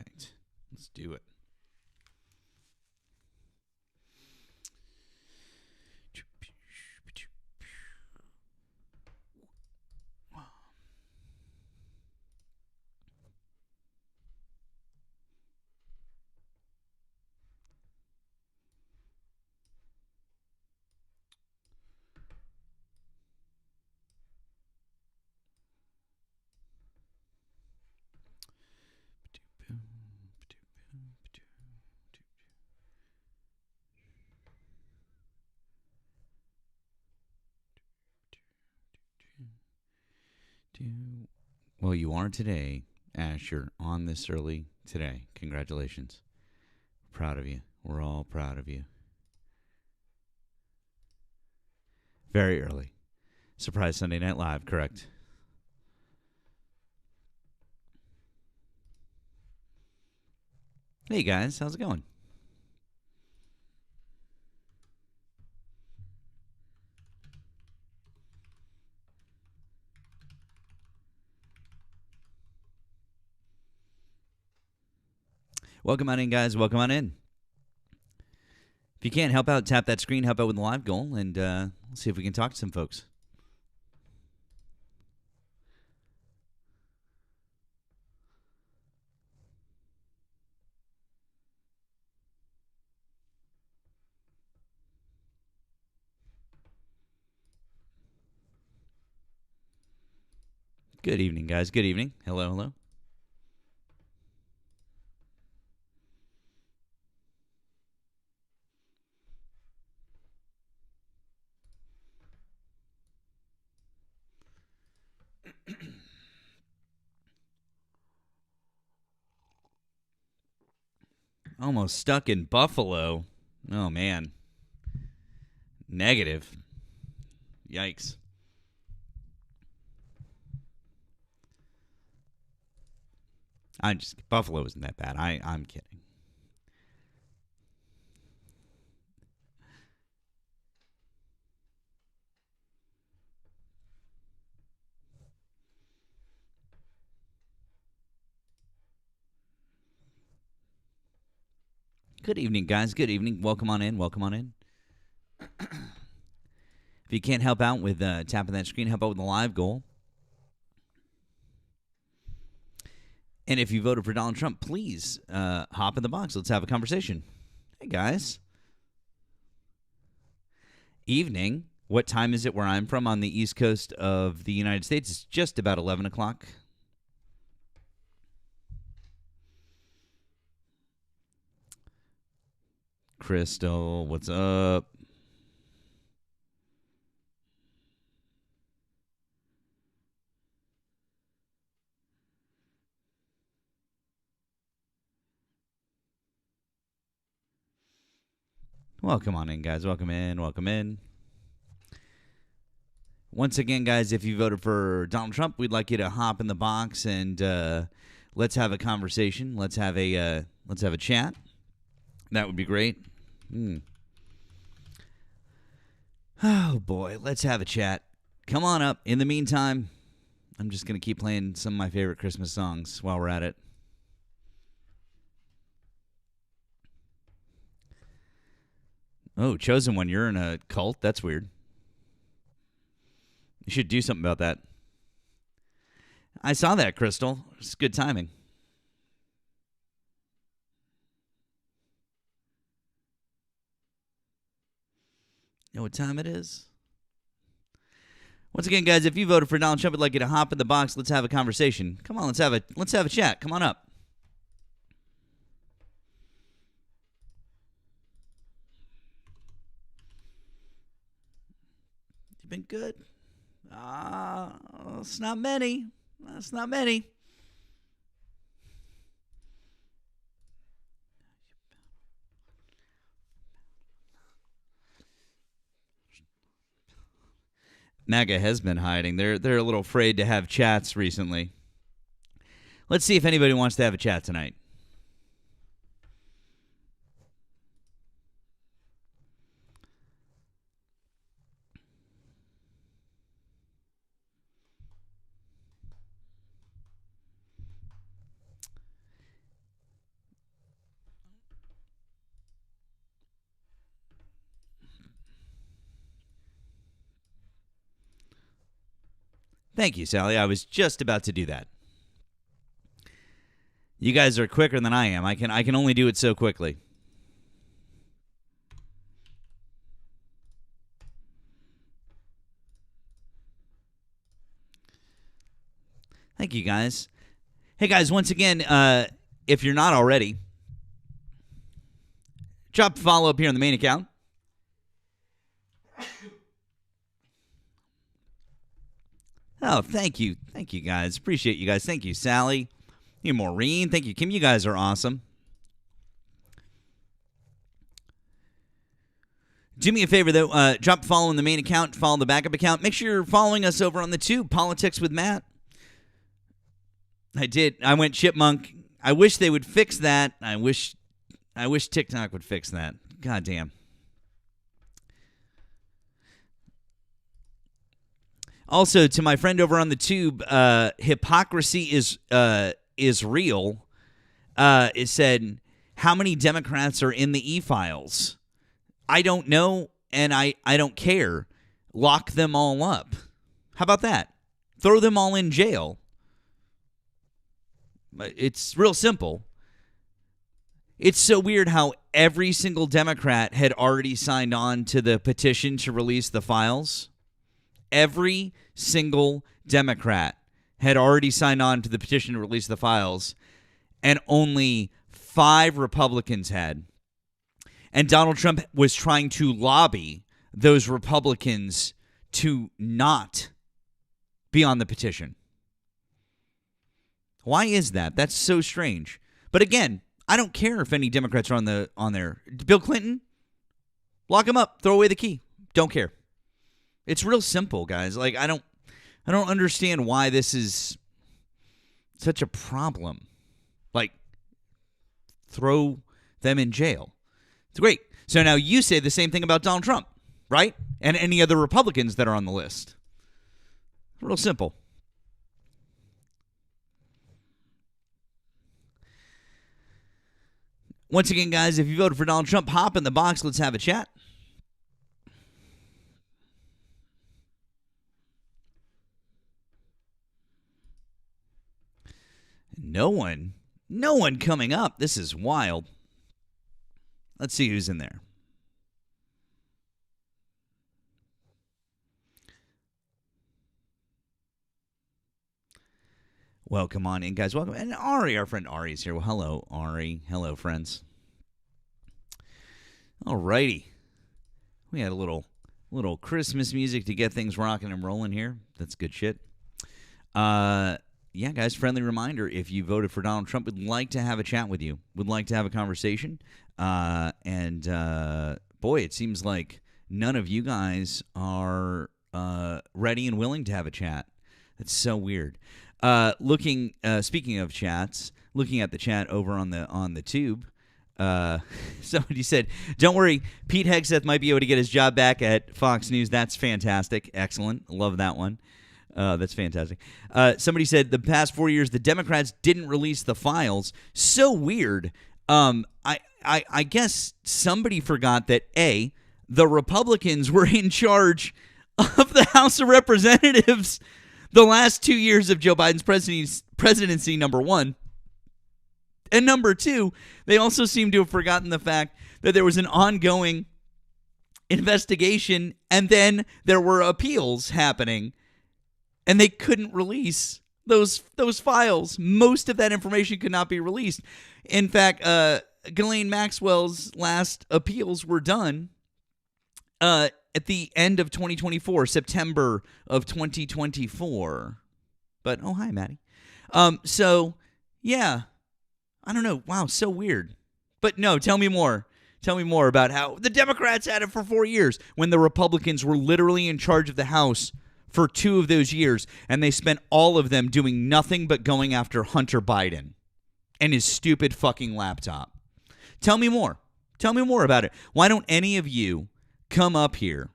right. Let's do it. Well, you are today, Ash. You're on this early today. Congratulations. Proud of you. We're all proud of you. Very early. Surprise Sunday Night Live, correct? Hey guys, how's it going? Welcome on in, guys. Welcome on in. If you can't help out, tap that screen, help out with the live goal, and we'll see if we can talk to some folks. Good evening, guys. Good evening. Hello, hello. Almost stuck in Buffalo. Oh, man. Negative. Yikes. Buffalo isn't that bad. I'm kidding. Good evening, guys. Good evening. Welcome on in. Welcome on in. If you can't help out with tapping that screen, help out with the live goal. And if you voted for Donald Trump, please hop in the box. Let's have a conversation. Hey, guys. Evening. What time is it where I'm from on the east coast of the United States? It's just about 11 o'clock. Crystal, what's up? Welcome on in, guys. Welcome in. Welcome in. Once again, guys, if you voted for Donald Trump, we'd like you to hop in the box and let's have a conversation. Let's have a chat. That would be great. Oh boy, let's have a chat. Come on up. In the meantime, I'm just gonna keep playing some of my favorite Christmas songs while we're at it. Oh, chosen one. You're in a cult? That's weird. You should do something about that. I saw that, Crystal. It's good timing. You know what time it is? Once again, guys, if you voted for Donald Trump, I'd like you to hop in the box. Let's have a conversation. Come on, let's have a chat. Come on up. You've been good. It's not many. It's not many. MAGA has been hiding. They're a little afraid to have chats recently. Let's see if anybody wants to have a chat tonight. Thank you, Sally. I was just about to do that. You guys are quicker than I am. I can only do it so quickly. Thank you, guys. Hey, guys, once again, if you're not already, drop a follow up here on the main account. Oh, thank you. Thank you, guys. Appreciate you guys. Thank you, Sally. Thank you, Maureen. Thank you, Kim. You guys are awesome. Do me a favor, though. Drop a follow on the main account. Follow the backup account. Make sure you're following us over on the tube, Politics with Matt. I did. I went chipmunk. I wish they would fix that. I wish TikTok would fix that. God damn. Also, to my friend over on the tube, hypocrisy is real. It said, how many Democrats are in the e-files? I don't know, and I don't care. Lock them all up. How about that? Throw them all in jail. It's real simple. It's so weird how every single Democrat had already signed on to the petition to release the files. Every single Democrat had already signed on to the petition to release the files, and only 5 Republicans had. And Donald Trump was trying to lobby those Republicans to not be on the petition. Why is that? That's so strange. But again, I don't care if any Democrats are on there. Bill Clinton, lock him up, throw away the key. Don't care. It's real simple, guys. Like I don't understand why this is such a problem. Like throw them in jail. It's great. So now you say the same thing about Donald Trump, right? And any other Republicans that are on the list. Real simple. Once again, guys, if you voted for Donald Trump, hop in the box. Let's have a chat. No one coming up. This is wild. Let's see who's in there. Welcome on in, guys. Welcome. And Ari, our friend Ari is here. Well, hello, Ari. Hello, friends. All righty. We had a little Christmas music to get things rocking and rolling here. That's good shit. Yeah, guys, friendly reminder, if you voted for Donald Trump, we'd like to have a chat with you. Would like to have a conversation. Boy, it seems like none of you guys are ready and willing to have a chat. That's so weird. Speaking of chats, looking at the chat over on the tube, somebody said, "Don't worry, Pete Hegseth might be able to get his job back at Fox News." That's fantastic, excellent, love that one. That's fantastic. Somebody said the past 4 years the Democrats didn't release the files. So weird. I guess somebody forgot that the Republicans were in charge of the House of Representatives the last 2 years of Joe Biden's presidency, number one. And number two, they also seem to have forgotten the fact that there was an ongoing investigation and then there were appeals happening and they couldn't release those files. Most of that information could not be released. In fact, Ghislaine Maxwell's last appeals were done at the end of 2024, September of 2024. But, oh, hi, Maddie. So, yeah, I don't know. Wow, so weird. But no, tell me more. Tell me more about how the Democrats had it for 4 years when the Republicans were literally in charge of the House for 2 of those years, and they spent all of them doing nothing but going after Hunter Biden and his stupid fucking laptop. Tell me more. Tell me more about it. Why don't any of you come up here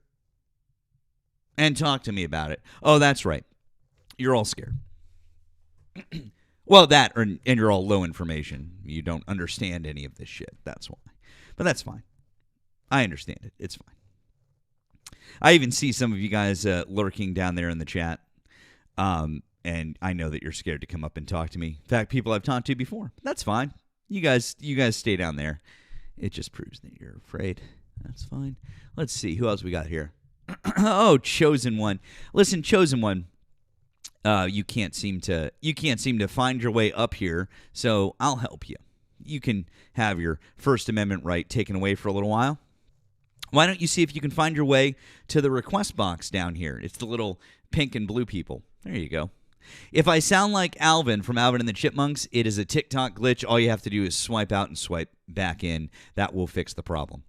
and talk to me about it? Oh, that's right. You're all scared. Well, and you're all low information. You don't understand any of this shit. That's why. But that's fine. I understand it. It's fine. I even see some of you guys lurking down there in the chat. And I know that you're scared to come up and talk to me. In fact, people I've talked to before. That's fine. You guys stay down there. It just proves that you're afraid. That's fine. Let's see. Who else we got here? Oh, Chosen One. Listen, Chosen One. You can't seem to find your way up here, so I'll help you. You can have your First Amendment right taken away for a little while. Why don't you see if you can find your way to the request box down here? It's the little pink and blue people. There you go. If I sound like Alvin from Alvin and the Chipmunks, it is a TikTok glitch. All you have to do is swipe out and swipe back in. That will fix the problem.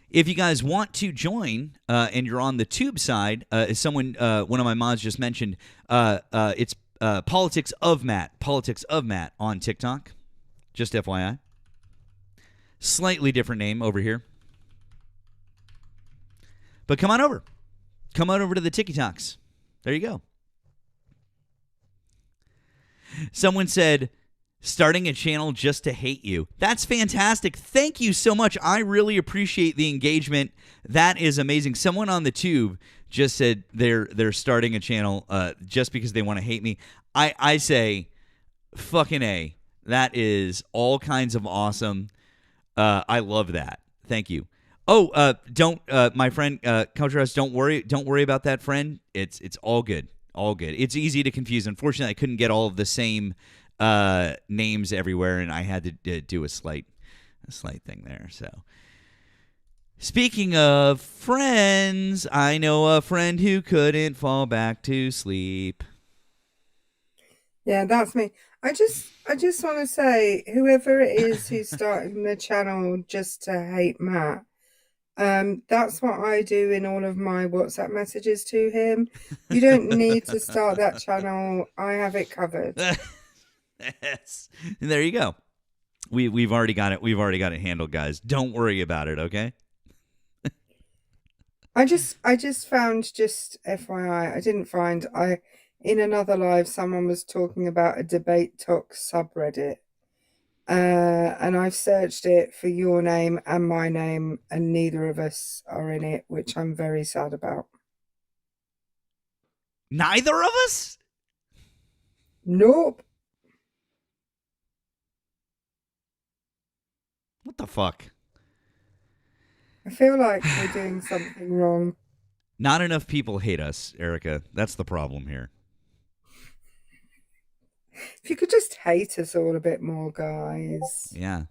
If you guys want to join and you're on the tube side, as one of my mods just mentioned, it's Politics of Matt on TikTok. Just FYI. Slightly different name over here. But come on over. Come on over to the TikToks. There you go. Someone said, starting a channel just to hate you. That's fantastic. Thank you so much. I really appreciate the engagement. That is amazing. Someone on the tube just said they're starting a channel just because they want to hate me. I say, fucking A. That is all kinds of awesome. I love that. Thank you. Oh, don't my friend Couch, don't worry about that, friend. It's all good. All good. It's easy to confuse. Unfortunately, I couldn't get all of the same names everywhere, and I had to do a slight thing there. So, speaking of friends, I know a friend who couldn't fall back to sleep. Yeah, that's me. I just want to say, whoever it is who's starting the channel just to hate Matt, that's what I do in all of my WhatsApp messages to him. You don't need to start that channel. I have it covered. Yes. There you go. We've already got it. We've already got it handled, guys. Don't worry about it, okay? I just found, just FYI, I didn't find, in another live, someone was talking about a debate talk subreddit. And I've searched it for your name and my name, and neither of us are in it, which I'm very sad about. Neither of us? Nope. What the fuck? I feel like we're doing something wrong. Not enough people hate us, Erica. That's the problem here. If you could just hate us all a bit more, guys. Yeah.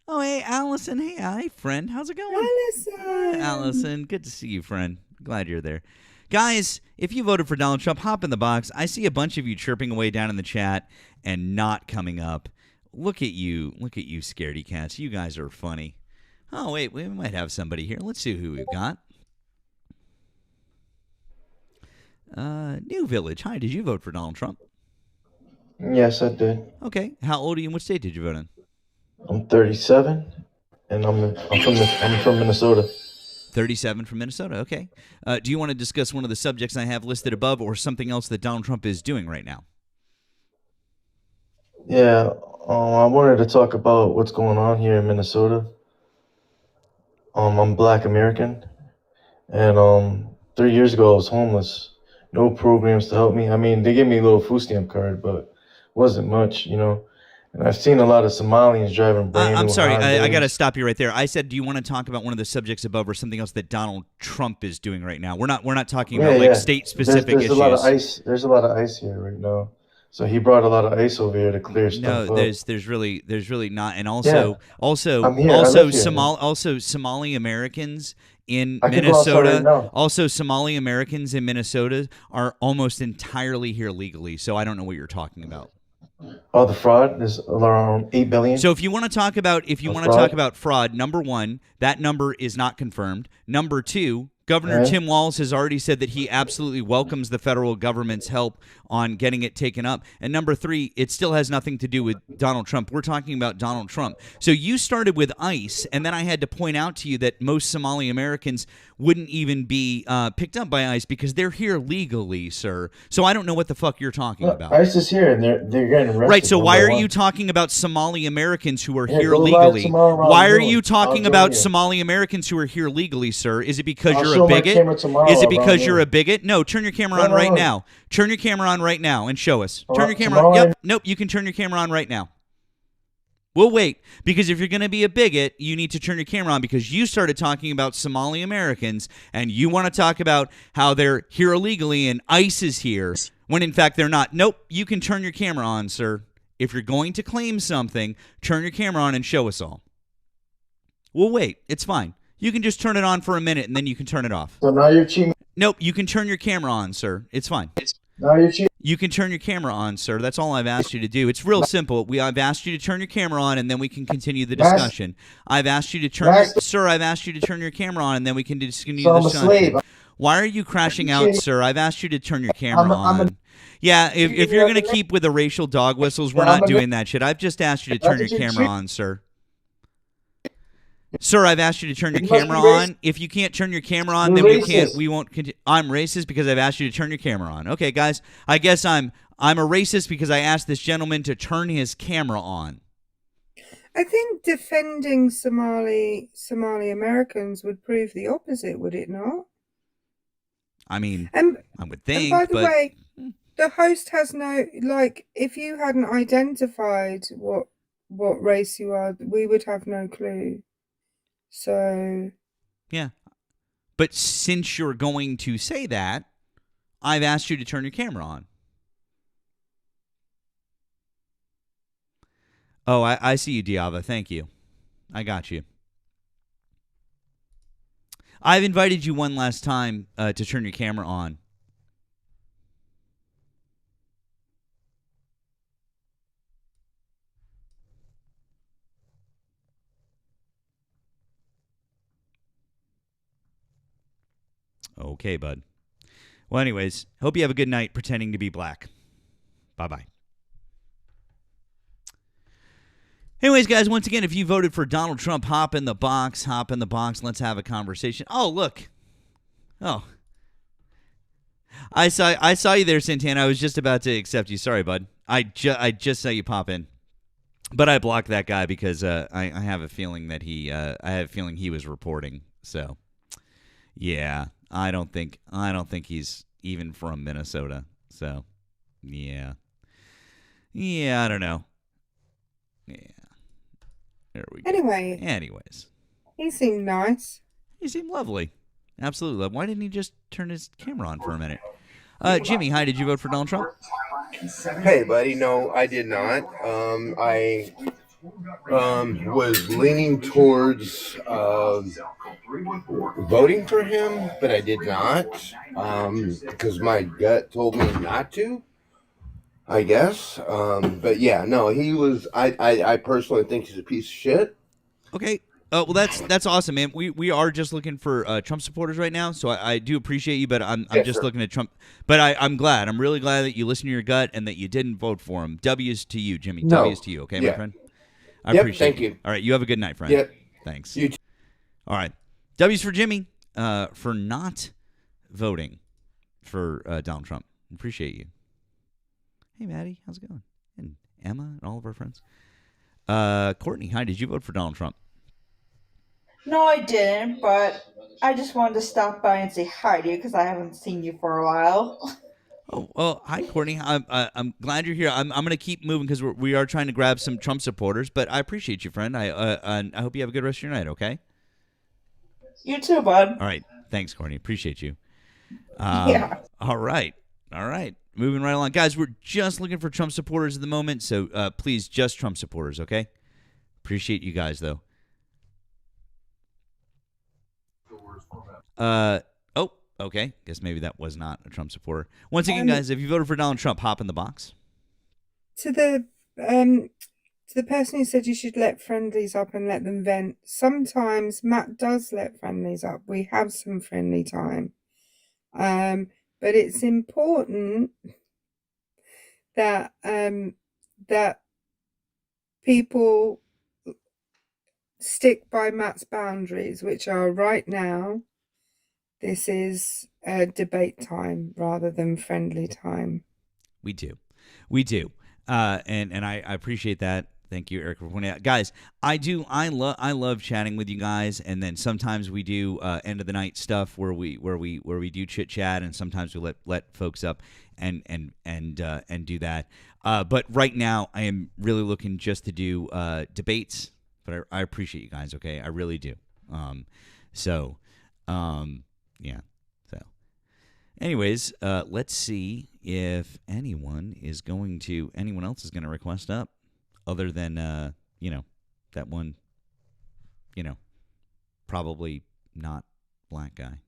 Oh, hey, Allison. Hey, hi, friend. How's it going? Allison. Hi, Allison. Good to see you, friend. Glad you're there. Guys, if you voted for Donald Trump, hop in the box. I see a bunch of you chirping away down in the chat and not coming up. Look at you. Look at you, scaredy cats. You guys are funny. Oh, wait. We might have somebody here. Let's see who we've got. New Village. Hi, did you vote for Donald Trump? Yes, I did. Okay. How old are you and what state did you vote in? I'm 37, and I'm from Minnesota. 37 from Minnesota. Okay. Do you want to discuss one of the subjects I have listed above or something else that Donald Trump is doing right now? Yeah, I wanted to talk about what's going on here in Minnesota. I'm Black American, and 3 years ago I was homeless. No programs to help me. I mean, they gave me a little food stamp card, but wasn't much, you know. And I've seen a lot of Somalians driving brand new I'm sorry, I got to Hondas. stop you right there. I said, do you want to talk about one of the subjects above or something else that Donald Trump is doing right now? We're not talking about like state-specific There's issues. a lot of ice. There's a lot of ice here right now. So he brought a lot of ice over here to clear stuff No, up. there's really not, and Yeah, also I'm here. I live here. Somali Americans in I can go outside right Minnesota, now. also Somali Americans in Minnesota are almost entirely here legally. So I don't know what you're talking about. Oh, the fraud is around 8 billion. So if you want to talk about fraud, number one, that number is not confirmed. Number two, Governor Okay. Tim Walz has already said that he absolutely welcomes the federal government's help on getting it taken up. And number three, it still has nothing to do with Donald Trump. We're talking about Donald Trump. So you started with ICE, and then I had to point out to you that most Somali Americans wouldn't even be picked up by ICE because they're here legally, sir. So I don't know what the fuck you're talking about. ICE is here, and they're getting arrested. Right, so one why by are one. you talking about Somali Americans who are Yeah, here go live legally? tomorrow around Why are noon. you I'll talking join about you. Somali Americans who are here legally, sir? Is it because I'll you're show a my bigot? camera tomorrow Is it around because you're a noon. bigot? No, turn your camera No, on no, right no. now. Turn your camera on right now and show us. Turn your camera on. Tomorrow Yep. Nope, you can turn your camera on right now. We'll wait, because if you're going to be a bigot, you need to turn your camera on, because you started talking about Somali Americans and you want to talk about how they're here illegally and ICE is here, when in fact they're not. Nope, you can turn your camera on, sir. If you're going to claim something, turn your camera on and show us all. We'll wait. It's fine. You can just turn it on for a minute and then you can turn it off. So now you're cheating. Nope, you can turn your camera on, sir. It's fine. Now you're cheating. You can turn your camera on, sir. That's all I've asked you to do. It's real simple. I've asked you to turn your camera on, and then we can continue the discussion. I've asked you to turn, sir. I've asked you to turn your camera on, and then we can continue the discussion. I'm a slave. Why are you crashing out, sir? I've asked you to turn your camera on. Yeah, if you're gonna keep with the racial dog whistles, we're not doing that shit. I've just asked you to turn your camera on, sir. Sir, I've asked you to turn your camera on. If you can't turn your camera on, then we won't continue. I'm racist because I've asked you to turn your camera on. Okay, guys, I guess I'm a racist because I asked this gentleman to turn his camera on. I think defending Somali Americans would prove the opposite, would it not? I mean, and I would think. And by the way, the host has no, like, if you hadn't identified what race you are, we would have no clue. So, yeah. But since you're going to say that, I've asked you to turn your camera on. Oh, I see you, Diava. Thank you. I got you. I've invited you one last time to turn your camera on. Okay, bud. Well, anyways, hope you have a good night pretending to be black. Bye-bye. Anyways, guys, once again, if you voted for Donald Trump, hop in the box. Hop in the box. Let's have a conversation. Oh, look. Oh. I saw you there, Santana. I was just about to accept you. Sorry, bud. I just saw you pop in. But I blocked that guy because I have a feeling that he was reporting. So, yeah. I don't think he's even from Minnesota. So, yeah. Yeah, I don't know. Yeah. There we go. Anyways. He seemed nice. He seemed lovely. Absolutely. Why didn't he just turn his camera on for a minute? Jimmy, hi. Did you vote for Donald Trump? Hey, buddy. No, I did not. I was leaning towards voting for him, but I did not because my gut told me not to, I guess. But yeah, no, he was. I personally think he's a piece of shit. Okay. Well, that's awesome, man. We are just looking for Trump supporters right now, so I do appreciate you, but I'm just looking at Trump. But I'm glad. I'm really glad that you listened to your gut and that you didn't vote for him. W's to you, Jimmy. No. W's to you, okay, my friend? I appreciate thank you. you. All right, you have a good night, friend. Yep. Thanks. You too. All right. W's for Jimmy for not voting for Donald Trump. Appreciate you. Hey, Maddie. How's it going? And Emma and all of our friends. Courtney, hi. Did you vote for Donald Trump? No, I didn't, but I just wanted to stop by and say hi to you because I haven't seen you for a while. Oh, well, hi, Courtney. I'm glad you're here. I'm going to keep moving because we are trying to grab some Trump supporters, but I appreciate you, friend. I hope you have a good rest of your night, okay? You too, bud. All right. Thanks, Courtney. Appreciate you. Yeah. All right. Moving right along. Guys, we're just looking for Trump supporters at the moment, so please, just Trump supporters, okay? Appreciate you guys, though. Oh, okay. Guess maybe that was not a Trump supporter. Once again, guys, if you voted for Donald Trump, hop in the box. To the person who said you should let friendlies up and let them vent, sometimes Matt does let friendlies up. We have some friendly time. But it's important that that people stick by Matt's boundaries, which are right now, this is debate time rather than friendly time. We do. And I appreciate that. Thank you, Erica, for pointing out, guys. I love chatting with you guys, and then sometimes we do end of the night stuff where we do chit chat, and sometimes we let folks up and do that. But right now, I am really looking just to do debates. But I appreciate you guys. Okay, I really do. Yeah. So, anyways, let's see if anyone else is going to request up. Other than, that one, probably not black guy.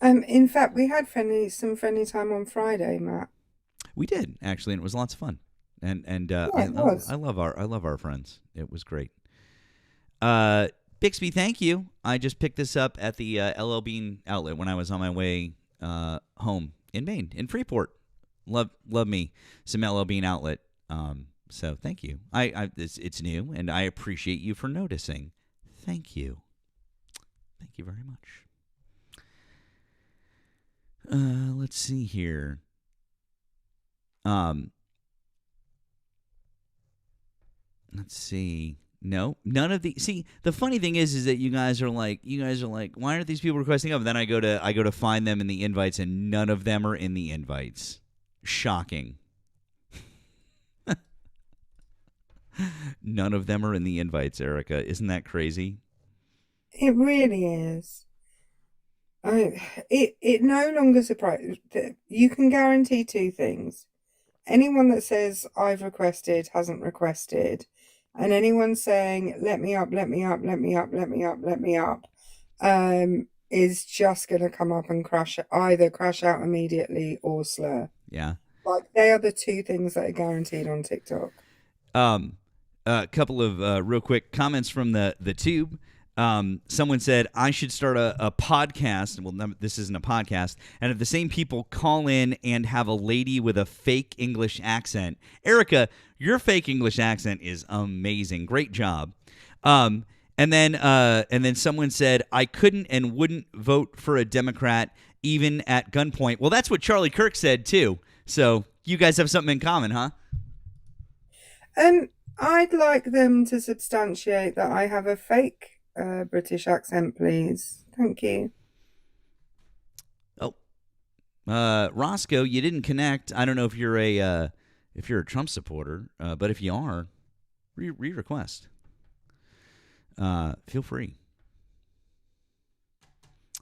In fact, we had some friendly time on Friday, Matt. We did, actually, and it was lots of fun. And Yeah, it was. I love our friends. It was great. Bixby, thank you. I just picked this up at the LL Bean outlet when I was on my way home in Maine, in Freeport. Love me some LL Bean outlet. So thank you. It's new, and I appreciate you for noticing. Thank you. Thank you very much. Let's see here. Let's see. No, none of the. See, the funny thing is that you guys are like, why aren't these people requesting up? And then I go to find them in the invites, and none of them are in the invites. Shocking. None of them are in the invites, Erica. Isn't that crazy? It really is. It no longer surprises. You can guarantee two things. Anyone that says I've requested hasn't requested, and anyone saying let me up, let me up, let me up, let me up, let me up, is just going to come up and either crash out immediately or slur. Yeah. Like, they are the two things that are guaranteed on TikTok. A couple of real quick comments from the tube. Someone said, I should start a podcast. Well, no, this isn't a podcast. And if the same people call in and have a lady with a fake English accent. Erica, your fake English accent is amazing. Great job. And then someone said, I couldn't and wouldn't vote for a Democrat even at gunpoint. Well, that's what Charlie Kirk said, too. So you guys have something in common, huh? I'd like them to substantiate that I have a fake British accent, please. Thank you. Oh, Roscoe, you didn't connect. I don't know if you're a Trump supporter, but if you are, request. Feel free.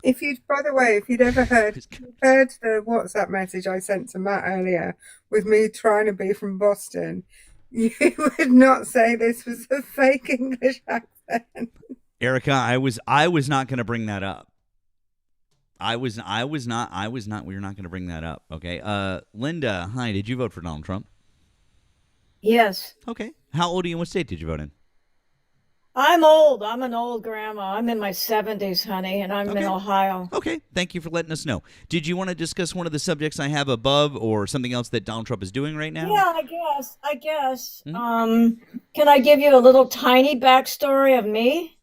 By the way, if you'd ever heard the WhatsApp message I sent to Matt earlier with me trying to be from Boston, you would not say this was a fake English accent. Erica, I was not going to bring that up. We were not going to bring that up. Okay. Linda, hi. Did you vote for Donald Trump? Yes. Okay. How old are you? What state did you vote in? I'm old. I'm an old grandma. I'm in my 70s, honey, and I'm in Ohio. Okay. Thank you for letting us know. Did you want to discuss one of the subjects I have above or something else that Donald Trump is doing right now? Yeah, I guess. Can I give you a little tiny backstory of me?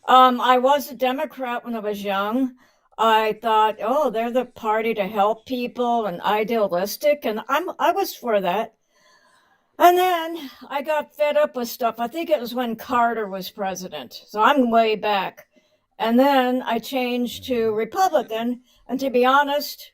I was a Democrat when I was young. I thought, oh, they're the party to help people and idealistic, and I was for that. And then I got fed up with stuff. I think it was when Carter was president. So I'm way back. And then I changed to Republican. And to be honest,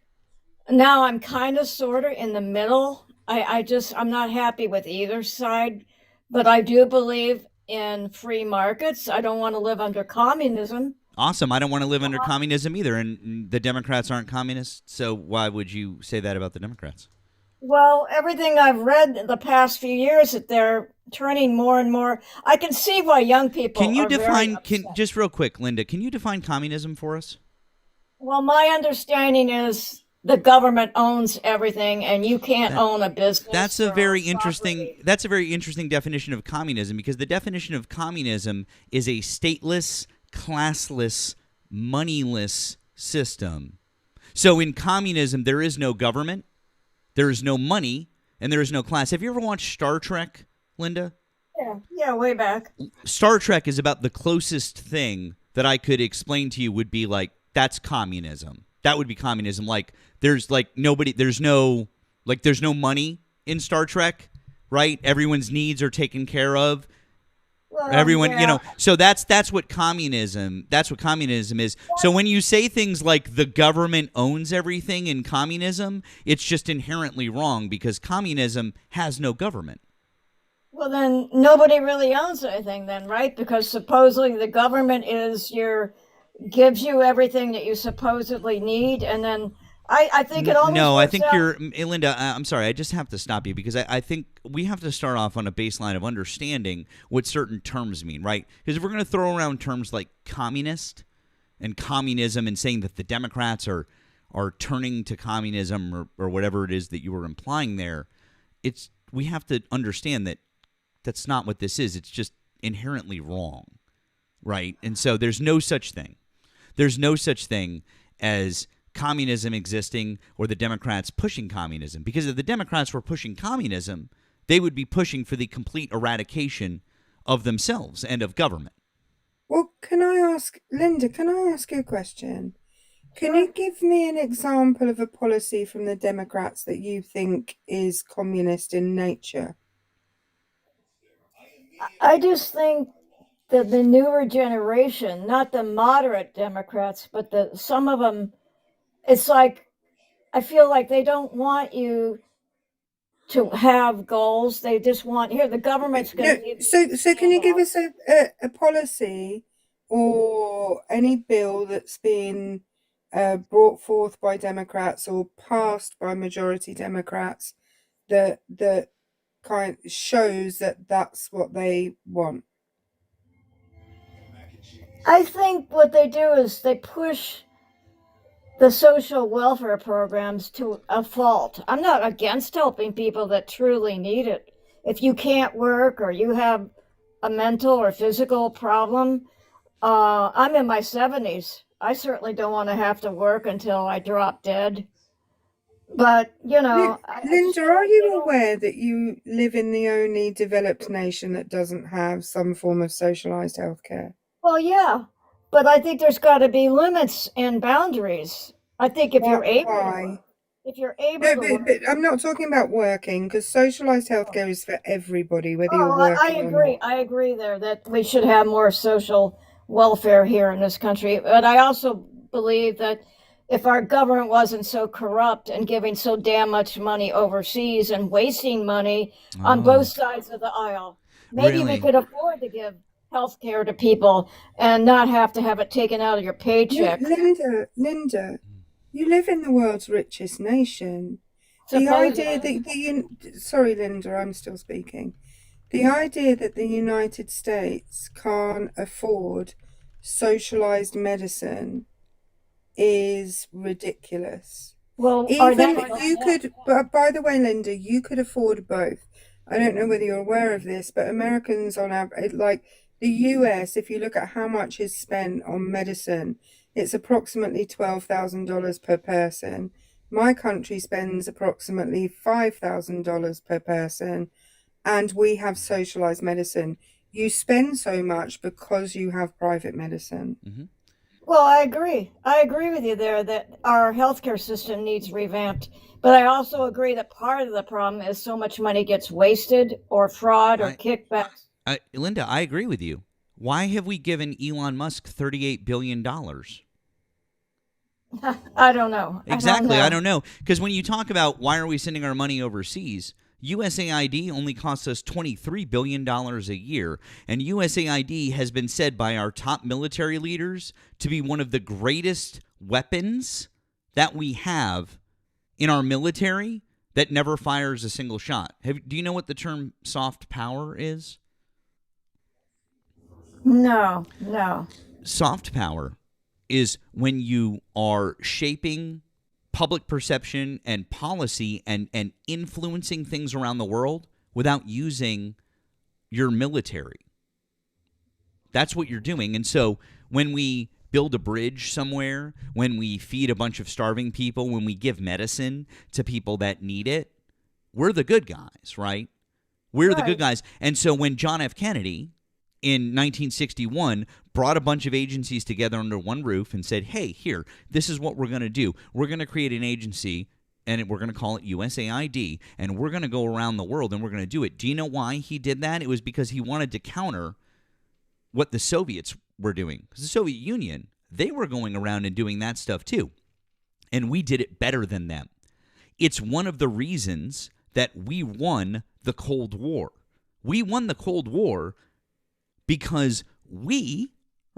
now I'm kind of sort of in the middle. I'm not happy with either side. But I do believe in free markets. I don't want to live under communism. Awesome. I don't want to live under communism either. And the Democrats aren't communists. So why would you say that about the Democrats? Well, everything I've read the past few years that they're turning more and more. I can see why young people just real quick, Linda, can you define communism for us? Well, my understanding is the government owns everything and you can't own a business. That's a very interesting definition of communism, because the definition of communism is a stateless, classless, moneyless system. So in communism, there is no government. There is no money, and there is no class. Have you ever watched Star Trek, Linda? Yeah, way back. Star Trek is about the closest thing that I could explain to you would be like, that's communism. That would be communism. Like, there's no money, in Star Trek, right? Everyone's needs are taken care of. Well, Everyone, yeah. so that's what communism is. So when you say things like the government owns everything in communism, it's just inherently wrong because communism has no government. Well, then nobody really owns anything, then, right? Because supposedly the government gives you everything that you supposedly need, and then I think it always No, I works think out. Linda, I'm sorry. I just have to stop you because I think we have to start off on a baseline of understanding what certain terms mean, right? Because if we're going to throw around terms like communist and communism and saying that the Democrats are turning to communism or whatever it is that you were implying there, we have to understand that that's not what this is. It's just inherently wrong, right? And so there's no such thing. There's no such thing as communism existing or the Democrats pushing communism. Because if the Democrats were pushing communism, they would be pushing for the complete eradication of themselves and of government. Well, Linda, can I ask you a question? Can you give me an example of a policy from the Democrats that you think is communist in nature? I just think that the newer generation, not the moderate Democrats, but some of them, it's like I feel like they don't want you to have goals. They just want the government's going to give you. So can you give us a policy or any bill that's been brought forth by Democrats or passed by majority Democrats that kind of shows that that's what they want? I think what they do is they push the social welfare programs to a fault. I'm not against helping people that truly need it. If you can't work or you have a mental or physical problem, I'm in my 70s. I certainly don't want to have to work until I drop dead. But, Linda, are you aware that you live in the only developed nation that doesn't have some form of socialized healthcare? Well, yeah, but I think there's got to be limits and boundaries. I think if you're able Why? to work. But I'm not talking about working because socialized healthcare is for everybody, whether you're working or not. I agree there that we should have more social welfare here in this country. But I also believe that if our government wasn't so corrupt and giving so damn much money overseas and wasting money on both sides of the aisle, maybe we could afford to give health care to people and not have to have it taken out of your paycheck. Linda, you live in the world's richest nation. The idea that sorry, Linda, I'm still speaking. The idea that the United States can't afford socialized medicine is ridiculous. Well, but by the way, Linda, you could afford both. I don't know whether you're aware of this, but Americans on average, like the US, if you look at how much is spent on medicine, it's approximately $12,000 per person. My country spends approximately $5,000 per person, and we have socialized medicine. You spend so much because you have private medicine. Mm-hmm. Well, I agree. I agree with you there that our healthcare system needs revamped. But I also agree that part of the problem is so much money gets wasted or fraud or kickbacks. Linda, I agree with you. Why have we given Elon Musk $38 billion? I don't know. Exactly. I don't know. Because when you talk about why are we sending our money overseas, USAID only costs us $23 billion a year. And USAID has been said by our top military leaders to be one of the greatest weapons that we have in our military that never fires a single shot. Do you know what the term soft power is? No. Soft power is when you are shaping public perception and policy and influencing things around the world without using your military. That's what you're doing. And so when we build a bridge somewhere, when we feed a bunch of starving people, when we give medicine to people that need it, we're the good guys, right? We're the good guys. And so when John F. Kennedy in 1961 brought a bunch of agencies together under one roof and said, hey, here, this is what we're going to do. We're going to create an agency and we're going to call it USAID, and we're going to go around the world and we're going to do it. Do you know why he did that? It was because he wanted to counter what the Soviets were doing. Because the Soviet Union, they were going around and doing that stuff too. And we did it better than them. It's one of the reasons that we won the Cold War. We won the Cold War because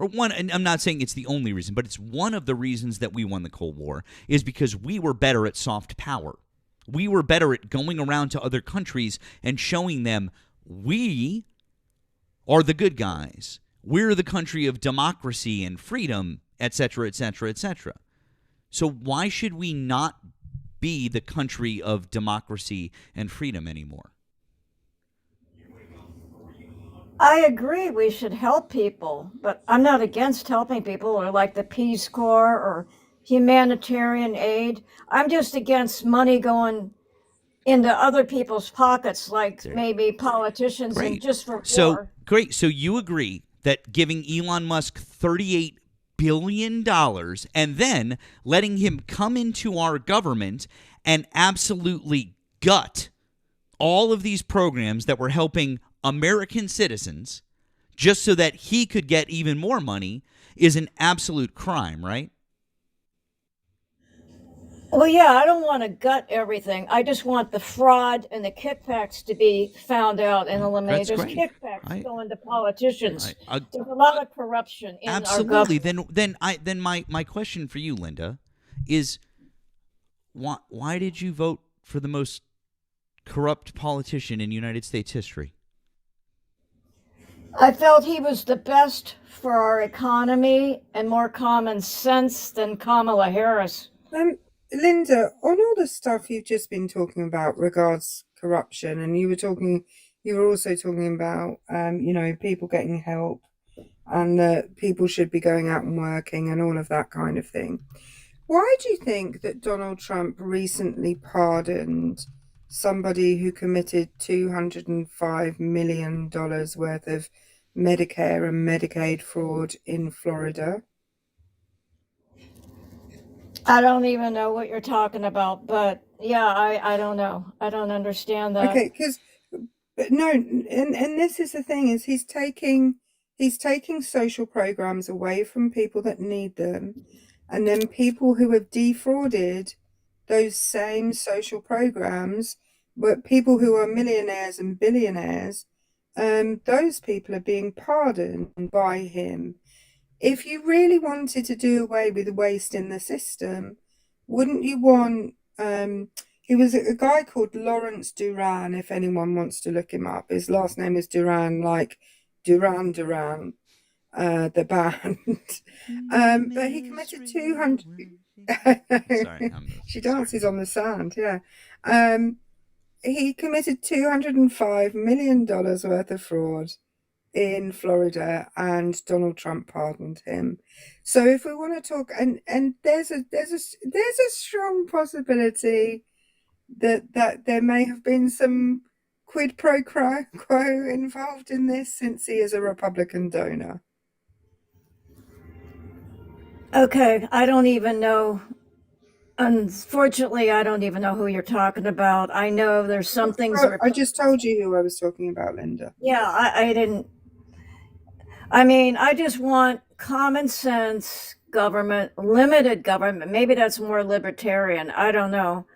and I'm not saying it's the only reason, but it's one of the reasons that we won the Cold War is because we were better at soft power. We were better at going around to other countries and showing them we are the good guys. We're the country of democracy and freedom, etc., etc., etc. So why should we not be the country of democracy and freedom anymore? I agree we should help people, but I'm not against helping people or like the Peace Corps or humanitarian aid. I'm just against money going into other people's pockets, like maybe politicians and just for war. Great. So you agree that giving Elon Musk $38 billion and then letting him come into our government and absolutely gut all of these programs that were helping American citizens just so that he could get even more money is an absolute crime, right? Well, yeah, I don't want to gut everything. I just want the fraud and the kickbacks to be found out and eliminated. That's There's great. kickbacks going to politicians. I There's a lot of corruption in our absolutely. government. Then my question for you, Linda, is why did you vote for the most corrupt politician in United States history? I felt he was the best for our economy and more common sense than Kamala Harris. Linda, on all the stuff you've just been talking about regards corruption, and you were also talking about, people getting help and that people should be going out and working and all of that kind of thing. Why do you think that Donald Trump recently pardoned somebody who committed $205 million worth of Medicare and Medicaid fraud in Florida? I don't even know what you're talking about, but yeah, I don't know. I don't understand that. Okay, and this is the thing, is he's taking social programs away from people that need them, and then people who have defrauded those same social programs, but people who are millionaires and billionaires, those people are being pardoned by him. If you really wanted to do away with waste in the system, wouldn't you want, he was a guy called Lawrence Duran, if anyone wants to look him up. His last name is Duran, like Duran Duran, the band. But he committed 200... Sorry, she dances on the sand, yeah. He committed $205 million worth of fraud in Florida, and Donald Trump pardoned him. So if we want to talk, and there's a strong possibility that there may have been some quid pro quo involved in this, since he is a Republican donor. Okay, I don't even know. Unfortunately, I don't even know who you're talking about. I know there's some things. I just told you who I was talking about, Linda. Yeah, I didn't. I mean, I just want common sense government, limited government. Maybe that's more libertarian. I don't know.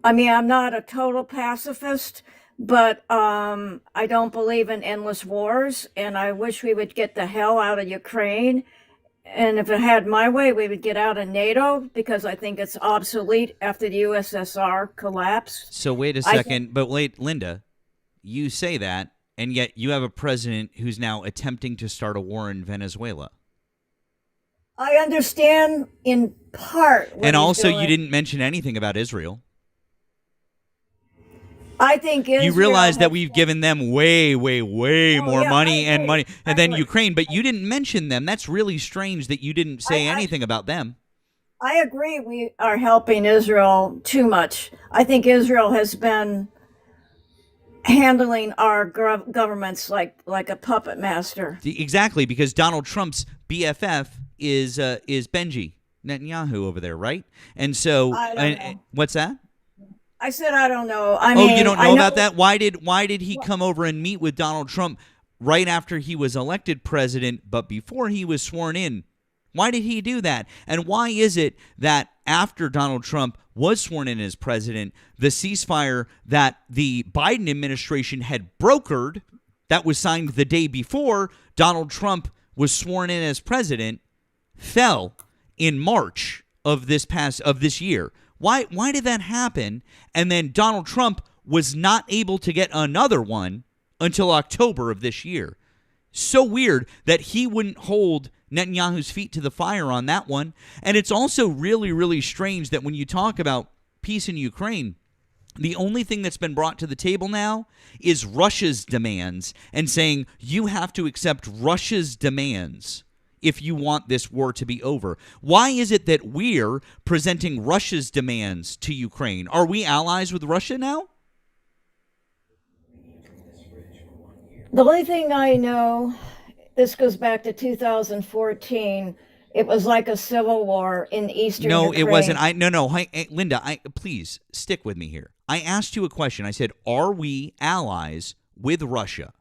I mean, I'm not a total pacifist, but I don't believe in endless wars, and I wish we would get the hell out of Ukraine. And if it had my way, we would get out of NATO, because I think it's obsolete after the USSR collapsed. So wait a second, but wait, Linda, you say that, and yet you have a president who's now attempting to start a war in Venezuela. I understand in part. And also, you didn't mention anything about Israel. I think Israel, you realize that we've given them way more money and then Ukraine, but you didn't mention them. That's really strange that you didn't say anything about them. I agree. We are helping Israel too much. I think Israel has been handling our governments like a puppet master. Exactly, because Donald Trump's BFF is Benji. Netanyahu over there, right? And so, I don't know. what's that? I said I don't know. I Oh, mean, you don't I know know about that? Why did he come over and meet with Donald Trump right after he was elected president, but before he was sworn in? Why did he do that? And why is it that after Donald Trump was sworn in as president, the ceasefire that the Biden administration had brokered, that was signed the day before Donald Trump was sworn in as president, fell in March of this year? Why did that happen? And then Donald Trump was not able to get another one until October of this year. So weird that he wouldn't hold Netanyahu's feet to the fire on that one. And it's also really, really strange that when you talk about peace in Ukraine, the only thing that's been brought to the table now is Russia's demands, and saying you have to accept Russia's demands if you want this war to be over. Why is it that we're presenting Russia's demands to Ukraine? Are we allies with Russia now? the only thing I know, this goes back to 2014. It was like a civil war in eastern No, Ukraine. it wasn't. No. Hey, Linda, please stick with me here. I asked you a question. I said, are we allies with Russia?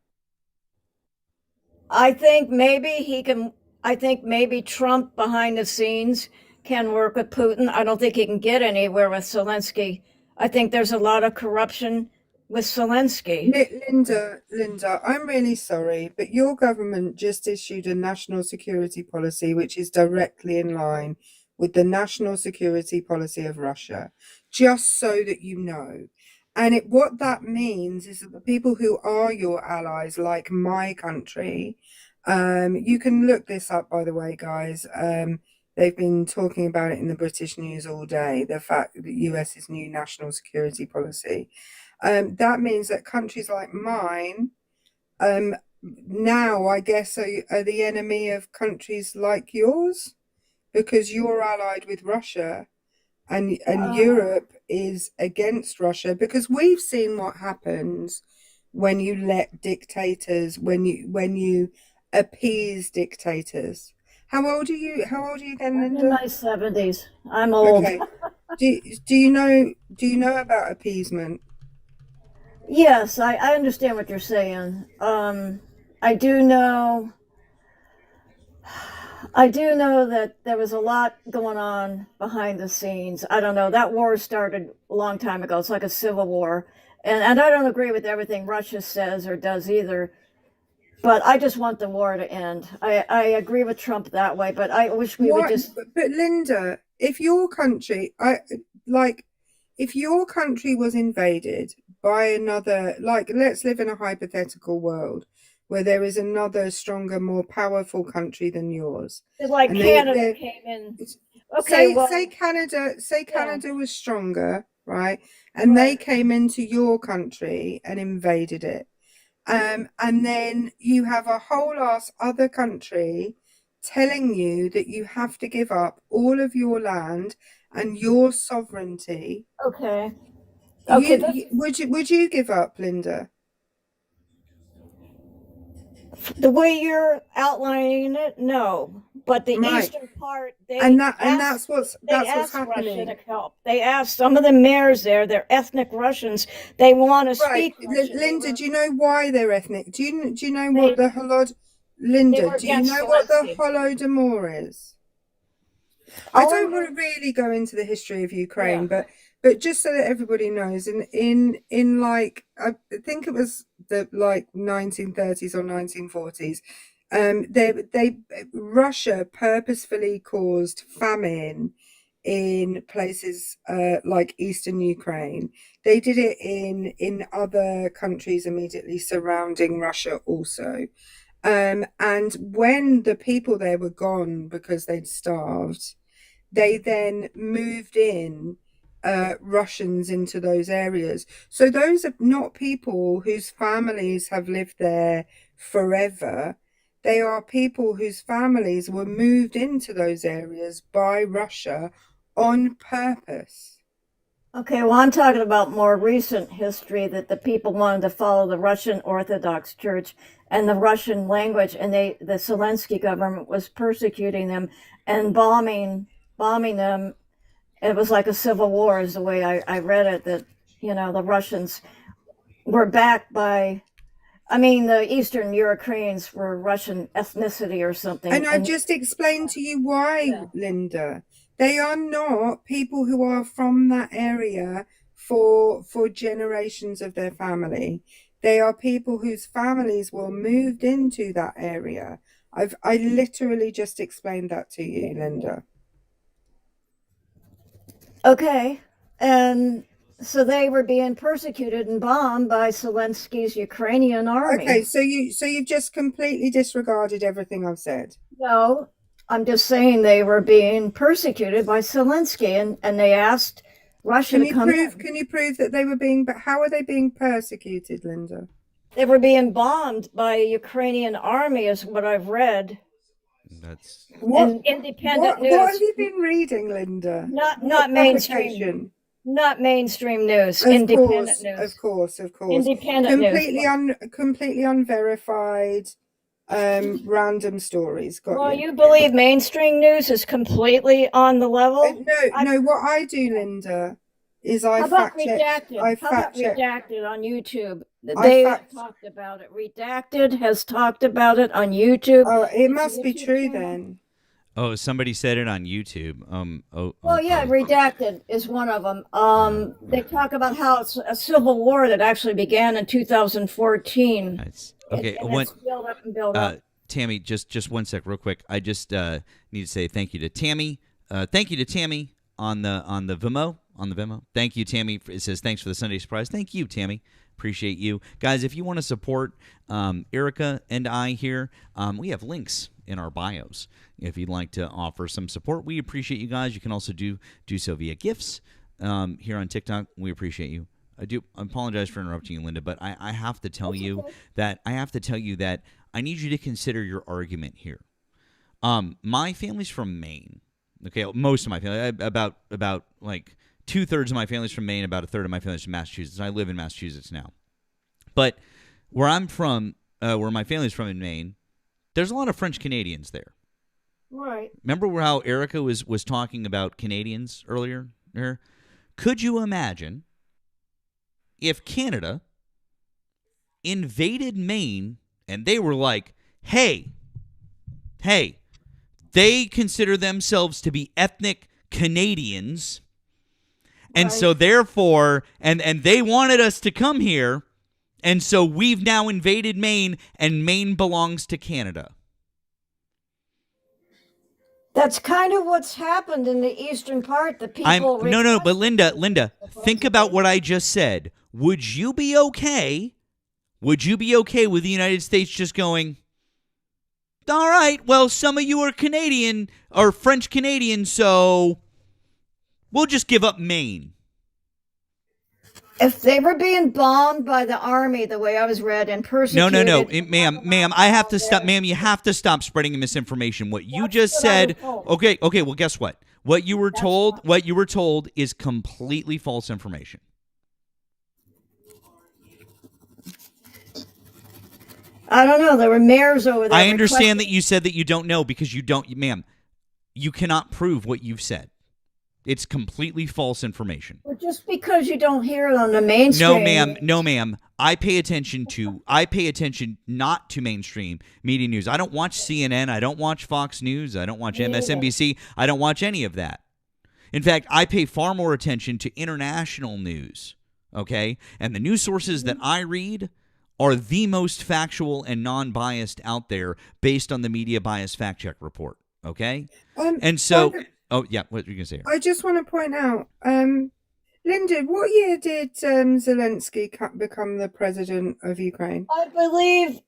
I think maybe he can. I think maybe Trump behind the scenes can work with Putin. I don't think he can get anywhere with Zelensky. I think there's a lot of corruption with Zelensky. Linda, I'm really sorry, but your government just issued a national security policy which is directly in line with the national security policy of Russia, just so that you know. And what that means is that the people who are your allies, like my country, you can look this up, by the way, guys. They've been talking about it in the British news all day, the fact that the US's new national security policy. That means that countries like mine, now, I guess, are the enemy of countries like yours, because you're allied with Russia, and Europe is against Russia, because we've seen what happens when you let dictators, when you appease dictators. How old are you again, I'm Linda? in my 70s. I'm old. Okay. Do you know about appeasement? Yes, I understand what you're saying. I do know that there was a lot going on behind the scenes. I don't know. That war started a long time ago. It's like a civil war. And I don't agree with everything Russia says or does either. But I just want the war to end. I agree with Trump that way, but I wish we would just. But Linda, if your country, if your country was invaded by another, let's live in a hypothetical world where there is another stronger, more powerful country than yours. Like Canada came in. Okay, say Canada was stronger, right? And they came into your country and invaded it. And then you have a whole ass other country telling you that you have to give up all of your land and your sovereignty. Okay. Would you give up, Linda? The way you're outlining it, no. But the eastern part, that's what's happening. Russia to help. They asked some of the mayors there; they're ethnic Russians. They want to speak Russian. Linda, do you know why they're ethnic? Do you know what the Linda? Do you know what the Holodomor is? I don't want to really go into the history of Ukraine, but just so that everybody knows, in like, I think it was the 1930s or 1940s, Russia purposefully caused famine in places like eastern Ukraine. They did it in other countries immediately surrounding Russia also. And when the people there were gone because they'd starved, they then moved in Russians into those areas. So those are not people whose families have lived there forever. They are people whose families were moved into those areas by Russia on purpose. Okay, well, I'm talking about more recent history, that the people wanted to follow the Russian Orthodox Church and the Russian language, and the Zelensky government was persecuting them and bombing bombing them, it was like a civil war, is the way I read it, that, the Russians were backed by, the Eastern Ukrainians were Russian ethnicity or something. And I've just explained to you why, Yeah. Linda. They are not people who are from that area for generations of their family. They are people whose families were moved into that area. I literally just explained that to you, Linda. Okay. And so they were being persecuted and bombed by Zelensky's Ukrainian army. Okay, so you've just completely disregarded everything I've said. No, I'm just saying they were being persecuted by Zelensky, and they asked Russia to come in. Can you prove that they were being, but how are they being persecuted, Linda? They were being bombed by a Ukrainian army, is what I've read. That's In independent news. What have you been reading, Linda? Not mainstream. Publication? Not mainstream news. Of Independent course, news. of course. Independent news. Completely unverified, random stories. Got Well, you. you believe mainstream news is completely on the level? No. What I do, Linda, is I How about fact check. redacted? I How about fact check. redacted on YouTube? I They fact- talked about it. Redacted has talked about it on YouTube. Oh, it It's a must be YouTube true channel. then. oh, somebody said it on YouTube. Well, yeah, okay. redacted is one of them. They talk about how it's a civil war that actually began in 2014. That's- okay. And One, it's built up and built up. Tammy, just one sec, real quick. I just need to say thank you to Tammy. Thank you to Tammy on the Vimeo. Thank you, Tammy. It says thanks for the Sunday surprise. Thank you, Tammy. Appreciate you guys. If you want to support Erica and I here, we have links in our bios. If you'd like to offer some support, we appreciate you guys. You can also do so via gifts here on TikTok. We appreciate you. I apologize for interrupting you, Linda, but I have to tell you that I need you to consider your argument here. My family's from Maine. Okay, most of my family, about like 2/3 of my family's from Maine, about 1/3 of my family's from Massachusetts. I live in Massachusetts now, but where I'm from, where my family's from in Maine, there's a lot of French Canadians there. Right. Remember how Erica was talking about Canadians earlier? Could you imagine if Canada invaded Maine and they were like, hey, they consider themselves to be ethnic Canadians, and Right. so therefore, and they wanted us to come here, and so we've now invaded Maine, and Maine belongs to Canada. That's kind of what's happened in the eastern part. The people. No, but Linda, think about what I just said. Would you be okay? Would you be okay with the United States just going, all right, well, some of you are Canadian or French Canadian, so we'll just give up Maine? If they were being bombed by the army, the way I was read, and persecuted. No, ma'am, I have to stop. Ma'am, you have to stop spreading misinformation. What you just what I said. was told. Okay, well, guess what? What you were told is completely false information. I don't know. There were mayors over there. I understand that you said that you don't know because you don't, ma'am. You cannot prove what you've said. It's completely false information. Well, just because you don't hear it on the mainstream. No, ma'am. I pay attention not to mainstream media news. I don't watch CNN. I don't watch Fox News. I don't watch MSNBC. I don't watch any of that. In fact, I pay far more attention to international news. Okay, and the news sources that I read are the most factual and non-biased out there based on the Media Bias Fact Check report, okay? And so, oh, yeah, what were you going to say? I just want to point out, Linda, what year did Zelensky become the president of Ukraine? I believe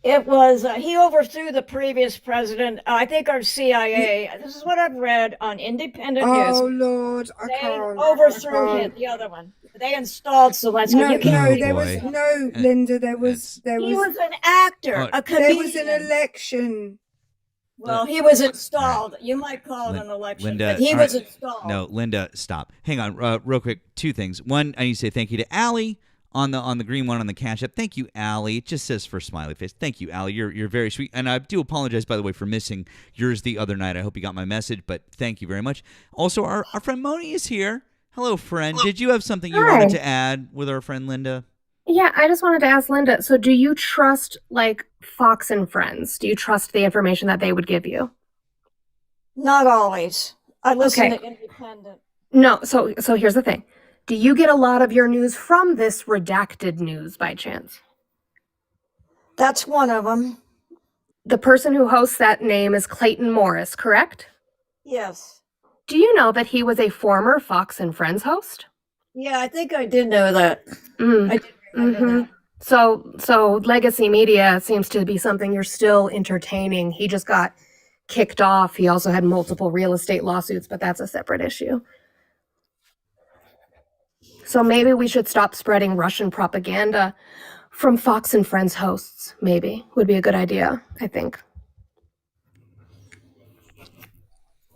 it was, he overthrew the previous president, I think our CIA. This is what I've read on independent news. Oh, Lord, I They can't. overthrew I him, can't. the other one. They installed Zelensky. No, You can't- there boy. was no, Linda. There was He was an actor, a comedian. there was an election. Well, he was installed. You might call it an election, Linda, but he all was right. installed. No, Linda, stop. Hang on, real quick. Two things. One, I need to say thank you to Allie on the green one on the Cash App. Thank you, Allie. It just says for smiley face. Thank you, Allie. You're very sweet. And I do apologize, by the way, for missing yours the other night. I hope you got my message, but thank you very much. Also, our friend Moni is here. Hello, friend. Did you have something you wanted to add with our friend Linda? Yeah, I just wanted to ask Linda, so do you trust, like, Fox and Friends? Do you trust the information that they would give you? Not always. I listen Okay. to independent. No, so here's the thing. Do you get a lot of your news from this redacted news by chance? That's one of them. The person who hosts that name is Clayton Morris, correct? Yes. Do you know that he was a former Fox and Friends host? Yeah, I think I did know that. Mm. I did remember that. So legacy media seems to be something you're still entertaining. He just got kicked off. He also had multiple real estate lawsuits, but that's a separate issue. So maybe we should stop spreading Russian propaganda from Fox and Friends hosts. Maybe would be a good idea, I think.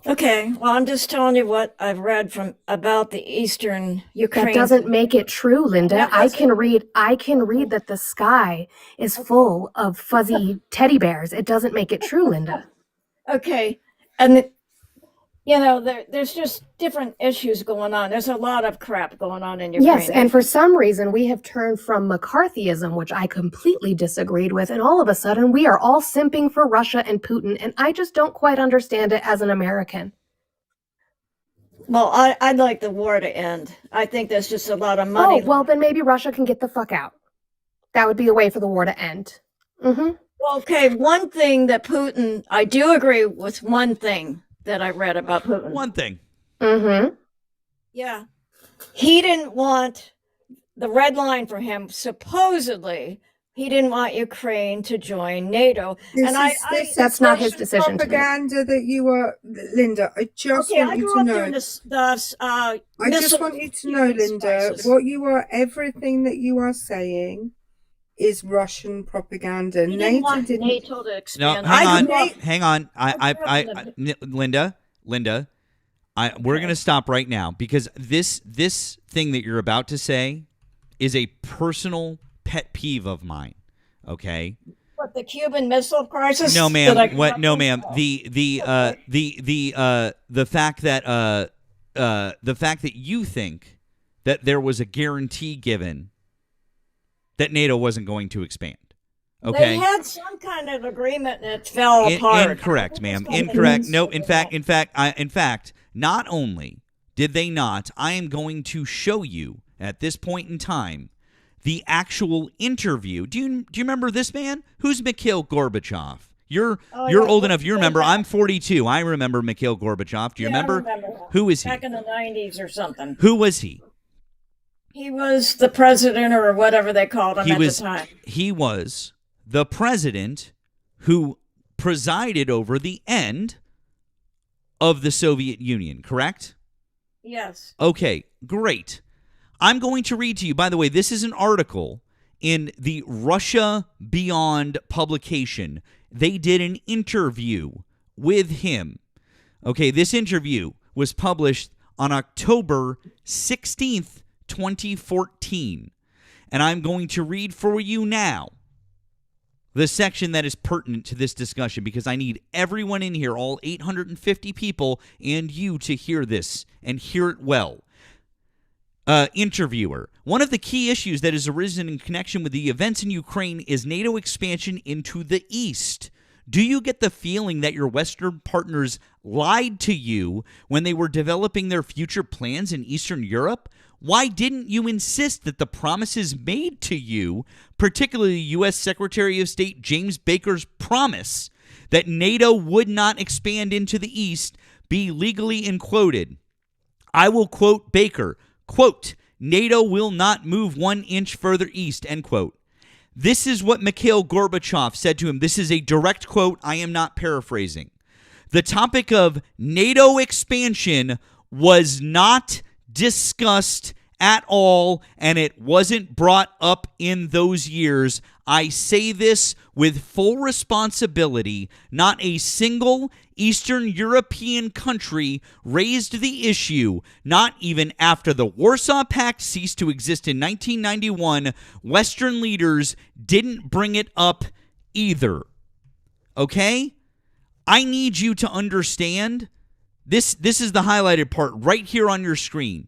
Okay, well, I'm just telling you what I've read about the Eastern Ukraine. That doesn't make it true, Linda. That I doesn't- can read that the sky is full of fuzzy teddy bears. It doesn't make it true, Linda. Okay, and there's just different issues going on. There's a lot of crap going on in Ukraine. Yes, and for some reason we have turned from McCarthyism, which I completely disagreed with, and all of a sudden we are all simping for Russia and Putin, and I just don't quite understand it as an American. Well, I'd like the war to end. I think there's just a lot of money. Oh, well, then maybe Russia can get the fuck out. That would be a way for the war to end. Mm-hmm. Well, okay, one thing that Putin, I do agree with one thing that I read about Putin. One thing. Mm-hmm. Yeah. He didn't want the red line for him, supposedly, he didn't want Ukraine to join NATO. That's not his decision to make. Propaganda that you are, Linda. I just Okay, want I you grew to up know. during I just want you to know, Linda, everything that you are saying is Russian propaganda. He didn't want didn't. NATO to No, expand. hang on. Linda, we're gonna stop right now because this thing that you're about to say is a personal pet peeve of mine. Okay. What, the Cuban Missile Crisis? No, ma'am. that I What? grew No, up ma'am. with? The fact that you think that there was a guarantee given that NATO wasn't going to expand. Okay. They had some kind of agreement and it fell apart. Incorrect, ma'am. Incorrect. No, in fact, not only did they not, I am going to show you at this point in time the actual interview. Do you remember this man? Who's Mikhail Gorbachev? You're old enough. You remember. I'm 42. I remember Mikhail Gorbachev. Do you remember? I remember him. Who is he? Back in the 90s or something. Who was he? He was the president or whatever they called him the time. He was the president who presided over the end of the Soviet Union, correct? Yes. Okay, great. I'm going to read to you, by the way, this is an article in the Russia Beyond publication. They did an interview with him. Okay, this interview was published on October 16th, 2014. And I'm going to read for you now the section that is pertinent to this discussion because I need everyone in here, all 850 people, and you to hear this and hear it well. Interviewer. One of the key issues that has arisen in connection with the events in Ukraine is NATO expansion into the East. Do you get the feeling that your Western partners lied to you when they were developing their future plans in Eastern Europe? Why didn't you insist that the promises made to you, particularly U.S. Secretary of State James Baker's promise that NATO would not expand into the East, be legally quoted? I will quote Baker, quote, NATO will not move 1 inch further east, end quote. This is what Mikhail Gorbachev said to him. This is a direct quote. I am not paraphrasing. The topic of NATO expansion was not discussed at all, and it wasn't brought up in those years. I say this with full responsibility. Not a single Eastern European country raised the issue. Not even after the Warsaw Pact ceased to exist in 1991, Western leaders didn't bring it up either. Okay? I need you to understand this is the highlighted part right here on your screen.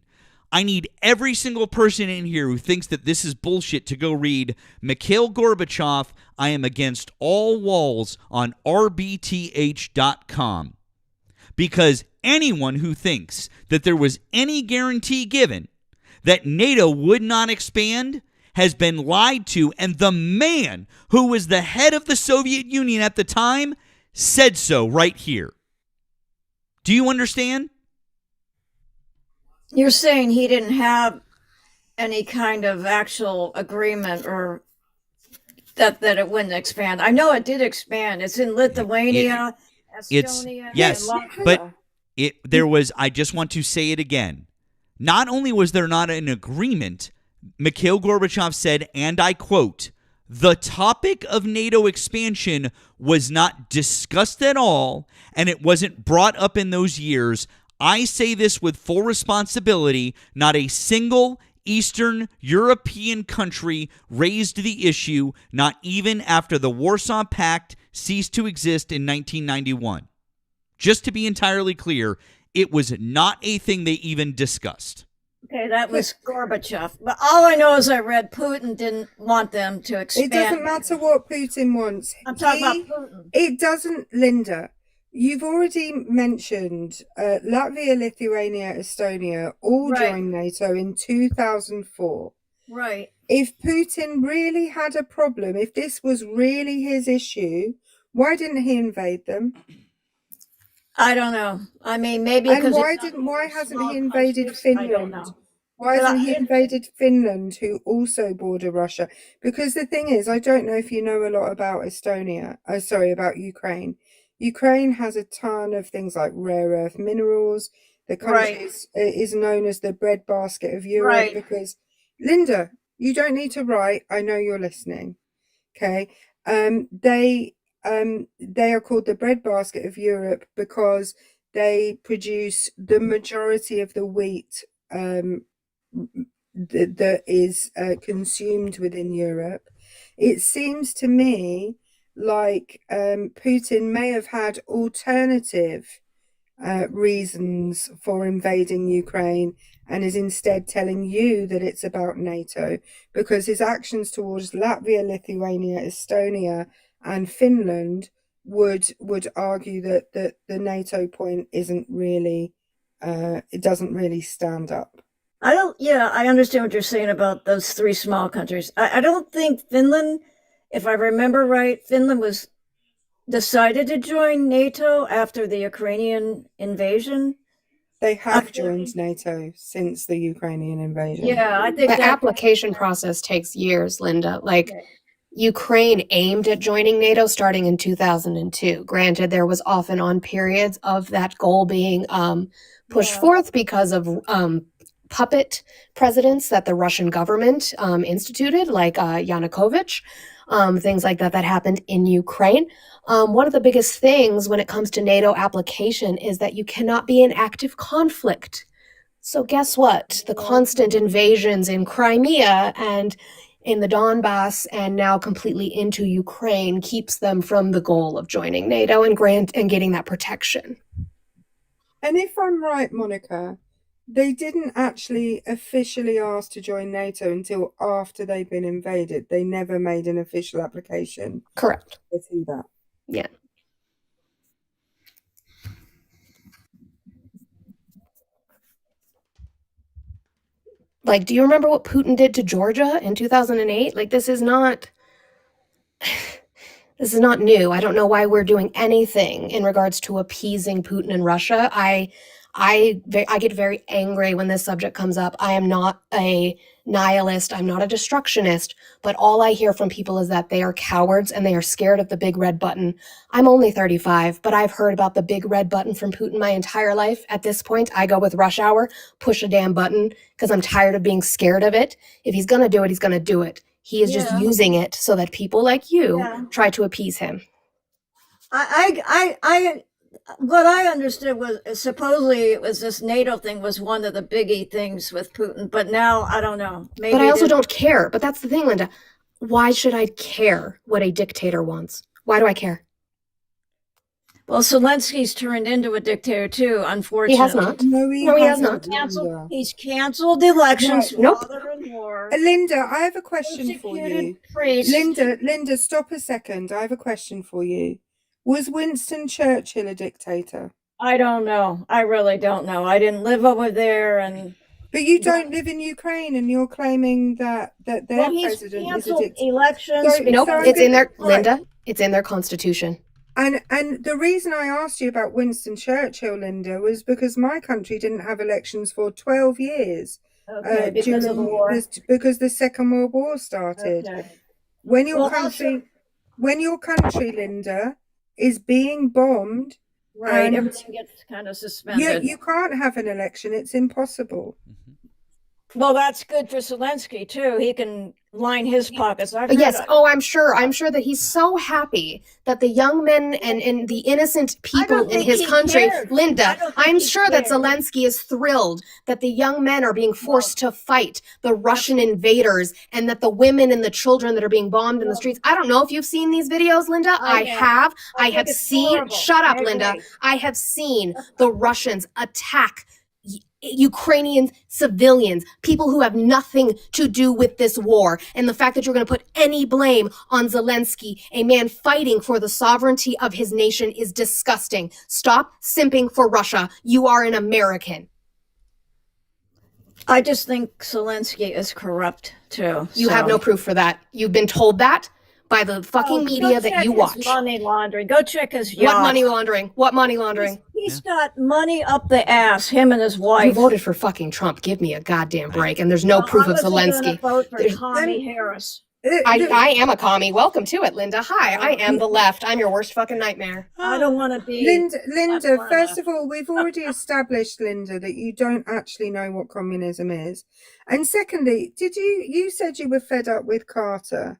I need every single person in here who thinks that this is bullshit to go read Mikhail Gorbachev, I Am Against All Walls on rbth.com. Because anyone who thinks that there was any guarantee given that NATO would not expand has been lied to, and the man who was the head of the Soviet Union at the time said so right here. Do you understand? You're saying he didn't have any kind of actual agreement or that it wouldn't expand. I know it did expand. It's in Lithuania, Estonia, yes, and Latvia. but there was, I just want to say it again. Not only was there not an agreement, Mikhail Gorbachev said, and I quote, "The topic of NATO expansion was not discussed at all, and it wasn't brought up in those years. I say this with full responsibility. Not a single Eastern European country raised the issue, not even after the Warsaw Pact ceased to exist in 1991. Just to be entirely clear, it was not a thing they even discussed." Okay, that was Gorbachev. But all I know is I read Putin didn't want them to expand. It doesn't matter what Putin wants. I'm talking about Putin. It doesn't, Linda. You've already mentioned Latvia, Lithuania, Estonia all joined NATO in 2004. Right. If Putin really had a problem, if this was really his issue, why didn't he invade them? I don't know. I mean, maybe And because why hasn't he invaded Finland? I don't know. Why hasn't he invaded Finland, who also border Russia? Because the thing is, I don't know if you know a lot about about Ukraine. Ukraine has a ton of things like rare earth minerals. The country is known as the breadbasket of Europe because, Linda, you don't need to write. I know you're listening. Okay. They are called the breadbasket of Europe because they produce the majority of the wheat that is consumed within Europe. It seems to me like Putin may have had alternative reasons for invading Ukraine and is instead telling you that it's about NATO, because his actions towards Latvia, Lithuania, Estonia and Finland would argue that the NATO point isn't really it doesn't really stand up. I understand what you're saying about those three small countries. I don't think Finland, if I remember right, Finland was decided to join NATO after the Ukrainian invasion. They have joined NATO since the Ukrainian invasion. Yeah, I think the application process takes years, Linda. Like, Ukraine aimed at joining NATO starting in 2002. Granted, there was off and on periods of that goal being pushed forth because of puppet presidents that the Russian government instituted, like Yanukovych, things like that happened in Ukraine. One of the biggest things when it comes to NATO application is that you cannot be in active conflict. So guess what? The constant invasions in Crimea and in the Donbass and now completely into Ukraine keeps them from the goal of joining NATO and getting that protection. And if I'm right, Monica, they didn't actually officially ask to join NATO until after they'd been invaded. They never made an official application. Correct. To do that. Yeah. Like, do you remember what Putin did to Georgia in 2008? Like, this is not new. I don't know why we're doing anything in regards to appeasing Putin and Russia. I get very angry when this subject comes up. I am not a nihilist. I'm not a destructionist. But all I hear from people is that they are cowards and they are scared of the big red button. I'm only 35, but I've heard about the big red button from Putin my entire life. At this point, I go with rush hour, push a damn button, because I'm tired of being scared of it. If he's going to do it, he's going to do it. He is just Yeah. using it so that people like you Yeah. try to appease him. What I understood was supposedly it was this NATO thing was one of the biggie things with Putin, but now I don't know. Maybe But I it also is- don't care. But that's the thing, Linda. Why should I care what a dictator wants? Why do I care? Well, Zelensky's turned into a dictator too, unfortunately. He has not. No, No, he has not. Linda. He's canceled the elections. Right. Nope. while they're in war. Linda, I have a question for Persecuted you. priests. Linda, stop a second. I have a question for you. Was Winston Churchill a dictator? I don't know. I really don't know. I didn't live over there, and But you don't live in Ukraine, and you're claiming that their well, he's president is a canceled dictator. elections. So- Nope. so It's in their Right. Linda. It's in their constitution. And the reason I asked you about Winston Churchill, Linda, was because my country didn't have elections for 12 years Okay, because of the war. because the Second World War started. Okay. When your Well, country, Linda, is being bombed, Right. Everything gets kind of suspended. you can't have an election. It's impossible. Well, that's good for Zelensky too. He can line his pockets. I've Yes. heard- Oh, I'm sure that he's so happy that the young men and the innocent people don't in think his he country, cares. I Linda, don't think I'm he sure that cares. Zelensky is thrilled that the young men are being forced to fight the Russian invaders and that the women and the children that are being bombed in the streets. I don't know if you've seen these videos, Linda. I have. I think have it's seen, horrible. shut up, I Linda. agree. I have seen the Russians attack Ukrainian civilians, people who have nothing to do with this war. And the fact that you're going to put any blame on Zelensky, a man fighting for the sovereignty of his nation, is disgusting. Stop simping for Russia. You are an American. I just think Zelensky is corrupt too. You have no proof for that. You've been told that by the fucking media that you watch. Money laundering. Go check his What yacht. money laundering? What money laundering? He's got money up the ass. Him and his You wife. voted for fucking Trump. Give me a goddamn break. And there's no proof of I wasn't Zelensky. gonna vote for There's- Tommy Harris. I am a commie. Welcome to it, Linda. Hi, I am the left. I'm your worst fucking nightmare. I don't want to be. Linda, That's first left. of all, we've already established, Linda, that you don't actually know what communism is. And secondly, you said you were fed up with Carter.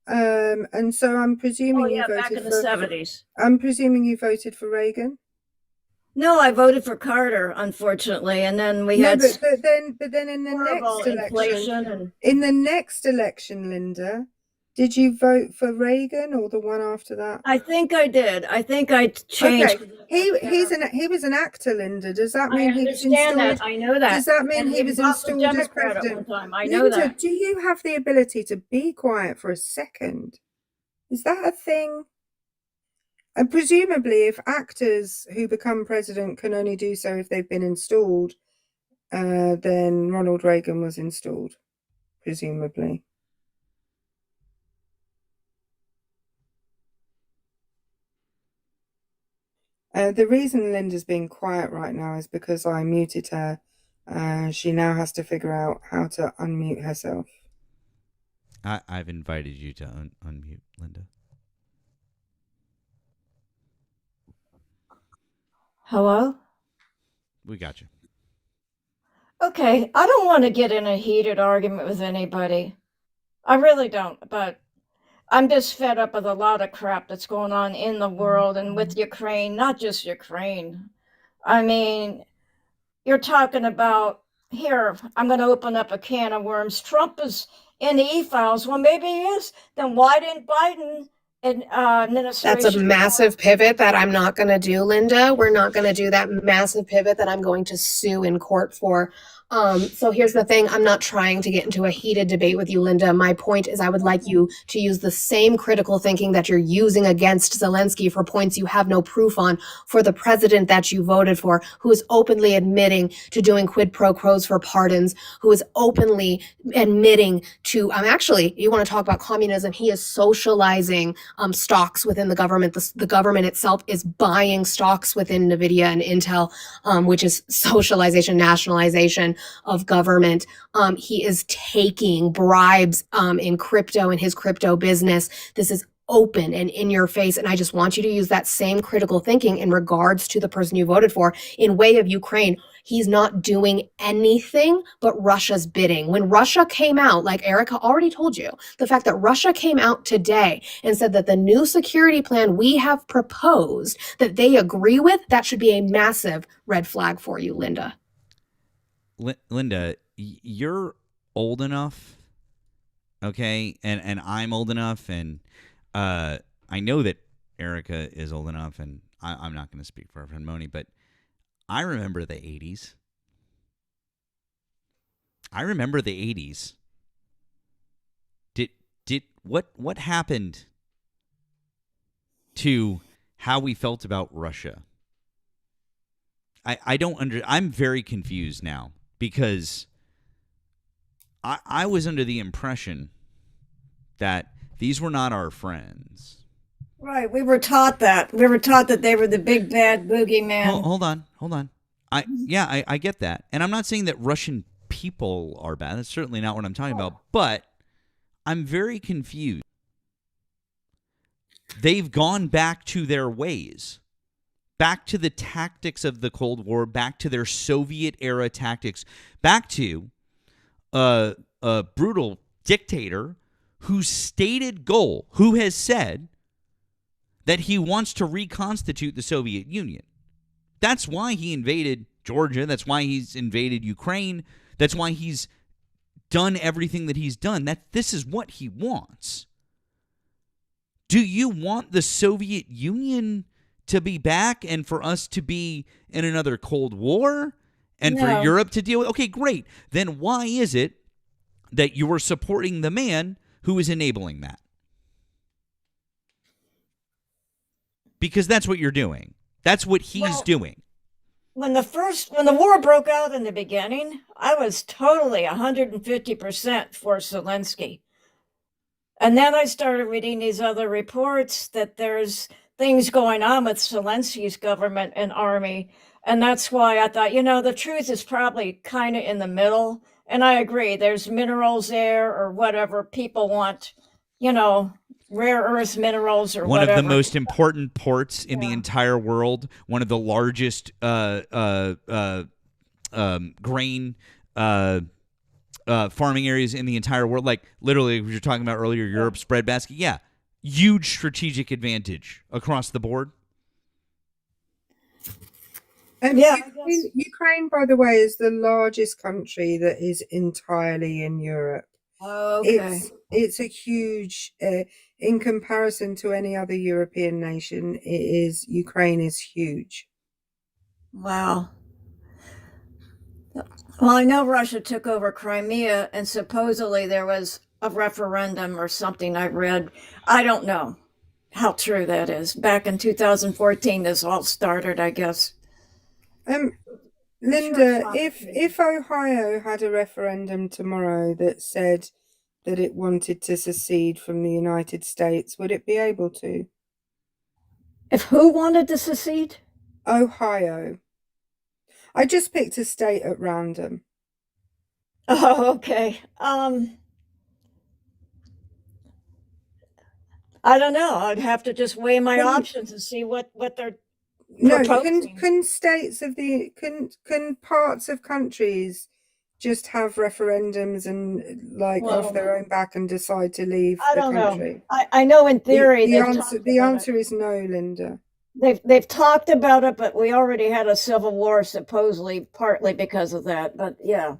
And so I'm presuming Oh you yeah, back voted in the for 70s. I'm presuming you voted for Reagan. No, I voted for Carter, unfortunately, and then we No, had but then in the horrible next inflation and in the next election, Linda, did you vote for Reagan or the one after that? I think I did. I think I changed. Okay, he was an actor, Linda. Does that I mean he was understand installed? that. I know that. Does that mean And he was was a installed as Democrat at president? one time. I know Linda, that. do you have the ability to be quiet for a second? Is that a thing? And presumably, if actors who become president can only do so if they've been installed, then Ronald Reagan was installed, presumably. The reason Linda's being quiet right now is because I muted her. She now has to figure out how to unmute herself. I've invited you to unmute, Linda. Hello? We got you. Okay, I don't want to get in a heated argument with anybody. I really don't, but I'm just fed up with a lot of crap that's going on in the world and with Ukraine, not just Ukraine. I mean, you're talking about, here, I'm going to open up a can of worms. Trump is in the e-files. Well, maybe he is. Then why didn't Biden administration? That's a massive pivot that I'm not going to do, Linda. We're not going to do that massive pivot that I'm going to sue in court for. So here's the thing. I'm not trying to get into a heated debate with you, Linda. My point is I would like you to use the same critical thinking that you're using against Zelensky for points you have no proof on for the president that you voted for, who is openly admitting to doing quid pro quos for pardons, who is openly admitting to, actually, you want to talk about communism, he is socializing stocks within the government. The government itself is buying stocks within NVIDIA and Intel, which is socialization, nationalization of government. He is taking bribes in crypto, in his crypto business. This is open and in your face. And I just want you to use that same critical thinking in regards to the person you voted for in way of Ukraine. He's not doing anything but Russia's bidding. When Russia came out, like Erica already told you, the fact that Russia came out today and said that the new security plan we have proposed that they agree with, that should be a massive red flag for you, Linda. Linda, you're old enough, okay, and I'm old enough, and I know that Erica is old enough, and I'm not going to speak for her friend Moni, but I remember the 80s. I remember the 80s. What happened to how we felt about Russia? I'm very confused now, because I was under the impression that these were not our friends. Right. We were taught that. We were taught that they were the big bad boogeyman. Hold on. I get that. And I'm not saying that Russian people are bad. That's certainly not what I'm talking about. But I'm very confused. They've gone back to their ways, back to the tactics of the Cold War, back to their Soviet-era tactics, back to a brutal dictator whose stated goal, who has said that he wants to reconstitute the Soviet Union. That's why he invaded Georgia. That's why he's invaded Ukraine. That's why he's done everything that he's done. This is what he wants. Do you want the Soviet Union to be back and for us to be in another Cold War and for Europe to deal with? Okay, great. Then why is it that you are supporting the man who is enabling that? Because that's what you're doing. That's what he's doing. When the war broke out in the beginning, I was totally 150% for Zelensky. And then I started reading these other reports that there's things going on with Zelensky's government and army. And that's why I thought, the truth is probably kind of in the middle. And I agree, there's minerals there or whatever people want, rare earth minerals or one whatever. Of the most important ports in the entire world, one of the largest grain farming areas in the entire world. Like literally, we were talking about earlier, Europe's breadbasket. Yeah, huge strategic advantage across the board. And Ukraine, by the way, is the largest country that is entirely in Europe. Okay. It's a huge, in comparison to any other European nation, Ukraine is huge. Wow. Well, I know Russia took over Crimea, and supposedly there was a referendum or something I read. I don't know how true that is. Back in 2014, this all started, I guess. Linda, if Ohio had a referendum tomorrow that said that it wanted to secede from the United States, would it be able to? If who wanted to secede? Ohio. I just picked a state at random. Oh, okay. I don't know. I'd have to just weigh my options and see what they're proposing. Can states of can parts of countries just have referendums and off their own back and decide to leave the country? I know in theory the answer is no, Linda. They've talked about it, but we already had a civil war supposedly partly because of that. But yeah.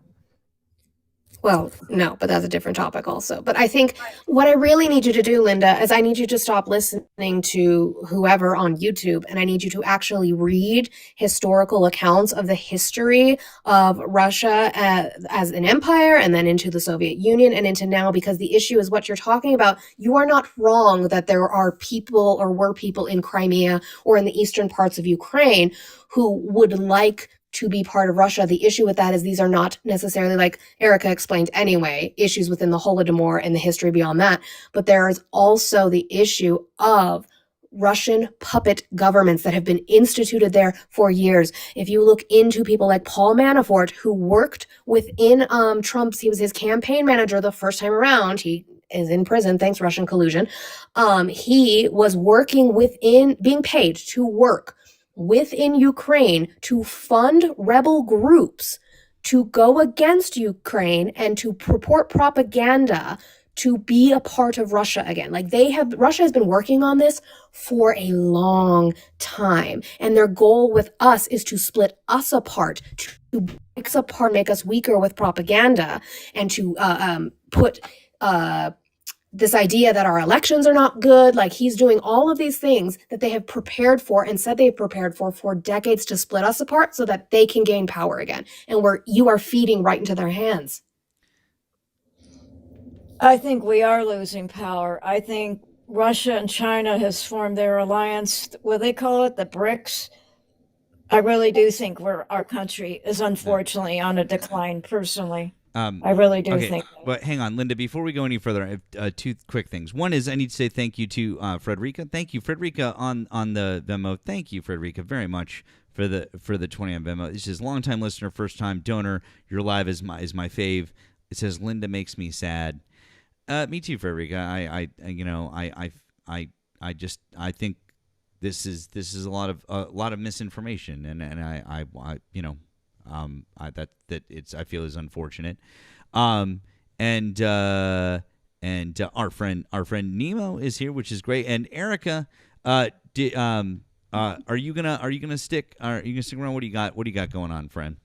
Well, no, but that's a different topic also. But I think what I really need you to do, Linda, is I need you to stop listening to whoever on YouTube, and I need you to actually read historical accounts of the history of Russia as an empire and then into the Soviet Union and into now, because the issue is what you're talking about. You are not wrong that there are people or were people in Crimea or in the eastern parts of Ukraine who would like to be part of Russia. The issue with that is these are not necessarily, like Erica explained anyway, issues within the Holodomor and the history beyond that. But there is also the issue of Russian puppet governments that have been instituted there for years. If you look into people like Paul Manafort, who worked within he was his campaign manager the first time around. He is in prison, thanks Russian collusion. He was being paid to work within Ukraine to fund rebel groups to go against Ukraine and to purport propaganda to be a part of Russia again. Like Russia has been working on this for a long time. And their goal with us is to split us apart, to break us apart, make us weaker with propaganda, and to put this idea that our elections are not good. Like, he's doing all of these things that they have prepared for and said they've prepared for decades to split us apart so that they can gain power again. And you are feeding right into their hands. I think we are losing power. I think Russia and China has formed their alliance. What they call it, the BRICS. I really do think our country is unfortunately on a decline. Personally, I really do think. But hang on, Linda. Before we go any further, I have two quick things. One is I need to say thank you to Frederica. Thank you, Frederica, on the Venmo. Thank you, Frederica, very much for the 20 on Venmo. This is longtime listener, first time donor. Your live is my fave. It says Linda makes me sad. Me too, Frederica. I think this is a lot of misinformation, and I feel is unfortunate. And our friend Nemo is here, which is great. And Erica, are you gonna stick around? What do you got going on, friend?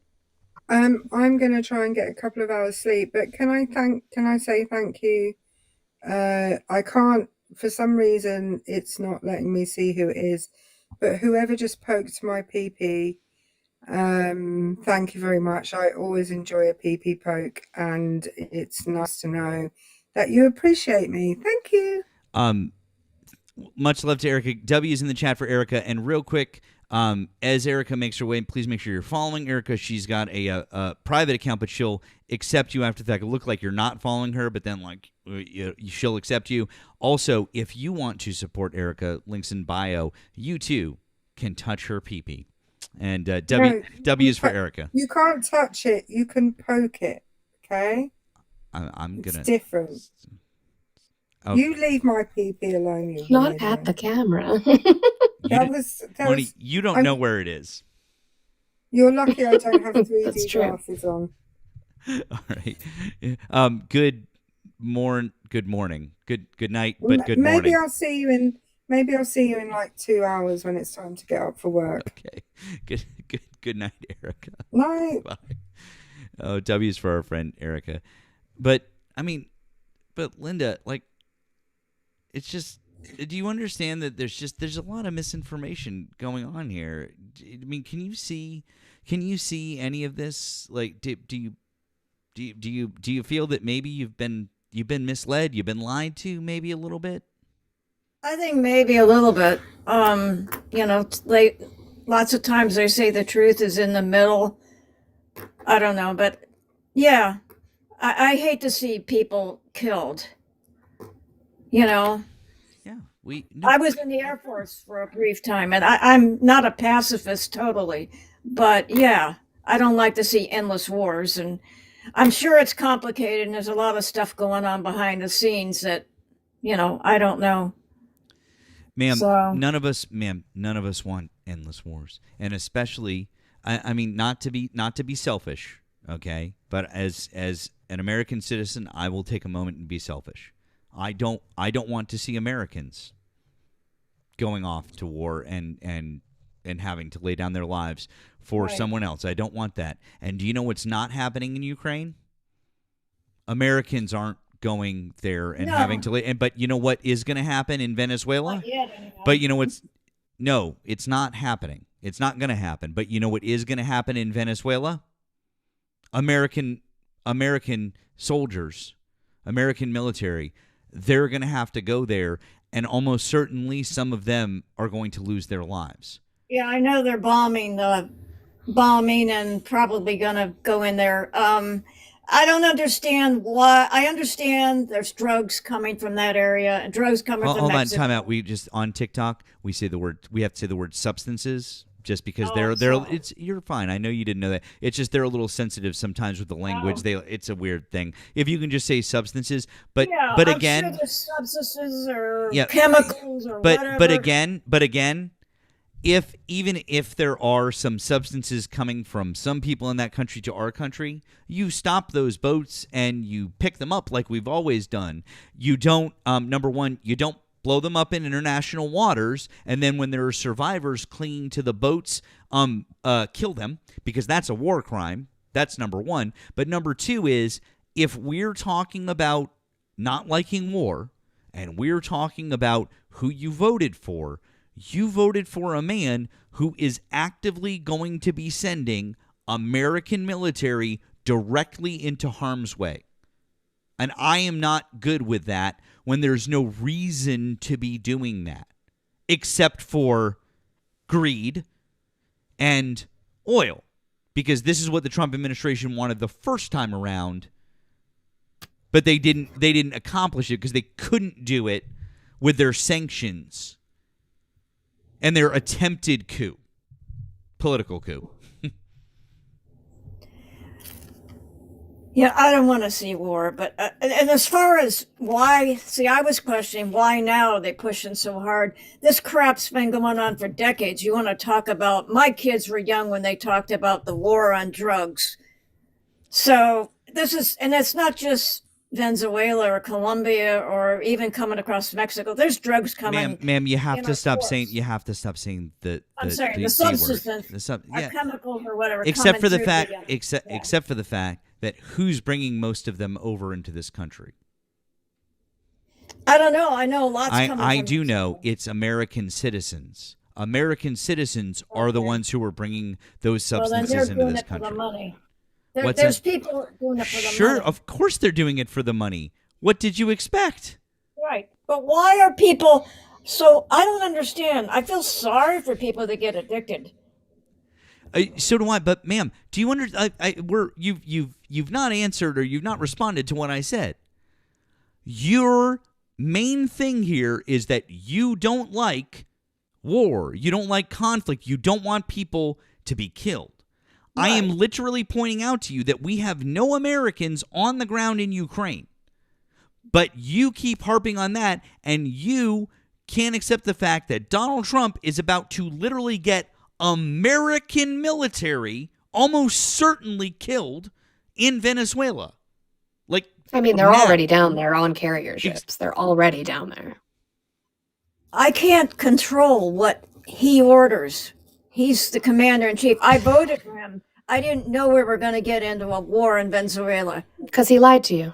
I'm gonna try and get a couple of hours sleep, but can I say thank you? I can't, for some reason it's not letting me see who it is, but whoever just poked my pee, thank you very much. I always enjoy a pee poke, and it's nice to know that you appreciate me. Thank you. Much love to Erica. W is in the chat for Erica. And real quick, as Erica makes her way, please make sure you're following Erica. She's got a private account, but she'll accept you after the fact. It'll look like you're not following her, but then she'll accept you. Also, if you want to support Erica, links in bio, you too can touch her pee-pee. And W is for Erica. You can't touch it. You can poke it. Okay? It's different. Okay. You leave my pee alone. You not at the camera. You don't know where it is. You're lucky I don't have 3D glasses on. All right. Good morning. Good night, but good morning. Maybe I'll see you in like 2 hours when it's time to get up for work. Okay. Good night, Erica. Night. Bye. Oh, W's for our friend Erica. But Linda, like, it's just, do you understand that there's a lot of misinformation going on here? I mean, can you see any of this? Like, do you feel that maybe you've been misled, you've been lied to, maybe a little bit? I think maybe a little bit. Lots of times they say the truth is in the middle. I don't know, but yeah, I hate to see people killed. Yeah, I was in the Air Force for a brief time, and I'm not a pacifist totally, but yeah, I don't like to see endless wars, and I'm sure it's complicated, and there's a lot of stuff going on behind the scenes that, I don't know. Ma'am, none of us want endless wars, and especially, I mean, not to be selfish, okay, but as an American citizen, I will take a moment and be selfish. I don't want to see Americans going off to war and having to lay down their lives for someone else. I don't want that. And do you know what's not happening in Ukraine? Americans aren't going there and having to lay. But you know what is going to happen in Venezuela? Not yet, anyway. But you know what's? No, it's not happening. It's not going to happen. But you know what is going to happen in Venezuela? American soldiers, American military, they're going to have to go there, and almost certainly some of them are going to lose their lives. Yeah, I know they're bombing and probably going to go in there. I don't understand why. I understand there's drugs coming from that area and drugs coming from Mexico. Hold on, time out. We just, on TikTok, we have to say the word substances just because Oh, they're I'm sorry. it's you're fine. I know you didn't know that. It's just they're a little sensitive sometimes with the language. Oh. It's a weird thing. If you can just say substances, but Yeah, but I'm sure again, there's substances or yeah, chemicals or whatever. but again, if even if there are some substances coming from some people in that country to our country, you stop those boats and you pick them up like we've always done. You don't number one, you don't blow them up in international waters, and then when there are survivors clinging to the boats, kill them, because that's a war crime. That's number one. But number two is, if we're talking about not liking war, and we're talking about who you voted for a man who is actively going to be sending American military directly into harm's way. And I am not good with that when there's no reason to be doing that, except for greed and oil, because this is what the Trump administration wanted the first time around, but they didn't accomplish it because they couldn't do it with their sanctions and their attempted political coup. Yeah, I don't want to see war, but and as far as why, see, I was questioning why now are they pushing so hard. This crap's been going on for decades. You want to talk about, my kids were young when they talked about the war on drugs. So this is, and it's not just Venezuela or Colombia or even coming across Mexico. There's drugs coming. Ma'am, you have in to our stop ports. saying the I'm sorry, the the C word. substances, Our our chemicals or whatever. except for coming the through fact the, except for the fact that who's bringing most of them over into this country. I don't know. I know lots coming. I from do know Mexico. it's American citizens. American citizens are the Okay. ones who are bringing those Well, then substances they're into doing this it for the country. money. What's There's that? people doing it for the Sure, money. of course they're doing it for the money. What did you expect? Right. But why are people so, I don't understand. I feel sorry for people that get addicted. So do I. But, ma'am, do you you've not answered or you've not responded to what I said. Your main thing here is that you don't like war. You don't like conflict. You don't want people to be killed. I am Right. literally pointing out to you that we have no Americans on the ground in Ukraine. But you keep harping on that, and you can't accept the fact that Donald Trump is about to literally get American military almost certainly killed in Venezuela. Like, I mean, they're now. already down there on carrier ships. They're already down there. I can't control what he orders. He's the commander in chief. I voted for him. I didn't know we were going to get into a war in Venezuela. Because he lied to you.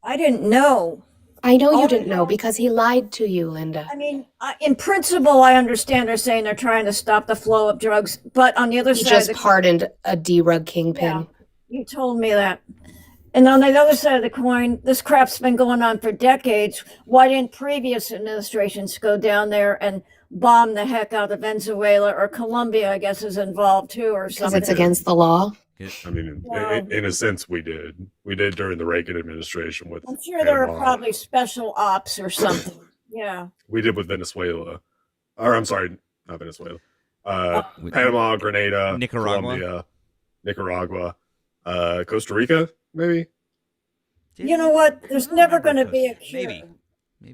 I didn't know. I know Oh, you didn't no. know because he lied to you, Linda. I mean, in principle, I understand they're saying they're trying to stop the flow of drugs, but on the other He side, just of the pardoned a D-Rug yeah, kingpin. you told me that. And on the other side of the coin, this crap's been going on for decades. Why didn't previous administrations go down there and bomb the heck out of Venezuela, or Colombia, I guess, is involved too, or Because something? it's against the law. I mean, Well- in a sense, we did. We did during the Reagan administration with I'm sure there are Panama. probably special ops or something. Yeah. We did with Venezuela. Or I'm sorry, not Venezuela. With- Panama, Grenada, Nicaragua? Colombia, Nicaragua, Costa Rica, maybe. You know what? There's never going to be a cure. Maybe.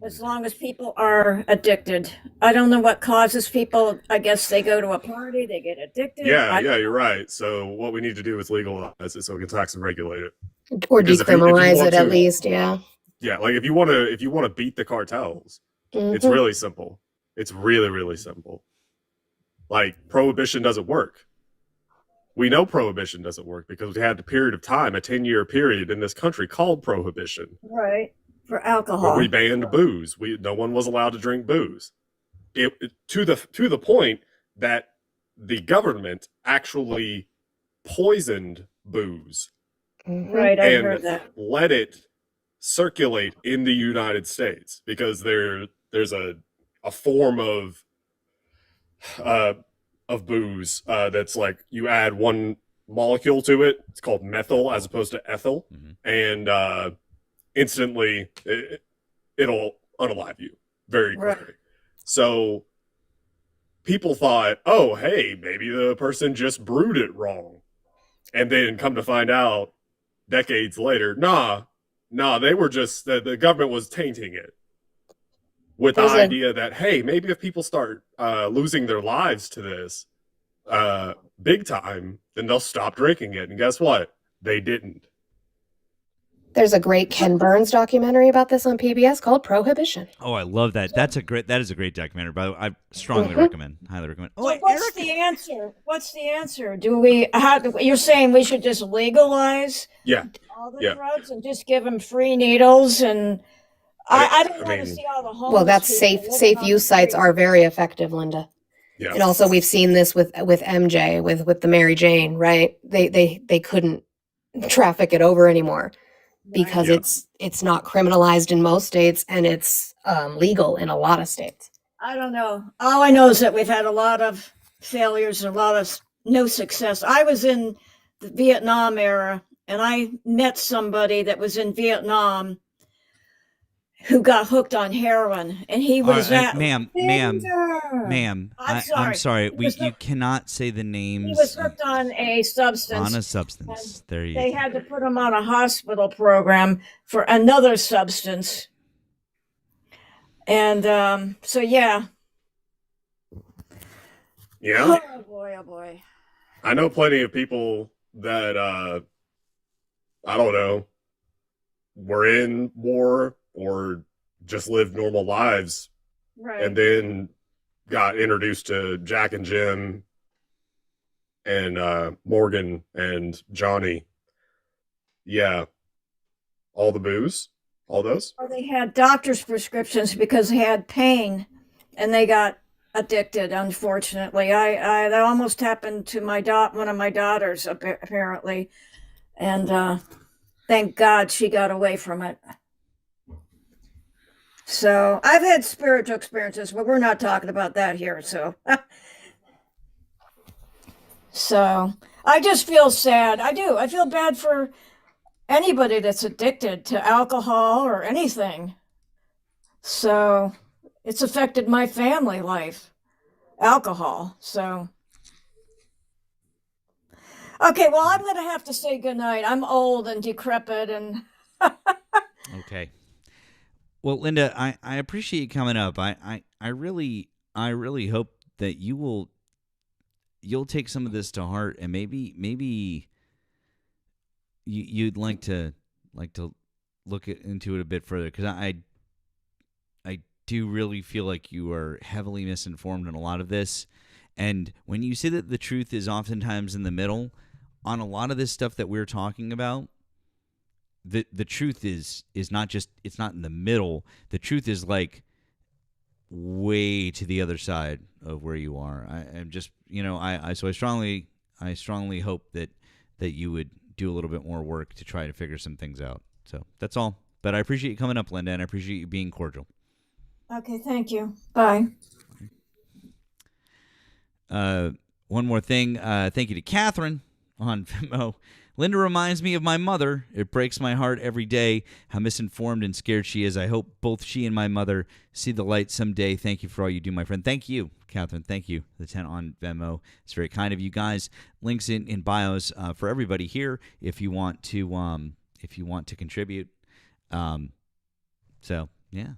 As long as people are addicted. I don't know what causes people. I guess they go to a party, they get addicted. Yeah, you're right. So what we need to do is legalize it so we can tax and regulate it. Or Because if you decriminalize want it at to- least, yeah. Yeah, like if you want to beat the cartels, it's Mhm. really simple. It's really, really simple. Like prohibition doesn't work. We know prohibition doesn't work because we had a period of time, a 10-year period in this country called prohibition, Right. For where alcohol. we banned booze. No one was allowed to drink booze. To the point that the government actually poisoned booze Mhm. Right, I and heard that. let it circulate in the United States because there's a form of booze that's like you add one molecule to it. It's called methyl as opposed to ethyl, Mhm. and instantly it'll unalive you very Right. quickly. So people thought, oh, hey, maybe the person just brewed it wrong. And then come to find out decades later, nah, they were just, the government was tainting it with the There's a idea that, hey, maybe if people start losing their lives to this big time, then they'll stop drinking it. And guess what? They didn't. there's a great Ken Burns documentary about this on PBS called Prohibition. Oh, I love that. That is a great documentary. By the way, I strongly highly recommend. Oh, So wait, what's Eric. the answer? What's the answer? You're saying we should just legalize Yeah. all the Yeah. drugs and just give them free needles? And I don't want to mean, see all the homeless Well, that's people safe living on use the sites street. are very effective, Linda. yeah. And also we've seen this with MJ, with the Mary Jane, right? They couldn't traffic it over anymore because Yeah. it's not criminalized in most states, and it's legal in a lot of states. I don't know. All I know is that we've had a lot of failures and a lot of no success. I was in the Vietnam era, and I met somebody that was in Vietnam who got hooked on heroin, and he was Ma'am, I'm I'm sorry. sorry. He was You hooked- cannot say the he names was hooked on a substance. on a substance. There you They go. had to put him on a hospital program for another substance. And so yeah. Yeah. Oh boy, oh boy. I know plenty of people that, I don't know, were in war or just lived normal lives Right. and then got introduced to Jack and Jim and Morgan and Johnny. Yeah. All the booze, all those. Or they had doctor's prescriptions because they had pain and they got addicted, unfortunately. That almost happened to one of my daughters, apparently. And thank God she got away from it. So I've had spiritual experiences, but we're not talking about that here. So, so I just feel sad. I do. I feel bad for anybody that's addicted to alcohol or anything. So it's affected my family life, alcohol. So, okay, well, I'm going to have to say goodnight. I'm old and decrepit and Okay. Well, Linda, I appreciate you coming up. I really hope that you'll take some of this to heart, and maybe you'd like to look into it a bit further, because I do really feel like you are heavily misinformed in a lot of this. And when you say that the truth is oftentimes in the middle on a lot of this stuff that we're talking about, the truth is not just, it's not in the middle. The truth is like way to the other side of where you are. I'm just, so I strongly hope that you would do a little bit more work to try to figure some things out. So that's all. But I appreciate you coming up, Linda, and I appreciate you being cordial. okay, thank you. Bye. One more thing. Thank you to Catherine on Venmo. Linda reminds me of my mother. It breaks my heart every day how misinformed and scared she is. I hope both she and my mother see the light someday. Thank you for all you do, my friend. Thank you, Catherine. Thank you. The 10 on Venmo. It's very kind of you guys. Links in bios for everybody here if you want to contribute. So yeah.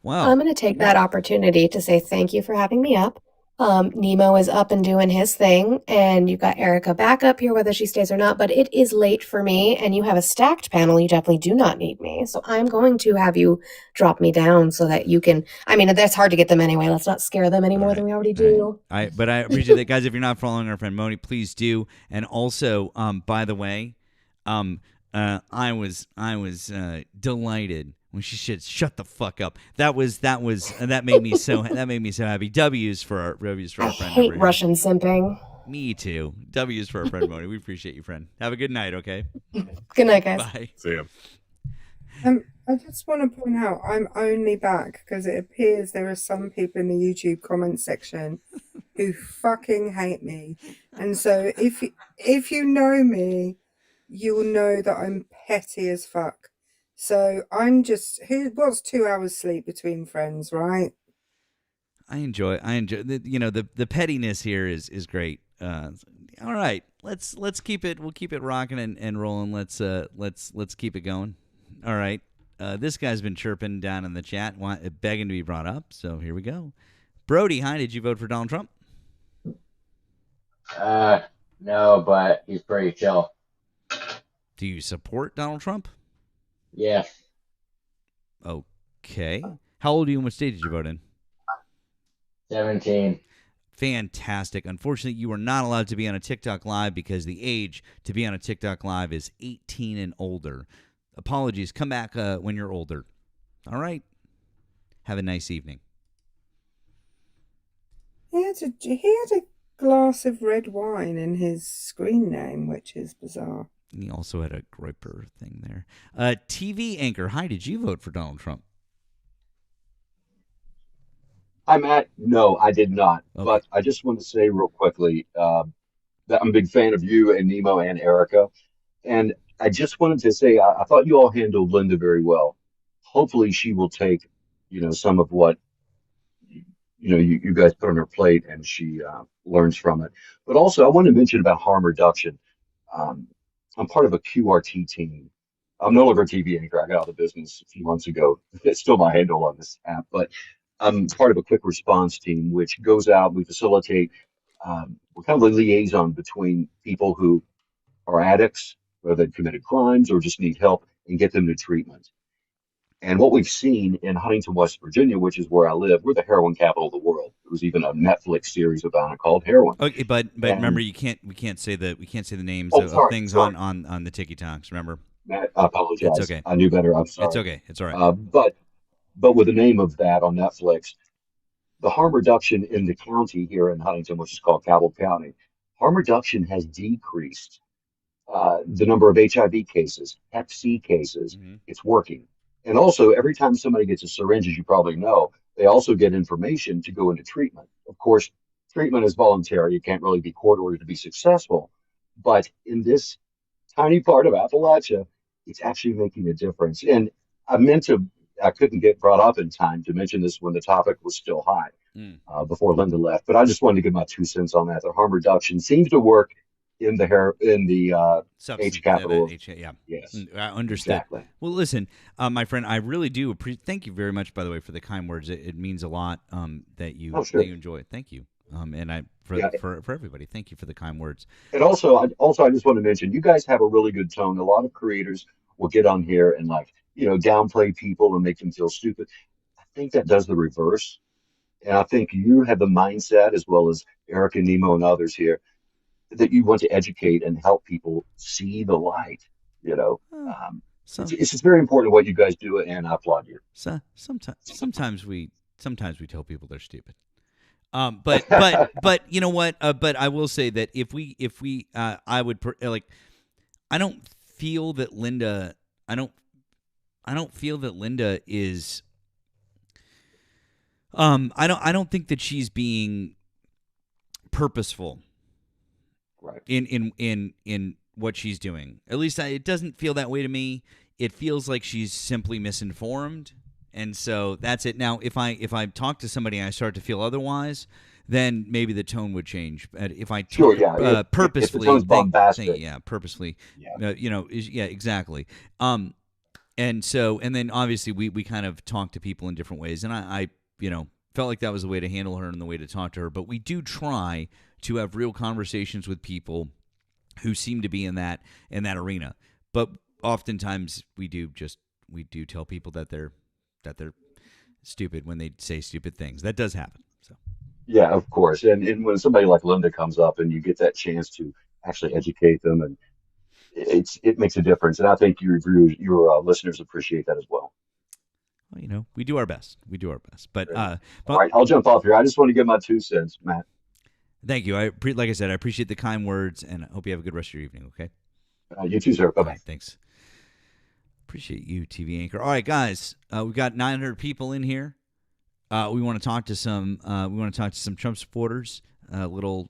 Wow. I'm going to take that opportunity to say thank you for having me up. Nemo is up and doing his thing, and you've got Erica back up here, whether she stays or not, but it is late for me, and you have a stacked panel. You definitely do not need me. So I'm going to have you drop me down so that you can, that's hard to get them anyway. Let's not scare them any more than we already do. But I appreciate that, guys. If you're not following our friend Moni, please do. And also, by the way, I was delighted when she said, "Shut the fuck up." That made me so happy. W's for our I friend. hate over here. Russian simping. Me too. W's for our friend Moni. We appreciate you, friend. Have a good night. Okay. Good night, guys. Bye. See ya. I just want to point out I'm only back because it appears there are some people in the YouTube comment section who fucking hate me. And so if you know me, you will know that I'm petty as fuck. So I'm just what's 2 hours sleep between friends, right? I enjoy the pettiness here is great. All right, let's keep it. We'll keep it rocking and rolling. Let's keep it going. All right. This guy's been chirping down in the chat, begging to be brought up. So here we go. Brody, hi. Did you vote for Donald Trump? No, but he's pretty chill. Do you support Donald Trump? Yeah. Okay. How old are you and what state did you vote in? 17. Fantastic. Unfortunately, you are not allowed to be on a TikTok Live because the age to be on a TikTok Live is 18 and older. Apologies. Come back when you're older. All right. Have a nice evening. He had a glass of red wine in his screen name, which is bizarre. And he also had a Groiper thing there. TV anchor, hi, did you vote for Donald Trump? Hi, Matt. No, I did not. Okay. But I just want to say real quickly that I'm a big fan of you and Nemo and Erica. And I just wanted to say I thought you all handled Linda very well. Hopefully she will take, some of what, you guys put on her plate and she learns from it. But also I want to mention about harm reduction. I'm part of a QRT team. I'm no longer a TV anchor. I got out of the business a few months ago. It's still my handle on this app, but I'm part of a quick response team, which goes out. We facilitate. We're kind of a liaison between people who are addicts, whether they've committed crimes or just need help, and get them to treatment. And what we've seen in Huntington, West Virginia, which is where I live, we're the heroin capital of the world. There was even a Netflix series about it called Heroin. Okay, but remember, we can't say the names of things on the TikToks. Remember, Matt, I apologize. It's okay. I knew better. I'm sorry. It's okay. It's all right. But with the name of that on Netflix, the harm reduction in the county here in Huntington, which is called Cabell County, harm reduction has decreased the number of HIV cases, Hep C cases. Mm-hmm. It's working. And also, every time somebody gets a syringe, as you probably know, they also get information to go into treatment. Of course, treatment is voluntary. You can't really be court ordered to be successful. But in this tiny part of Appalachia, it's actually making a difference. And I couldn't get brought up in time to mention this when the topic was still high before Linda left. But I just wanted to give my 2 cents on that. The harm reduction seems to work in the H capital. Yeah. Yes. Understood. Exactly. Well, listen, my friend, I really do thank you very much, by the way, for the kind words. It means a lot that you enjoy. Thank you. And for everybody, thank you for the kind words. And also, I just want to mention, you guys have a really good tone. A lot of creators will get on here and downplay people and make them feel stupid. I think that does the reverse. And I think you have the mindset, as well as Eric and Nemo and others here, that you want to educate and help people see the light. It's just very important what you guys do, and I applaud you. So sometimes we tell people they're stupid. But you know what? But I will say that if we I would I don't feel that Linda. I don't feel that Linda is. I don't think that she's being purposeful. Right. In what she's doing. At least it doesn't feel that way to me. It feels like she's simply misinformed, and so that's it. Now, if I talk to somebody and I start to feel otherwise, then maybe the tone would change. But if I talk, purposefully, if the tone's bombastic. Purposely, exactly. And then obviously we kind of talk to people in different ways, and I felt like that was the way to handle her and the way to talk to her. But we do try to have real conversations with people who seem to be in that arena. But oftentimes we do tell people that they're stupid when they say stupid things. That does happen. So yeah, of course. And when somebody like Linda comes up and you get that chance to actually educate them, and it makes a difference. And I think your listeners appreciate that as well. Well, we do our best. But all right, I'll jump off here. I just want to give my 2 cents, Matt. Thank you. Like I said, I appreciate the kind words, and I hope you have a good rest of your evening, okay? You too, sir. Bye-bye. Right, thanks. Appreciate you, TV anchor. All right, guys, we've got 900 people in here. We want to talk to some Trump supporters. Little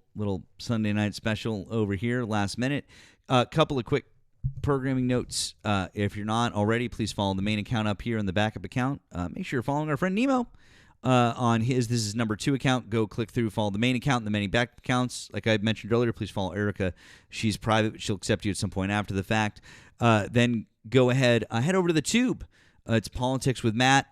Sunday night special over here, last minute. A couple of quick programming notes. If you're not already, please follow the main account up here and the backup account. Make sure you're following our friend Nemo on his. This is number 2 account. Go click through, follow the main account and the many back accounts. Like I mentioned earlier, please follow Erica. She's private. She'll accept you at some point after the fact. Then go ahead, head over to the Tube. It's Politics with Matt.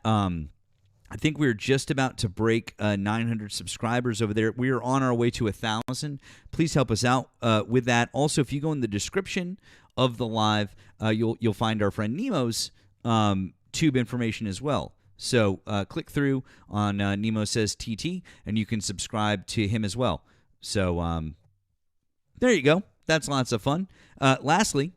I think we're just about to break 900 subscribers over there. We are on our way to 1,000. Please help us out with that. Also, if you go in the description of the live, you'll find our friend Nemo's Tube information as well. So click through on Nemo Says TT, and you can subscribe to him as well. So there you go. That's lots of fun. Lastly,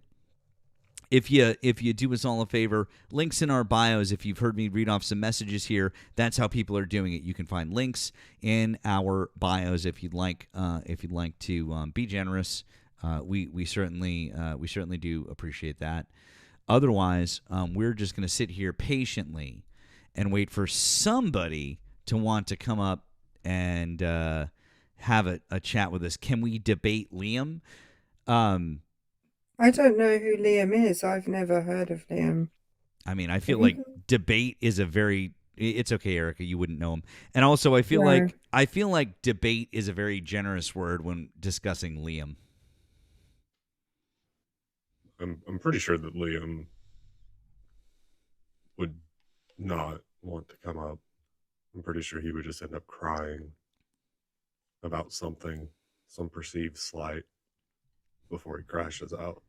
if you do us all a favor, links in our bios. If you've heard me read off some messages here, that's how people are doing it. You can find links in our bios if you'd like to be generous. We certainly do appreciate that. Otherwise, we're just going to sit here patiently and wait for somebody to want to come up and have a chat with us. Can we debate Liam? I don't know who Liam is. I've never heard of Liam. I mean, I feel like debate is a very. It's okay, Erica. You wouldn't know him. And also, I feel like debate is a very generous word when discussing Liam. I'm pretty sure that Liam would not want to come up. I'm pretty sure he would just end up crying about something, some perceived slight, before he crashes out.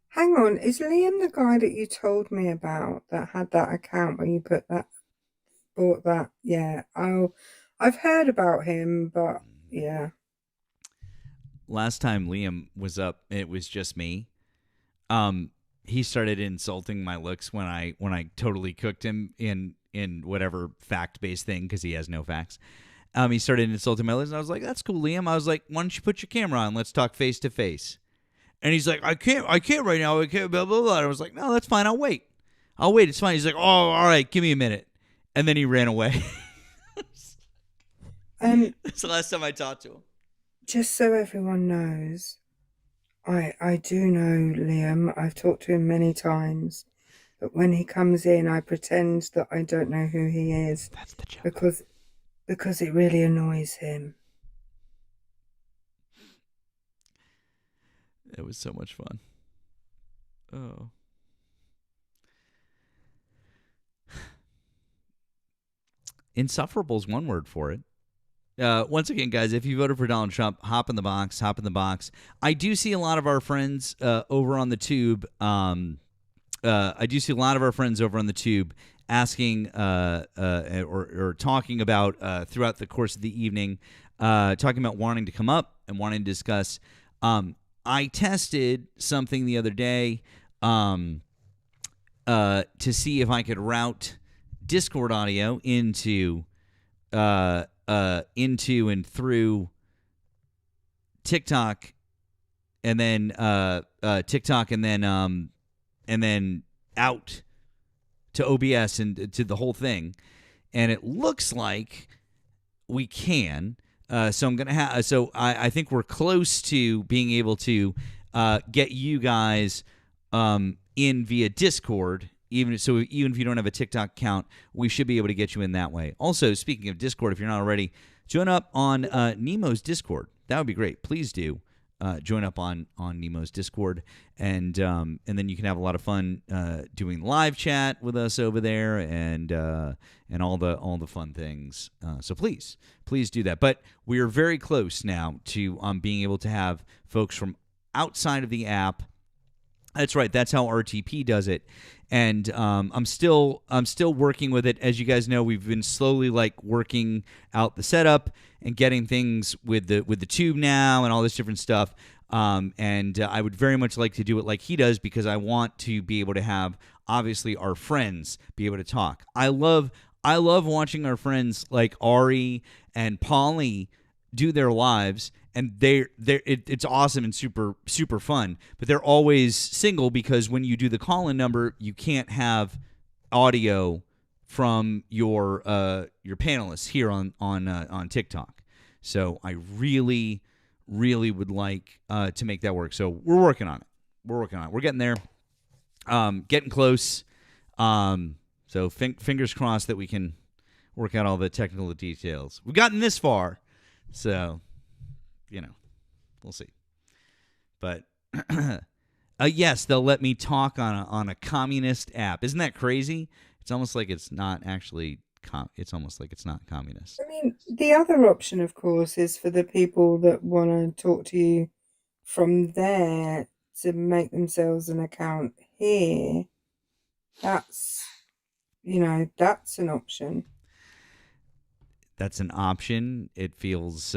Hang on, is Liam the guy that you told me about that had that account where you bought that? Yeah. Oh, I've heard about him, but yeah. Last time Liam was up, it was just me. He started insulting my looks when I totally cooked him in whatever fact-based thing because he has no facts. He started insulting my looks, and I was like, "That's cool, Liam." I was like, "Why don't you put your camera on? Let's talk face to face." And he's like, "I can't right now. I can't." Blah blah blah. And I was like, "No, that's fine. I'll wait. It's fine." He's like, "Oh, all right. Give me a minute." And then he ran away. That's the last time I talked to him. Just so everyone knows, I do know Liam. I've talked to him many times. But when he comes in, I pretend that I don't know who he is. That's the joke. Because it really annoys him. It was so much fun. Oh. Insufferable is one word for it. Once again, guys, if you voted for Donald Trump, hop in the box. I do see a lot of our friends over on the Tube. Asking or talking about throughout the course of the evening, talking about wanting to come up and wanting to discuss. I tested something the other day to see if I could route Discord audio into and through TikTok, and then and then out to OBS and to the whole thing, and it looks like we can. So I'm gonna have. So I think we're close to being able to get you guys in via Discord. Even if you don't have a TikTok account, we should be able to get you in that way. Also, speaking of Discord, if you're not already, join up on Nemo's Discord. That would be great. Please do. Join up on Nemo's Discord, and then you can have a lot of fun doing live chat with us over there, and all the fun things. So please do that. But we are very close now to being able to have folks from outside of the app. That's right. That's how RTP does it. And I'm still working with it. As you guys know, we've been slowly working out the setup and getting things with the Tube now and all this different stuff. And I would very much like to do it like he does, because I want to be able to have, obviously, our friends be able to talk. I love watching our friends like Ari and Polly do their lives, and it's awesome and super super fun. But they're always single, because when you do the call-in number, you can't have audio from your panelists here on TikTok. So I really would like to make that work. So we're working on it. We're getting there. Getting close. So fingers crossed that we can work out all the technical details. We've gotten this far, so we'll see. But yes, they'll let me talk on a communist app. Isn't that crazy? It's almost like it's not actually. It's almost like it's not communist. I mean, the other option, of course, is for the people that want to talk to you from there to make themselves an account here. That's an option. That's an option. It feels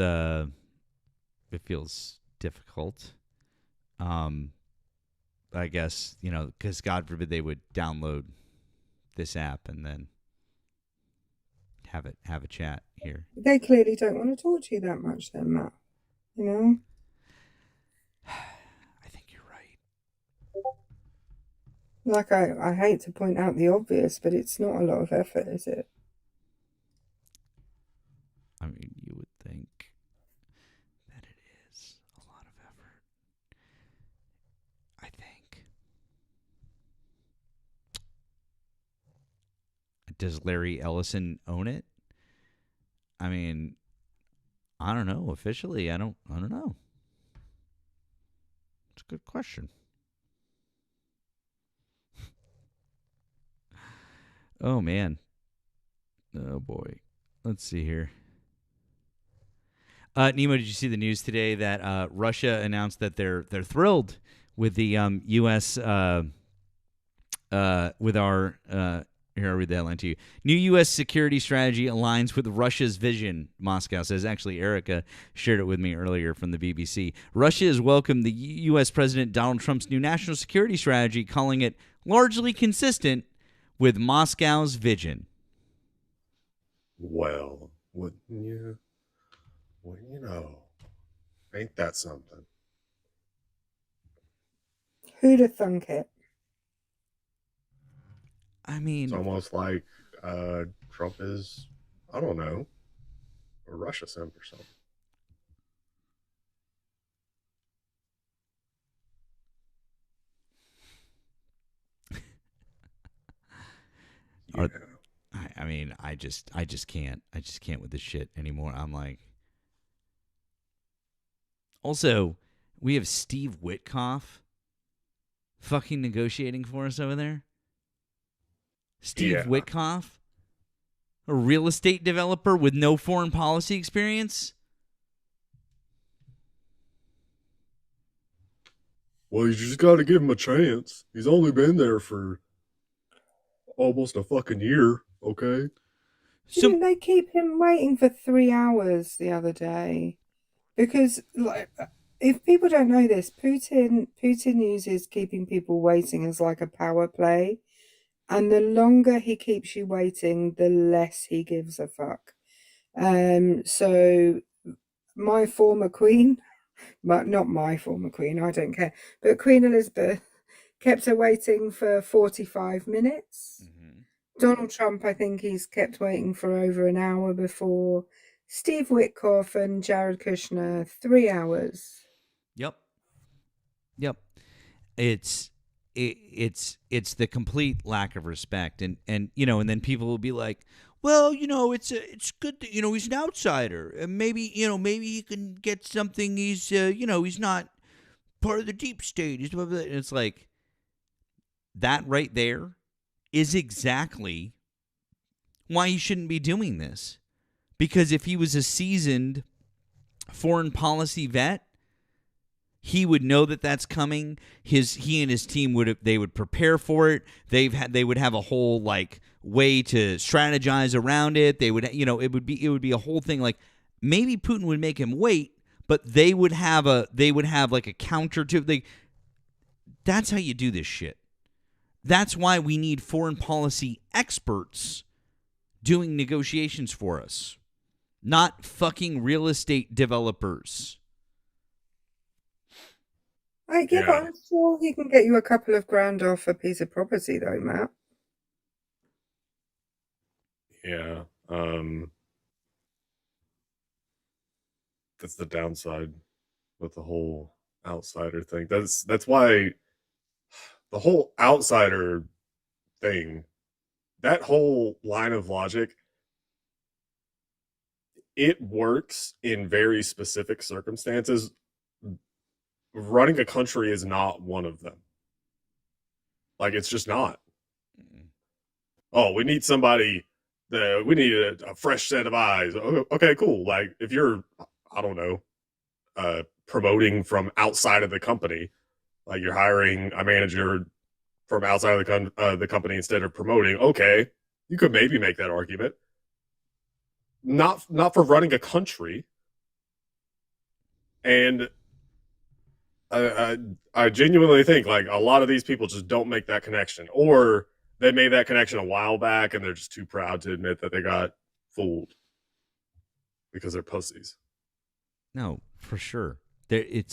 difficult. I guess, because God forbid they would download this app and then have a chat here. They clearly don't want to talk to you that much then, Matt. I think you're right. Like, I hate to point out the obvious, but it's not a lot of effort, is it? I mean, you would think that it is a lot of effort. I think. Does Larry Ellison own it? I mean, I don't know. Officially, I don't know. It's a good question. Oh, man. Oh, boy. Let's see here. Nemo, did you see the news today that Russia announced that they're thrilled with the U.S. With our here, I'll read the headline to you. New U.S. security strategy aligns with Russia's vision, Moscow says. Actually, Erica shared it with me earlier from the BBC. Russia has welcomed the U.S. President Donald Trump's new national security strategy, calling it largely consistent with Moscow's vision. Well, wouldn't you? Well, ain't that something? Who'd have thunk it? I mean, It's almost like Trump is, I don't know, a Russia simp or something. Yeah. I mean, I just can't. I just can't with this shit anymore. I'm like. Also, we have Steve Witkoff fucking negotiating for us over there. Steve Witkoff, a real estate developer with no foreign policy experience. Well, you just got to give him a chance. He's only been there for almost a fucking year, okay? Didn't they keep him waiting for 3 hours the other day? Because, like, if people don't know this, Putin uses keeping people waiting as like a power play. And the longer he keeps you waiting, the less he gives a fuck. So my former queen, but not my former queen, I don't care, but Queen Elizabeth kept her waiting for 45 minutes. Donald Trump, I think he's kept waiting for over an hour before. Steve Witkoff and Jared Kushner, 3 hours. Yep. It's the complete lack of respect, and and then people will be like, well, it's good that he's an outsider, and maybe he can get something. He's he's not part of the deep state. And it's like that right there is exactly why he shouldn't be doing this. Because if he was a seasoned foreign policy vet, he would know that that's coming. He and his team would prepare for it. They would have a whole way to strategize around it. They would it would be a whole thing. Like maybe Putin would make him wait, but they would have a counter to. That's how you do this shit. That's why we need foreign policy experts doing negotiations for us. Not fucking real estate developers. But I'm sure he can get you a couple of grand off a piece of property, though, Matt. Yeah. That's the downside with the whole outsider thing. That's why the whole outsider thing, that whole line of logic, it works in very specific circumstances. Running a country is not one of them. Like, it's just not. Oh, we need somebody. We need a fresh set of eyes. Okay, cool. Like, if you're, I don't know, promoting from outside of the company, like you're hiring a manager from outside of the company instead of promoting, okay, you could maybe make that argument. Not for running a country. And I genuinely think like a lot of these people just don't make that connection, or they made that connection a while back and they're just too proud to admit that they got fooled because they're pussies. No, for sure. They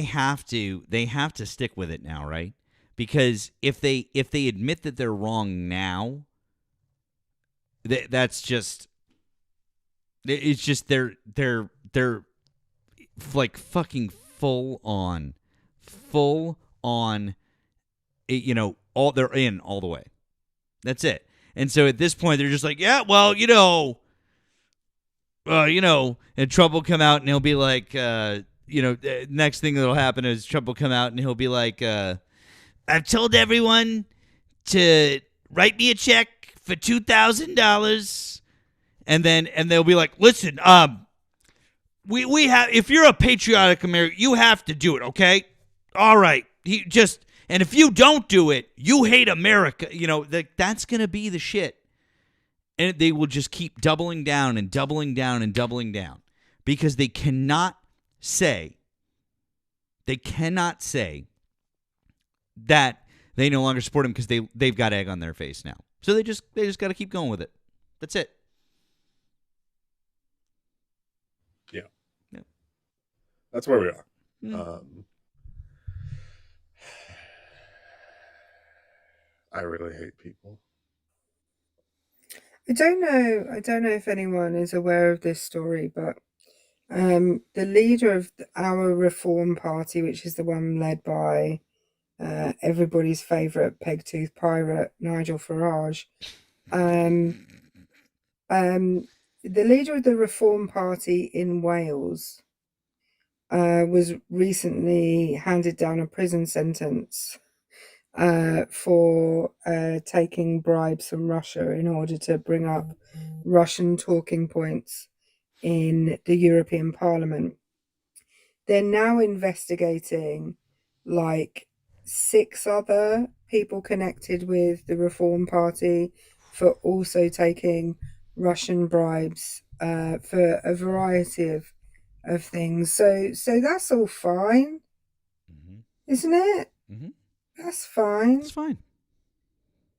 have to stick with it now, right? Because if they admit that they're wrong now, that's just, it's just they're like fucking full on, all they're in all the way. That's it. And so at this point, they're just like, yeah, well, and Trump will come out and he'll be like, next thing that'll happen is Trump will come out and he'll be like, I've told everyone to write me a check for $2,000, and they'll be like, listen, we have, if you're a patriotic American, you have to do it, okay? All right, and if you don't do it, you hate America. That's gonna be the shit, and they will just keep doubling down and doubling down and doubling down because they cannot say that they no longer support him because they've got egg on their face now. So they just got to keep going with it. That's it. Yeah. Yeah. That's where we are. Mm. I really hate people. I don't know if anyone is aware of this story, but the leader of our Reform Party, which is the one led by everybody's favourite peg-tooth pirate, Nigel Farage, the leader of the Reform Party in Wales was recently handed down a prison sentence for taking bribes from Russia in order to bring up Russian talking points in the European Parliament. They're now investigating like 6 other people connected with the Reform Party for also taking Russian bribes for a variety of things. So that's all fine, isn't it? Mm-hmm. That's fine. It's fine.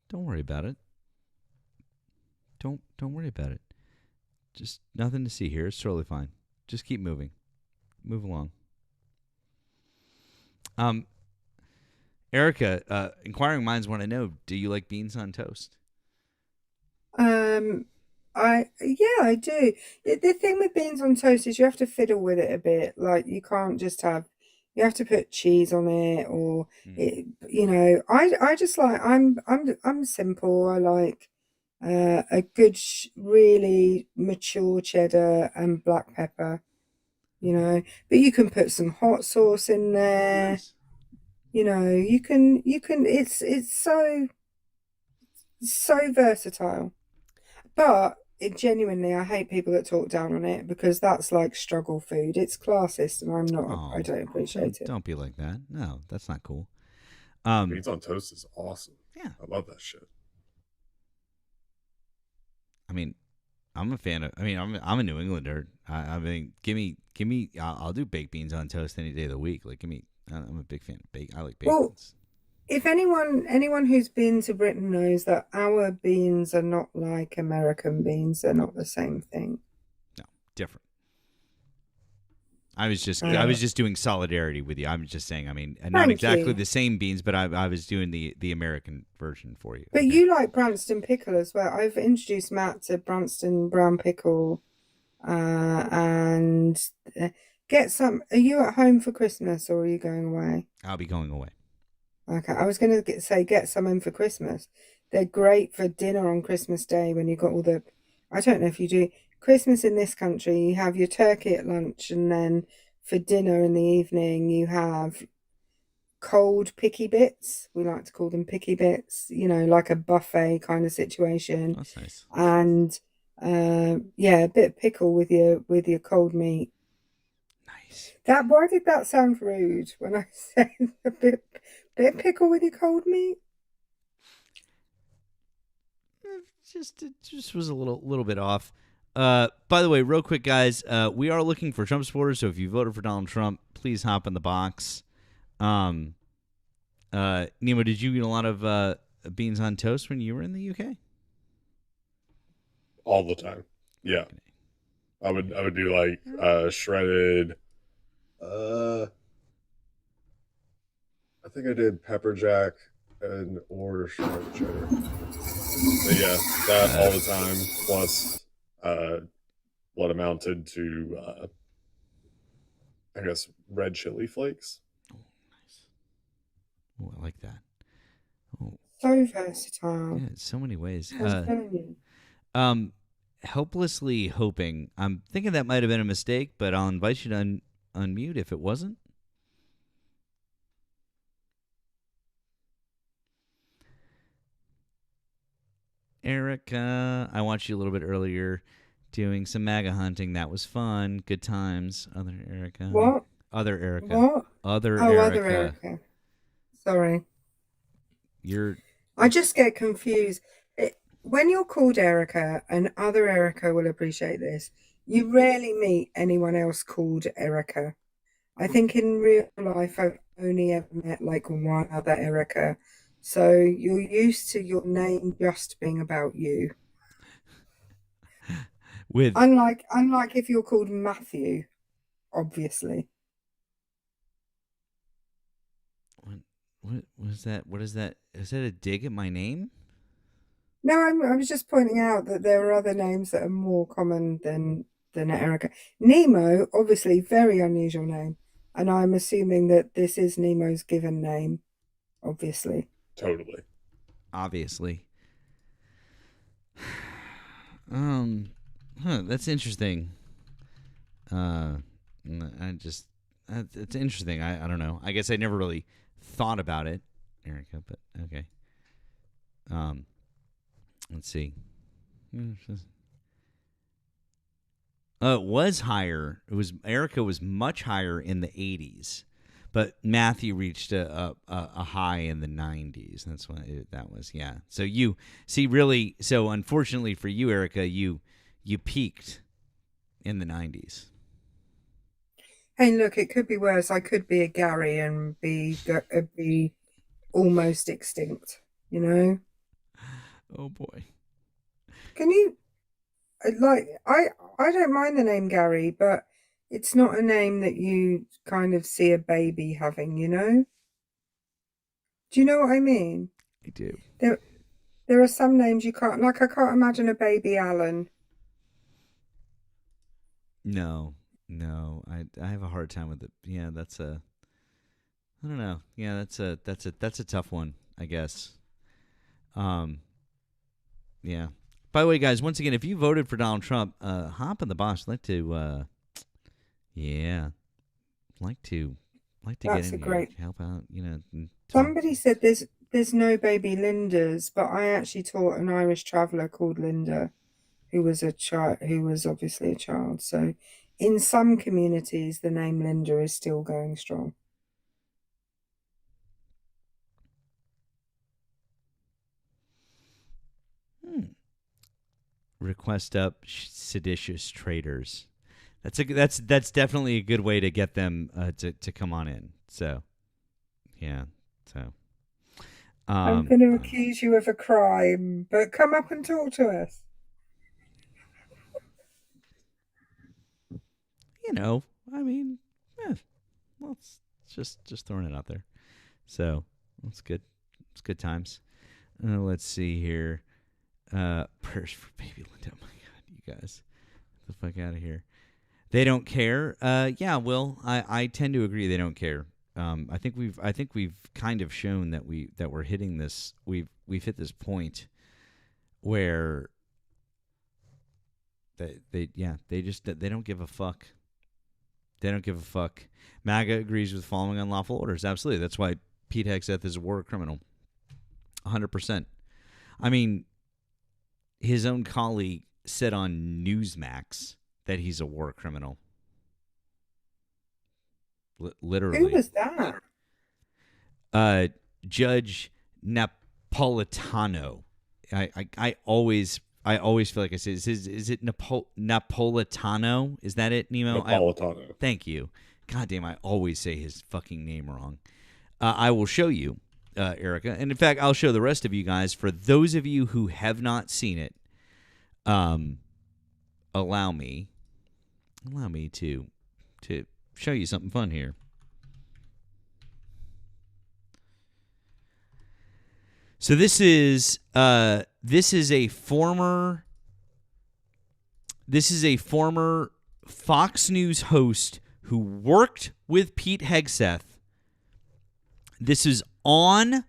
Don't worry about it. Don't worry about it. Just nothing to see here. It's totally fine. Just keep moving. Move along. Erica, inquiring minds want to know: do you like beans on toast? I do. The thing with beans on toast is you have to fiddle with it a bit. Like you can't just have. You have to put cheese on it, or I just like I'm simple. I like a good, really mature cheddar and black pepper. But you can put some hot sauce in there. Nice. You can. It's so versatile. But genuinely, I hate people that talk down on it because that's like struggle food. It's classist, and I'm not. Oh, I don't appreciate it. Don't be like that. No, that's not cool. Beans on toast is awesome. Yeah, I love that shit. I mean, I'm a fan of. I mean, I'm a New Englander. I mean, give me. I'll do baked beans on toast any day of the week. Like, give me. I'm a big fan of bacon. I like baked beans. If anyone who's been to Britain knows that our beans are not like American beans, they're not the same thing. No, different. I was just doing solidarity with you. I'm just saying. I mean, not exactly the same beans, but I was doing the American version for you. But you like Branston pickle as well. I've introduced Matt to Branston brown pickle, and get some. Are you at home for Christmas or are you going away? I'll be going away. Okay, I was going to say get some in for Christmas. They're great for dinner on Christmas Day when you've got all the. I don't know if you do. Christmas in this country, you have your turkey at lunch, and then for dinner in the evening, you have cold picky bits. We like to call them picky bits, like a buffet kind of situation. That's nice. And yeah, a bit of pickle with your cold meat. Nice. Why did that sound rude when I said a bit of pickle with your cold meat? It just was a little bit off. By the way, real quick, guys, we are looking for Trump supporters. So if you voted for Donald Trump, please hop in the box. Nemo, did you eat a lot of beans on toast when you were in the UK? All the time. Yeah. I would do like shredded. I think I did pepper jack or shredded cheddar. But yeah, that all the time. Plus, what amounted to, I guess, red chili flakes. Oh, nice. Oh, I like that. Oh, So versatile. yeah, so many ways. I was telling you. Helplessly hoping. I'm thinking that might have been a mistake, but I'll invite you to unmute if it wasn't. Erica, I watched you a little bit earlier doing some MAGA hunting. That was fun. Good times. Other Erica. What? Other Erica. What? Other Oh, Erica. other Erica. Sorry. You're. I just get confused. When you're called Erica, and other Erica will appreciate this, you rarely meet anyone else called Erica. I think in real life, I've only ever met like one other Erica. So you're used to your name just being about you. With Unlike if you're called Matthew, obviously. what was that? What is that? Is that a dig at my name? No, I was just pointing out that there are other names that are more common than Erica. Nemo, obviously, very unusual name, and I'm assuming that this is Nemo's given name, obviously. Totally. Obviously. That's interesting. It's interesting. I don't know. I guess I never really thought about it, Erica, but okay. Let's see. It was higher. Erica was much higher in the 80s, but Matthew reached a high in the 90s. That's what that was. Yeah. So you see, really. So unfortunately for you, Erica, you peaked in the 90s. Hey, look, it could be worse. I could be a Gary and be almost extinct. Oh boy. Can you I don't mind the name Gary, but it's not a name that you kind of see a baby having, Do you know what I mean? I do. There are some names you can't, like I can't imagine a baby Alan. No, I have a hard time with it. Yeah, I don't know. Yeah, that's a tough one, I guess. Yeah. By the way, guys, once again, if you voted for Donald Trump, hop in the box. Like to get That's in a here, great. help out, and talk. Somebody said there's no baby Lindas, but I actually taught an Irish traveller called Linda, who was obviously a child. So in some communities, the name Linda is still going strong. Request up seditious traitors. That's definitely a good way to get them to come on in. So, yeah. So, I'm going to accuse you of a crime, but come up and talk to us. I mean, well, it's just throwing it out there. So that's good. It's good times. Let's see here. Prayers for baby Linda. Oh my God, you guys, get the fuck out of here. They don't care. Yeah, Will. I tend to agree. They don't care. I think we've kind of shown that we're hitting this. We've hit this point where they don't give a fuck. They don't give a fuck. MAGA agrees with following unlawful orders. Absolutely. That's why Pete Hegseth is a war criminal. 100%. I mean, his own colleague said on Newsmax that he's a war criminal. Literally. Who was that? Judge Napolitano. I always feel like I say, is it Napolitano? Is that it, Nemo? Napolitano. Thank you. God damn, I always say his fucking name wrong. I will show you, Erica. And in fact, I'll show the rest of you guys. For those of you who have not seen it, allow me to show you something fun here. So this is a former Fox News host who worked with Pete Hegseth. This is on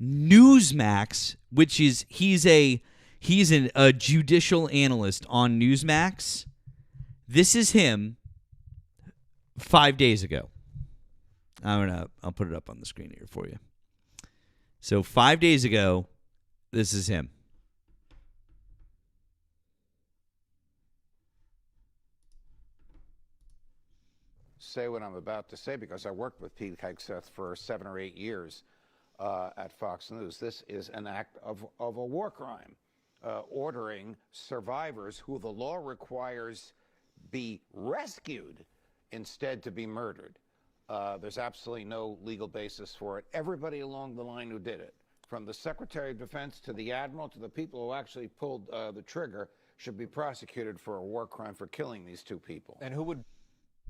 Newsmax, which is he's a judicial analyst on Newsmax. This is him 5 days ago. I'll put it up on the screen here for you. So 5 days ago, this is him. Say what I'm about to say because I worked with Pete Hegseth for 7 or 8 years at Fox News. This is an act of a war crime, ordering survivors who the law requires be rescued instead to be murdered. There's absolutely no legal basis for it. Everybody along the line who did it, from the Secretary of Defense to the Admiral to the people who actually pulled the trigger, should be prosecuted for a war crime for killing these two people. And who would...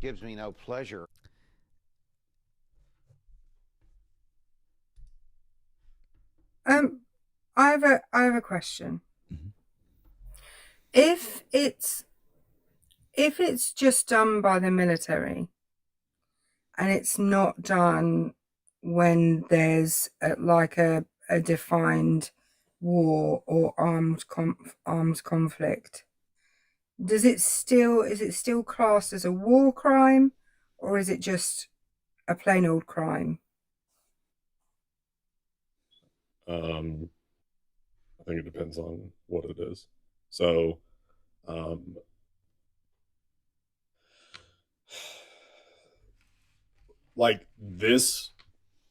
Gives me no pleasure. I have a question. Mm-hmm. If it's just done by the military, and it's not done when there's a defined war or armed conflict, is it still classed as a war crime, or is it just a plain old crime? I think it depends on what it is. So, like this,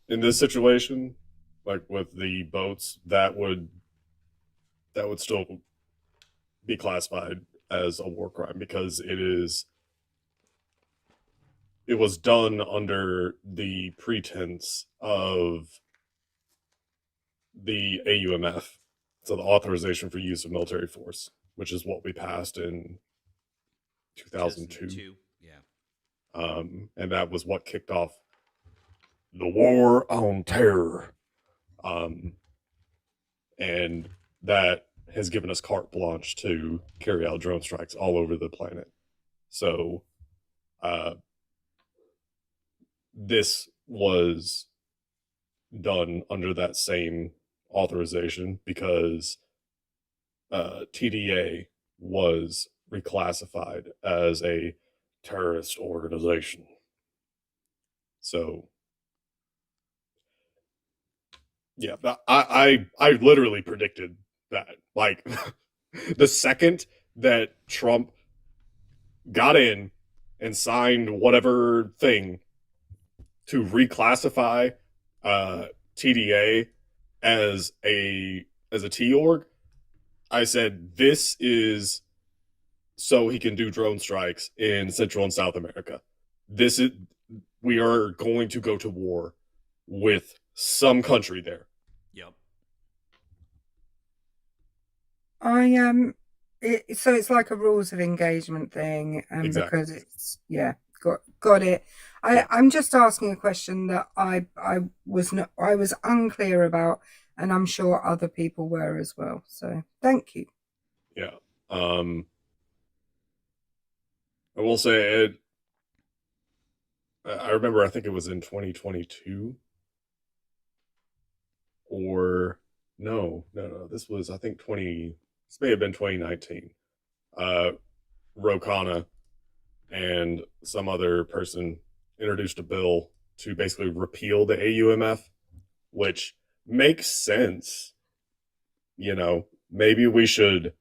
in this situation, like with the boats, that would still be classified as a war crime because it was done under the pretense of the AUMF, so the authorization for use of military force, which is what we passed in 2002. Yeah. And that was what kicked off the war on terror. And that has given us carte blanche to carry out drone strikes all over the planet. So this was done under that same authorization because TDA was reclassified as a terrorist organization. So yeah, I literally predicted that. Like, the second that Trump got in and signed whatever thing to reclassify TDA as a T org, I said this is so he can do drone strikes in Central and South America. We are going to go to war with some country there. Yep. So it's like a rules of engagement thing, and Exactly. because it's got it. I'm just asking a question that I was unclear about, and I'm sure other people were as well. So thank you. Yeah. I will say I remember, I think it was in 2022 or no. This was, I think, this may have been 2019. Ro Khanna and some other person introduced a bill to basically repeal the AUMF, which makes sense. You know, maybe we should,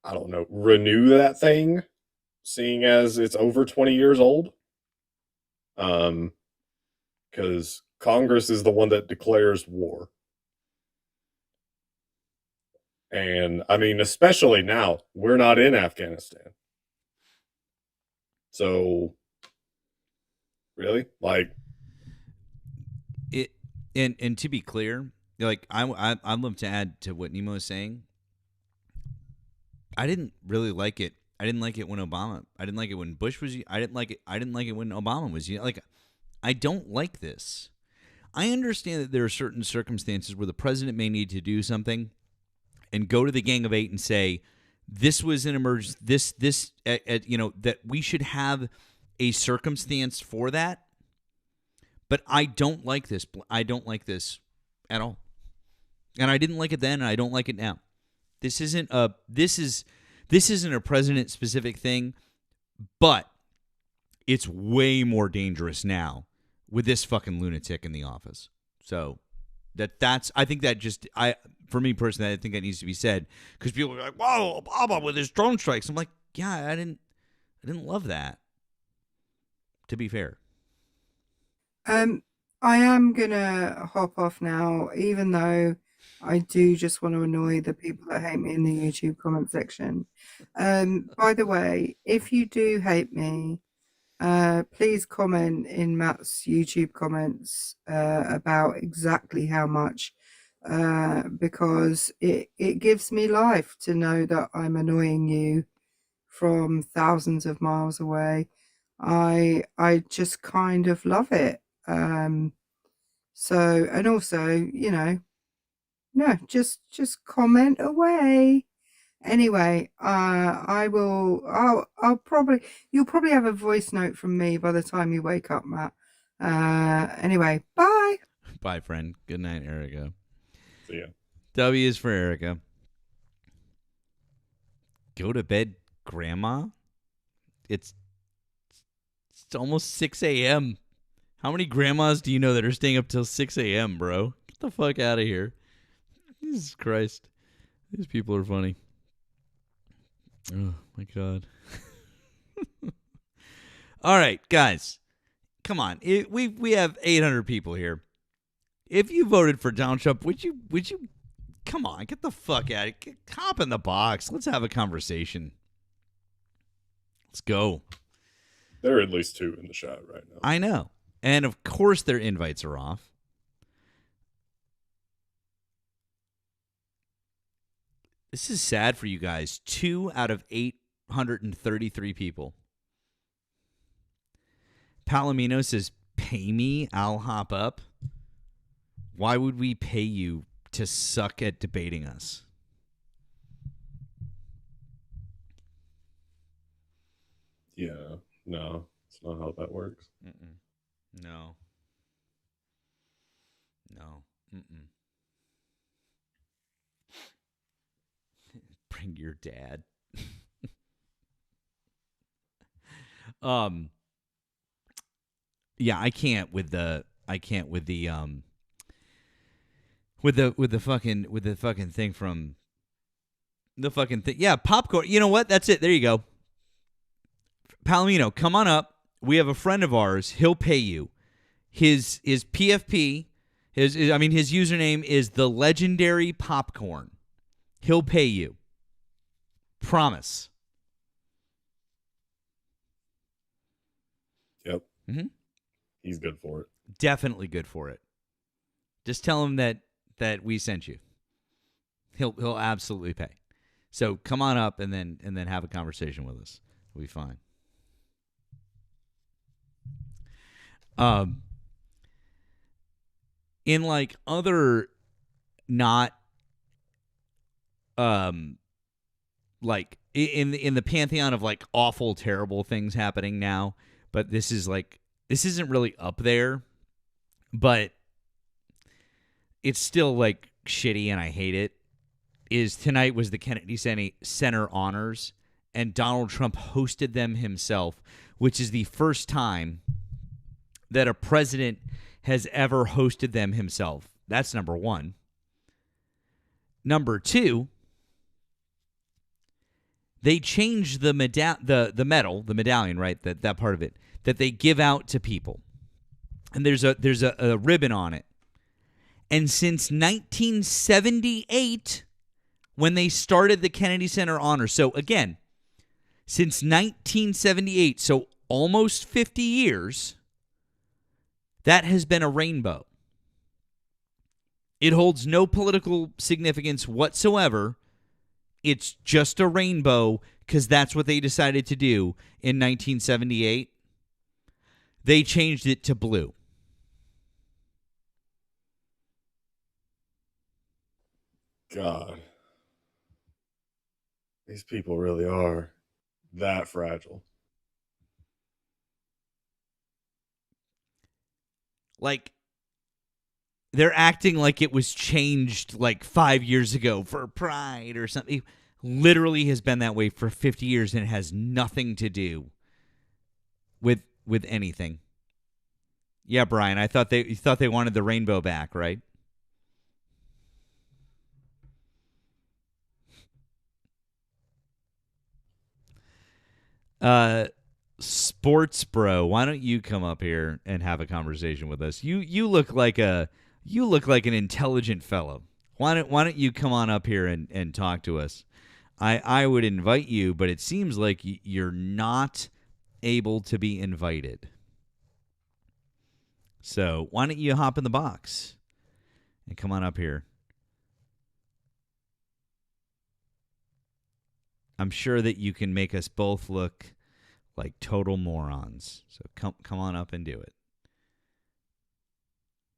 I don't know, renew that thing, seeing as it's over 20 years old. Because Congress is the one that declares war. And I mean, especially now, we're not in Afghanistan. So, really? Like, it, and to be clear, like I'd love to add to what Nemo is saying. I didn't really like it. I didn't like it when Obama. I didn't like it when Bush was. I didn't like it. I didn't like it when Obama was. Like, I don't like this. I understand that there are certain circumstances where the president may need to do something, and go to the Gang of Eight and say, "This was an emergency. That we should have a circumstance for that." But I don't like this. I don't like this at all, and I didn't like it then, and I don't like it now. This isn't a president specific thing, but it's way more dangerous now with this fucking lunatic in the office. So I think that for me personally, I think that needs to be said, because people are like, "Wow, Obama with his drone strikes." I'm like, yeah, I didn't love that, to be fair. I am gonna hop off now, even though I do just want to annoy the people that hate me in the YouTube comment section. By the way, if you do hate me, please comment in Matt's YouTube comments about exactly how much, because it gives me life to know that I'm annoying you from thousands of miles away. I just kind of love it. So, and also, no, just comment away. Anyway, you'll probably have a voice note from me by the time you wake up, Matt. Anyway, bye. Bye, friend. Good night, Erica. See ya. W is for Erica. Go to bed, Grandma. It's almost 6 a.m. How many grandmas do you know that are staying up till 6 a.m., bro? Get the fuck out of here. Jesus Christ. These people are funny. Oh, my God. All right, guys. Come on. We have 800 people here. If you voted for Donald Trump, would you come on, get the fuck out of here. Hop in the box. Let's have a conversation. Let's go. There are at least 2 in the chat right now. I know. And of course their invites are off. This is sad for you guys. 2 out of 833 people. Palomino says, "Pay me, I'll hop up." Why would we pay you to suck at debating us? Yeah, no, it's not how that works. Mm-mm. No. Mm-mm. Bring your dad. Yeah, I can't with the fucking thing from the fucking thing. Yeah, popcorn. You know what? That's it. There you go. Palomino, come on up. We have a friend of ours. He'll pay you. His PFP, his username is the Legendary Popcorn. He'll pay you. Promise. Yep. Mm-hmm. He's good for it. Definitely good for it. Just tell him that we sent you. He'll absolutely pay. So come on up and then have a conversation with us. We'll be fine. In like other not like in the pantheon of like awful terrible things happening now, but this isn't really up there, but it's still like shitty and I hate it. Is tonight was the Kennedy Center honors, and Donald Trump hosted them himself, which is the first time that a president has ever hosted them himself. That's number one. Number two, they changed the medallion, right? That part of it that they give out to people, and there's a ribbon on it. And since 1978, when they started the Kennedy Center Honor, so again, since 1978, so almost 50 years, that has been a rainbow. It holds no political significance whatsoever. It's just a rainbow because that's what they decided to do in 1978. They changed it to blue. God. These people really are that fragile. Like, they're acting like it was changed like 5 years ago for pride or something. It literally has been that way for 50 years and it has nothing to do with anything. Yeah, Brian, you thought they wanted the rainbow back, right? Sports bro, why don't you come up here and have a conversation with us? You look like an intelligent fellow. Why don't you come on up here and talk to us? I would invite you, but it seems like you're not able to be invited. So why don't you hop in the box and come on up here? I'm sure that you can make us both look like total morons. So come on up and do it.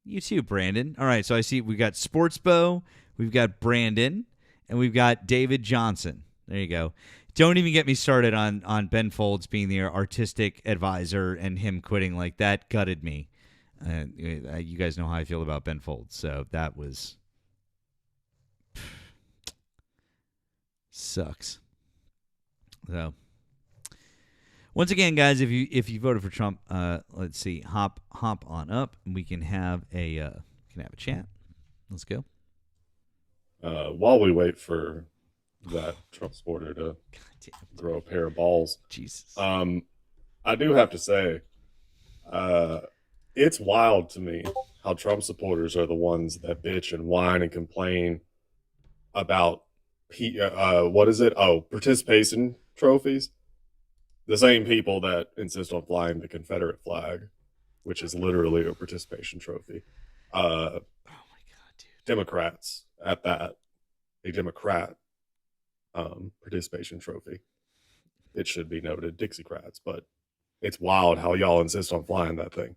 You too, Brandon. All right, so I see we've got Sportsbo, we've got Brandon, and we've got David Johnson. There you go. Don't even get me started on Ben Folds being the artistic advisor and him quitting. Like, that gutted me. You guys know how I feel about Ben Folds, so that was sucks. So once again, guys, if you voted for Trump, let's see, hop on up, and we can have a chat. Let's go. While we wait for that Trump supporter to throw a pair of balls, Jesus, I do have to say, it's wild to me how Trump supporters are the ones that bitch and whine and complain about what is it? Oh, participation trophies. The same people that insist on flying the Confederate flag, which is literally a participation trophy. oh my God, dude. Democrats at that, a Democrat participation trophy. It should be noted, Dixiecrats, but it's wild how y'all insist on flying that thing.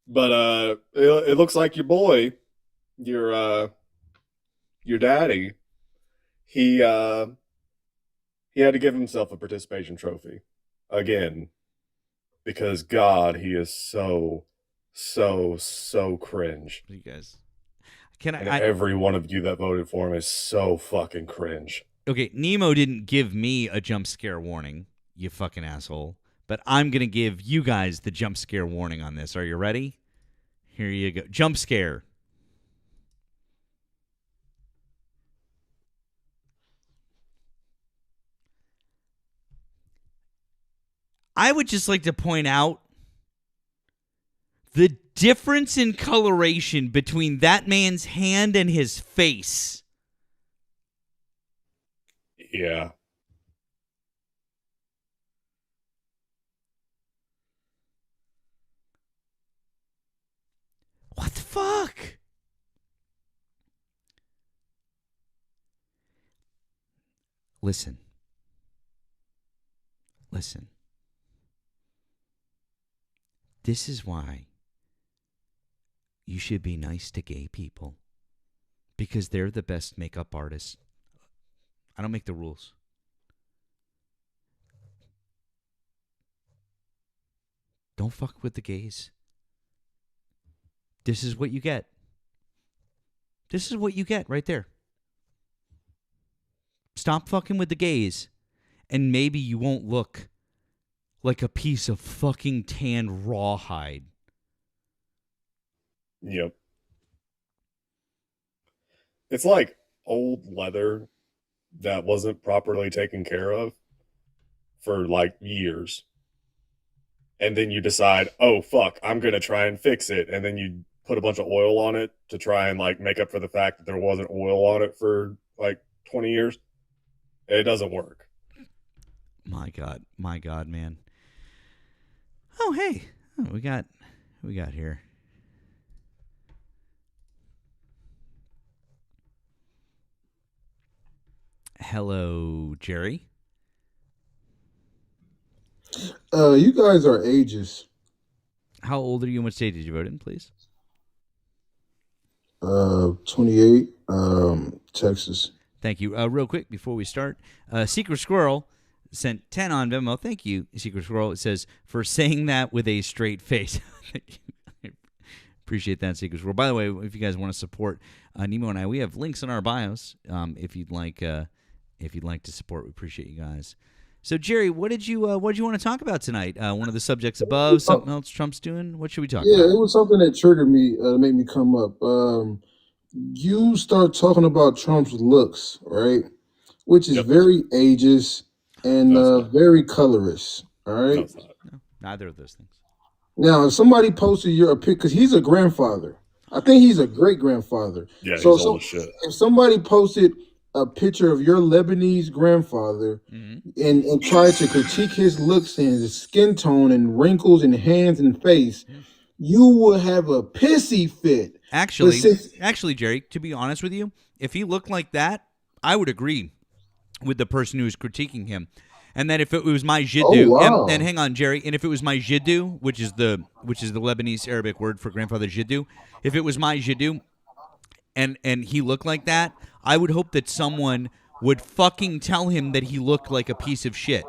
But it looks like your boy, your daddy, he had to give himself a participation trophy again because God, he is so cringe. You guys, and every one of you that voted for him is so fucking cringe. Okay, Nemo didn't give me a jump scare warning, you fucking asshole. But I'm going to give you guys the jump scare warning on this. Are you ready? Here you go. Jump scare. I would just like to point out the difference in coloration between that man's hand and his face. Yeah. What the fuck? Listen. This is why you should be nice to gay people. Because they're the best makeup artists. I don't make the rules. Don't fuck with the gays. This is what you get. This is what you get right there. Stop fucking with the gays, and maybe you won't look like a piece of fucking tanned rawhide. Yep. It's like old leather that wasn't properly taken care of for like years. And then you decide, oh, fuck, I'm going to try and fix it. And then you put a bunch of oil on it to try and like make up for the fact that there wasn't oil on it for like 20 years. And it doesn't work. My God, man. Oh, hey, we got here. Hello, Jerry. You guys are ages. How old are you and what state did you vote in, please? 28, Texas. Thank you. Real quick before we start, Secret Squirrel sent 10 on Venmo. Thank you, Secret Squirrel. It says, for saying that with a straight face. Thank you. Appreciate that, Secret Squirrel. By the way, if you guys want to support Nemo and I, we have links in our bios. If you'd like to support, we appreciate you guys. So, Jerry, what did you want to talk about tonight? One of the subjects above, something else Trump's doing? What should we talk about? Yeah, it was something that triggered me, made me come up. You start talking about Trump's looks, right? Which is very ageist and very colorist, all right? No, neither of those things. Now, if somebody posted your pic, because he's a grandfather. I think he's a great-grandfather. Yeah, he's old as shit. If somebody posted a picture of your Lebanese grandfather and tried to critique his looks and his skin tone and wrinkles and hands and face, you would have a pissy fit. Actually, Jerry, to be honest with you, if he looked like that, I would agree with the person who's critiquing him. And then if it was my jiddu, and hang on, Jerry, and if it was my jiddu, which is the Lebanese Arabic word for grandfather jiddu, if it was my jiddu and he looked like that, I would hope that someone would fucking tell him that he looked like a piece of shit.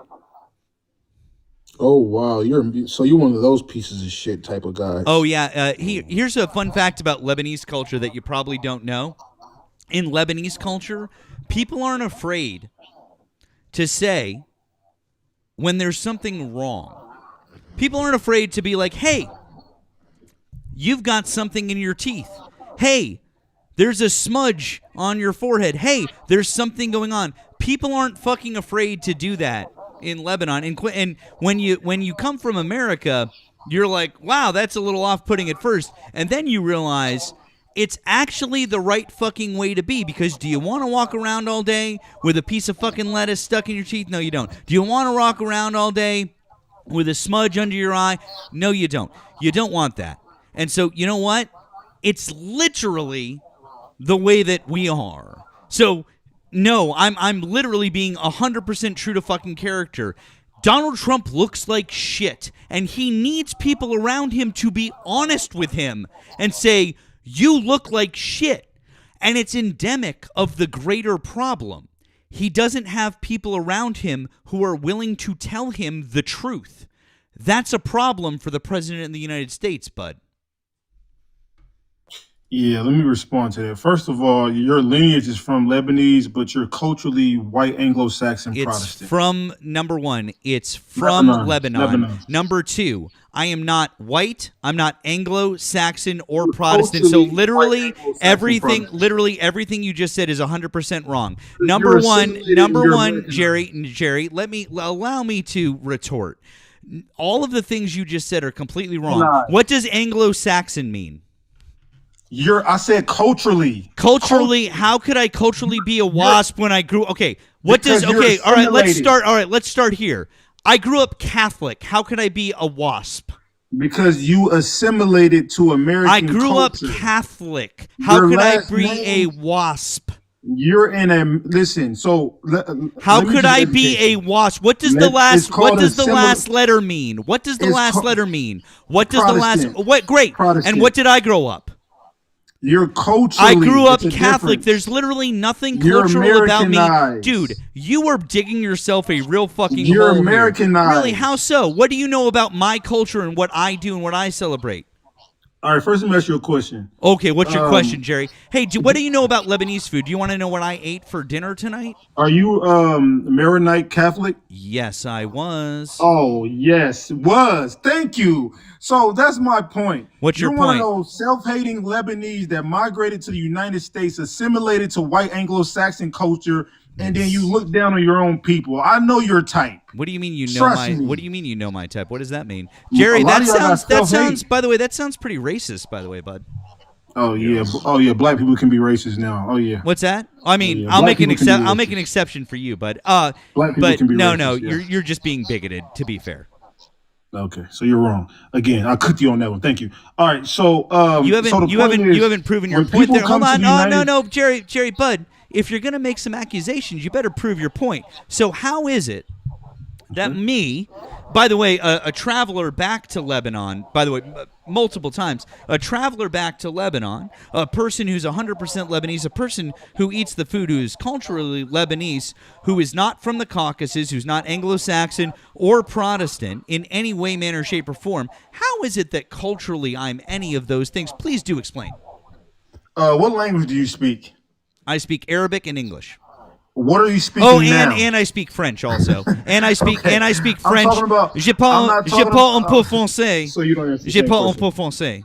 Oh wow, you're one of those pieces of shit type of guy. Oh yeah, here's a fun fact about Lebanese culture that you probably don't know. In Lebanese culture, people aren't afraid to say when there's something wrong. People aren't afraid to be like, "Hey, you've got something in your teeth. Hey, there's a smudge on your forehead. Hey, there's something going on." People aren't fucking afraid to do that in Lebanon. And when you come from America, you're like, wow, that's a little off-putting at first. And then you realize it's actually the right fucking way to be, because do you want to walk around all day with a piece of fucking lettuce stuck in your teeth? No, you don't. Do you want to walk around all day with a smudge under your eye? No, you don't. You don't want that. And so, you know what? It's literally the way that we are. So, no, I'm literally being 100% true to fucking character. Donald Trump looks like shit, and he needs people around him to be honest with him and say, you look like shit. And it's endemic of the greater problem. He doesn't have people around him who are willing to tell him the truth. That's a problem for the president of the United States, bud. Yeah, let me respond to that. First of all, your lineage is from Lebanese, but you're culturally white Anglo-Saxon Protestant. It's from, number one, it's from Lebanon. Number two, I am not white, I'm not Anglo-Saxon or Protestant. So literally everything you just said is 100% wrong. Number one, Jerry, allow me to retort. All of the things you just said are completely wrong. What does Anglo-Saxon mean? I said culturally. Culturally, how could I culturally be a WASP when I grew? Okay, all right, let's start here. I grew up Catholic. How could I be a WASP? Because you assimilated to American I grew culture. up Catholic. How could I be a WASP? You're in a listen. So how could I be a WASP? What does the last letter mean? What does the last letter mean? What does the last? What? Great. Protestant. And what did I grow up? You're culturally. I grew up it's a Catholic. difference. There's literally nothing You're cultural about me. Americanized. Dude, you are digging yourself a real fucking You're hole here. Americanized. Really, how so? What do you know about my culture and what I do and what I celebrate? All right, first let me ask you a question. Okay, what's your question, Jerry? Hey, what do you know about Lebanese food? Do you want to know what I ate for dinner tonight? Are you Maronite Catholic? Yes, I was. Oh, yes, was. Thank you. So that's my point. What's your You're one point? of those self-hating Lebanese that migrated to the United States, assimilated to white Anglo-Saxon culture, and then you look down on your own people. I know your type. What do you mean you know Trust my? me. What do you mean you know my type? What does that mean, Jerry? A lot That of y'all got sounds. self-hate. By the way, that sounds pretty racist. By the way, bud. Oh yeah, black people can be racist now. Oh yeah. What's that? I mean, Yeah, I'll black make an people can be I'll make an racist. exception for you, but Black people but can be no, racist, yeah. you're just being bigoted. To be fair, Okay, so you're wrong. Again, I cooked you on that one. Thank you. All right, so you haven't so the you point haven't is, you haven't proven your when point people there. Hold come to on, the United- no, Jerry, bud. If you're gonna make some accusations, you better prove your point. So how is it that me, by the way, a traveler back to Lebanon, by the way, multiple times, a traveler back to Lebanon, a person who's 100% Lebanese, a person who eats the food who is culturally Lebanese, who is not from the Caucasus, who's not Anglo-Saxon or Protestant in any way, manner, shape, or form, how is it that culturally I'm any of those things? Please do explain. what language do you speak? I speak Arabic and English. What are you speaking Oh, now? and I speak French also. And I speak Okay. I'm I'm French. talking about- Je I'm parle not je talking parle un about- peu français. So you don't answer the Je same parle un question. peu français.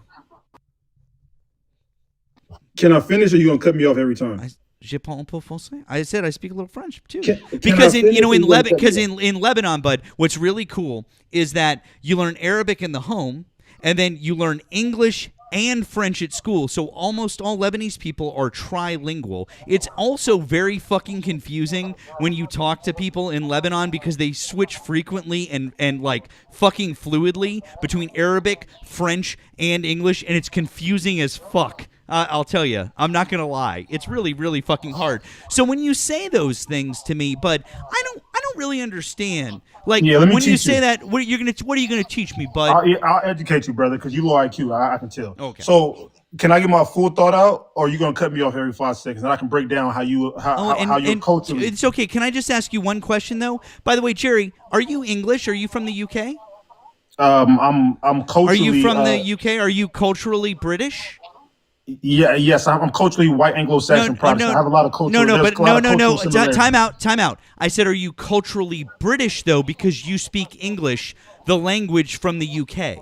Can I finish, or you gonna cut me off every time? Je parle un peu français. I said I speak a little French too. Can Because I in finish, or you gonna cut because me off? in Lebanon, bud, what's really cool is that you learn Arabic in the home, and then you learn English and French at school. So almost all Lebanese people are trilingual. It's also very fucking confusing when you talk to people in Lebanon because they switch frequently and like fucking fluidly between Arabic, French, and English, and it's confusing as fuck. I'll tell you, I'm not gonna lie. It's really, really fucking hard. So when you say those things to me, bud, I don't really understand. Like Yeah, let me when you teach say you. that, what are you gonna teach me, bud? I'll educate you, brother, because you low IQ. I can tell. Okay. So can I get my full thought out, or are you gonna cut me off every 5 seconds, and I can break down how you how you're culturally. It's okay. Can I just ask you one question though? By the way, Jerry, are you English? Are you from the UK? I'm Are culturally. you from the UK? Are you culturally British? Yes, I'm culturally white Anglo-Saxon Protestant. I have a lot of culture. No, there's a lot of cultural similarities. Time out. I said, are you culturally British though, because you speak English, the language from the UK?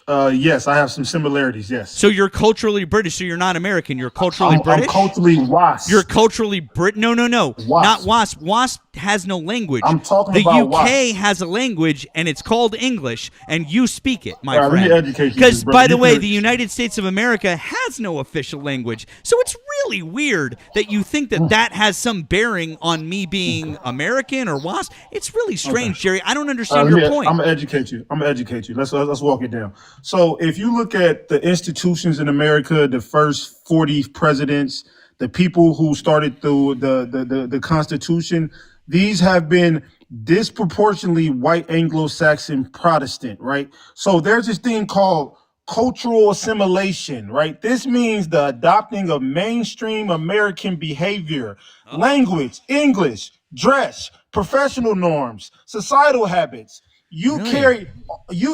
Yes, I have some similarities. Yes. So you're culturally British. So you're not American. You're culturally I'm British. culturally WASP. You're culturally Brit. No, WASP. not WASP. WASP has no language. I'm talking the about UK WASP. has a language, and it's called English, and you speak it, my All right, let me friend. educate you, Because, brother. by the You way, can- the United States of America has no official language, so it's really weird that you think that that has some bearing on me being American or WASP. It's really strange, Jerry. I don't understand your point. I'm gonna educate you. Let's walk it down. So if you look at the institutions in America, the first 40 presidents, the people who started the Constitution, these have been disproportionately white Anglo-Saxon Protestant, right? So there's this thing called cultural assimilation, right? This means the adopting of mainstream American behavior, language, English, dress, professional norms, societal habits. You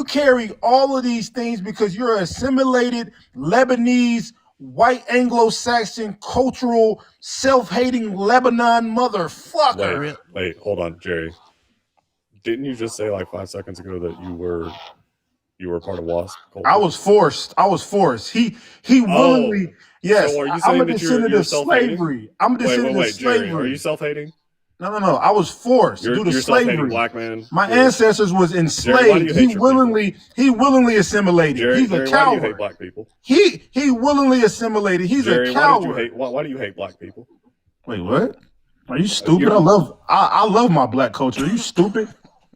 carry all of these things because you're assimilated Lebanese, white Anglo-Saxon, cultural, self-hating Lebanon motherfucker. Wait, hold on, Jerry. Didn't you just say like 5 seconds ago that you were part of WASP? Culture? I was forced. He willingly. Yes, So are you I'm saying a that descendant you're of self-hating? slavery. I'm a descendant Wait, of Jerry, slavery. are you self-hating? No. I was forced You're due to self-hating slavery. black man. My Jerry. ancestors was Jerry, why do enslaved. you hate your He willingly assimilated. Jerry, He's Jerry, a why do you hate coward. black people? He willingly assimilated. He's Jerry, a coward. why do you hate black people? Wait, what? Are you stupid? I love my black culture. Are you stupid?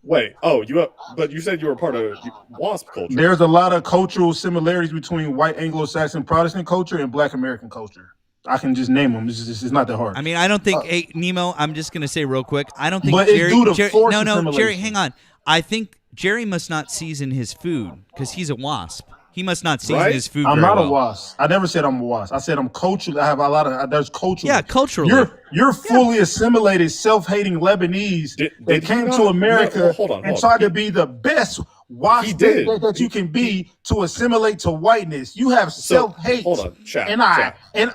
Wait, but you said you were part of WASP culture. There's a lot of cultural similarities between white Anglo-Saxon Protestant culture and black American culture. I can just name them. It's not that hard. I mean, I don't think hey, Nemo. I'm just gonna say real quick. I don't think But it's Jerry. due to Jerry forced no, Jerry, assimilation. hang on. I think Jerry must not season his food because he's a WASP. He must not season Right? his food I'm very not a well. wasp. I never said I'm a wasp. I said I'm culturally. I have a lot of. There's culturally. Yeah, culturally. You're fully assimilated, self-hating Lebanese Did that he came not? to No, America hold on. and tried to be the best wasp He did. that you can be to assimilate to whiteness. You have So, self-hate. hold on, chat. And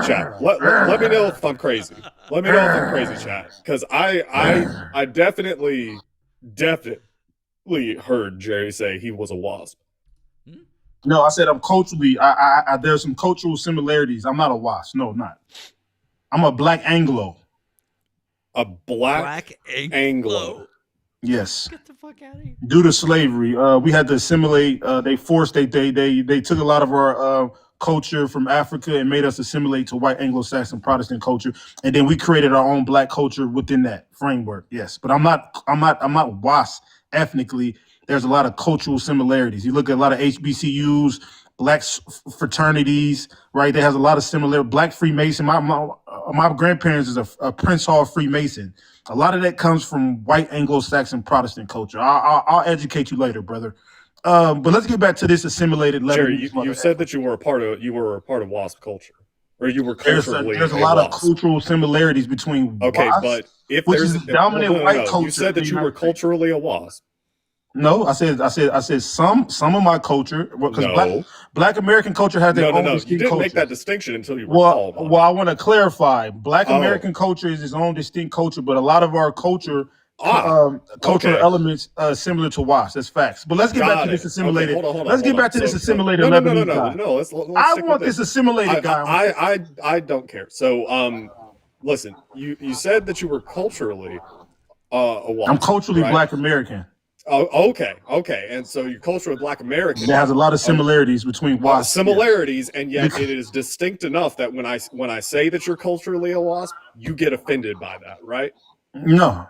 Chat. Let me know if I'm crazy. Let me know if I'm crazy, chat. Because I definitely heard Jerry say he was a wasp. No, I said I'm culturally. There's some cultural similarities. I'm not a wasp. No, not. I'm a black Anglo. A black Anglo. Yes. Get the fuck out of here. Due to slavery, we had to assimilate. They took a lot of our culture from Africa and made us assimilate to white Anglo-Saxon Protestant culture, and then we created our own black culture within that framework. Yes, but I'm not wasp ethnically. There's a lot of cultural similarities. You look at a lot of HBCUs, black fraternities, right? There has a lot of similar. Black Freemason. My grandparents is a Prince Hall Freemason. A lot of that comes from white Anglo-Saxon Protestant culture. I'll educate you later, brother. But let's get back to this assimilated Jerry, Lebanese. you said that you were a part of WASP culture, or you were culturally. There's a lot of cultural similarities between WASP. but if which there's is the dominant white culture. You said that you were culturally a WASP. No, I said some of my culture, because black American culture has their own distinct you didn't culture. make that distinction until you were called on. Well, I want to clarify. Black American culture is its own distinct culture, but a lot of our cultural elements similar to WASP. That's facts. But let's get back to this assimilated. Let's get back to this assimilated Lebanese guy. No. Let's I want this assimilated guy. I don't care. So, listen. You said that you were culturally a WASP. I'm culturally right? Black American. Oh, okay. And so you're culturally Black American. There has a lot of similarities between WASP. Similarities, and yet it is distinct enough that when I say that you're culturally a WASP, you get offended by that, right? No.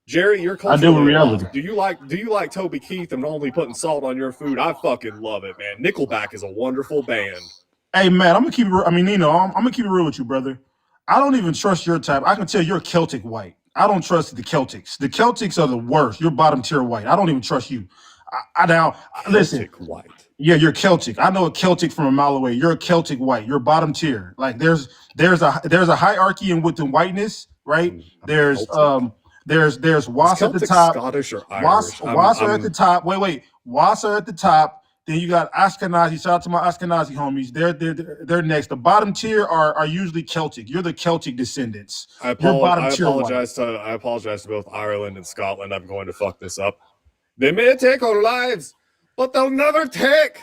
Jerry, you're I culturally deal with a reality. WASP. Do you like Toby Keith and only putting salt on your food? I fucking love it, man. Nickelback is a wonderful band. Hey, man, I'm gonna keep it. Nino, I'm gonna keep it real with you, brother. I don't even trust your type. I can tell you're Celtic white. I don't trust the Celtics. The Celtics are the worst. You're bottom tier white. I don't even trust you. Listen. White. Yeah, you're Celtic. I know a Celtic from a mile away. You're a Celtic white. You're bottom tier. Like there's a hierarchy within whiteness, right? There's WASP at the top. Scottish or Irish? WASP are at the top. Wait. WASP are at the top. Then you got Ashkenazi. Shout out to my Ashkenazi homies. They're next. The bottom tier are usually Celtic. You're the Celtic descendants. I apologize to both Ireland and Scotland. I'm going to fuck this up. They may take our lives, but they'll never take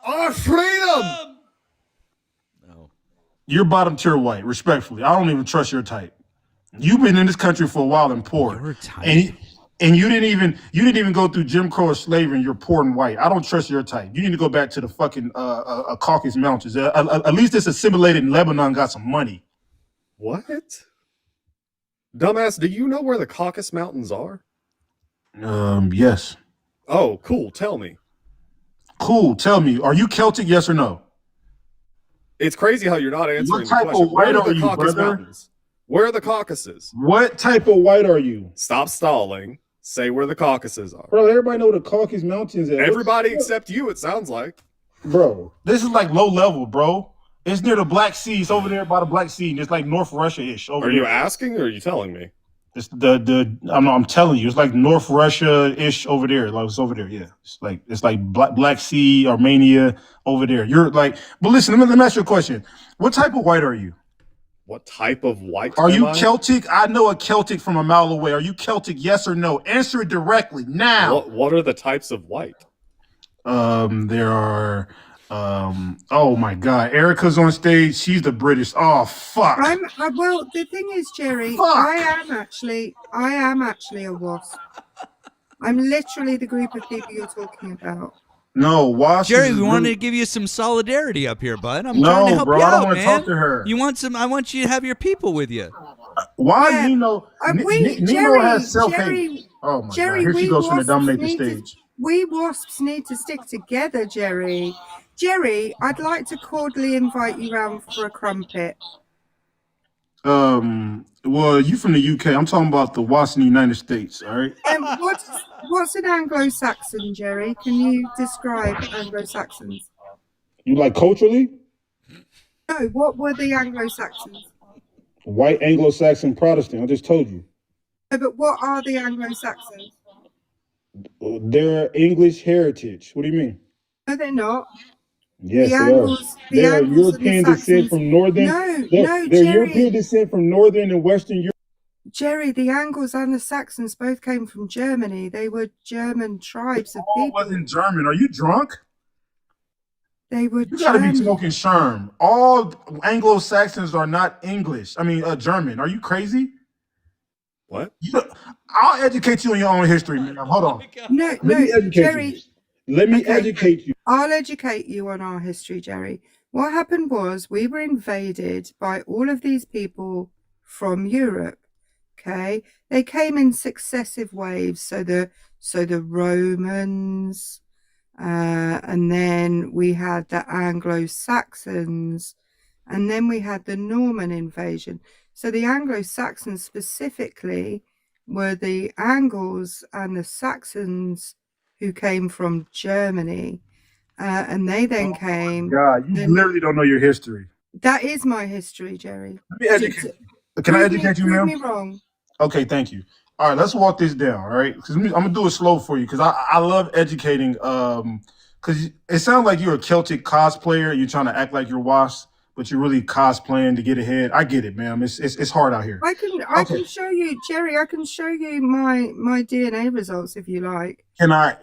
our freedom. You're bottom tier white, respectfully. I don't even trust your type. You've been in this country for a while and poor. And you didn't even go through Jim Crow or slavery, and you're poor and white. I don't trust your type. You need to go back to the fucking Caucasus Mountains. At least this assimilated in Lebanon got some money. What? Dumbass, do you know where the Caucasus Mountains are? Yes. Oh, cool. Tell me. Cool. Tell me. Are you Celtic? Yes or no? It's crazy how you're not answering What type the question. of white Where are the you, Caucasus brother? Mountains? Where are the Caucasus? What type of white are you? Stop stalling. Say where the Caucasus are. Bro, everybody know the Caucasus Mountains are. Everybody except you, it sounds like. Bro, this is like low level, bro. It's near the Black Sea. It's over there by the Black Sea. And it's like North Russia-ish. Are you asking or are you telling me? It's I'm telling you, it's like North Russia-ish over there. Like it's over there, yeah. It's like Black Sea, Armenia, over there. You're like, but listen, let me ask you a question. What type of white are you? What type of white are you? I? Celtic? I know a Celtic from a mile away. Are you Celtic? Yes or no? Answer it directly now. What are the types of white? There are. Oh my God, Erica's on stage. She's the British. Oh fuck. Well, the thing is, Jerry, Fuck. I am actually a wasp. I'm literally the group of people you're talking about. No, wasp. Jerry, we wanted to give you some solidarity up here, bud. I'm No, trying to help bro, you I don't out, wanna man. talk to her. You want some? I want you to have your people with you. Why Yeah. Nino? Nino Jerry, has self-hate. Jerry, Oh my Jerry, God, here she we goes from the wasps dominate the need to- stage. We wasps need to stick together, Jerry. Jerry, I'd like to cordially invite you round for a crumpet. Well, you from the UK. I'm talking about the Washington United States. All right. What's an Anglo-Saxon, Jerry? Can you describe Anglo-Saxons? You like culturally? No, what were the Anglo-Saxons? White Anglo-Saxon Protestant. I just told you. No, but what are the Anglo-Saxons? They're English heritage. What do you mean? No, they're not. Yes, The they are. Angles, the They are Angles and the European descent Saxons. from northern. No, They're Jerry. European descent from northern and western Europe. Jerry, the Angles and the Saxons both came from Germany. They were German tribes of All people. wasn't German. Are you drunk? They were You gotta be German. smoking Sherm. All Anglo-Saxons are not English. I mean, German. Are you crazy? What? I'll educate you on your own history, man. Hold on. No, Let me educate Jerry. you. Let me Okay. educate you. I'll educate you on our history, Jerry. What happened was we were invaded by all of these people from Europe. Okay, they came in successive waves. So the Romans, and then we had the Anglo-Saxons, and then we had the Norman invasion. So the Anglo-Saxons specifically were the Angles and the Saxons who came from Germany, and they then came. God, you literally don't know your history. That is my history, Jerry. Let me educate you. Can I educate you, Prove ma'am? me wrong. Okay, thank you. All right, let's walk this down. All right, because I'm gonna do it slow for you because I love educating. Because it sounds like you're a Celtic cosplayer. You're trying to act like you're Wasp, but you're really cosplaying to get ahead. I get it, ma'am. It's hard out here. I can show you, Jerry. I can show you my DNA results if you like. Can I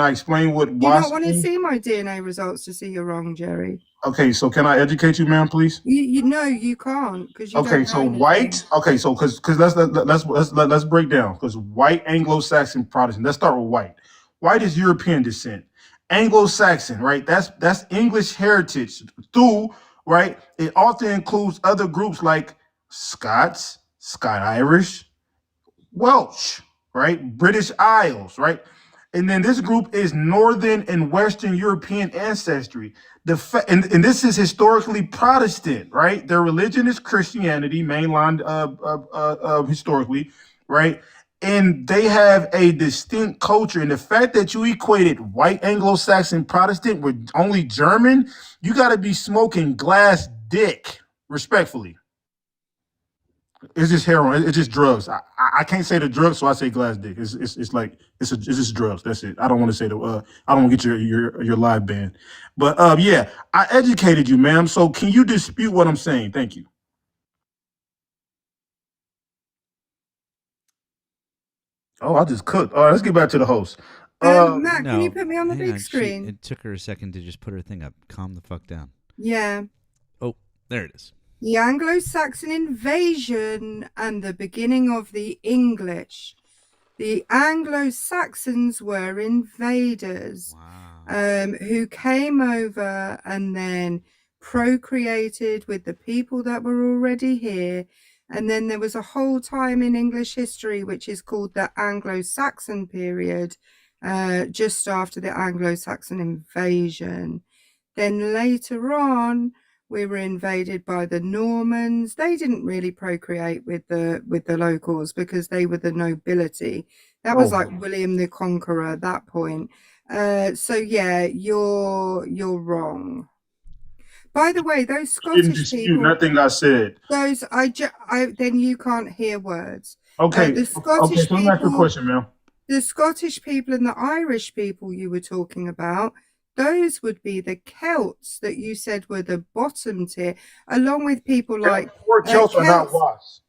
explain what Do you Wasp? not want to see my DNA results to see you're wrong, Jerry? Okay, so can I educate you, ma'am, please? You know you can't because you Okay, don't so know anything. white. Okay, so because let's break down because white Anglo-Saxon Protestant. Let's start with white. White is European descent. Anglo-Saxon, right? That's English heritage. Through right, it often includes other groups like Scots, Scot-Irish, Welsh, right? British Isles, right? And then this group is Northern and Western European ancestry. And this is historically Protestant, right? Their religion is Christianity, mainline historically, right? And they have a distinct culture. And the fact that you equated white Anglo-Saxon Protestant with only German, you got to be smoking glass dick, respectfully. It's just heroin. It's just drugs. I can't say the drugs, so I say glass dick. It's just drugs. That's it. I don't want to say I don't want to get your live band. But yeah, I educated you, ma'am. So can you dispute what I'm saying? Thank you. Oh, I just cooked. All right, let's get back to the host. Matt, can you put me on the big screen? It took her a second to just put her thing up. Calm the fuck down. Yeah. Oh, there it is. The Anglo-Saxon invasion and the beginning of the English. The Anglo-Saxons were invaders who came over and then procreated with the people that were already here. And then there was a whole time in English history, which is called the Anglo-Saxon period, just after the Anglo-Saxon invasion. Then later on, we were invaded by the Normans. They didn't really procreate with the locals because they were the nobility. That was like William the Conqueror at that point. So yeah, you're wrong. By the way, those Scottish people. Nothing I said. Those then you can't hear words. Okay. The Scottish so let me ask you a question, ma'am. The Scottish people and the Irish people you were talking about. Those would be the Celts that you said were the bottom tier, along with people like Celts are not Wasps.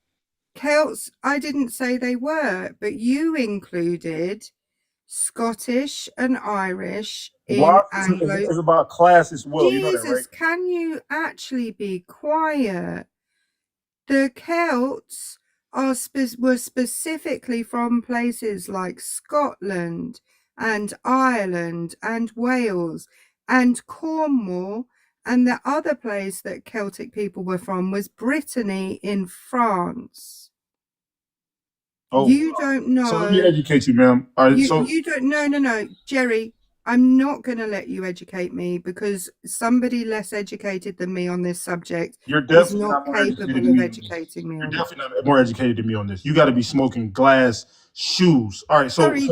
Celts, I didn't say they were, but you included Scottish and Irish in Anglo. It's about class as well. Jesus, you know that, right? Can you actually be quiet? The Celts were specifically from places like Scotland and Ireland and Wales and Cornwall, and the other place that Celtic people were from was Brittany in France. You don't know. So let me educate you, ma'am. All right, you don't. No, Jerry. I'm not going to let you educate me because somebody less educated than me on this subject You're is definitely not not more educated capable than of me. educating me You're on it. definitely not more educated than me on this. You got to be smoking glass shoes. All right, Sorry,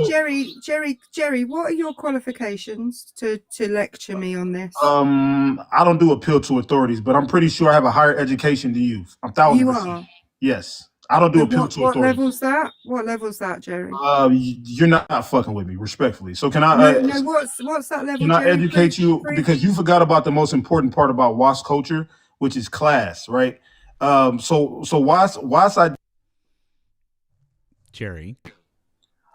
Jerry, what are your qualifications to lecture me on this? I don't do appeal to authorities, but I'm pretty sure I have a higher education than you. I'm 1,000%. You are? Yes. I don't do So appeal to what authorities. level's that? What level's that, Jerry? You're not fucking with me, respectfully. So can I? No. What's that level, Can I Jerry? educate you because you forgot about the most important part about WASP culture, which is class, right? So WASP, Jerry,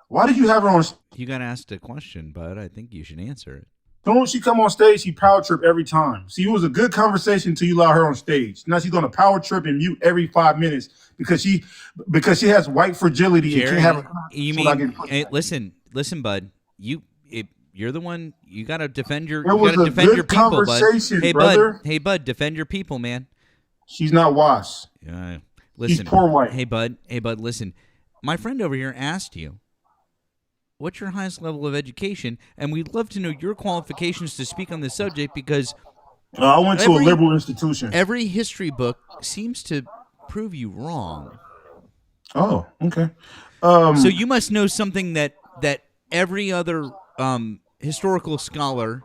why did you have her on? you got asked a question, bud. I think you should answer it. Soon as she come on stage, she power trip every time. See, it was a good conversation until you allow her on stage. Now she's gonna power trip and mute every 5 minutes because she has white fragility and Jerry, can't have. you mean? Listen, bud. You're the one. You got to defend your. It You was got to a defend good your people, bud. conversation, Hey, brother. bud. Hey, bud. Defend your people, man. She's not WASP. Listen. She's poor white. Hey, bud. Listen. My friend over here asked you, what's your highest level of education? And we'd love to know your qualifications to speak on this subject because I went to a liberal institution. Every history book seems to prove you wrong. Oh, okay. So you must know something that every other historical scholar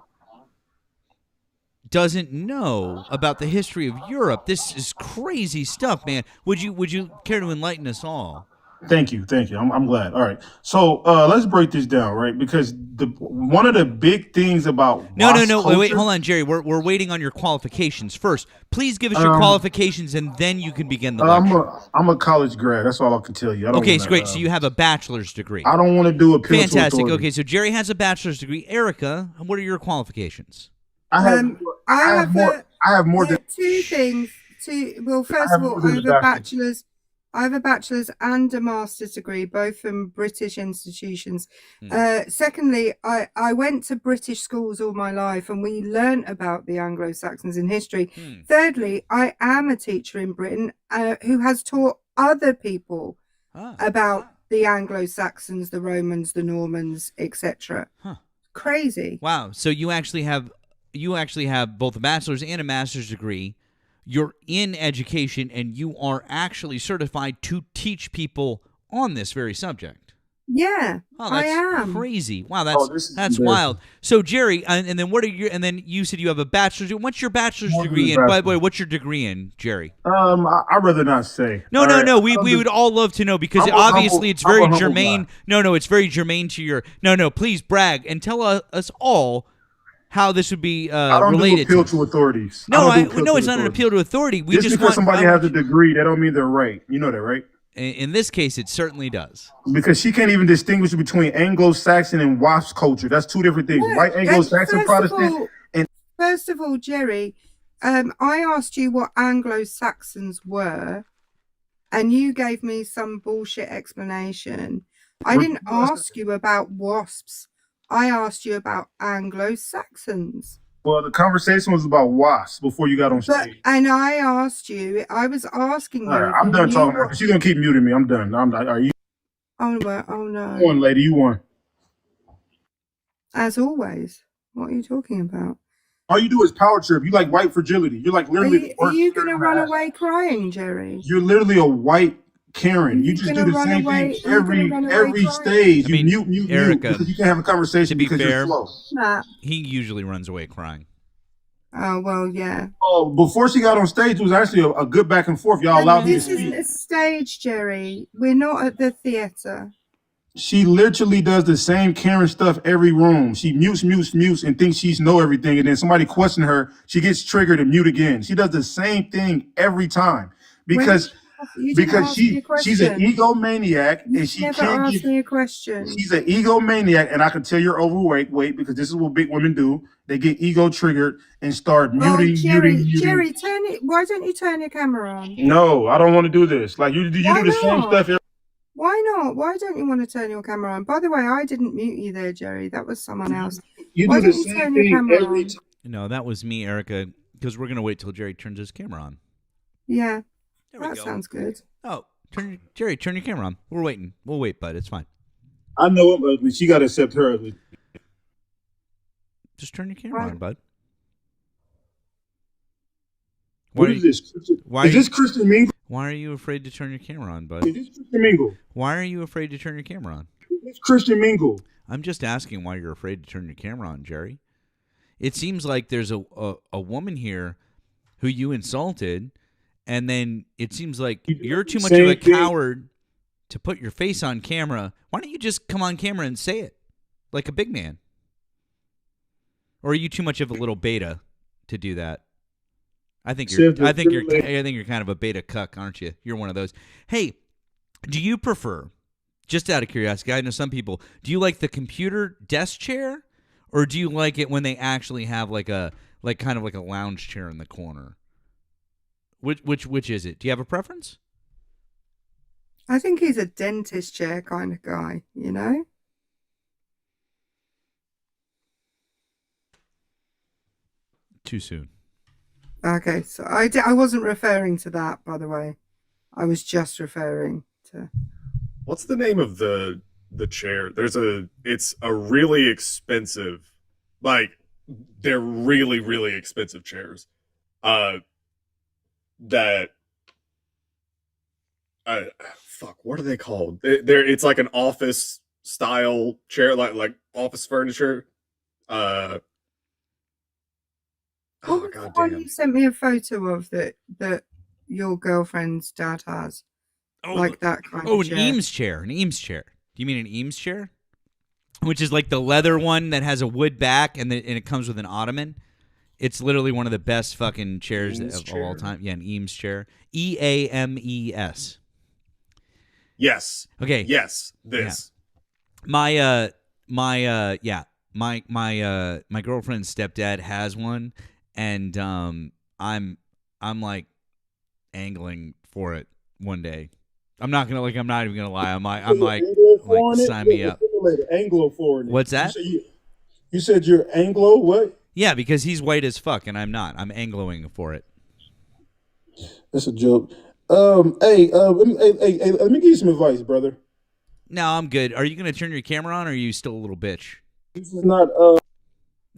doesn't know about the history of Europe. This is crazy stuff, man. Would you care to enlighten us all? Thank you. I'm glad. All right, so let's break this down, right? Because one of the big things about No, culture, wait, hold on, Jerry. We're waiting on your qualifications first. Please give us your qualifications, and then you can begin the lecture. I'm a college grad. That's all I can tell you. Okay, it's great. So you have a bachelor's degree. I don't want to do appeal to Fantastic. authority. Okay, so Jerry has a bachelor's degree. Erica, what are your qualifications? I have more than two things. Well, first of all, I have a bachelor's and a master's degree, both from British institutions. Secondly, I went to British schools all my life and we learnt about the Anglo-Saxons in history. Thirdly, I am a teacher in Britain who has taught other people about the Anglo-Saxons, the Romans, the Normans, etc. Crazy. Wow. So you actually have both a bachelor's and a master's degree. You're in education, and you are actually certified to teach people on this very subject. Yeah, Oh, I that's am. crazy. Wow, this is that's embarrassing. wild. So Jerry, and then what are your? And then you said you have a bachelor's. What's your bachelor's degree in? By the way, what's your degree in, Jerry? I'd rather not say. No. We would all love to know because obviously it's very germane. No, it's very germane to your. No, please brag and tell us all how this would be I don't related do appeal to authorities. No, I don't do appeal to it's not an authorities. appeal to authority. We Just just because want somebody has a degree, that don't mean they're right. You know that, right? In this case, it certainly does. Because she can't even distinguish between Anglo-Saxon and WASP culture. That's two different things. Look, White Anglo-Saxon Protestant. First of all, Jerry, I asked you what Anglo-Saxons were, and you gave me some bullshit explanation. I didn't ask you about WASPs. I asked you about Anglo-Saxons. Well, the conversation was about WASP before you got on stage. And I asked you, I was asking you. All right, I'm done talking. She's gonna keep muting me. I'm done. Are you? Oh no. You won, lady. You won. As always. What are you talking about? All you do is power trip. You like white fragility. You're like literally. Are you going to run away crying, Jerry? You're literally a white Karen. You just do the same thing every stage. You mute Erica, because you can't have a conversation to be because fair, you're slow. Nah. He usually runs away crying. Oh, well, yeah. Oh, before she got on stage, it was actually a good back and forth. Y'all allowed me to This isn't speak. a stage, Jerry. We're not at the theater. She literally does the same Karen stuff every room. She mutes, and thinks she's know everything. And then somebody question her, she gets triggered and mute again. She does the same thing every time because she's an egomaniac and she Never can't asked give. me a question. She's an egomaniac, and I can tell you're overweight because this is what big women do. They get ego triggered and start muting. Jerry, turn it. Why don't you turn your camera on? No, I don't want to do this. Like you do the same stuff. Why not? Why don't you want to turn your camera on? By the way, I didn't mute you there, Jerry. That was someone else. You Why do the don't you same turn your thing camera every on? time. No, that was me, Erica, because we're going to wait till Jerry turns his camera on. Yeah, There we that go. sounds good. Oh, Jerry, turn your camera on. We're waiting. We'll wait, bud. It's fine. I know him ugly. She got to accept her ugly. Just turn your camera Right. on, bud. What is this? Why Is this Christian Mingle? Why are you afraid to turn your camera on, bud? Is this Christian Mingle? Why are you afraid to turn your camera on? Is this Christian Mingle? I'm just asking why you're afraid to turn your camera on, Jerry. It seems like there's a woman here who you insulted, and then it seems like you're too much of a coward to put your face on camera. Why don't you just come on camera and say it like a big man? Or are you too much of a little beta to do that? I think you're kind of a beta cuck, aren't you? You're one of those. Hey, do you prefer, just out of curiosity, I know some people, do you like the computer desk chair, or do you like it when they actually have kind of like a lounge chair in the corner? Which is it? Do you have a preference? I think he's a dentist chair kind of guy, you know? Too soon. Okay, so I wasn't referring to that, by the way. I was just referring to... What's the name of the chair? It's a really expensive, like, they're really, really expensive chairs. Fuck, what are they called? It's like an office style chair, like office furniture. What was the one you sent me a photo of that your girlfriend's dad has? Like that kind of chair. An Eames chair. An Eames chair. Do you mean an Eames chair? Which is like the leather one that has a wood back and it comes with an ottoman. It's literally one of the best fucking chairs of all time. Yeah, an Eames chair. EAMES. Yes. Okay. Yes. This. Yeah. My girlfriend's stepdad has one, and I'm like angling for it one day. I'm not even gonna lie. I'm like sign me up. Anglo foreign. What's that? You said you're Anglo what? Yeah, because he's white as fuck and I'm not. I'm Angloing for it. That's a joke. Hey, let me give you some advice, brother. No, I'm good. Are you gonna turn your camera on, or are you still a little bitch? This is not.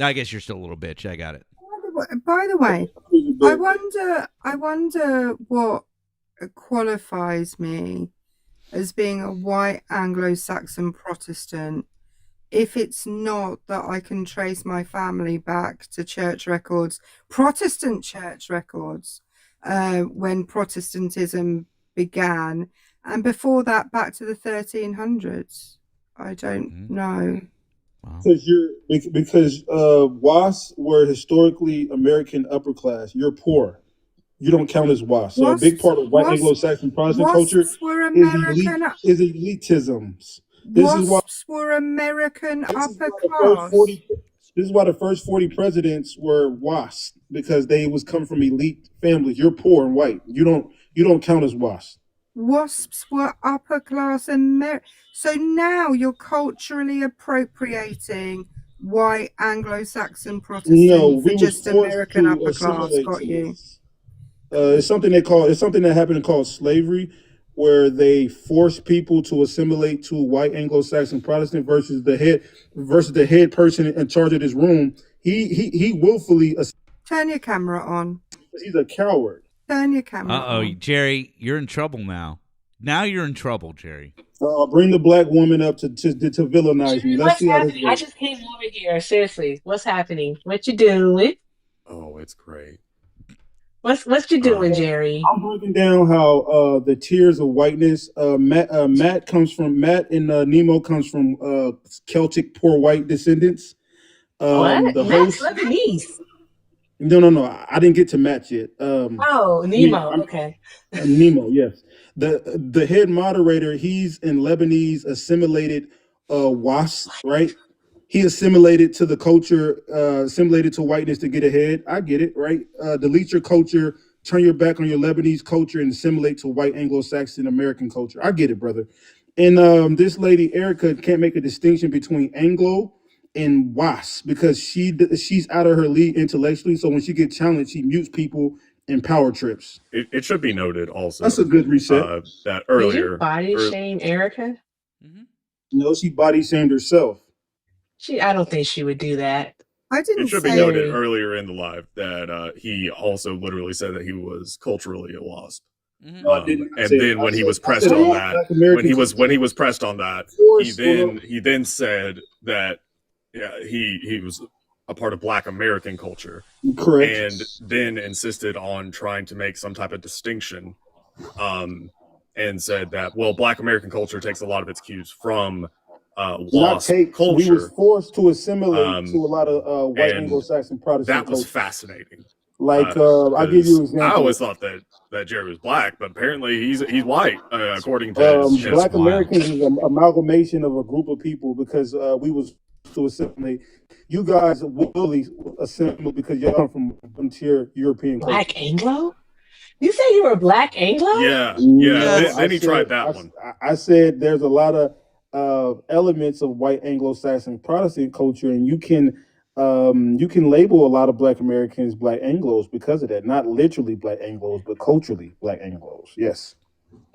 I guess you're still a little bitch. I got it. By the way, I wonder what qualifies me as being a white Anglo-Saxon Protestant if it's not that I can trace my family back to church records, Protestant church records, when Protestantism began, and before that back to the 1300s. I don't know. Wow. Because WAS were historically American upper class. You're poor. You don't count as WAS. So a big part of white Anglo-Saxon Protestant culture is elitisms. Wasps were American upper class. This is why the first 40 presidents were WAS, because they was come from elite families. You're poor and white. You don't count as WAS. Wasps were upper class so now you're culturally appropriating white Anglo-Saxon Protestants for just American upper class. Got you. It's something that happened called slavery, where they force people to assimilate to white Anglo-Saxon Protestant versus the head person in charge of this room. He willfully. Turn your camera on. He's a coward. Turn your camera on. Jerry, you're in trouble now. Now you're in trouble, Jerry. Bring the black woman up to villainize me. Let's see how this goes. I just came over here. Seriously, what's happening? What you doing? Oh, it's great. What's you doing, Jerry? I'm breaking down how the tiers of whiteness. Matt and Nemo comes from Celtic poor white descendants. What? Matt's Lebanese. No. I didn't get to Matt yet. Nemo. Okay. Nemo, yes. The head moderator, he's in Lebanese assimilated WAS, right? He assimilated to the culture, assimilated to whiteness to get ahead. I get it, right? Delete your culture, turn your back on your Lebanese culture, and assimilate to white Anglo-Saxon American culture. I get it, brother. And this lady, Erica, can't make a distinction between Anglo and WAS because she's out of her league intellectually. So when she gets challenged, she mutes people and power trips. It should be noted also. That's a good reset. That earlier. Did you body shame Erica? No, she body shamed herself. I don't think she would do that. I It didn't should be say noted earlier in the live that he also literally said that he was culturally a wasp. Mhm. No, I did not And say then that. when he was I pressed said on all that, Black Americans when he was pressed on that, forced to- he then said that he was a part of Black American culture, Correct. and then insisted on trying to make some type of distinction, and said that Black American culture takes a lot of its cues from not WASP take. culture. We was forced to assimilate to a lot of white and Anglo-Saxon Protestant that was culture. fascinating. Like I'll give you an example. I always thought that Jerry was black, but apparently he's white, according to his Black Americans is an amalgamation of a group of people because we was to assimilate. You guys will assimilate because y'all come from frontier European culture. Black Anglo? You say you were Black Anglo? Yeah. No, Then he tried that one. I said there's a lot of elements of white Anglo-Saxon Protestant culture, and you can label a lot of Black Americans Black Anglos because of that. Not literally Black Anglos, but culturally Black Anglos. Yes.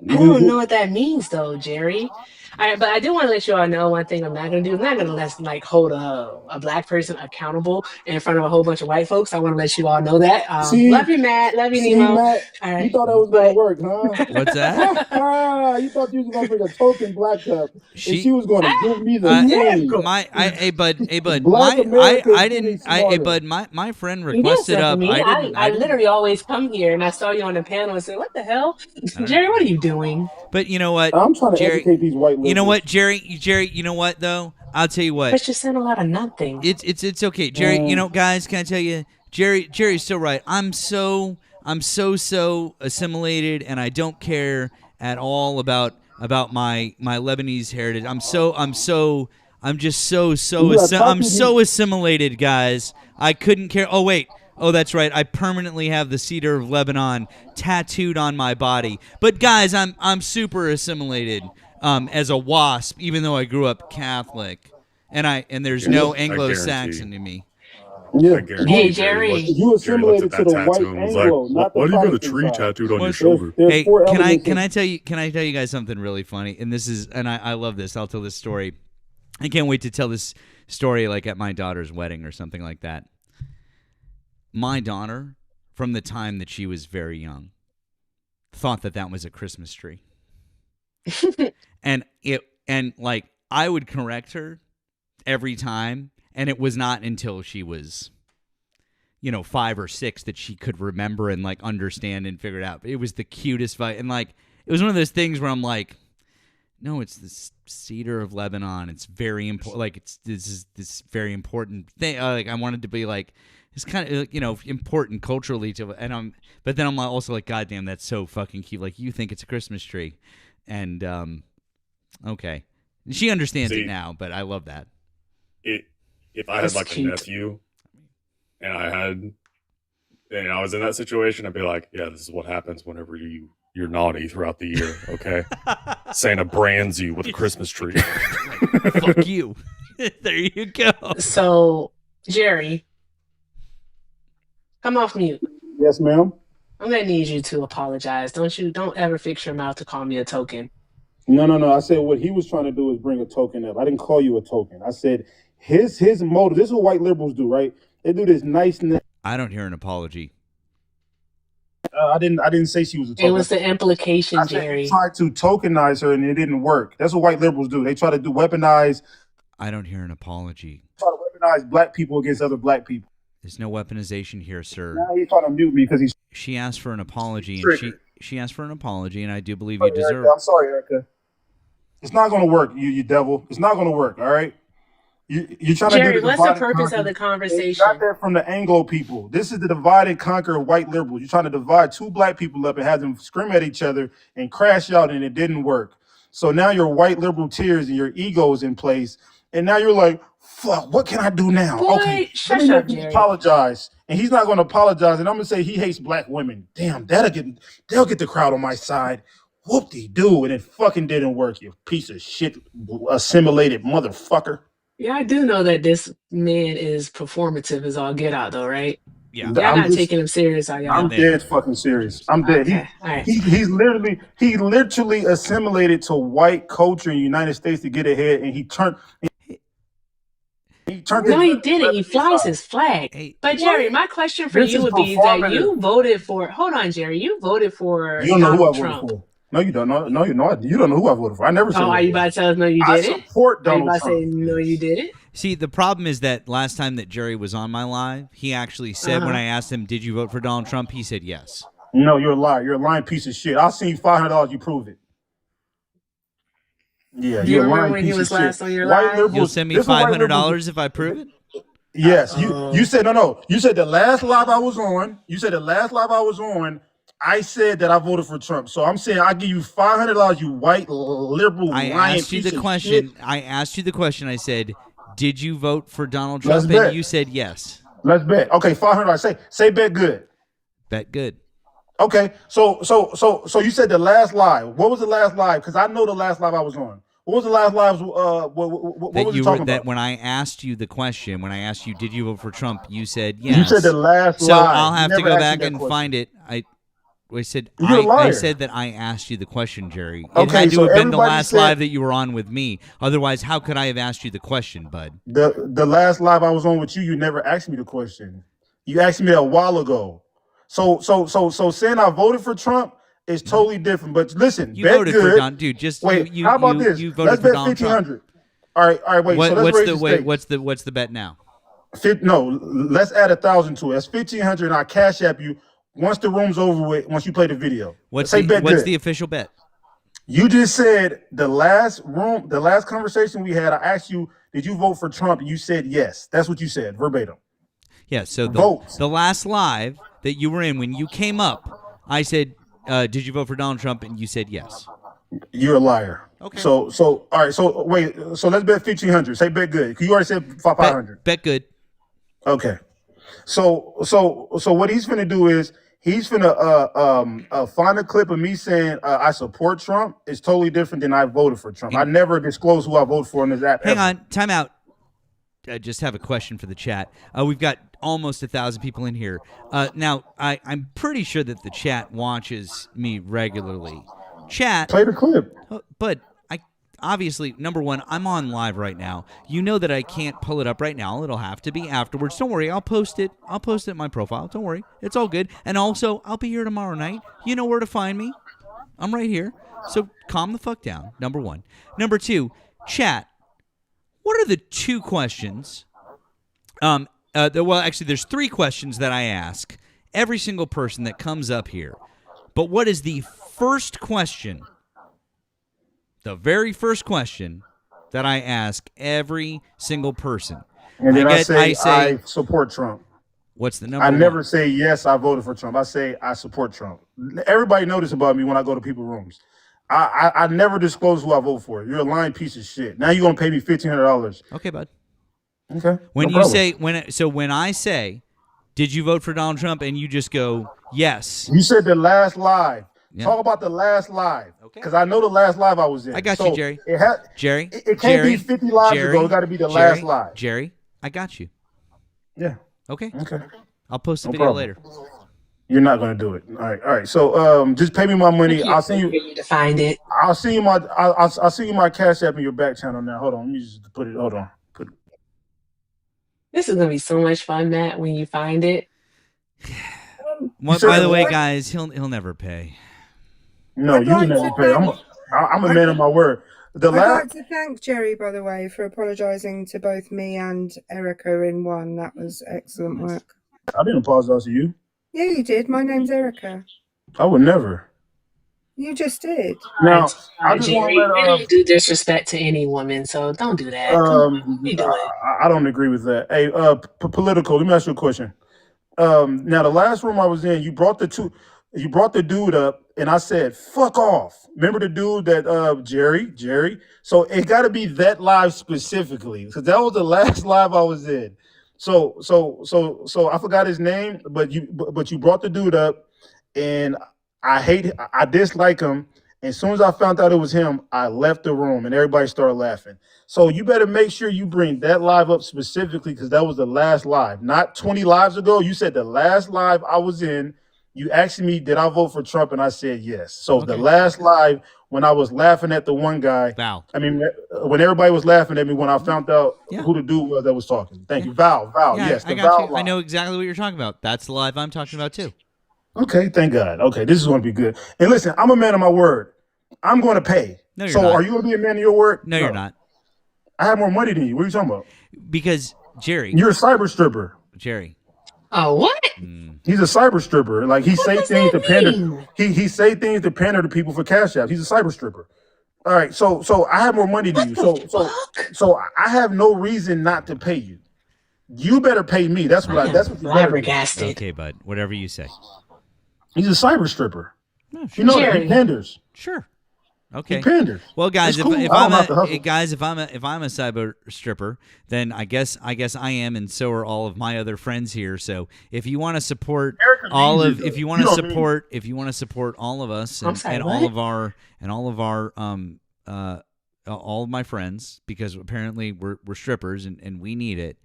I don't know what that means though, Jerry. But I do want to let you all know one thing I'm not gonna do. I'm not gonna hold a black person accountable in front of a whole bunch of white folks. I want to let you all know that. Love you, Matt. Love you, Nemo. Matt, all right. You thought that was gonna work, huh? What's that? You thought you was gonna bring a token black up, and She- she was gonna give me the name. Hey bud, Black Americans I getting didn't, hey smarter. bud, my friend You did requested stuff up. for me. I literally always come here and I saw you on the panel and said, "What the hell, Jerry? What are you doing?" But you know what? I'm trying to Jerry, educate these white liberals. You know what, Jerry? You know what though? I'll tell you what. But you're saying a lot of nothing. It's okay, Jerry. You know, guys, can I tell you, Jerry's still right. I'm so assimilated, and I don't care at all about my Lebanese heritage. I'm so assimilated, guys. I couldn't care. Oh wait. Oh, that's right. I permanently have the Cedar of Lebanon tattooed on my body. But guys, I'm super assimilated as a WASP, even though I grew up Catholic, and there's no Anglo-Saxon in me. Yeah. Hey, Jerry. You assimilated to the white Anglo, not the why do you got a Protestant tree side. tattooed on your There's- shoulder? there's Hey, four can elements of- I tell you guys something really funny? And this is, and I love this. I'll tell this story. I can't wait to tell this story like at my daughter's wedding or something like that. My daughter, from the time that she was very young, thought that was a Christmas tree. and like I would correct her every time, and it was not until she was 5 or 6 that she could remember and like understand and figure it out. It was the cutest vibe, and like it was one of those things where I'm like, no, it's the Cedar of Lebanon. It's very important. Like this is this very important thing. Like I wanted to be like, it's kind of important culturally to, but then I'm also like, God damn, that's so fucking cute. Like you think it's a Christmas tree, and okay, she understands it now. But I love that. If I had like a nephew, and I was in that situation, I'd be like, yeah, this is what happens whenever you're naughty throughout the year. Okay, Santa brands you with a Christmas tree. Fuck you. There you go. So, Jerry, come off mute. Yes, ma'am. I'm gonna need you to apologize. Don't ever fix your mouth to call me a token. No. I said what he was trying to do is bring a token up. I didn't call you a token. I said his motive. This is what white liberals do, right? They do this niceness. I don't hear an apology. I didn't say she was a token. It was the implication, I said Jerry. he tried to tokenize her and it didn't work. That's what white liberals do. They try to weaponize. I don't hear an apology. Try to weaponize black people against other black people. There's no weaponization here, sir. Now he's trying to mute me because he's. She asked for an apology, Triggered. and she asked for an apology, and I do believe Sorry, you deserve. Erica. I'm sorry, Erica. It's not going to work, you devil. It's not going to work. All right. You're trying Jerry, to do the what's the divide and purpose conquer. of the conversation? You got that from the Anglo people. This is the divide and conquer of white liberals. You're trying to divide two black people up and have them scream at each other and crash out, and it didn't work. So now your white liberal tears and your ego is in place, and now you're like, fuck, what can I do now? Boy, Okay, shut let me up, make him Jerry. apologize. And he's not going to apologize, and I'm going to say he hates black women. Damn, they'll get the crowd on my side. Whoop-de-doo, and it fucking didn't work, you piece of shit, assimilated motherfucker. Yeah, I do know that this man is performative as all get out, though, right? Yeah. Y'all not taking him serious, are y'all? I'm dead fucking serious. I'm dead. Okay, all right. He literally assimilated to white culture in the United States to get ahead, and he turned. He turned No, his he didn't. He flies his flag. Hey, But Jerry, my question for This you is would be is that performative. you voted for. Hold on, Jerry. You voted for You don't know who I Donald voted Trump. for. No, you don't. No, you know. You don't know who I voted for. I never said. Oh, who I are you voted about to tell us no, you for. I didn't? support Are you Donald about to say Trump. no, you didn't? See, the problem is that last time that Jerry was on my live, he actually said when I asked him, "Did you vote for Donald Trump?" He said yes. No, you're a liar. You're a lying piece of shit. I'll send you $500. You prove it. Yeah, Do you you're a remember lying when he piece was of shit. last on your White live? liberals. You'll send me this is what white liberals $500 do. if I prove it. Yes, you said no. You said the last live I was on. You said the last live I was on. I said that I voted for Trump. So I'm saying I give you $500. You white liberal I lying asked you piece the of question. shit. I asked you the question. I said, "Did you vote for Donald Let's Trump?" And bet. you said yes. Let's bet. Okay, $500. Say bet good. Bet good. Okay, so you said the last live. What was the last live? Because I know the last live I was on. What was the last live? What That was you you were talking that about? when I asked you the question, when I asked you, "Did you vote for Trump?" You said You yes. said the last So live. I'll You have to never go asked me back that and question. find it. I said You're a I liar. said that I asked you the question, Jerry. It Okay, had to so have been the everybody last said live that you were on with me. Otherwise, how could I have asked you the question, bud? the last live I was on with you. You never asked me the question. You asked me that a while ago. So saying I voted for Trump is totally different. But listen, You bet voted for good. Don, dude. Just Wait, you how about this? you voted Let's for bet Donald Trump. $1,500. All right. Wait. So let's What's raise the the stakes. what's the bet now? No, let's add 1,000 to it. That's 1,500, and I cash app you once the room's over with. Once you play the video, What's say bet what's good. the official bet? You just said the last conversation we had. I asked you, did you vote for Trump? And you said yes. That's what you said verbatim. Yeah. So Vote. the last live that you were in when you came up, I said, "Did you vote for Donald Trump?" And you said yes. You're a liar. Okay. So all right. So wait. So let's bet 1,500. Say bet good. You already said 500. Bet good. Okay. So what he's finna do is he's finna find a clip of me saying I support Trump. It's totally different than I voted for Trump. I never disclose who I vote for in this app. Hang ever. on, time out. I just have a question for the chat. We've got almost 1,000 people in here. Now, I'm pretty sure that the chat watches me regularly. Chat. Play the clip. But I obviously, number one, I'm on live right now. You know that I can't pull it up right now. It'll have to be afterwards. Don't worry. I'll post it. I'll post it in my profile. Don't worry. It's all good. And also, I'll be here tomorrow night. You know where to find me. I'm right here. So calm the fuck down, number one. Number two, chat. What are the two questions? Well, actually, there's three questions that I ask every single person that comes up here. But what is the first question? The very first question that I ask every single person. And then I say say, I support Trump. what's the number I one? never say yes, I voted for Trump. I say I support Trump. Everybody knows this about me when I go to people's rooms. I never disclose who I vote for. You're a lying piece of shit. Now you're gonna pay me $1,500. Okay, bud. Okay. When no you problem. say when I say, did you vote for Donald Trump? And you just go, yes. You said the last live. Yeah. Talk about the last live. Because I know the last live I was in. I got So you, Jerry. It can't be 50 lives ago. It got to be the last live. Jerry, I got you. Yeah. Okay. Okay. I'll post the No video problem. later. You're not gonna do it. All right. So just pay me my money. I'll send you to find it. I'll send you my I'll send you my cash app in your back channel now. Hold on. Let me just put it. Hold on. This is gonna be so much fun, Matt, when you find it. By the way, guys, he'll never pay. No, I'd you like never to pay. thank- I'm a man of my word. The I'd last like to thank Jerry, by the way, for apologising to both me and Erica in one. That was excellent work. I didn't apologize to you. Yeah, you did. My name's Erica. I would never. You just did. Now I just want Jerry, to we let don't do disrespect to any woman, so don't do that. We do it. I don't agree with that. Hey, political. Let me ask you a question. Now the last room I was in, you brought the dude up, and I said, "Fuck off." Remember the dude that Jerry? So it got to be that live specifically because that was the last live I was in. So I forgot his name, but you brought the dude up, and I dislike him. And as soon as I found out it was him, I left the room and everybody started laughing. So you better make sure you bring that live up specifically because that was the last live, not 20 lives ago. You said the last live I was in, You asked me, did I vote for Trump? And I said yes. So the Okay. last live, when I was laughing at the one guy, Val. I mean, when everybody was laughing at me when I found out Yeah. who the dude was that was talking. Thank you. Val, Yeah, yes, I the got Val you. I live. know exactly what you're talking about. That's the live I'm talking about too. Okay, thank God. Okay, this is going to be good. And listen, I'm a man of my word. I'm going to pay. No, you're so not. are you going to be a man of your word? No, you're not. I have more money than you. What are you talking about? Because Jerry, You're a cyber stripper. Jerry. Oh, what? He's a cyber stripper. Like he say does things that to pander. mean? He say things to pander to people for cash apps. He's a cyber stripper. All right, so I have more money than you. So I have no reason not to pay you. You better pay me. That's what that's what you better do. Flabbergasted. Okay, bud. Whatever you say. He's a cyber stripper. No, You know that Jerry. he panders. Sure. Okay. He panders. Well, guys, It's cool. if I I'm don't have to hustle. if I'm a cyber stripper, then I guess I am, and so are all of my other friends here. So if you want to support Erica all means of, it, if you though. want to You don't mean support, if you want to support all of us I'm and, sorry, and what? all of our all of my friends, because apparently we're strippers and we need it.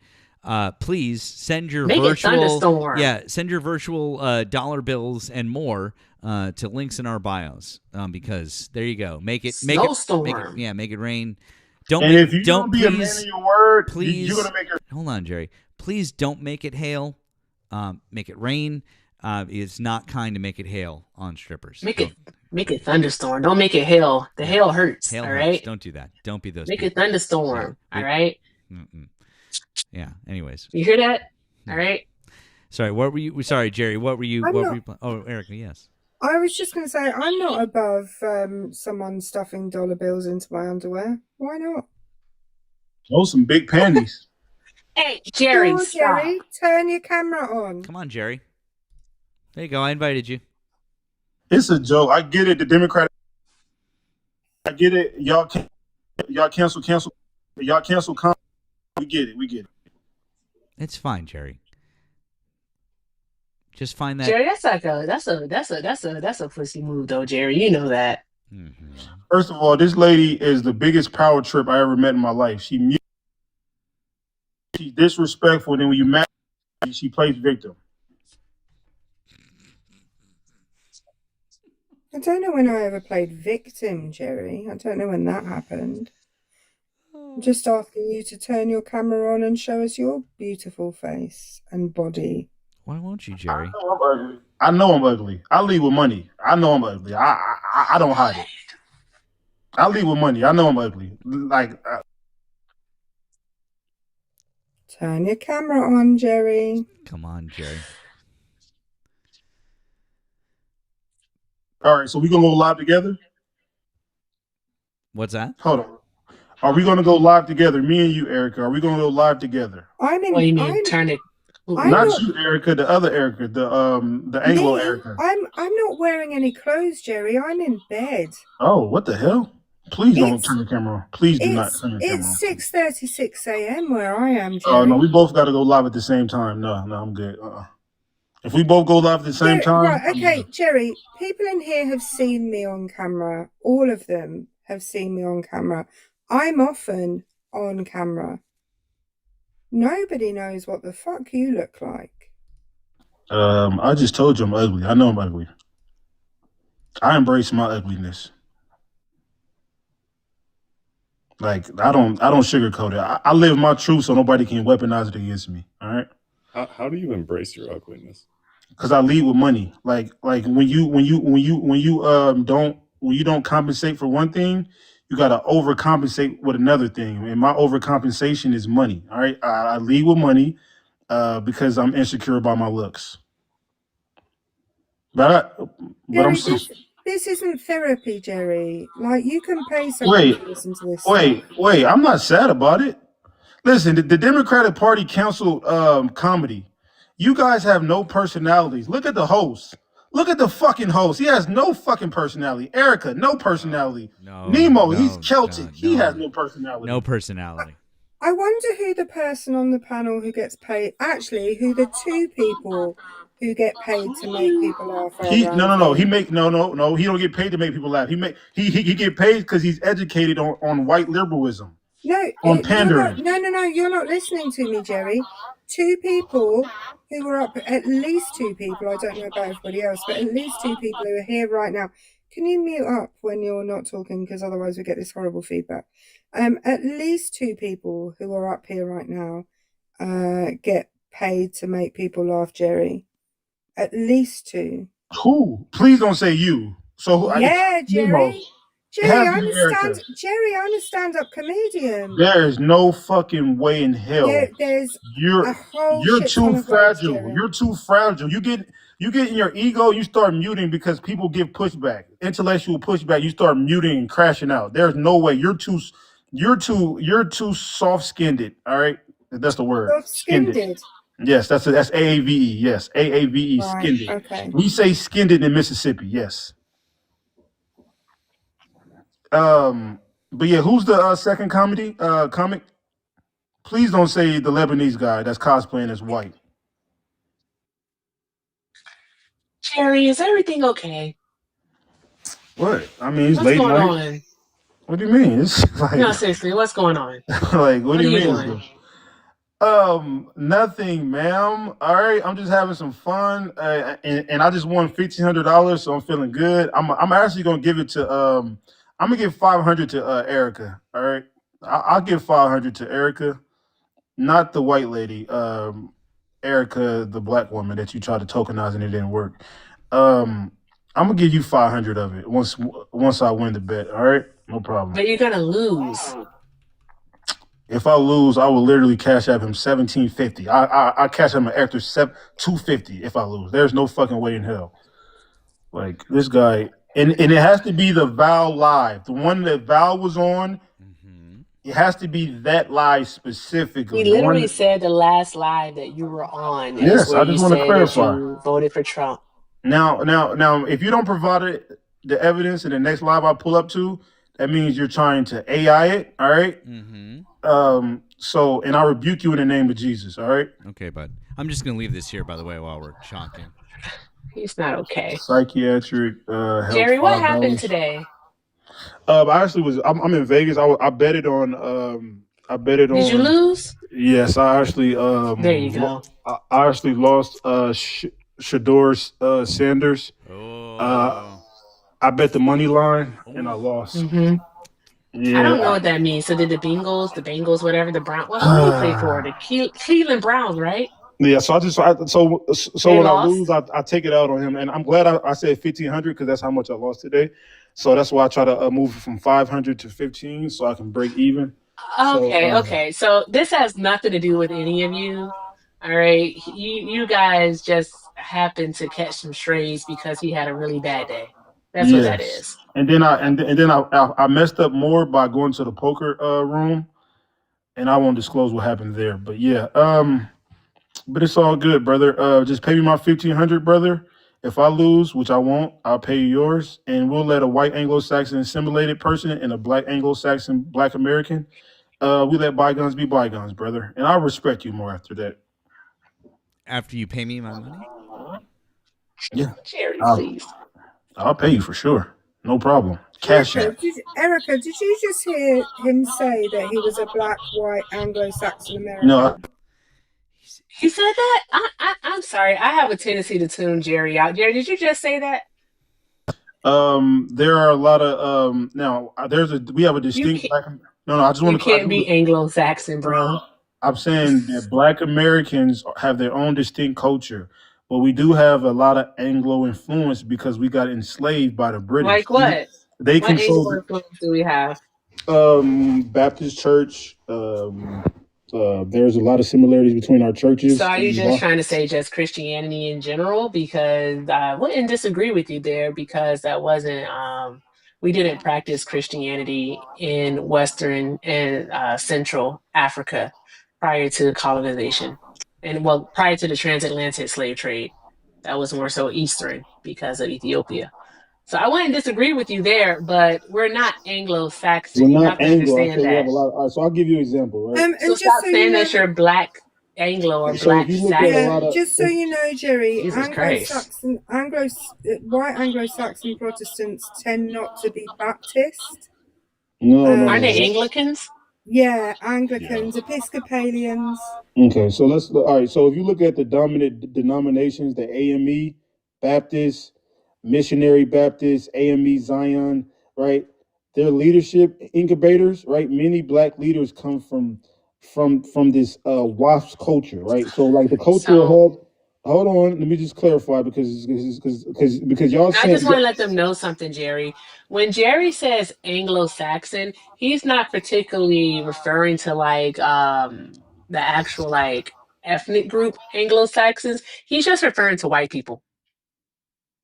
Please send your Make it virtual thunderstorm. send your virtual dollar bills and more to links in our bios, because there you go. Make it Snowstorm. make it rain. Don't And make, if you don't don't be a man please of your word, please you're gonna make her. hold on, Jerry. Please don't make it hail. Make it rain. It's not kind to make it hail on strippers. Make it thunderstorm. Don't make it hail. The hail hurts. Hail all hurts. right. Don't do that. Don't be those. Make it people. thunderstorm. Yeah. All right. Mm-mm. Yeah. Anyways, You hear that? All right. sorry. What were you? Sorry, Jerry. What were you? I'm What not- were you? Oh, Erica. Yes. I was just going to say, I'm not above someone stuffing dollar bills into my underwear. Why not? Oh, some big panties. Hey, Jerry, Sure, stop. Jerry, turn your camera on. Come on, Jerry. There you go. I invited you. It's a joke. I get it. The Democratic. I get it. Y'all cancel. Y'all cancel. We get it. We get it. It's fine, Jerry. Just find that. Jerry, that's a pussy move though, Jerry. You know that. Mhm. First of all, this lady is the biggest power trip I ever met in my life. She's disrespectful, and then when you mad, she plays victim. I don't know when I ever played victim, Jerry. I don't know when that happened. I'm just asking you to turn your camera on and show us your beautiful face and body. Why won't you, Jerry? I know I'm ugly. I leave with money. I know I'm ugly. I don't hide it. I leave with money. I know I'm ugly. Like Turn your camera on, Jerry. Come on, Jerry. all right. So we gonna go live together. What's that? Hold on. Are we gonna go live together? Me and you, Erica. Are we gonna go live together? I'm in. What do you mean? I'm, Turn it. I'm Not not- you, Erica. The other Erica. The Anglo Me? Erica. I'm not wearing any clothes, Jerry. I'm in bed. Oh, what the hell? Please don't It's- turn the camera on. Please do not It's turn the camera on. it's 6:36 a.m. where I am, Jerry. Oh no, we both got to go live at the same time. No, I'm good. If we both go live at the same Jerry, time, right, I'm okay, good. Jerry. People in here have seen me on camera. All of them have seen me on camera. I'm often on camera. Nobody knows what the fuck you look like. I just told you I'm ugly. I know I'm ugly. I embrace my ugliness. Like I don't sugarcoat it. I live my truth so nobody can weaponize it against me. All right. How do you embrace your ugliness? Because I lead with money. Like when you don't compensate for one thing, you gotta overcompensate with another thing. And my overcompensation is money. All right. I lead with money because I'm insecure about my looks. But I'm Jerry, this isn't therapy, Jerry. Like, you can pay someone Wait, to listen to this. wait. I'm not sad about it. Listen, the Democratic Party canceled comedy. You guys have no personalities. Look at the host. Look at the fucking host. He has no fucking personality. Erica, no personality. No. Nemo, no, he's Celtic. no, He no. has no personality. No personality. I wonder who the person on the panel who gets paid, actually, who the two people who get paid to make people laugh are. He around no. here. He make no. He don't get paid to make people laugh. He get paid because he's educated on white liberalism. No, On you're pandering. not, no, you're not listening to me, Jerry. Two people who are up, at least 2 people, I don't know about everybody else, but at least 2 people who are here right now. Can you mute up when you're not talking? Because otherwise we get this horrible feedback. At least 2 people who are up here right now get paid to make people laugh, Jerry. At least 2. Who? Please don't say you. So Yeah, Jerry. Jerry, I'm Erica. a stand-up comedian. There is no fucking way in hell. There's You're a whole you're shit too ton of ways, fragile. Jerry. You're too fragile. You get in your ego, you start muting because people give pushback. Intellectual pushback, you start muting and crashing out. There's no way. You're too soft-skinned. All right? That's the word. Soft-skinned? Yes, that's AAVE. Yes, AAVE, Right, skinned. okay. We say skinned in Mississippi. Yes. But yeah, who's the second comic? Please don't say the Lebanese guy that's cosplaying as white. Jerry, is everything okay? What? I mean, it's What's late going night. on? What do you mean? It's like No, seriously, what's going on? like what do you mean? doing? Nothing, ma'am. All right, I'm just having some fun, and I just won $1,500, so I'm feeling good. I'm actually gonna give it to I'm gonna give 500 to Erica. All right, I'll give 500 to Erica, not the white lady. Erica, the black woman that you tried to tokenize and it didn't work. I'm gonna give you 500 of it once I win the bet. All right, no problem. But you're gonna lose. If I lose, I will literally cash app him $17.50. I cash him an extra $2.50 if I lose. There's no fucking way in hell. Like this guy, and it has to be the Val live, the one that Val was on. It has to be that live specifically. He literally said the last live that you were on. Yes, is where I just you want to said clarify. that you voted for Trump. Now, if you don't provide the evidence in the next live I pull up to, that means you're trying to AI it. All right. So, and I rebuke you in the name of Jesus. All right. Okay, bud. I'm just gonna leave this here, by the way, while we're talking. He's not okay. Psychiatric. Health, Jerry, what $5. happened today? I actually I'm in Vegas. I betted on. Did you lose? Yes, I actually. There you go. I actually lost. Shador Sanders. I bet the money line and I lost. Mm-hmm. Yeah. I don't know what that means. So did the Bengals, whatever, the Browns? Well, who do you play for? The Cleveland Browns, right? Yeah, so They when lost? I lose, I take it out on him, and I'm glad I said 1,500 because that's how much I lost today. So that's why I try to move it from 500 to 15 so I can break even. Okay. So this has nothing to do with any of you. All right, you guys just happened to catch some strays because he had a really bad day. That's what that is. And then I messed up more by going to the poker room, and I won't disclose what happened there. But yeah, but it's all good, brother. Just pay me my 1,500, brother. If I lose, which I won't, I'll pay you yours, and we'll let a white Anglo-Saxon assimilated person and a black Anglo-Saxon Black American. We let bygones be bygones, brother, and I'll respect you more after that. After you pay me my money? Yeah, Jerry, please. I'll pay you for sure. No problem. Cash app. Erica, did you just hear him say that he was a black, white, Anglo-Saxon American? No. He said that? I'm sorry. I have a tendency to tune Jerry out. Jerry, did you just say that? There are a lot of we have a distinct black. No, I just want to. You can't be Anglo-Saxon, bro. I'm saying that Black Americans have their own distinct culture, but we do have a lot of Anglo influence because we got enslaved by the British. Like what? They What control. Anglo influence do we have? Baptist church. There's a lot of similarities between our churches. So are you just trying to say just Christianity in general? Because I wouldn't disagree with you there because that wasn't, we didn't practice Christianity in Western and Central Africa prior to colonization. And well, prior to the transatlantic slave trade, that was more so Eastern because of Ethiopia. So I wouldn't disagree with you there, but we're not Anglo-Saxon. We're You not have to Anglo. I understand said we have that. a lot. All right, so I'll give you an example, right? So stop saying that you're black Anglo or So black if you look at a lot Saxon. of, Just so you know, Jerry, Jesus Christ. white Anglo-Saxon Protestants tend not to be Baptist. no. Aren't they Anglicans? Yeah, Anglicans, Episcopalians. Okay, so all right. So if you look at the dominant denominations, the AME, Baptist, Missionary Baptist, AME Zion, right? Their leadership incubators, right? Many black leaders come from this WASP culture, right? So like the cultural hub. Hold on, let me just clarify because y'all I saying just want to let them know something, Jerry. When Jerry says Anglo-Saxon, he's not particularly referring to like the actual like ethnic group Anglo-Saxons. He's just referring to white people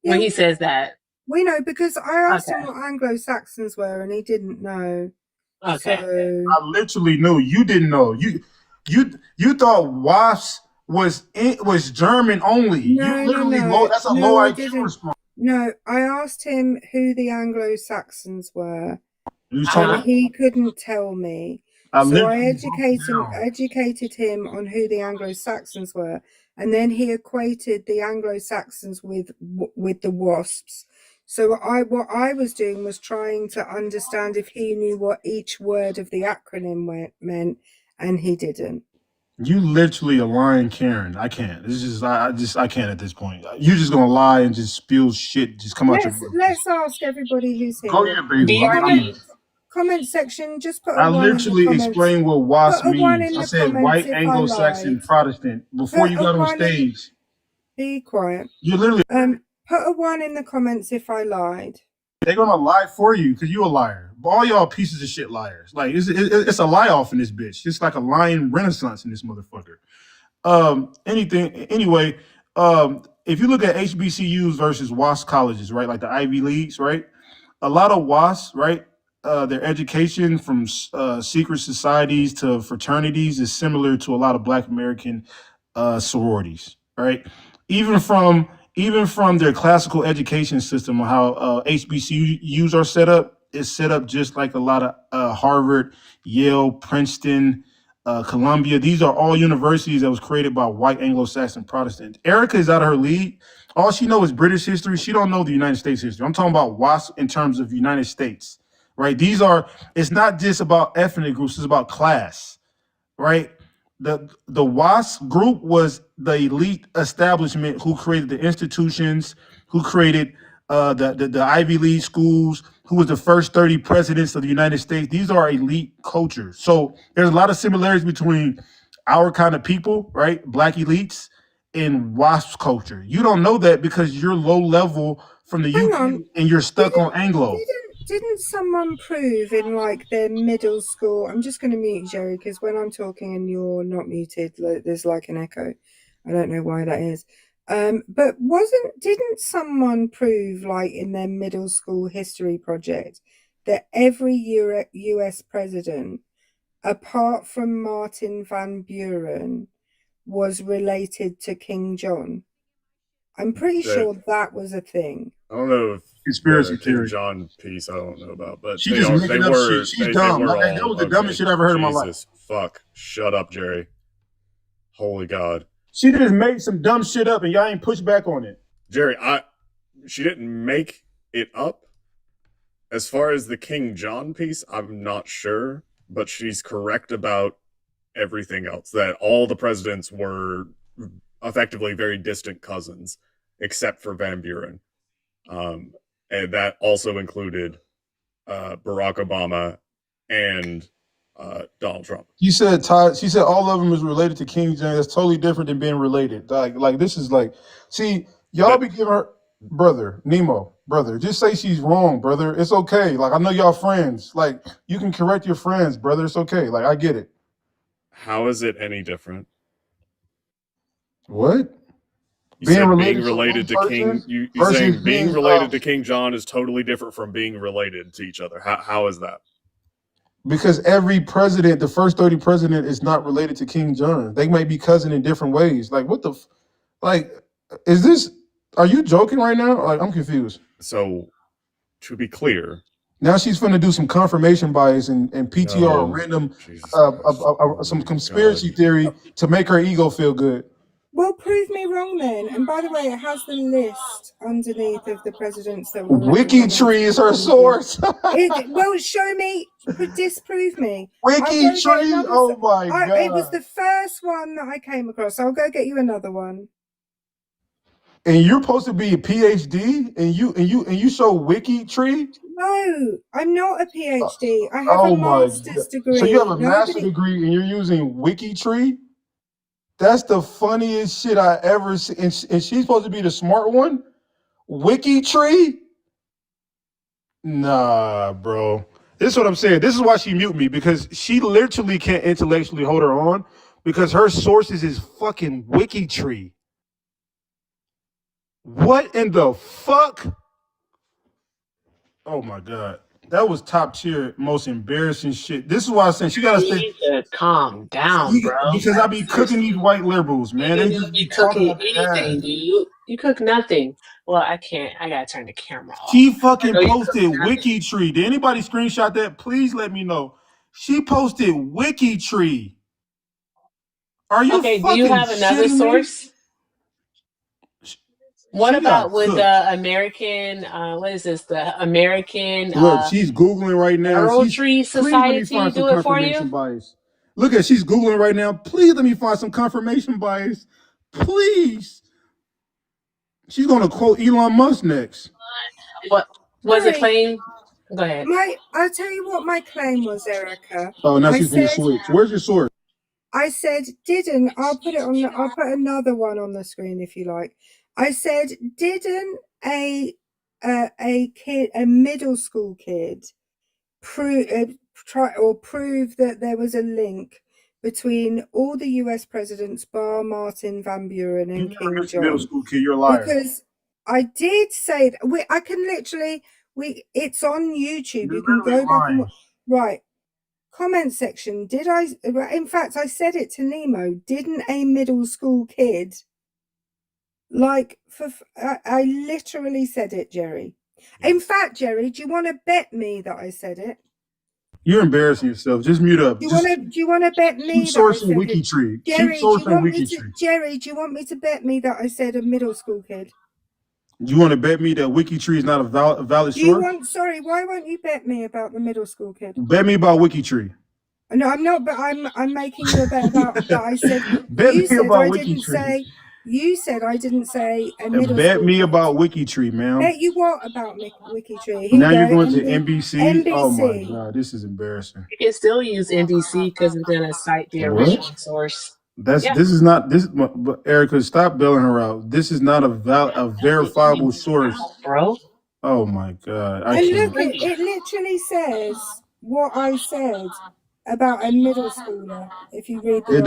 when he says that. We know because I asked him Okay. what Anglo-Saxons were and he didn't know. Okay. So I literally knew you didn't know. You thought WASP was German only. no, You literally no, that's a no, low I IQ didn't. response. No, I asked him who the Anglo-Saxons were, You was and talking. he couldn't tell me. I So I literally broke down. educated him on who the Anglo-Saxons were, and then he equated the Anglo-Saxons with the WASPs. So what I was doing was trying to understand if he knew what each word of the acronym meant, and he didn't. You literally a lying Karen. I can't. This is I can't at this point. You just gonna lie and just spill shit. Just come out your mouth. Let's ask everybody who's here. Go ahead, baby. Comment section, just put I a 1 in the literally comments. explained what WASP Put a 1 means. in I the said comments white if I Anglo-Saxon lied. Protestant before Put you a got on 1 in- stage. Be quiet. You literally Put a 1 in the comments if I lied. they're gonna lie for you because you a liar. But all y'all pieces of shit liars. Like it's a lie off in this bitch. It's like a lying renaissance in this motherfucker. Anyway, if you look at HBCUs versus WASP colleges, right, like the Ivy Leagues, right, a lot of WASP, right, their education from secret societies to fraternities is similar to a lot of Black American sororities, right? Even from their classical education system, how HBCUs are set up, is set up just like a lot of Harvard, Yale, Princeton, Columbia. These are all universities that was created by white Anglo-Saxon Protestants. Erica is out of her league. All she knows is British history. She don't know the United States history. I'm talking about WASP in terms of United States, right? It's not just about ethnic groups, it's about class, right? The WASP group was the elite establishment who created the institutions, who created the Ivy League schools, who was the first 30 presidents of the United States. These are elite cultures. So there's a lot of similarities between our kind of people, right? Black elites and WASP culture. You don't know that because you're low level from the UK and you're stuck on Anglo. Didn't someone prove in like their middle school? I'm just going to mute Jerry because when I'm talking and you're not muted, there's like an echo. I don't know why that is. But didn't someone prove like in their middle school history project that every US president, apart from Martin Van Buren, was related to King John? I'm pretty sure that was a thing. I don't know if conspiracy King theory. John piece I don't know about, but She just making up shit. She's dumb. Like, that was the dumbest shit I ever heard in my life. Jesus fuck! Shut up, Jerry. Holy God. She just made some dumb shit up and y'all ain't pushed back on it. Jerry, she didn't make it up. As far as the King John piece, I'm not sure, but she's correct about everything else. That all the presidents were effectively very distant cousins, except for Van Buren. And that also included Barack Obama and Donald Trump. She said all of them is related to King James. That's totally different than being related. Like this is like, see, y'all be giving her brother, Nemo, brother. Just say she's wrong, brother. It's okay. Like I know y'all friends. Like you can correct your friends, brother. It's okay. Like I get it. How is it any different? What? Being related to King, you're saying being related to King John is totally different from being related to each other. How is that? Because every president, the first 30 president, is not related to King John. They might be cousin in different ways. Like what the, is this? Are you joking right now? Like I'm confused. So, to be clear, now she's finna do some confirmation bias and PTR random some conspiracy theory to make her ego feel good. Well, prove me wrong then. And by the way, it has the list underneath of the presidents that were WikiTree is her source. Well, show me, disprove me. WikiTree. Oh my god! It was the first one that I came across. I'll go get you another one. And you're supposed to be a PhD, and you show WikiTree? No, I'm not a PhD. I have a master's degree. So you have a master's degree, and you're using WikiTree? That's the funniest shit I ever seen. And she's supposed to be the smart one? WikiTree? Nah, bro. This is what I'm saying. This is why she mute me, because she literally can't intellectually hold her on, because her sources is fucking WikiTree. What in the fuck? Oh my god. That was top tier, most embarrassing shit. This is why I said she gotta stay. You need to calm down, bro. Because I be cooking these white liberals, man. They just be cooking anything, dude. You cook nothing. Well, I can't. I gotta turn the camera off. She fucking posted WikiTree. Did anybody screenshot that? Please let me know. She posted WikiTree. Are you okay? fucking Do you have another source? Me? What about with the American? What is this? The American. Look, she's googling right now. Tree Society do it for you. Bias. Look at she's googling right now. Please let me find some confirmation bias. Please. She's gonna quote Elon Musk next. What was the claim? Go ahead. I'll tell you what my claim was, Erica. Oh, now she's gonna switch. Where's your source? I said I'll put another one on the screen if you like. I said, didn't a middle school kid prove that there was a link between all the U.S. presidents, bar Martin Van Buren and King John? Middle school kid, you're a liar. Because I did say that. I can literally. It's on YouTube. You can go back and right. Comment section. Did I? In fact, I said it to Nemo. Didn't a middle school kid? I literally said it, Jerry. In fact, Jerry, do you want to bet me that I said it? You're embarrassing yourself. Just mute up. Do you want to bet me? Keep sourcing WikiTree. Jerry, Keep sourcing WikiTree. Jerry, do you want me to bet me that I said a middle school kid? Do you want to bet me that WikiTree is not a valid source? Sorry, why won't you bet me about the middle school kid? Bet me about WikiTree. No, I'm not. But I'm making you a bet about that. I said. Bet me about WikiTree. You said I didn't say a middle Bet me about WikiTree, ma'am. Bet you what about WikiTree? Now you're going to NBC? NBC. Oh my god, this is embarrassing. You can still use NBC because it's gonna cite the original source. This is not this. But Erica, stop bailing her out. This is not a verifiable source, bro. Oh my god! It literally says what I said about a middle schooler. If you read the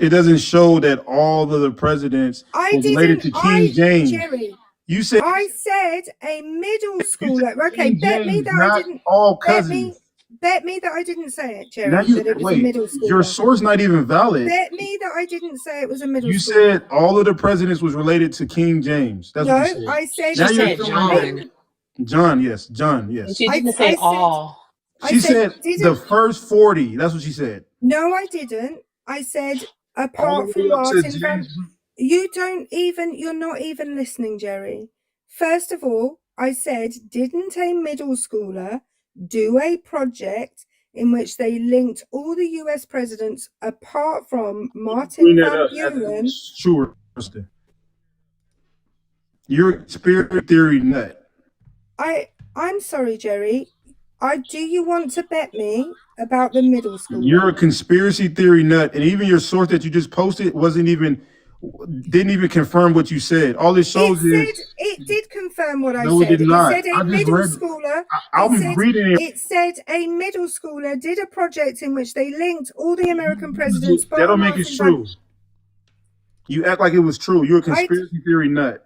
it doesn't show that all of the presidents were related to King James. Jerry, you said I said a middle schooler. Okay, bet me that I didn't. All cousins. Bet me that I didn't say it, Jerry. Now That it was a middle schooler. Your source not even valid. Bet me that I didn't say it was a middle schooler. You said all of the presidents was related to King James. That's what you said. I said. Now said John. John, yes. John, yes. She didn't say all. She said the first 40. That's what she said. No, I didn't. I said apart from Martin. You're not even listening, Jerry. First of all, I said, didn't a middle schooler do a project in which they linked all the US presidents apart from Martin Van Buren? Sure. You're a conspiracy theory nut. I'm sorry, Jerry. Do you want to bet me about the middle school? You're a conspiracy theory nut, and even your source that you just posted didn't even confirm what you said. All it shows it did confirm what I said. No, it did not. It said a middle schooler. I'm reading it. It said a middle schooler did a project in which they linked all the American presidents. That don't make it true. You act like it was true. You're a conspiracy theory nut.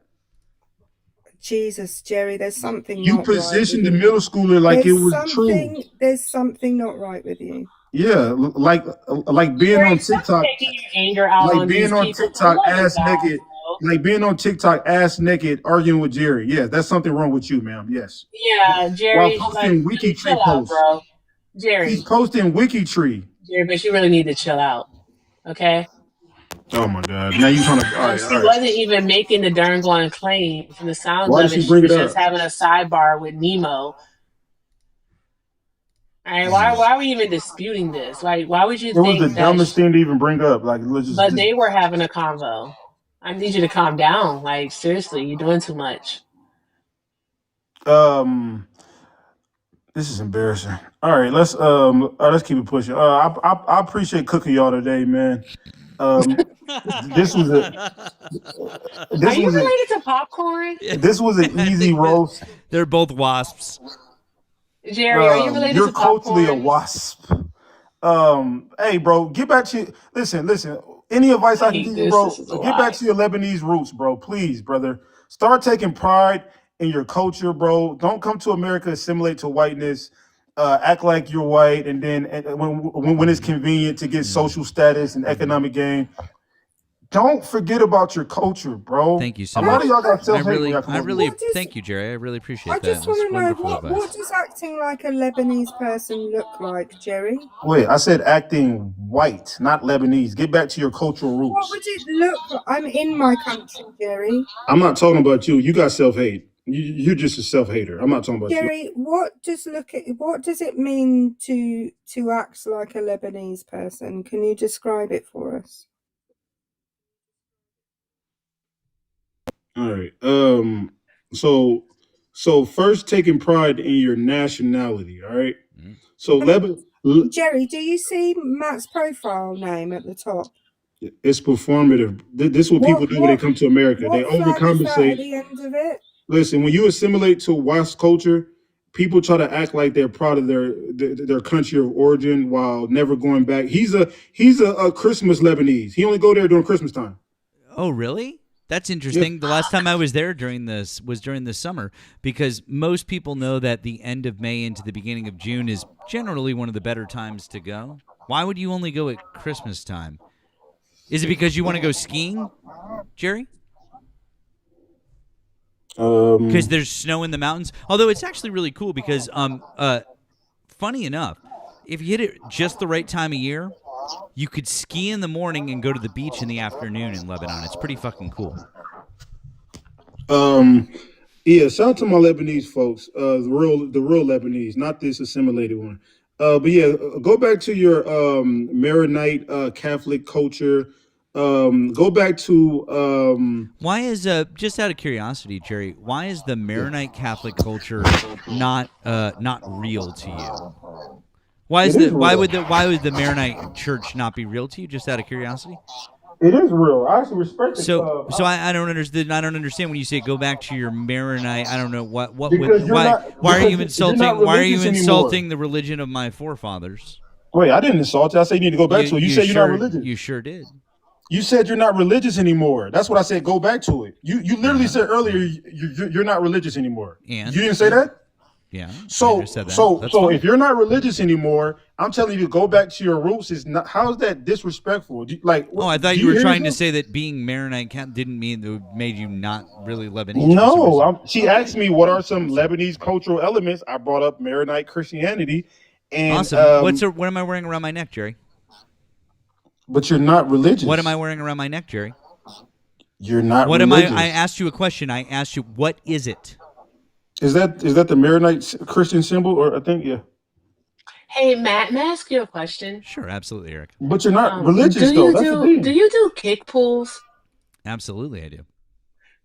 Jesus, Jerry, there's something. You positioned the middle schooler like it was true. There's something not right with you. Yeah, like being on TikTok, like being on TikTok ass naked, like being on TikTok ass naked arguing with Jerry. Yeah, that's something wrong with you, ma'am. Yes. Yeah, Jerry. While posting WikiTree posts, bro. Jerry. He's posting WikiTree. Jerry, but you really need to chill out. Okay. Oh my God! Now you trying to? All right, She all right. wasn't even making the darn glowing claim. From the sounds Why of did it, she she bring was it just up? having a sidebar with Nemo. All right, why are we even disputing this? Why would you It was the think that? dumbest thing to even bring up. Like, let's But just they were having a convo. I need you to calm down. Like seriously, you're doing too much. um. This is embarrassing. All right, let's keep it pushing. I appreciate cooking y'all today, man. This was a Are this you was a related to popcorn? this was an I easy think that roast. they're both wasps. Jerry, are you related You're to culturally a popcorn? wasp. Hey, bro, get back to listen. Any advice I I can hate give you, this. bro? This is a Get back lie. to your Lebanese roots, bro. Please, brother. Start taking pride in your culture, bro. Don't come to America assimilate to whiteness. Act like you're white, and then when it's convenient to get social status and economic gain, don't forget about your culture, bro. Thank you so A lot of much. y'all got I self hate when really, y'all come I over really here. What does thank you, Jerry. I really appreciate I that. just That's want to know wonderful what advice. does acting like a Lebanese person look like, Jerry? Wait, I said acting white, not Lebanese. Get back to your cultural What roots. would it look like? I'm in my country, Jerry. I'm not talking about you. You got self hate. You're just a self hater. I'm not talking about you. Jerry, what does it mean to act like a Lebanese person? Can you describe it for us? All right. So first, taking pride in your nationality. All right. So Jerry, do you see Matt's profile name at the top? it's performative. This is what people do when they come to America. They What flag is that at overcompensate. the end of it? Listen, when you assimilate to West culture, people try to act like they're proud of their country of origin while never going back. He's a Christmas Lebanese. He only go there during Christmas time. Oh, really? That's interesting. The last time I was there during the summer, because most people know that the end of May into the beginning of June is generally one of the better times to go. Why would you only go at Christmas time? Is it because you want to go skiing, Jerry? Because there's snow in the mountains. Although it's actually really cool because, funny enough, if you hit it just the right time of year, you could ski in the morning and go to the beach in the afternoon in Lebanon. It's pretty fucking cool. Yeah, shout out to my Lebanese folks, the real Lebanese, not this assimilated one. But yeah, go back to your Maronite Catholic culture. Go back to Why is just out of curiosity, Jerry? Why is the Maronite Catholic culture not real to you? Why would the Maronite Church not be real to you? Just out of curiosity. It is real. I actually respect it. So I don't understand. I don't understand when you say go back to your Maronite. I don't know what Because would, you're why not- why are you because you're insulting? not Why are you religious insulting the religion of my forefathers? Wait, I didn't insult you. I said you need to go back to it. You said you're not religious. You sure did. You said you're not religious anymore. That's what I said. Go back to it. You literally said earlier you're not religious anymore. And you didn't say that. Yeah. I So just said that. so That's so fine. if you're not religious anymore, I'm telling you to go back to your roots. Is not how is that disrespectful? Like, Oh, I thought do you were hear trying to yourself? say that being Maronite didn't mean that it made you not really Lebanese. No, she asked me what are some Lebanese cultural elements. I brought up Maronite Christianity, and Awesome. What am I wearing around my neck, Jerry? But you're not religious. What am I wearing around my neck, Jerry? You're not. What religious. am I asked you a question. I asked you, what is it? Is that the Maronite Christian symbol? Or I think yeah. Hey Matt, may I ask you a question? Sure, absolutely, Eric. But you're not religious do though. you That's the do thing. do you do kick pulls? Absolutely, I do.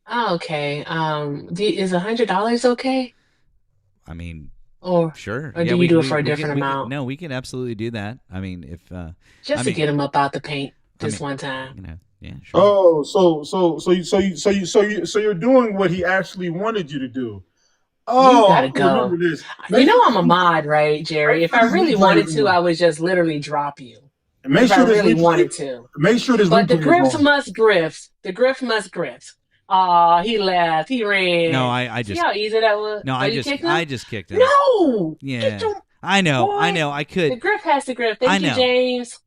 Oh, okay. Is $100 okay? I mean, Or sure. Or Yeah, do we- you do it we- for a we different can- we can- amount? No, we can absolutely do that. I mean, if Just I to mean, get him up out the paint I this mean, one time. you know, yeah, sure. Oh, so you're doing what he actually wanted you to do. Oh, You gotta I go. remember this. You know I'm a mod, right, Jerry? If I really wanted to, I would just literally drop you. Make If I sure this really replay- wanted to. Make sure this But the replay is grift on. must grift. The grift must grift. Aw, he left. He ran. No, I just See how easy that was? No, Oh, I you just kicked him? I just kicked him. No! Yeah. Get your I know. boy. I know. I could. The grift has to grift. Thank I you, know. James.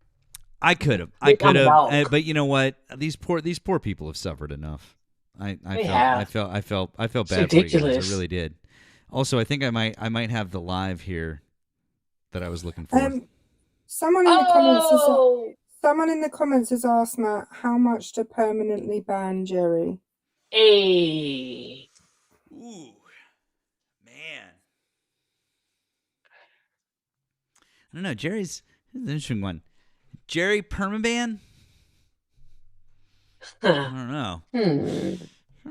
I could have. Big I'm a dog. But you know what? These poor people have suffered enough. They I have. felt bad It's for you guys. ridiculous. I really did. Also, I think I might have the live here that I was looking for. Someone in the comments has Someone in the comments has asked Matt, how much to permanently ban Jerry? Hey. Ooh, man. I don't know. Jerry's an interesting one. Jerry permaban? I don't know. I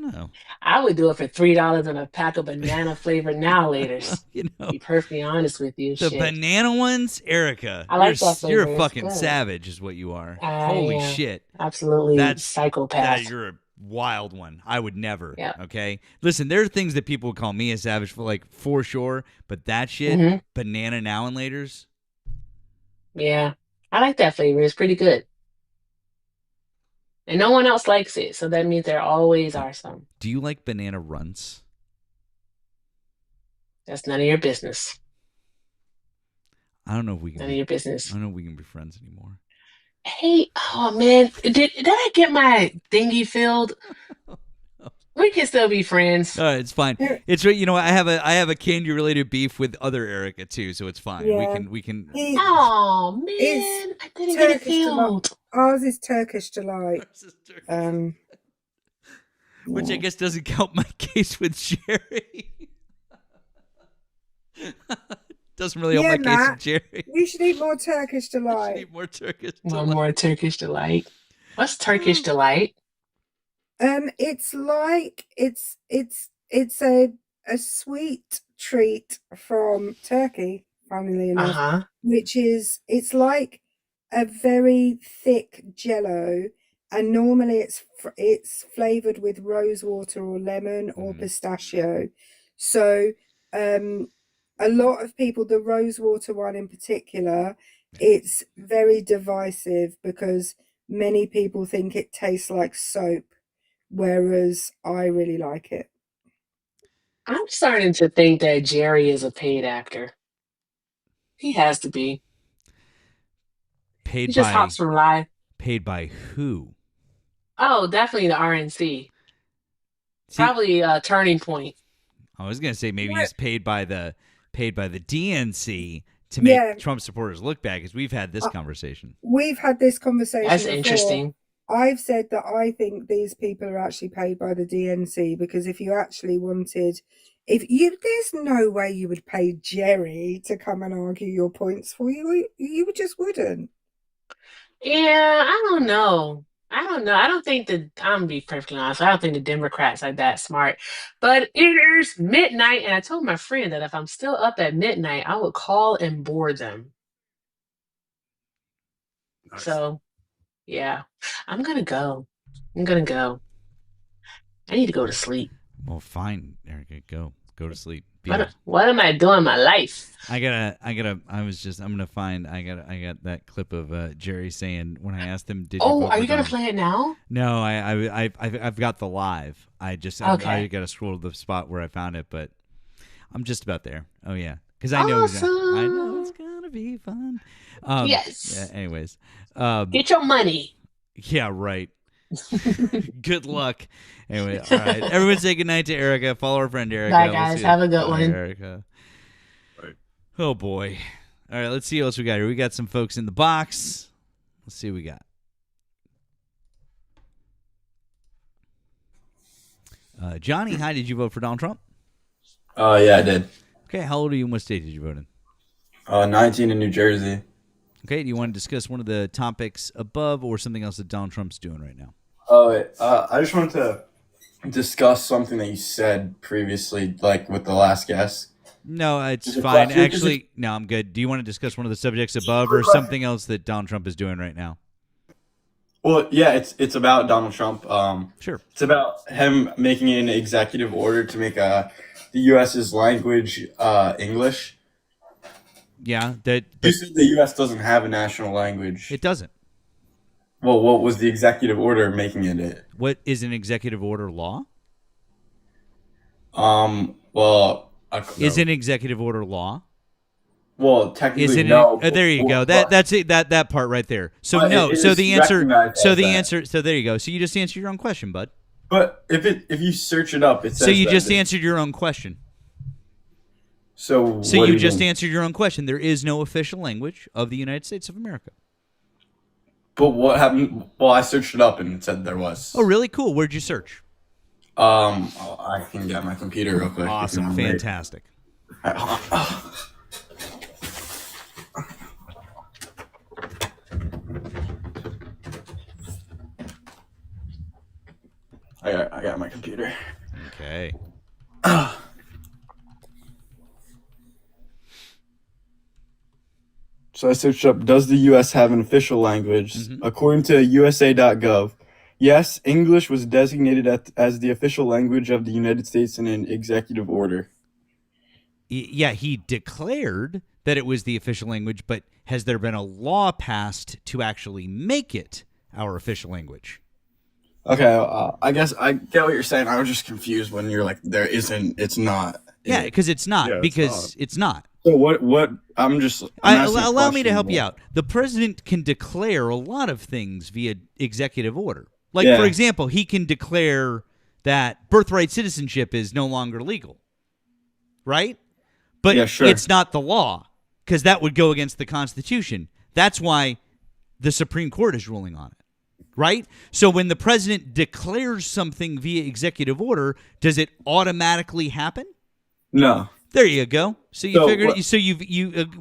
don't know. I would do it for $3 and a pack of banana flavored now laters. You know, be perfectly honest with you. the Shit. banana ones, Erica. I like that You're flavor. a It's fucking good. savage, is what you are. I Holy am. shit. Absolutely That psychopath. you're a wild one. I would never. Yeah. Okay. Listen, there are things that people would call me a savage for, like, for sure. But that shit, Mhm. banana now and laters. Yeah. I like that flavor. It's pretty good. And no one else likes it, so that means there always are some. Do you like banana runts? That's none of your business. I don't know if we can. None of your business. I don't know if we can be friends anymore. Hey, oh man, did I get my thingy filled? We can still be friends. It's fine. It's you know I have a candy related beef with other Erica too, so it's fine. Yeah. We can. Oh man, It's I didn't get it Turkish delight. filled. Ours is Turkish delight. Which I guess doesn't count my case with Jerry. Doesn't really help my case with Jerry. You should eat more Turkish delight. Eat more Turkish One more Turkish delight. What's Turkish delight? It's like it's a sweet treat from Turkey, funnily enough, which is it's like a very thick jello, and normally it's flavored with rose water or lemon or pistachio. So a lot of people, the rose water one in particular, it's very divisive because many people think it tastes like soap, whereas I really like it. I'm starting to think that Jerry is a paid actor. He has to be. Paid He just by hops from live. paid by who? Oh, definitely the RNC. Probably Turning Point. I was gonna say maybe he's paid by the DNC to make Trump supporters look bad, because we've had this conversation. We've had this conversation. That's before. interesting. I've said that I think these people are actually paid by the DNC, because if you actually wanted, there's no way you would pay Jerry to come and argue your points for you. You just wouldn't. Yeah, I don't know. I don't think that, I'm gonna be perfectly honest, I don't think the Democrats are that smart. But it is midnight, and I told my friend that if I'm still up at midnight, I would call and bore them. Nice. So, yeah, I'm gonna go. I need to go to sleep. Well, fine, Erica, go to sleep. What am I doing in my life? I got that clip of Jerry saying, when I asked him, did you Oh, vote are for you gonna Donald? play it now? No, I've got the live. I got to scroll to the spot where I found it, but I'm just about there. Oh yeah, because I know it's gonna be fun. Yes. Yeah, anyways, Get your money. yeah, right. Good luck. Anyway, all right. Everyone say goodnight to Erica. Follow our friend Erica. Bye, guys. Have a good Bye, one. Erica. Right. Oh boy. All right, let's see what else we got here. We got some folks in the box. Let's see what we got. Johnny, hi. Did you vote for Donald Trump? Yeah, I did. Okay. How old are you and what state did you vote in? 19 in New Jersey. Okay. Do you want to discuss one of the topics above or something else that Donald Trump's doing right now? I just wanted to discuss something that you said previously, like with the last guest. No, it's Just a fine. question- Actually, no, I'm good. Do you want to discuss one of the subjects above or something else that Donald Trump is doing right now? Well, yeah, it's about Donald Trump. Sure. It's about him making an executive order to make the U.S.'s language English. Yeah, You said the U.S. doesn't have a national language. It doesn't. Well, what was the executive order making it? What is an executive order law? Is an executive order law? Well, technically, Isn't no. it? There you go. That's it. That part right there. So But no. it So is the answer. recognized So as the that. answer. So there you go. So you just answered your own question, bud. But if you search it up, it says So you that just the- answered your own question. So So what do you you just mean? answered your own question. There is no official language of the United States of America. But what happened? Well, I searched it up and it said there was. Oh, really? Cool. Where'd you search? I can get my computer real quick. Awesome. Fantastic. I got my computer. Okay. So I searched up, does the U.S. have an official language? Mm-hmm. According to USA.gov, yes, English was designated as the official language of the United States in an executive order. Yeah, he declared that it was the official language, but has there been a law passed to actually make it our official language? Okay, I guess I get what you're saying. I was just confused when you're like, it's not. Yeah, because it's not. Yeah, it's not. So what, I'm asking a Allow me to question, help you but- out. The president can declare a lot of things via executive order. Like, Yeah. for example, he can declare that birthright citizenship is no longer legal, right? But Yeah, sure. it's not the law, because that would go against the Constitution. That's why the Supreme Court is ruling on it, right? So when the president declares something via executive order, does it automatically happen? No. There you go. So you So figured. what- So you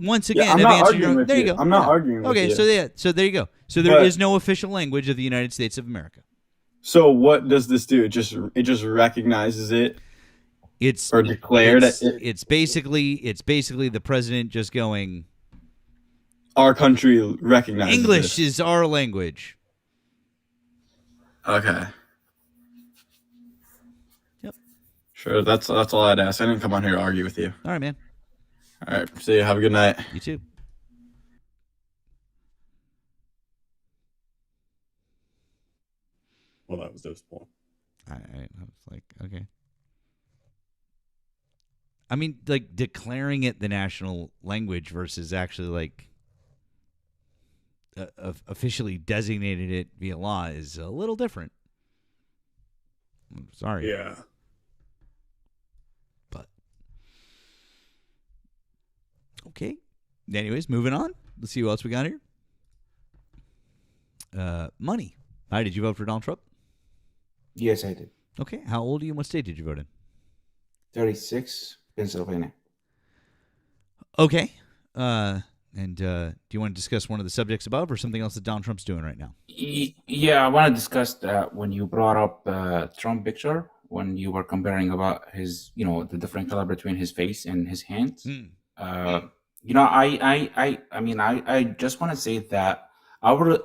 once Yeah, again I'm have not answered arguing your. with There you you. go. I'm not Yeah. arguing with Okay, you. so there you go. So there is But- no official language of the United States of America. So what does this do? It just recognizes it. It's or declared it's, it. It's basically the president just going. Our country recognizes English this. is our language. Okay. Yep. Sure, that's all I'd ask. I didn't come on here to argue with you. All right, man. All right, see you. Have a good night. You too. Well, that was disappointing. I was like, okay. I mean, like declaring it the national language versus actually like officially designated it via law is a little different. I'm sorry. Yeah. But okay. Anyways, moving on. Let's see what else we got here. Money. Hi, did you vote for Donald Trump? Yes, I did. Okay. How old are you and what state did you vote in? 36, Pennsylvania. Okay. And do you want to discuss one of the subjects above or something else that Donald Trump's doing right now? Yeah, I want to discuss that when you brought up Trump picture, when you were comparing about his, the different color between his face and his hands. I mean, I just want to say that I would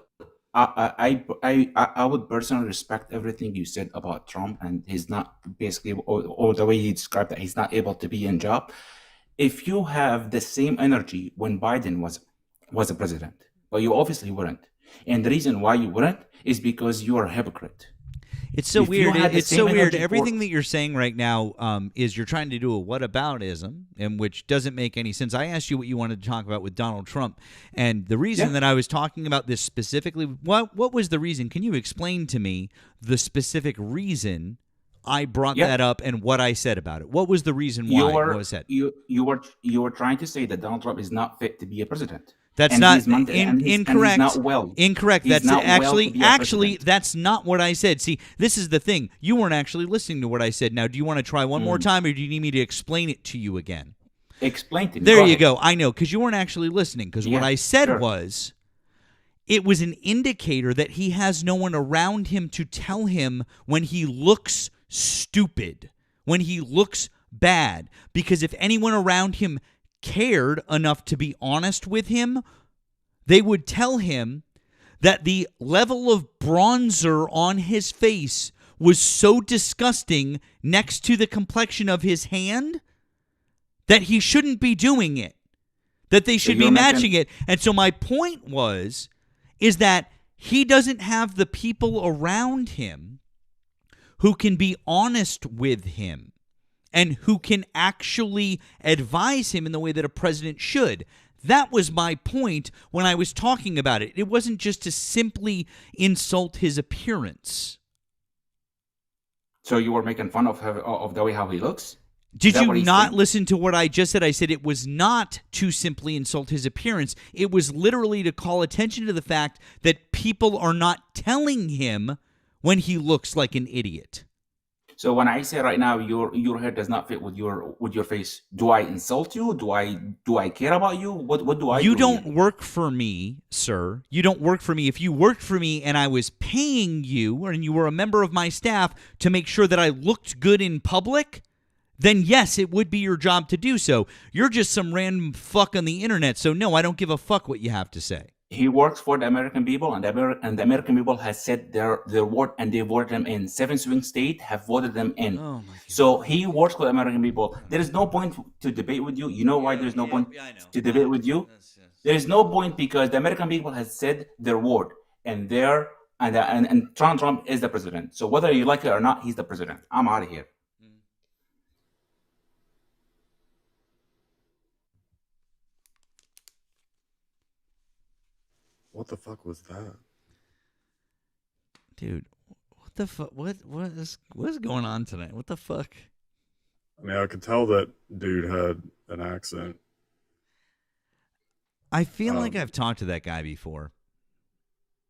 personally respect everything you said about Trump, and he's not basically, or the way he described that he's not able to be in job. If you have the same energy when Biden was a president, but you obviously wouldn't, and the reason why you wouldn't is because you are a hypocrite. It's so If you weird. had the It's same so weird. energy for- Everything that you're saying right now is you're trying to do a whataboutism, and which doesn't make any sense. I asked you what you wanted to talk about with Donald Trump, and the reason that I was talking about this specifically, what was the reason? Can you explain to me the specific reason I brought that up and what I said about it? What was the reason why it was said? You were trying to say that Donald Trump is not fit to be a president. That's And not he's Monday- and he's- and he's incorrect. not well. Incorrect. He's That's not well to be a actually that's not what I said. See, this is the thing. You weren't actually listening to what I said. Now, do you want to try one more time, or do you need me to explain it to you again? Explain to me. There Go you ahead. go. I know, because you weren't actually listening. Because what Yeah, I said sure. was, it was an indicator that he has no one around him to tell him when he looks stupid, when he looks bad. Because if anyone around him cared enough to be honest with him, they would tell him that the level of bronzer on his face was so disgusting next to the complexion of his hand that he shouldn't be doing it, that they should be you're making- matching it. And so my point is that he doesn't have the people around him who can be honest with him and who can actually advise him in the way that a president should. That was my point when I was talking about it. It wasn't just to simply insult his appearance. So you were making fun of the way how he looks? Did that you what he's not saying? listen to what I just said? I said it was not to simply insult his appearance. It was literally to call attention to the fact that people are not telling him when he looks like an idiot. So when I say right now your hair does not fit with your face, do I insult you? Do I care about you? What do I You do here? don't work for me, sir. You don't work for me. If you worked for me and I was paying you and you were a member of my staff to make sure that I looked good in public, then yes, it would be your job to do so. You're just some random fuck on the internet, so no, I don't give a fuck what you have to say. He works for the American people, and the American people has said their word, and they voted him in. 7 swing states have voted them in. Oh my God. So he works for the American people. There is no point to debate with you. You know why there's no point to debate with you? There is no point because the American people has said their word, and Trump is the president. So whether you like it or not, he's the president. I'm out of here. What the fuck was that? Dude, what the fuck? What is going on tonight? What the fuck? I mean, I could tell that dude had an accent. I feel like I've talked to that guy before.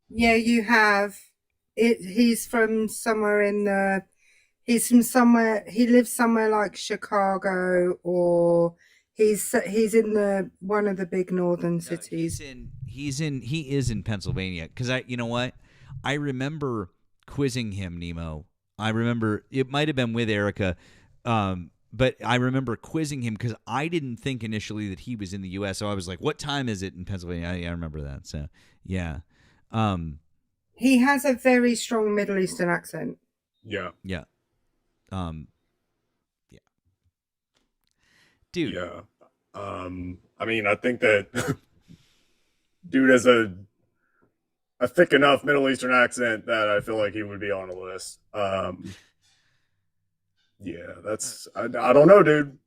Yeah, you have. He's from somewhere he lives somewhere like Chicago, or he's in one of the big northern cities. He is in Pennsylvania, because you know what? I remember quizzing him, Nemo. I remember it might have been with Erica, but I remember quizzing him because I didn't think initially that he was in the U.S. So I was like, "What time is it in Pennsylvania?" I remember that. So yeah, he has a very strong Middle Eastern accent. Yeah. Yeah. Yeah. Dude. Yeah. I mean, I think that dude has a thick enough Middle Eastern accent that I feel like he would be on a list. Yeah, that's I don't know, dude.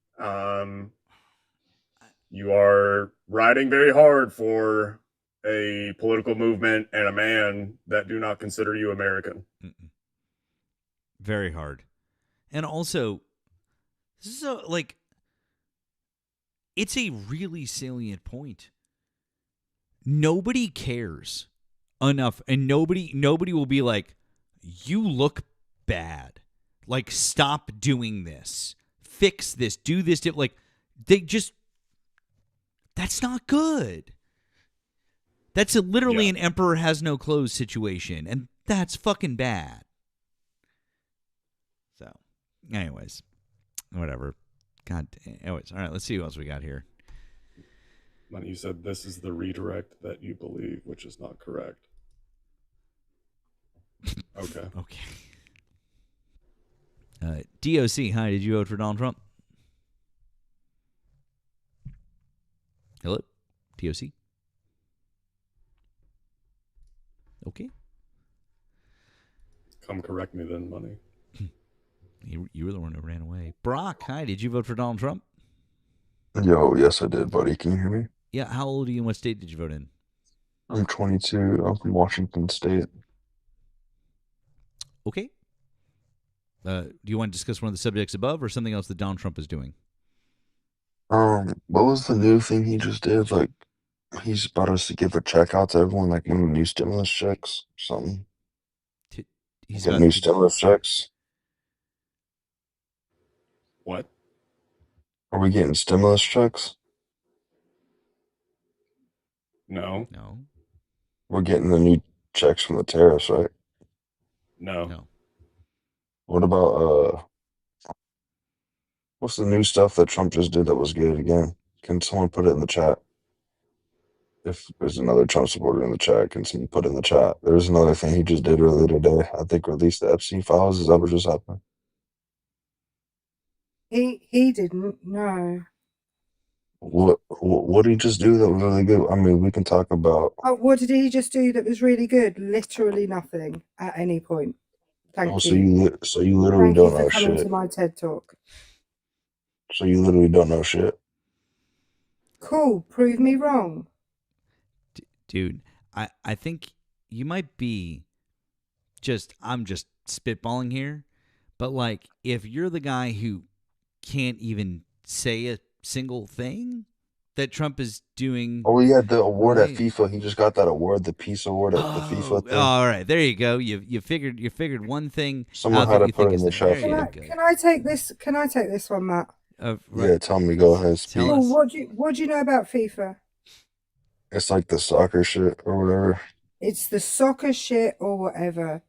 You are riding very hard for a political movement and a man that do not consider you American. Very hard. And also, this is it's a really salient point. Nobody cares enough, and nobody will be like, "You look bad. Like, stop doing this. Fix this. Do this." That's not good. That's literally an emperor has no clothes situation, and that's fucking bad. So, anyways, whatever. God. Anyways, all right. Let's see what else we got here. When you said this is the redirect that you believe, which is not correct. Okay. Okay. DOC, hi. Did you vote for Donald Trump? Hello, DOC. Okay. Come correct me then, money. You were the one who ran away. Brock, hi. Did you vote for Donald Trump? Yo, yes, I did, buddy. Can you hear me? Yeah. How old are you and what state did you vote in? I'm 22. I'm from Washington State. Okay. Do you want to discuss one of the subjects above or something else that Donald Trump is doing? What was the new thing he just did? Like, he's about us to give a check out to everyone, like one of the new stimulus checks or something. He's Get got new stimulus checks. What? Are we getting stimulus checks? No. No. We're getting the new checks from the tariffs, right? No. No. What about what's the new stuff that Trump just did that was good again? Can someone put it in the chat? If there's another Trump supporter in the chat, can someone put it in the chat? There's another thing he just did earlier today. I think released the Epstein files. Is that what just happened? He didn't. No. What did he just do that was really good? I mean, we can talk about. Oh, what did he just do that was really good? Literally nothing at any point. Thank Oh, you. so you literally Thank you don't for know coming shit. to my TED Talk. So you literally don't know shit. Cool. Prove me wrong. Dude, I think you might be I'm just spitballing here, but like if you're the guy who can't even say a single thing that Trump is doing. Oh, yeah, the award right. at FIFA. He just got that award, the peace award at the FIFA thing. All right, there you go. You figured one thing. Someone out had that to you put think it is in the there. chat There for you me. go. Can I take this? Can I take this one, Matt? Right. Yeah, tell me. Go ahead. Speak. Paul, what do you know about FIFA? It's like the soccer shit or whatever. It's the soccer shit or whatever.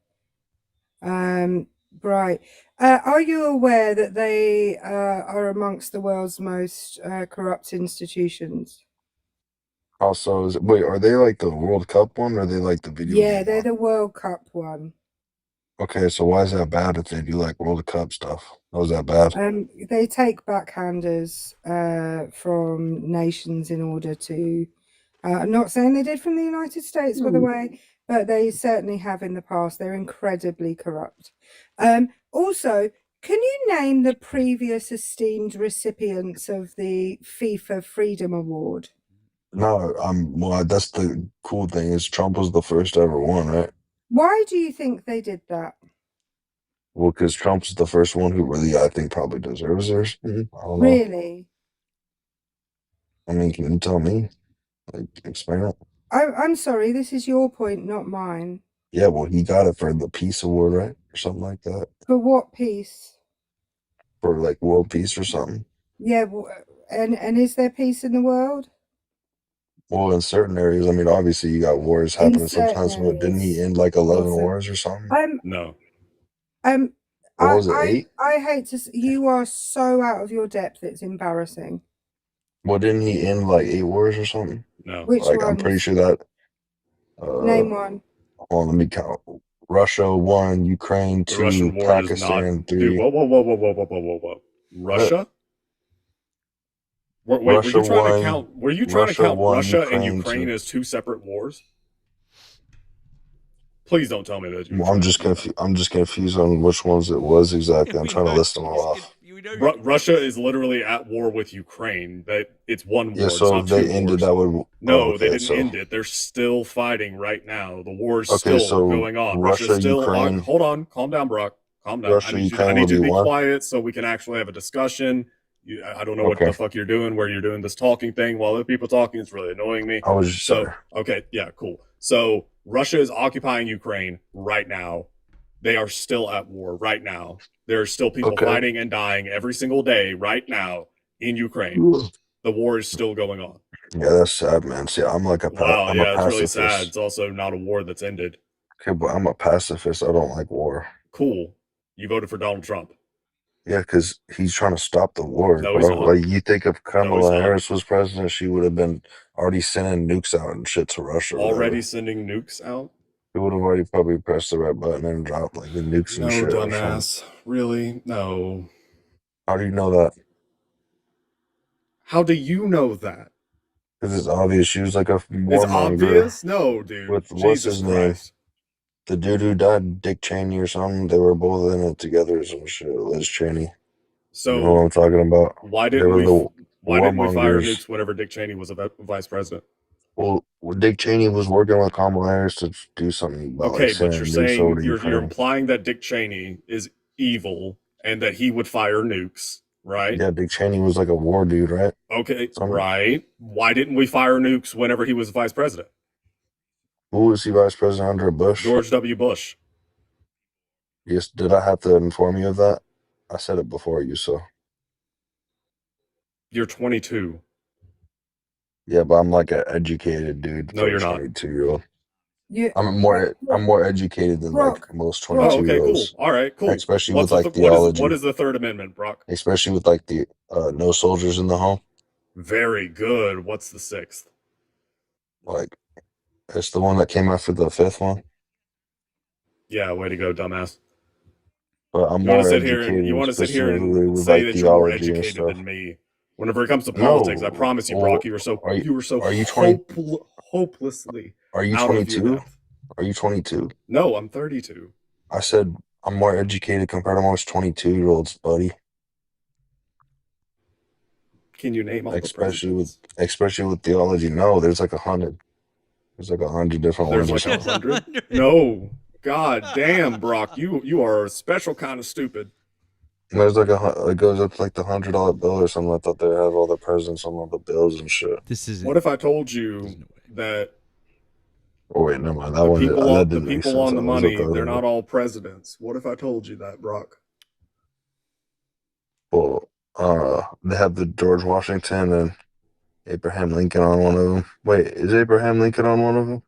Right. Are you aware that they are amongst the world's most corrupt institutions? Also, wait, are they like the World Cup one or are they like the video Yeah, game they're one? the World Cup one. Okay, so why is that bad if they do like World Cup stuff? How is that bad? They take backhanders from nations in order to. I'm not saying they did from the United States, by the way, but they certainly have in the past. They're incredibly corrupt. Also, can you name the previous esteemed recipients of the FIFA Freedom Award? No, well, that's the cool thing is Trump was the first ever one, right? Why do you think they did that? Well, because Trump's the first one who really, I think, probably deserves theirs. I don't know. Really? I mean, can you tell me? Like, explain it. I'm sorry, this is your point, not mine. Yeah, well, he got it for the Peace Award, right? Or something like that. For what peace? For like world peace or something. Yeah, and is there peace in the world? Well, in certain areas, I mean, obviously you got wars In happening certain sometimes, but didn't he areas. end like 11 Awesome. wars or something? No. What was it, 8? I hate to. You are so out of your depth. It's embarrassing. Well, didn't he end like 8 wars or something? No. Which Like, I'm pretty ones? sure that. Name one. Hold on, let me count. Russia 1, Ukraine The 2, Russian war does not. Pakistan 3. Dude, whoa. Russia? Wait, were you Russia trying to 1, count? Were you trying to Russia count 1, Russia and Ukraine Ukraine 2. as 2 separate wars? Please don't tell me that you. Well, I'm just confused on which ones it was exactly. I'm trying to list them all off. Russia is literally at war with Ukraine. That it's one war. Yeah, It's so not if they 2 ended, wars. that would. No, they okay, didn't end it. They're still fighting right now. The war is Okay, still so going on. Russia, Russia's still Ukraine. Hold on. Calm down, Brock. Calm down. Russia, I Ukraine need would you to be be one. quiet so we can actually have a discussion. I don't know what Okay. the fuck you're doing, where you're doing this talking thing while other people talking. It's really annoying me. I was just So, sorry. okay, yeah, cool. So Russia is occupying Ukraine right now. They are still at war right now. There are still people Okay. fighting and dying every single day right now in Ukraine. Ooh. The war is still going on. Yeah, that's sad, man. See, I'm like Wow, I'm a yeah, it's really sad. pacifist. It's also not a war that's ended. Okay, but I'm a pacifist. I don't like war. Cool. You voted for Donald Trump. Yeah, because he's trying to stop the war. No, But he's I'm not. like, you think if No, he's Kamala not. Harris was president, she would have been already sending nukes out and shit to Russia or Already whatever. sending nukes out? He would have already probably pressed the right button and dropped like the nukes No, and shit or something. dumbass. Really? No. How do you know that? How do you know that? Because it's obvious she was like a It's warmonger obvious? No, dude. with what's Jesus his name? Christ. The dude who died, Dick Cheney or something. They were both in it together or some shit. Liz Cheney. You know So what I'm talking about? why They didn't were we the fire warmongers. nukes whenever Dick Cheney was a vice president? Well, Dick Cheney was working with Kamala Harris to do something about Okay, like but sending you're nukes over saying to you're Ukraine. implying that Dick Cheney is evil and that he would fire nukes, right? Yeah, Dick Cheney was like a war dude, right? Okay, Something. right. Why didn't we fire nukes whenever he was vice president? Who was he vice president under? Bush? George W. Bush. Yes, did I have to inform you of that? I said it before you, so. You're 22. Yeah, but I'm like an educated dude No, for you're a not. 22-year-old. You, I'm more educated than like Brock, most Brock, Oh, okay, cool. 22-year-olds. All right, cool. Especially What's with the like what theology. is the Third Amendment, Brock? Especially with like the no soldiers in the home. Very good. What's the 6th? Like it's the one that came after the 5th one. Yeah, way to go, dumbass. But I'm You want more to sit here and educated you want to sit here specifically and with say like that you're more theology and educated stuff. than me. Whenever it comes to politics, I No. promise you, Well, Brock, you were so are you 20? hopelessly Are you out of your 22? depth. Are you 22? No, I'm 32. I said I'm more educated compared to most 22-year-olds, buddy. Can you name all the presidents? Especially with theology. No, there's like 100. There's like 100 different There's ones. like 100? No. God damn, Brock, you are a special kind of stupid. There's like it goes up to like the $100 bill or something. I thought they have all the presidents on all the bills and shit. This is What if I told you that Oh wait, never mind. That the one people that on, the didn't make people sense. on the I was up money, the other they're not way. all presidents? What if I told you that, Brock? Well, they have the George Washington and Abraham Lincoln on one of them. Wait, is Abraham Lincoln on one of them?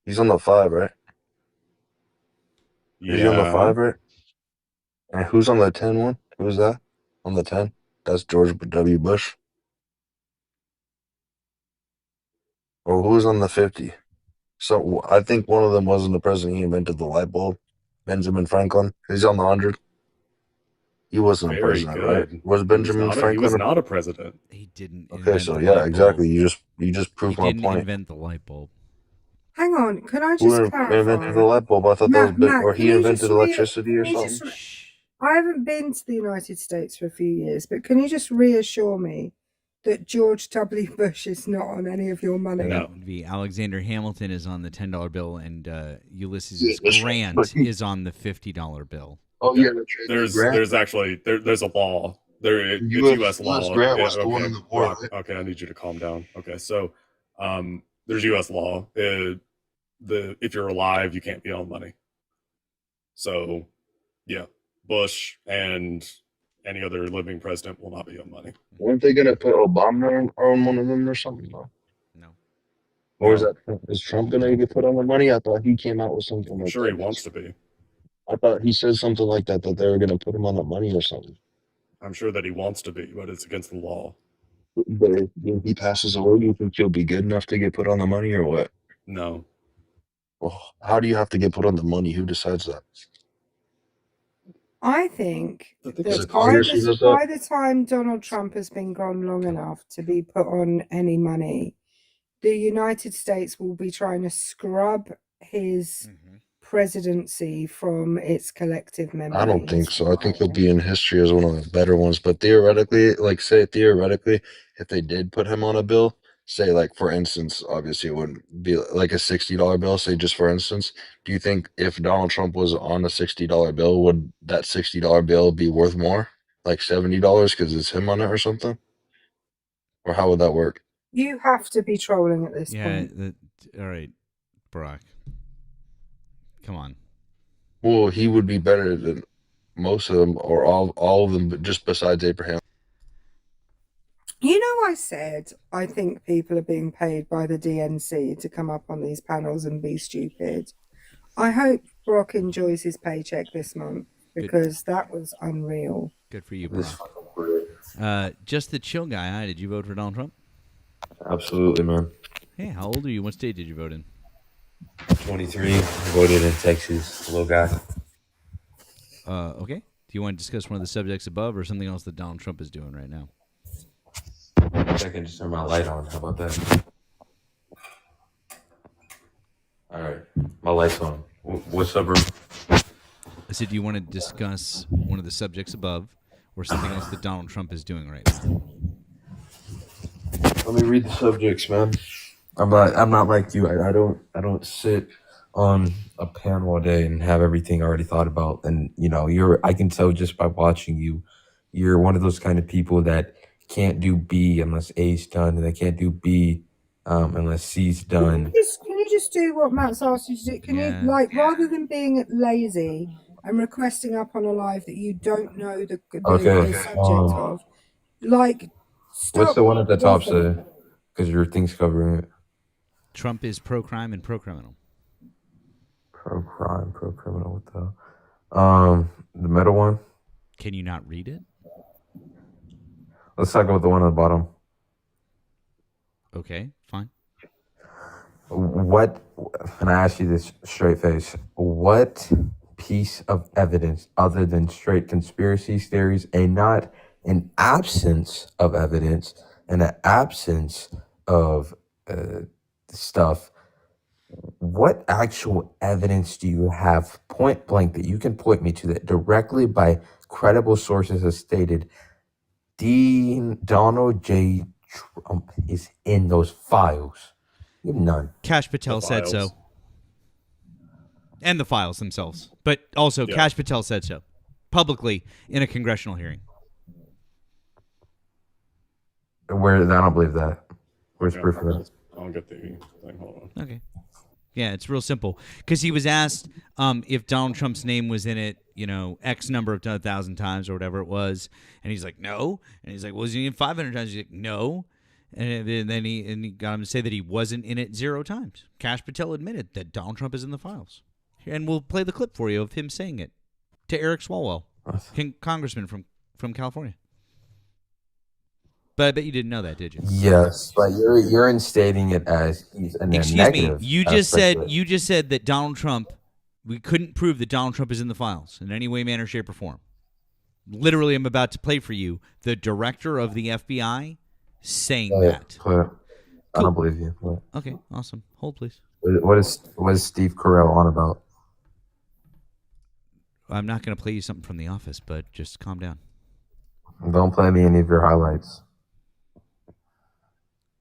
He's on the 5, right? Is he on the Yeah. 5, right? And who's on the 10 one? Who's that? On the 10? That's George W. Bush. Or who's on the 50? So I think one of them wasn't the president. He invented the light bulb. Benjamin Franklin. He's on the 100. He wasn't a Very president, right? good. Was Benjamin He was Franklin? not a president. He didn't Okay, invent so the yeah, light bulb. exactly. You just He proved my didn't point. invent the light bulb. Hang on, can I Who just invented the clarify? light bulb? I thought that was big. Matt, Or can he you invented just electricity or can you something. just I haven't been to the United States for a few years, but can you just reassure me that George W. Bush is not on any of your money? That would be Alexander Hamilton is on the $10 bill, and Ulysses Yeah, that's right. Grant But he- is on the $50 bill. Oh yeah, that's right. Grant. There's actually there's a law. It's US U.S. law. US Grant was the okay, one in the war, Brock, right? okay, I need you to calm down. Okay, so there's U.S. law. If you're alive, you can't be on money. So, yeah, Bush and any other living president will not be on money. Weren't they gonna put Obama on one of them or something? No. No. Or is Trump gonna get put on the money? I thought he came out with something I'm like sure he that. wants to be. I thought he said something like that they were gonna put him on the money or something. I'm sure that he wants to be, but it's against the law. But if he passes away, do you think he'll be good enough to get put on the money or what? No. Well, how do you have to get put on the money? Who decides that? I think Is that it Congress who does by that? the time Donald Trump has been gone long enough to be put on any money, the United States will be trying to scrub his presidency from its collective memory. I don't think so. I think he'll be in history as one of the better ones. But theoretically, if they did put him on a bill, say like for instance, obviously it wouldn't be like a $60 bill, say just for instance, do you think if Donald Trump was on a $60 bill, would that $60 bill be worth more? Like $70 because it's him on it or something? Or how would that work? You have to be trolling at this Yeah. point. All right, Brock. Come on. Well, he would be better than most of them or all of them, but just besides Abraham. You know, I said I think people are being paid by the DNC to come up on these panels and be stupid. I hope Brock enjoys his paycheck this month because that was unreal. Good for you, Brock. Just the chill guy. Hi, did you vote for Donald Trump? Absolutely, man. Hey, how old are you? What state did you vote in? 23. Voted in Texas. Little guy. Okay. Do you want to discuss one of the subjects above or something else that Donald Trump is doing right now? I can just turn my light on. How about that? All right. My light's on. What's up, bro? I said, do you want to discuss one of the subjects above or something else that Donald Trump is doing right now? Let me read the subjects, man. I'm not like you. I don't sit on a panel all day and have everything already thought about. And I can tell just by watching you, you're one of those kind of people that can't do B unless A's done, and they can't do B unless C's done. Can you just do what Matt's asked you to do? Can Yeah. you, like, rather than being lazy and requesting up on a live that you don't know the Okay, subject of, like, stop. What's the one at the top waffling. say? Because your thing's covering it. Trump is pro-crime and pro-criminal. Pro-crime, pro-criminal. What the hell? The middle one? Can you not read it? Let's talk about the one at the bottom. Okay, fine. What, and I ask you this straight face, what piece of evidence other than straight conspiracy theories and not an absence of evidence and an absence of stuff, what actual evidence do you have point blank that you can point me to that directly by credible sources has stated Donald J. Trump is in those files? You have none. Kash Patel said so. And the files themselves. But also, Yeah. Kash Patel said so. publicly in a congressional hearing. Where I don't believe that. Where's Yeah, proof of that? I'll get the thing. Hold on. Okay. Yeah, it's real simple. Because he was asked if Donald Trump's name was in it, X number of 1,000 times or whatever it was, and he's like, no. And he's like, well, was he in 500 times? He's like, no. And then he got him to say that he wasn't in it 0 times. Kash Patel admitted that Donald Trump is in the files. And we'll play the clip for you of him saying it to Eric Swalwell, congressman from California. But I bet you didn't know that, did you? Yes, but you're instating it as he's a Excuse me. negative. You just said that Donald Trump. We couldn't prove that Donald Trump is in the files in any way, manner, shape, or form. Literally, I'm about to play for you the director of the FBI saying that. I don't believe you. But Okay, awesome. Hold, please. what is Steve Carell on about? I'm not going to play you something from The Office, but just calm down. Don't play me any of your highlights.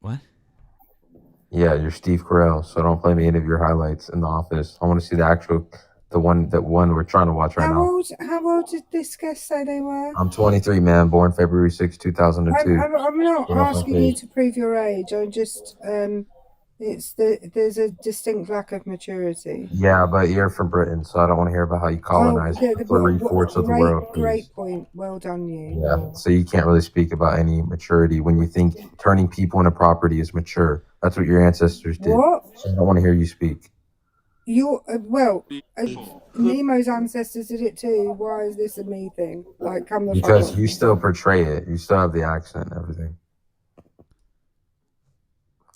What? Yeah, you're Steve Carell, so don't play me any of your highlights in The Office. I want to see the one we're trying to watch right now. How old did this guest say they were? I'm 23, man, born February 6, 2002. I'm not Get off my asking you page. to prove your age. I'm just there's a distinct lack of maturity. Yeah, but you're from Britain, so I don't want to hear about how you colonized the 3/4 of the world. please. Great point. Well done, you. Yeah, so you can't really speak about any maturity when you think turning people into property is mature. That's what your ancestors did. What? So I don't want to hear you speak. Nemo's ancestors did it too. Why is this a me thing? Like, come the Because fuck you still portray it. You still have the accent and everything.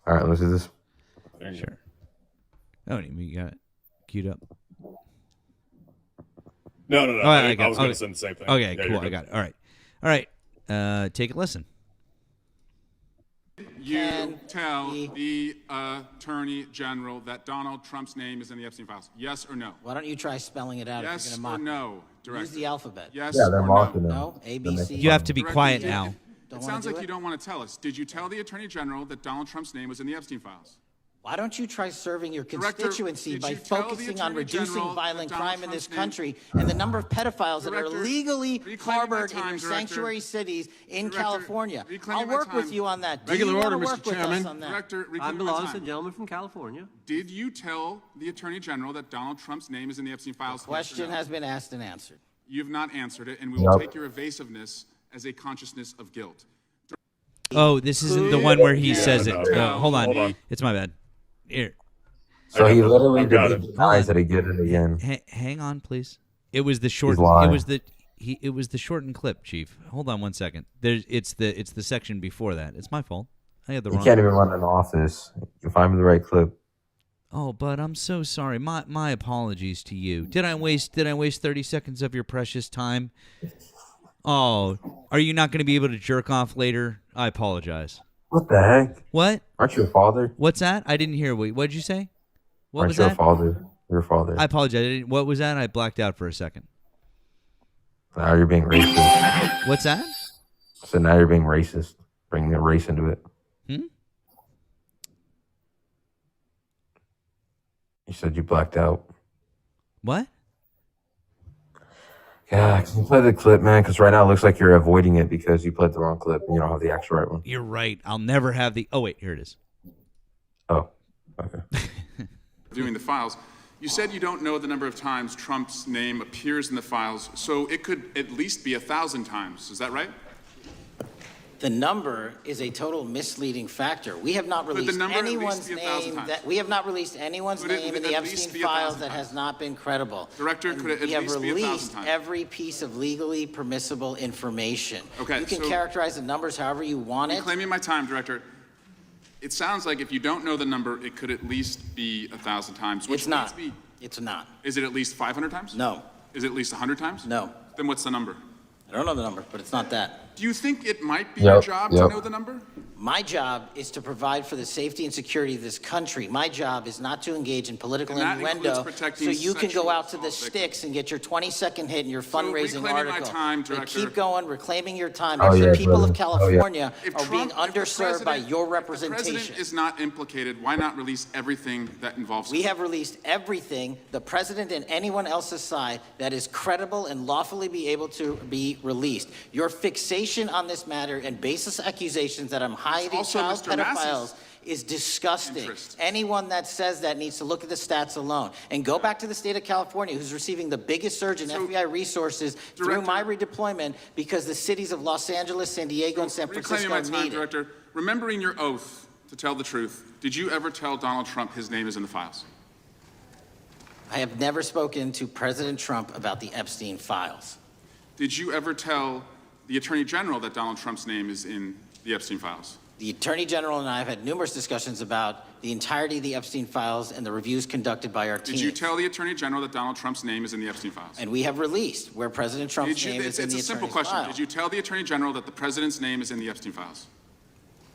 All right, let's do this. Sure. Oh, you got it queued up. No. Oh, I got was it. going to send the same thing. Okay, Yeah, cool. you're I good. got it. All right. Take a listen. You tell the Attorney General that Donald Trump's name is in the Epstein files. Yes or no? Why don't you try spelling it out Yes if you're going or to mock no, me? Director? Use the alphabet. Yes Yeah, they're or mocking no? him. No, A, They're B, making C. You have to be Director, quiet did- now. It sounds like you don't want to tell us. Did you tell the Attorney General that Donald Trump's name was in the Epstein files? Why don't you try serving your Director, constituency did by you tell the focusing on Attorney reducing General violent that Donald crime in this Trump's name- country and the number of pedophiles that are Director, legally reclaiming my harbored in time, your Director. sanctuary cities in Director, California? reclaiming I'll my work with time. you on that. Do Regular you order, want to Mr. work with Chairman. us on that? Director, I reclaiming my belong to time. the gentleman from California. Did you tell the Attorney General that Donald Trump's name is in the Epstein files? Question has been asked and answered. You've not answered it, and we will Nope. take your evasiveness as a consciousness of guilt. Oh, this isn't the one where he says it. no. Hold on. Hold on. It's my bad. Here. So he literally got it. denies it again and again. Hang on, please. It was the short. lying. It was the shortened clip, Chief. Hold on one second. It's the section before that. It's my fault. I had the You wrong. can't even run an office. You find me the right clip. Oh, but I'm so sorry. My apologies to you. Did I waste 30 seconds of your precious time? Oh, are you not going to be able to jerk off later? I apologize. What the heck? What? Aren't you a father? What's that? I didn't hear. What did you say? What Aren't was you that? a father? You're a father. I apologize. What was that? I blacked out for a second. Now you're being racist. What's that? So now you're being racist. Bringing the race into it. Hmm? You said you blacked out. What? Yeah, can you play the clip, man? Because right now it looks like you're avoiding it because you played the wrong clip and you don't have the actual right one. You're right. I'll never have the. Oh wait, here it is. Oh, okay. Viewing the files, you said you don't know the number of times Trump's name appears in the files, so it could at least be 1,000 times. Is that right? The number is a total misleading factor. We have not Could the released number at least anyone's be 1,000 name times? that we have not released anyone's Could it name in the at least Epstein be files 1,000 that has not been credible. Director, And could it at we have least be 1,000 released times? every piece of legally permissible information. Okay, you can so- characterize the numbers however you want it. Reclaiming my time, Director. It sounds like if you don't know the number, it could at least be 1,000 times. Which It's not. means It's not. Is it at least 500 times? No. Is it at least 100 times? No. Then what's the number? I don't know the number, but it's not that. Do you think it might be your job to know the number? My job is to provide for the safety and security of this country. My job is not to engage in political And that innuendo includes protecting so you can go sexual out to the assault sticks and get your 20-second hit in your fundraising reclaiming my article. time, But Director. keep going, reclaiming your time. Oh, because yeah, the people brother. of California If are being Trump- if the underserved by president- your If the representation. president is not implicated, why not release everything that involves We him? have released everything, the president and anyone else's side, that is credible and lawfully be able to be released. Your fixation on this matter and baseless accusations that I'm hiding Also child Mr. Massey's pedophiles is disgusting. Anyone that says that needs to look at the stats alone. And go back to the state of California, who's receiving the biggest surge in FBI resources through my redeployment because the cities of Los Angeles, San Diego, and San Reclaiming Francisco my time, need it. Director. Remembering your oath to tell the truth, did you ever tell Donald Trump his name is in the files? I have never spoken to President Trump about the Epstein files. Did you ever tell the Attorney General that Donald Trump's name is in the Epstein files? The Attorney General and I have had numerous discussions about the entirety of the Epstein files and the reviews conducted by our team. Did you tell the Attorney General that Donald Trump's name is in the Epstein files? And we have released where President Trump's Did you, name it's is in it's the a simple attorney's question. file. Did you tell the Attorney General that the President's name is in the Epstein files?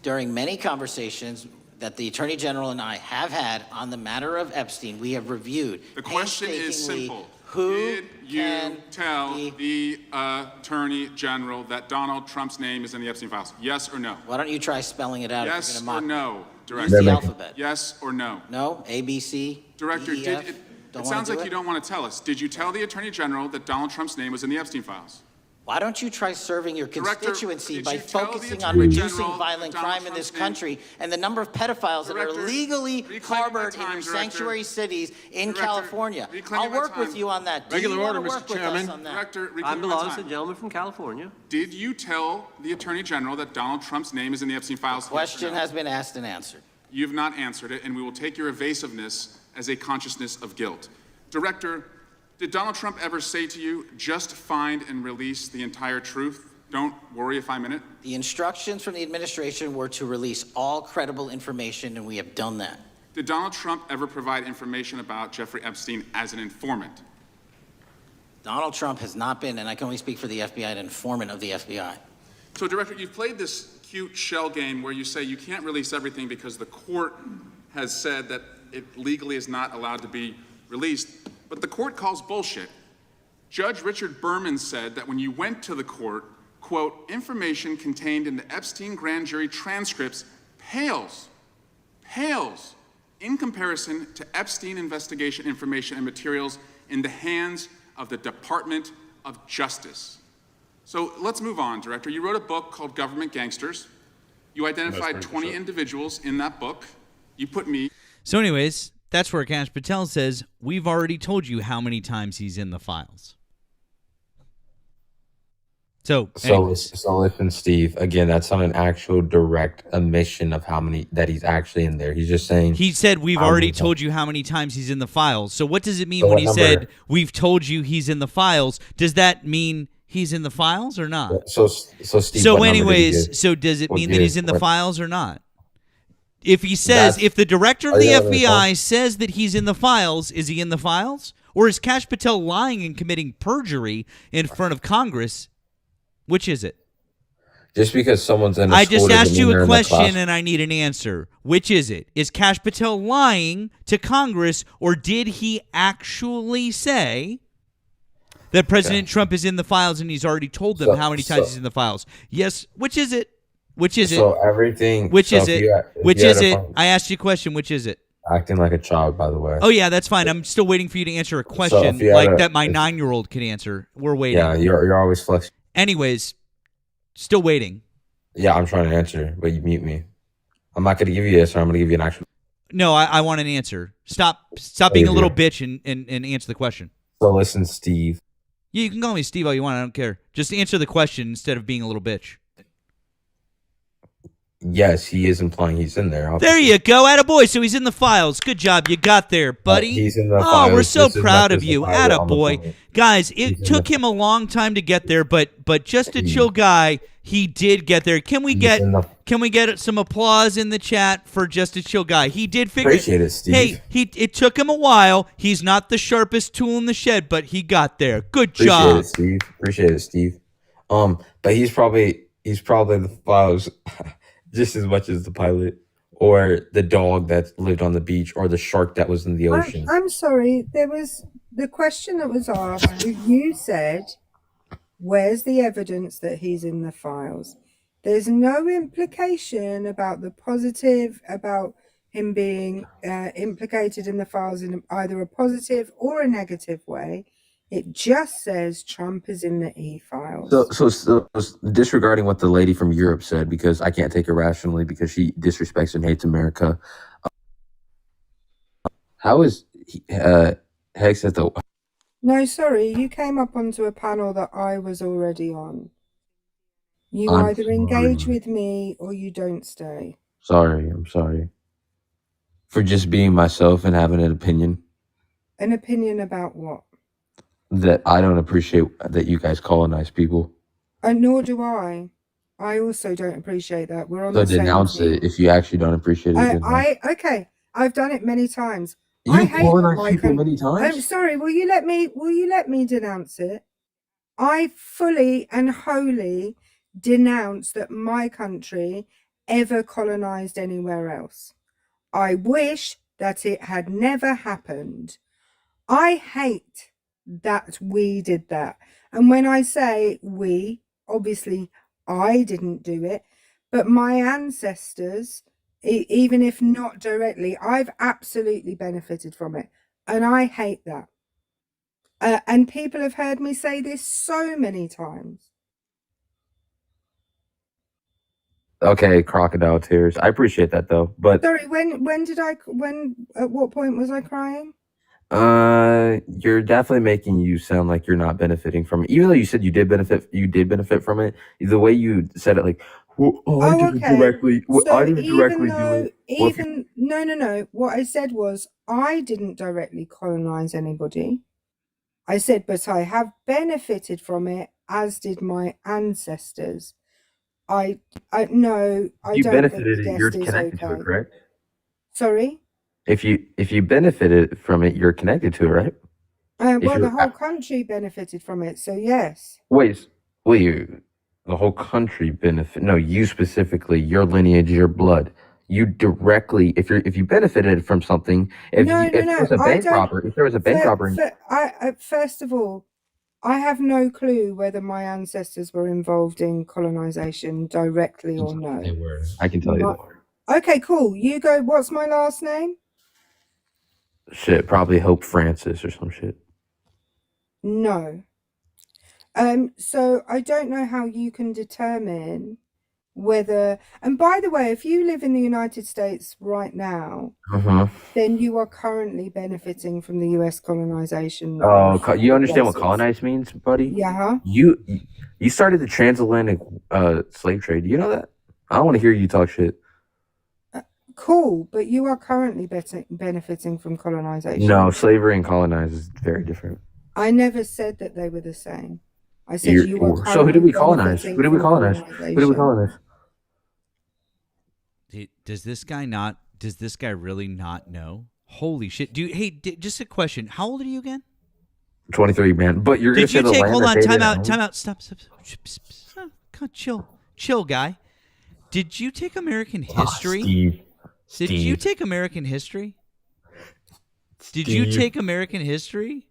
During many conversations that the Attorney General and I have had on the matter of Epstein, we have reviewed The question is painstakingly simple. who Did you tell the Attorney General that Donald Trump's name is in the Epstein files? Yes or no? Why don't you try spelling it out? Yes if or you're gonna mock no, me? Director? Use the alphabet. Yes or no? No, A, B, C, Director, D, E, did F. it Don't wanna sounds do like it? you don't want to tell us. Did you tell the Attorney General that Donald Trump's name was in the Epstein files? Why don't you try serving your Director, constituency did by you tell the focusing on Attorney reducing General violent that Donald crime in this Trump's name- country and the number of pedophiles that are Director, legally reclaiming harbored my in time, your Director. sanctuary cities in Director, California? reclaiming I'll my work with time. you on that. Do Regular you wanna order, Mr. work with us Chairman. on that? Director, I reclaiming my belong to time. the gentleman from California. Did you tell the Attorney General that Donald Trump's name is in the Epstein files? Question has been asked and answered. You have not answered it, and we will take your evasiveness as a consciousness of guilt. Director, did Donald Trump ever say to you, just find and release the entire truth? Don't worry if I'm in it. The instructions from the administration were to release all credible information, and we have done that. Did Donald Trump ever provide information about Jeffrey Epstein as an informant? Donald Trump has not been, and I can only speak for the FBI, an informant of the FBI. So, Director, you've played this cute shell game where you say you can't release everything because the court has said that it legally is not allowed to be released, but the court calls bullshit. Judge Richard Berman said that when you went to the court, quote, information contained in the Epstein grand jury transcripts pales in comparison to Epstein investigation information and materials in the hands of the Department of Justice. So let's move on, Director. You wrote a book called Government Gangsters. You identified 20 individuals in that book. You put me. So anyways, that's where Kash Patel says, we've already told you how many times he's in the files. So listen, Steve. Again, that's not an actual direct admission of how many that he's actually in there. He's just saying he said we've how already many told you how many times he's in the files. So what does it mean So when what he number? said we've told you he's in the files? Does that mean he's in the files or not? So Steve. what So number did he anyways, give? so does it What mean that did- he's in the what- files or not? If he says, if the director of Are the you having a FBI says that he's in the files, is he in the files? Or is Kash Patel lying and committing perjury in front of Congress? Which is it? Just because someone's in a I school just doesn't asked mean you they're a in the question class. and I need an answer. Which is it? Is Kash Patel lying to Congress, or did he actually say that President Trump is in the files and he's already told them how many times he's in the files? Yes. Which is it? Which is it? So everything. Which so is if it? you had- if Which you is had a it? fun- I asked you a question. Which is it? Acting like a child, by the way. Oh, yeah, that's fine. I'm still waiting for you to answer a question you had like a- that my if- 9-year-old could answer. We're waiting. Yeah, you're always flexible. Anyways, still waiting. Yeah, I'm trying to answer, but you mute me. I'm not going to give you this, or I'm going to give you an actual. No, I want an answer. Stop being a little bitch and answer the question. So listen, Steve. Yeah, you can call me Steve all you want. I don't care. Just answer the question instead of being a little bitch. Yes, he is implying he's in there. There obviously. you go, attaboy. So he's in the files. Good job. You got there, buddy. He's in the Oh, files. we're so This is proud not of just you. a file on the Attaboy. phone. Guys, it took him a long time to get there, but just a chill guy, he did get there. Can we get some applause in the chat for just a chill guy? He did figure Appreciate it, Steve. Hey, it took him a while. He's not the sharpest tool in the shed, but he got there. Good Appreciate job. it, Steve. Appreciate it, Steve. But he's probably he's probably in the files just as much as the pilot, or the dog that lived on the beach, or the shark that was in the ocean. I'm sorry. There was the question that was asked. You said, "Where's the evidence that he's in the files?" There's no implication about the positive, about him being implicated in the files in either a positive or a negative way. It just says Trump is in the E-files. So disregarding what the lady from Europe said, because I can't take her rationally because she disrespects and hates America. How is Hex at the? No, sorry, you came up onto a panel that I was already on. You I'm either engage sorry. with me or you don't stay. Sorry, I'm sorry for just being myself and having an opinion An opinion about what? that I don't appreciate that you guys colonize people. And nor do I. I also don't appreciate that. We're on So the same denounce team. it if you actually don't appreciate it. Okay, I've done it many times. You I hate colonize my people country. many times? I'm sorry, will you let me denounce it? I fully and wholly denounce that my country ever colonized anywhere else. I wish that it had never happened. I hate that we did that. And when I say we, obviously I didn't do it, but my ancestors, even if not directly, I've absolutely benefited from it. And I hate that. And people have heard me say this so many times. Okay, crocodile tears. I appreciate that though, but Sorry, at what point was I crying? you're definitely making you sound like you're not benefiting from it, even though you said you did benefit from it. The way you said it, like, well, I didn't directly, I didn't directly do it. No. What I said was I didn't directly colonize anybody. I said, but I have benefited from it, as did my ancestors. I no, I You don't benefited think it, the you're guest is connected to it, okay. correct? Sorry? If you benefited from it, you're connected to it, right? If Well, the you're whole country benefited from it, so yes. wait, the whole country benefit? No, you specifically, your lineage, your blood. You directly, if you benefited from something, if No, there was a bank robber, if there was a bank robber, First of all, I have no clue whether my ancestors were involved in colonization directly or no. they were. I can tell you. They were. Okay, cool. You go. What's my last name? Shit, probably Hope Francis or some shit. No. So I don't know how you can determine whether, and by the way, if you live in the United States right now, then you are currently benefiting from the US colonization. Oh, of you understand what places. colonize means, buddy? Yeah. You started the transatlantic slave trade. Do you know that? I don't want to hear you talk shit. Cool, but you are currently benefiting from colonization. No, slavery and colonize is very different. I never said that they were the same. I said you are currently So who did we colonize? benefiting Who did we from colonize? Who did we colonize? Does this guy really not know? Holy shit! Just a question. How old are you again? 23, man. But you're gonna Did you say the take? land Hold that on. they Time didn't out. own? Time out. Stop. God, chill, guy. Did you take American history? Steve. Did you take American history? Did you take American history?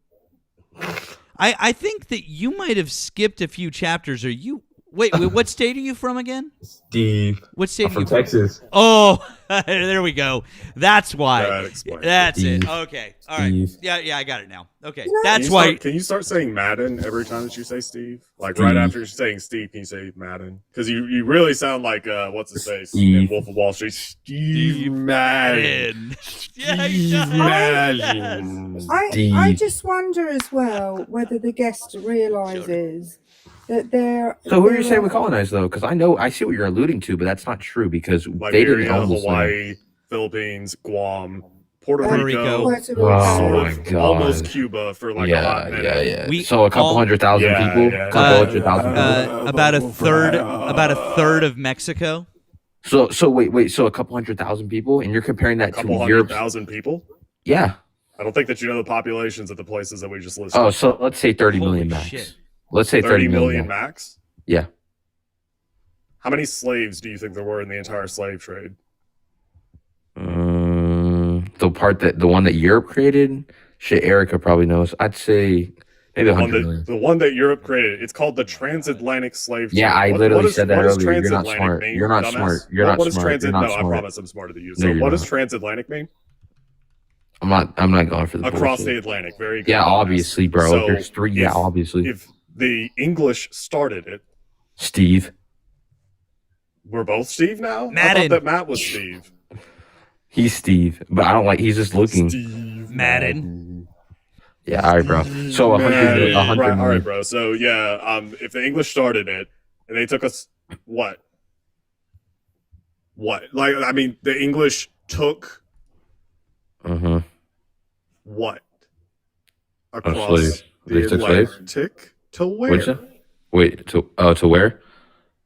I think that you might have skipped a few chapters. Or you wait? What state are you from again? Steve. What state I'm are you from Texas. Oh, there we go. That's why. That explains it. That's it. Steve. Okay. All right. Steve. Yeah, I got it now. Okay. Can That's you why. start- can you start saying Madden every time that you say Steve? Like Steve. right after you're saying Steve, can you say Madden? Because you really sound like what's his face Steve. in Wolf of Wall Street. Steve Madden. Yeah, he Steve does. Madden. I just wonder as well whether the guest realizes that there. So who are you there saying we are- colonized though? Because I see what you're alluding to, but that's not true because they Liberia, didn't own the Hawaii, Philippines, Guam, Puerto Puerto Rico. Puerto Rico. Oh my Sort of god. almost Cuba for like a hot minute. Yeah. So a couple 100,000 Yeah, people. yeah, Couple yeah. 100,000 people. About a third of Mexico. So wait. So a couple 100,000 people, and you're comparing that A couple to Europe? 100,000 people. Yeah. I don't think that you know the populations of the places that we just listed. Oh, so let's say 30 million max. shit. Let's say 30 million max. Yeah. How many slaves do you think there were in the entire slave trade? The one that Europe created. Shit, Erica probably knows. I'd say maybe 100 million. The one that Europe created. It's called the transatlantic slave trade. Yeah, I literally said that what does earlier. You're not transatlantic smart. mean, You're not dumbass? smart. You're not What does smart. You're not no, smart. I promise I'm smarter than you. No, So you're what does not. transatlantic mean? I'm not going for the Across bullshit. the Atlantic. Very good. Yeah, dumbass. obviously, bro. So There's three. Yeah, if- obviously. If the English started it, Steve. we're both Steve now? I Madden. thought that Matt was Steve. He's Steve, but I don't like. He's just looking. Madden. Yeah, all right, bro. So 100 Right, million. all right, bro. So yeah, if the English started it and they took us, what? Like, I mean, the English took what across slaves. They the took slaves? Atlantic to What'd you where? say? Wait, to where?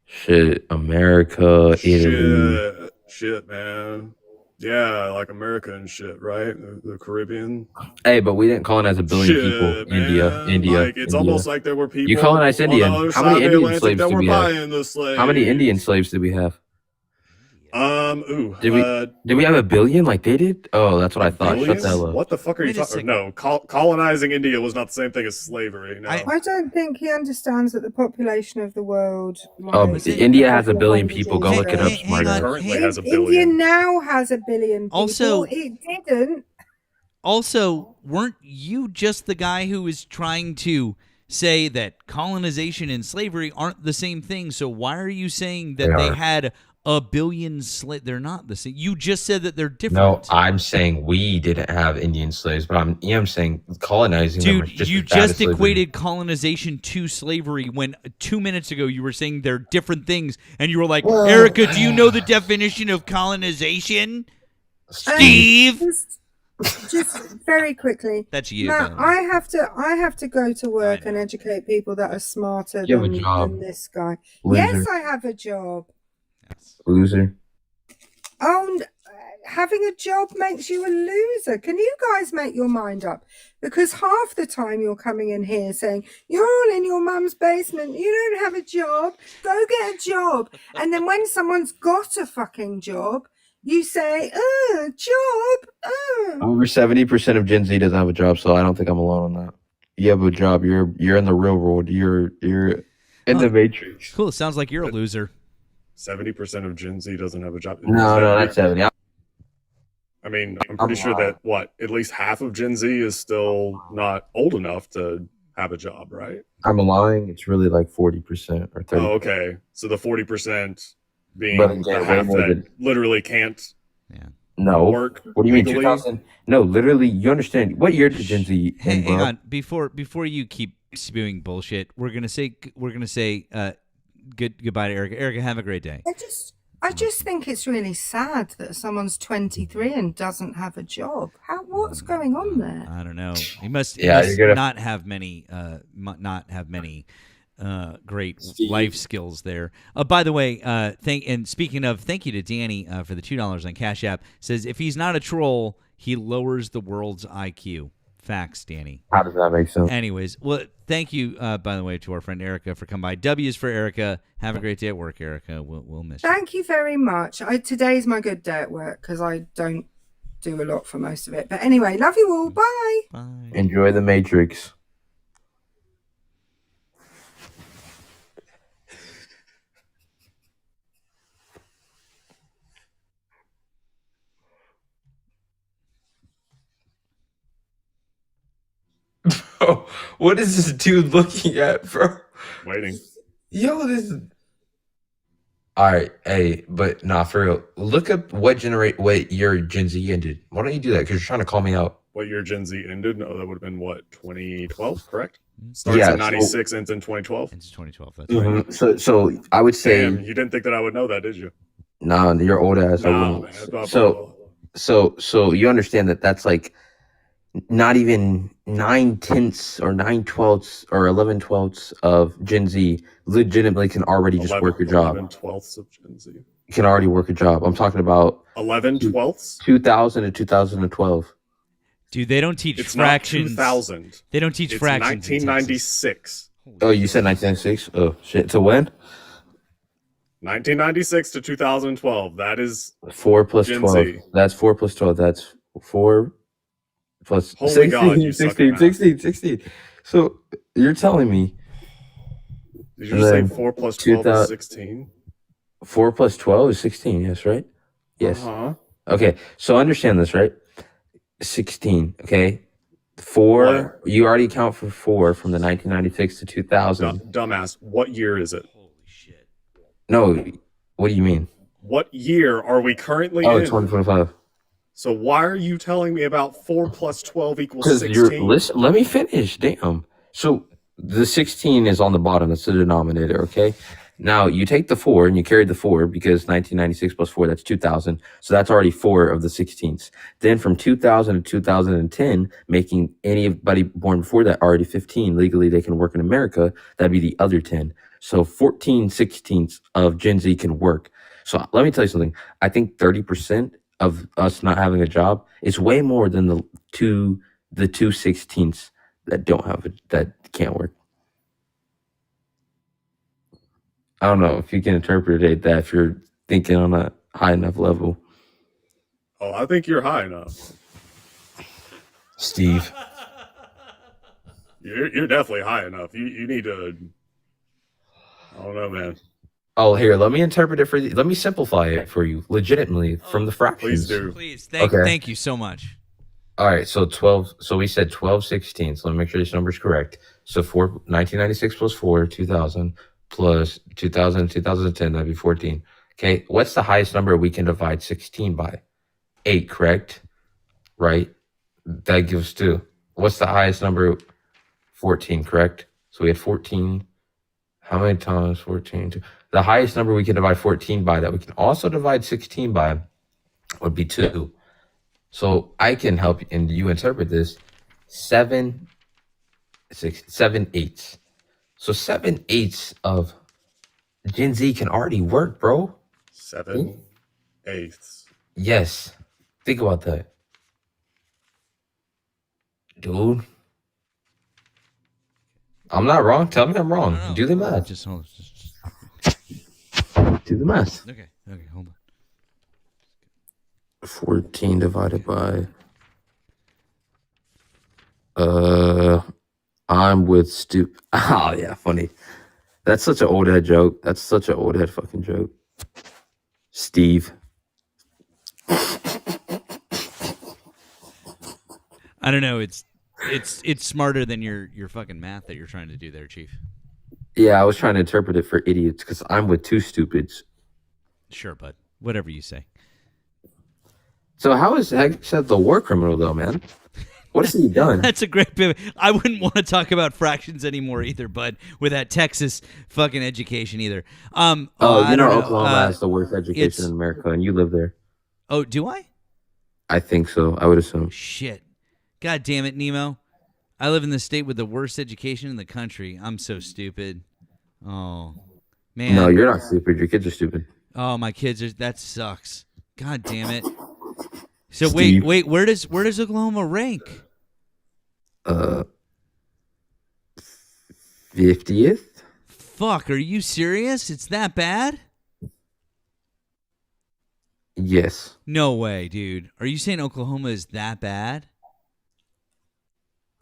Shit, America, Italy. Shit, man. Yeah, like America and shit, right? The Caribbean. Hey, but we didn't colonize a billion Shit, people. man. India. Like, it's India. almost like there were people You colonized on India. the other How side many of the Indian Atlantic slaves that did were we have? buying the slaves. How many Indian slaves did we have? Did we have a billion like they did? Oh, that's what I thought. Shut billions? the hell up. What the fuck are you Wait a talking? second. No, colonizing India was not the same thing as slavery. No. I don't think he understands that the population of the world. India has a billion people. Go look it up, hang smarter. on. Currently has a India billion. now has a billion people. Also- it didn't. Also, weren't you just the guy who was trying to say that colonization and slavery aren't the same thing? So why are you saying that They they are. had a billion slaves? They're not the same. You just said that they're No, different. I'm saying we didn't have Indian slaves, but I'm saying colonizing them was Dude, just you as bad as just slavery. equated colonization to slavery when 2 minutes ago you were saying they're different things, and you were like, Well- Erica, do you know the definition of colonization? Steve! Just very quickly. That's you, Matt, Ben. I have to go to work and educate people that are smarter You have a than, job. than this guy. Loser. Yes, I have a job. Loser. Having a job makes you a loser. Can you guys make your mind up? Because half the time you're coming in here saying, you're all in your mum's basement, you don't have a job, go get a job. And then when someone's got a fucking job, you say, job, Over 70% of Gen Z doesn't have a job, so I don't think I'm alone on that. You have a job. You're in the real world. You're in the matrix. Cool. Sounds like you're a loser. 70% of Gen Z doesn't have a job. No, not 70. I mean, I'm pretty sure that at least half of Gen Z is still not old enough to have a job, right? I'm lying. It's really like 40% or 30%. Oh, okay. So the 40% being But again, the way half more that than- literally can't No. work. What do you mean, legally? 2000? No, literally, you understand. What year did Gen Z end, Hang bro? on, before you keep spewing bullshit, we're gonna say goodbye to Erica. Erica, have a great day. I just think it's really sad that someone's 23 and doesn't have a job. What's going on there? I don't know. He must, Yeah, he must you're gonna- not have many great life skills there. By the way, thank you to Danny for the $2 on Cash App. Says if he's not a troll, he lowers the world's IQ. Facts, Danny. How does that make sense? Anyways, well, thank you, by the way, to our friend Erica for coming by. W's for Erica. Have a great day at work, Erica. We'll miss you. Thank you very much. Today's my good day at work because I don't do a lot for most of it. But anyway, love you all. Bye. Bye. Enjoy the Matrix. Bro, what is this dude looking at, bro? Waiting. Yo, this. All right, hey, but nah, for real. Look up what year Gen Z ended. Why don't you do that? Because you're trying to call me out. What year Gen Z ended? No, that would have been what, 2012, correct? Starts Yeah, in 96, ends in 2012. It's 2012. That's right. Mhm. So I would say, Damn, you didn't think that I would know that, did you? nah, you're old ass. I Nah, wouldn't. man. So you understand that that's like not even 9/10 or 9/12 or 11/12 of Gen Z legitimately can already just work a job. 11/12 of Gen Z. Can already work a job. I'm talking about 11/12? 2000 to 2012. Dude, they don't teach It's not fractions. 2000. They don't teach It's fractions. in Texas. 1996. Oh, you said 1996? Oh shit. To when? 1996 to 2012. That is 4 plus Gen 12. Z. That's 4 plus 12. That's 4 plus Holy 16, God, you suck at 16, math. 16, 16. So you're telling me Did you just say then 4 plus 12 is 2000 16? 4 plus 12 is 16, yes, right? Yes. Uh-huh. Okay, so understand this, right? 16, okay? 4, What? you already count for 4 from the 1996 to 2000. Dumbass. What year is it? No, what do you mean? What year are we currently Oh, in? 2025. So why are you telling me about 4 plus 12 equals Because 16? you're listen. Let me finish. Damn. So the 16 is on the bottom. That's the denominator. Okay. Now you take the 4 and you carry the 4 because 1996 plus 4, that's 2000. So that's already 4 of the 16ths. Then from 2000 to 2010, making anybody born before that already 15 legally, they can work in America. That'd be the other 10. So 14 16ths of Gen Z can work. So let me tell you something. I think 30% of us not having a job is way more than the two 16ths that don't have it, that can't work. I don't know if you can interpret that if you're thinking on a high enough level. Oh, I think you're high enough. Steve. You're definitely high enough. You need to. I don't know, man. Oh, here, let me interpret it for you. Let me simplify it for you legitimately from the fractions. Please do. Please. Thank you so much. All right, so 12. So we said 12 16ths. Let me make sure this number is correct. So 1996 plus 4, 2000 plus 2000, 2010, that'd be 14. Okay, what's the highest number we can divide 16 by? 8, correct? Right? That gives 2. What's the highest number? 14, correct? So we had 14. How many times 14? 2. The highest number we can divide 14 by that we can also divide 16 by would be 2. So I can help and you interpret this 7 eighths. So 7 eighths of Gen Z can already work, bro. 7 eighths. Yes. Think about that. Dude. I'm not wrong. Tell me I'm wrong. No. Do the math. Just hold. Do the math. Okay, hold on. 14 divided by I'm with Oh yeah, funny. That's such an old head joke. That's such an old head fucking joke. Steve. I don't know. It's smarter than your fucking math that you're trying to do there, Chief. Yeah, I was trying to interpret it for idiots because I'm with two stupids. Sure, bud. Whatever you say. So how is Hegseth the war criminal though, man? What has he done? That's a great bit. I wouldn't want to talk about fractions anymore either, bud, with that Texas fucking education either. I You don't know know. Oklahoma has the worst education in America, and you live there. Oh, do I? I think so. I would assume. Shit. God damn it, Nemo. I live in the state with the worst education in the country. I'm so stupid. Oh, man. No, you're not stupid. Your kids are stupid. Oh, my kids are. That sucks. God damn it. So Steve. wait. Where does Oklahoma rank? 50th. Fuck. Are you serious? It's that bad? Yes. No way, dude. Are you saying Oklahoma is that bad?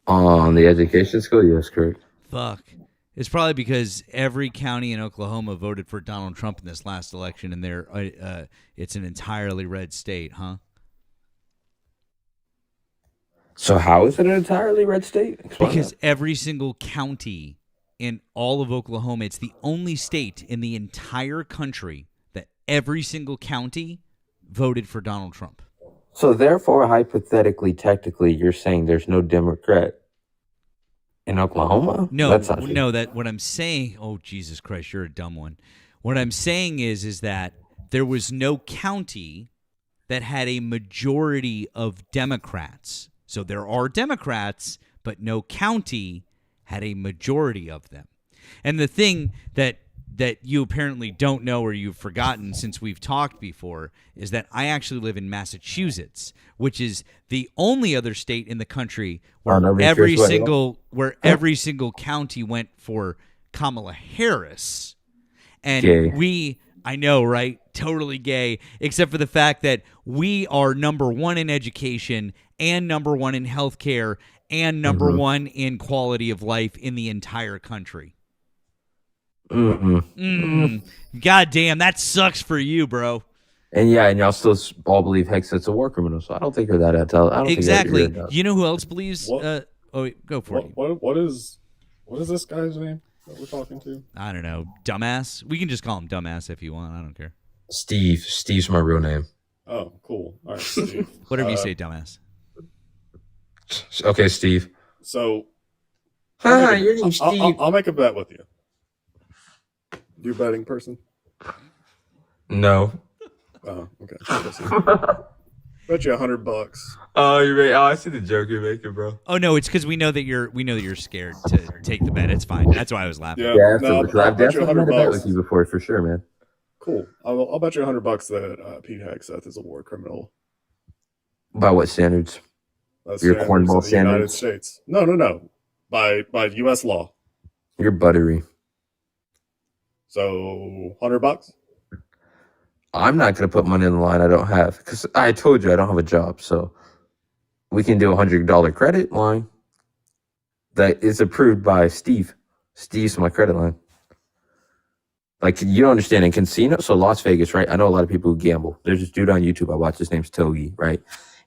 On the education school, yes, correct. Fuck. It's probably because every county in Oklahoma voted for Donald Trump in this last election, and it's an entirely red state, huh? So how is it an entirely red state? Explain Because that. every single county in all of Oklahoma, it's the only state in the entire country that every single county voted for Donald Trump. So therefore, hypothetically, technically, you're saying there's no Democrat in Oklahoma? No, That's not true. no. That what I'm saying. Oh, Jesus Christ, you're a dumb one. What I'm saying is that there was no county that had a majority of Democrats. So there are Democrats, but no county had a majority of them. And the thing that you apparently don't know or you've forgotten since we've talked before is that I actually live in Massachusetts, which is the only other state in the country where every single county went for Kamala Harris. And Okay. we I know, right? Totally gay, except for the fact that we are number one in education and number one in healthcare and number one in quality of life in the entire country. God damn, that sucks for you, bro. And yeah, and y'all still all believe Hegseth's a war criminal, so I don't think you're that intelligent. I don't Exactly. think that You know who else believes? What- Go for it. What is this guy's name that we're talking to? I don't know. Dumbass. We can just call him Dumbass if you want. I don't care. Steve. Steve's my real name. Oh, cool. All right, Steve. Whatever you say, Dumbass. Okay, Steve. So, Your name's Steve. I'll make a bet with you. You a betting person? No. Oh, okay. Bet you $100. Oh, you made. Oh, I see the joke you're making, bro. Oh no, it's because we know that you're scared to take the bet. It's fine. That's why I was laughing. Yeah, Yeah, no, I've bet you definitely had a bet $100. with you before, for sure, man. Cool. I'll bet you $100 that Pete Hegseth is a war criminal. By what standards? That's Your standards cornball of the United standards? States. No. By U.S. law. You're buttery. So $100. I'm not gonna put money on the line I don't have, because I told you I don't have a job. So we can do $100 credit line that is approved by Steve. Steve's my credit line. Like, you don't understand, in casino, so Las Vegas, right? I know a lot of people who gamble. There's this dude on YouTube I watch. His name's Togi, right?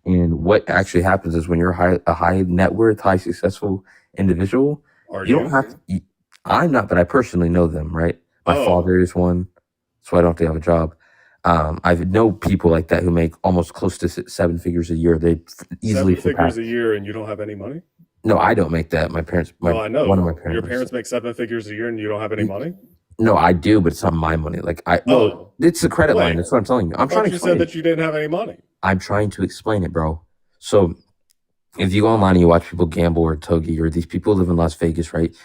And what actually happens is when you're a high net worth, high successful individual, you don't have to. I'm not, but I personally know them, right? My father is one, so I don't have to have a job. I know people like that who make almost close to 7 figures a year. They easily 7 figures a year and you don't have any money? No, I don't make that. My parents. I know. One of my parents. Your parents make 7 figures a year and you don't have any money? No, I do, but it's not my money. Like it's the credit line. That's what I'm telling you. I'm trying to You explain said it. that you didn't have any money. I'm trying to explain it, bro. So if you go online and you watch people gamble or Togi or these people who live in Las Vegas, right?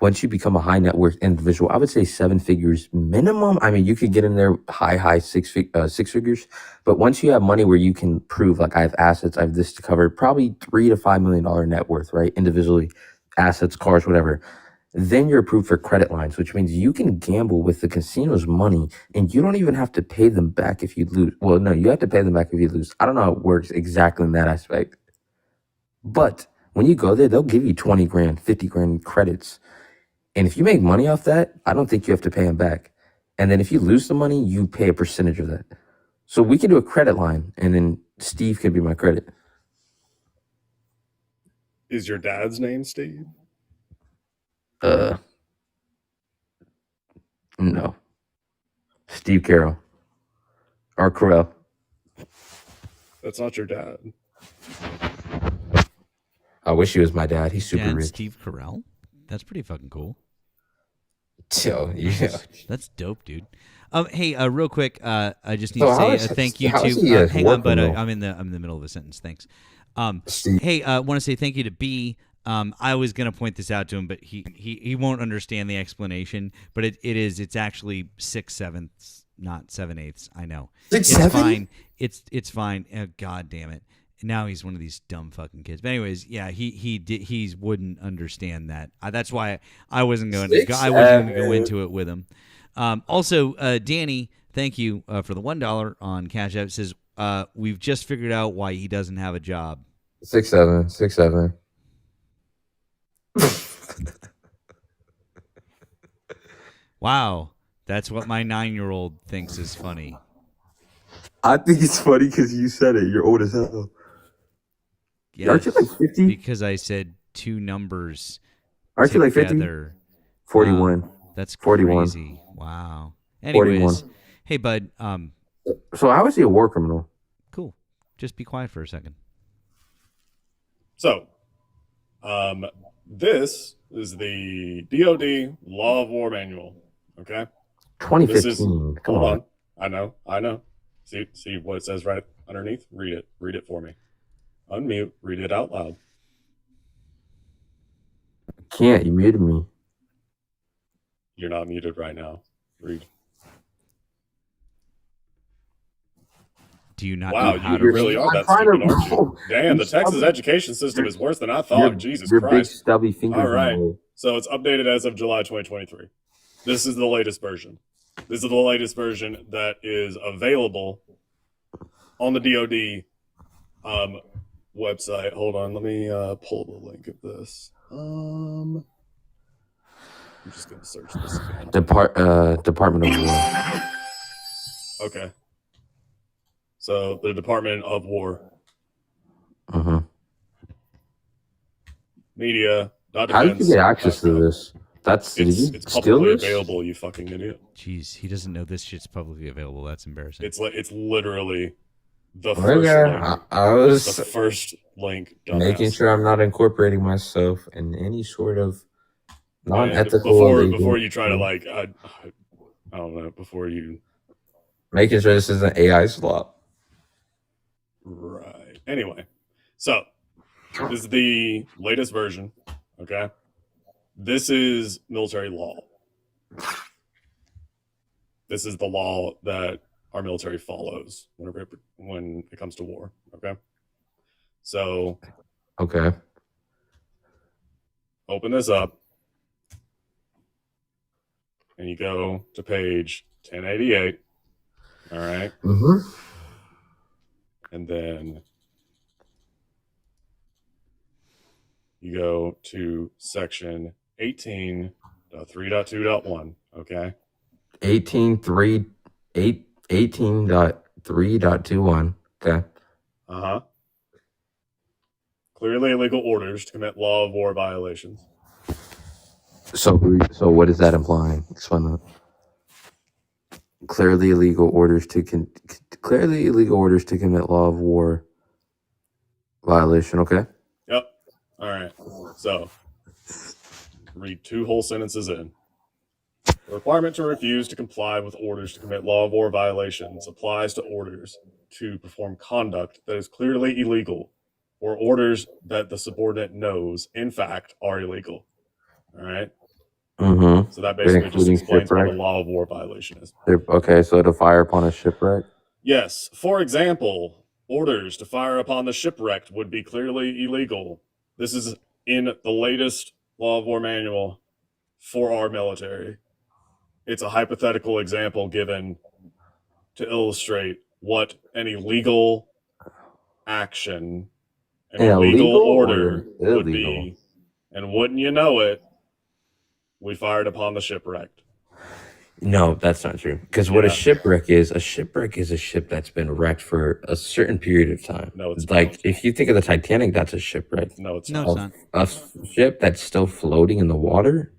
Once you become a high net worth individual, I would say 7 figures minimum. I mean, you could get in there high six figures, but once you have money where you can prove, like, I have assets, I have this to cover, probably $3 to $5 million net worth, right? Individually, assets, cars, whatever. Then you're approved for credit lines, which means you can gamble with the casino's money and you don't even have to pay them back if you lose. Well, no, you have to pay them back if you lose. I don't know how it works exactly in that aspect. But when you go there, they'll give you 20 grand, 50 grand credits. And if you make money off that, I don't think you have to pay them back. And then if you lose the money, you pay a percentage of that. So we can do a credit line and then Steve can be my credit. Is your dad's name Steve? No. Steve Carroll. Or Carell. That's not your dad. I wish he was my dad. He's super Dan rich. Steve Carell? That's pretty fucking cool. So, yeah. That's dope, dude. Hey, real quick, I just need So to how say is- a thank you how is to. he a Hang on, but working I'm in the middle of a sentence. Thanks. Hey, I want to say thank you to B. I was gonna point this out to him, but he won't understand the explanation. But it's actually 6/7, not 7/8. I know. 6/7? It's fine. It's fine. Oh, God damn it. Now he's one of these dumb fucking kids. But anyways, yeah, he wouldn't understand that. That's why I wasn't going to go into it with him. Also, Danny, thank you for the $1 on Cash App. It says we've just figured out why he doesn't have a job. 6'7". Wow, that's what my 9-year-old thinks is funny. I think it's funny because you said it. You're old as hell. Aren't you like 50? Because I said two numbers. Aren't you like 50? together. 41. That's 41. crazy. Wow. Anyways, 41. hey bud. So how is he a war criminal? Cool. Just be quiet for a second. So, this is the DoD Law of War Manual. Okay. 2015. Come Hold on. on. I know. See what it says right underneath? Read it. Read it for me. Unmute. Read it out loud. Can't. You muted me. You're not muted right now. Read. Do you not Wow, know how you to really read? are that stupid, aren't you? Damn, the Texas education system is worse than I thought. Jesus your big Christ. stubby fingers. All in right. the way. So it's updated as of July 2023. This is the latest version. This is the latest version that is available on the DoD website. Hold on, let me pull the link of this. I'm just gonna search this again. Department of War. Okay. So the Department of War. Mm-hmm. Media. How did you get access to this? Did you It's steal publicly this? available, you fucking idiot. Jeez, he doesn't know this shit's publicly available. That's embarrassing. It's literally the Okay, first link. I was The first link. making Dumbass. sure I'm not incorporating myself in any sort of And non-ethical. before you try to like, I don't know. Before you making sure this isn't AI slop. right. Anyway, so this is the latest version. Okay, this is military law. This is the law that our military follows when it comes to war. Okay, so Okay. open this up, and you go to page 1088. All right, Mm-hmm. and then you go to section 18.3.2.1. Okay. 18.3.21. Okay. Uh-huh. Clearly illegal orders to commit law of war violations. So what is that implying? Explain that. Clearly illegal orders to commit law of war violation. Okay. Yep. All right. So read 2 whole sentences in. The requirement to refuse to comply with orders to commit law of war violations applies to orders to perform conduct that is clearly illegal or orders that the subordinate knows, in fact, are illegal. All right? Mm-hmm. So that basically just Including explains what a shipwreck. law of war violation is. Okay, so to fire upon a shipwreck. Yes. For example, orders to fire upon the shipwrecked would be clearly illegal. This is in the latest law of war manual for our military. It's a hypothetical example given to illustrate what an illegal action, an illegal order would be. And wouldn't you know it, we fired upon the shipwrecked. No, that's not true. Because what a Yeah. shipwreck is a ship that's been wrecked for a certain period of time. No, it's like if you think of the Titanic, that's a shipwreck. No, it's No, not. it's not. A ship that's still floating in the water?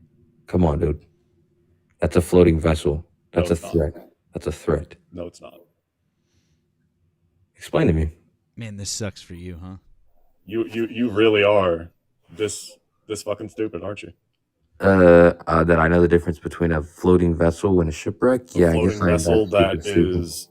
Come on, dude. That's a floating vessel. That's No, a it's not. threat. That's a threat. No, it's not. Explain to me. Man, this sucks for you, huh? You really are this fucking stupid, aren't you? That I know the difference between a floating vessel and a shipwreck. Yeah, I guess Floating I am vessel that that stupid. is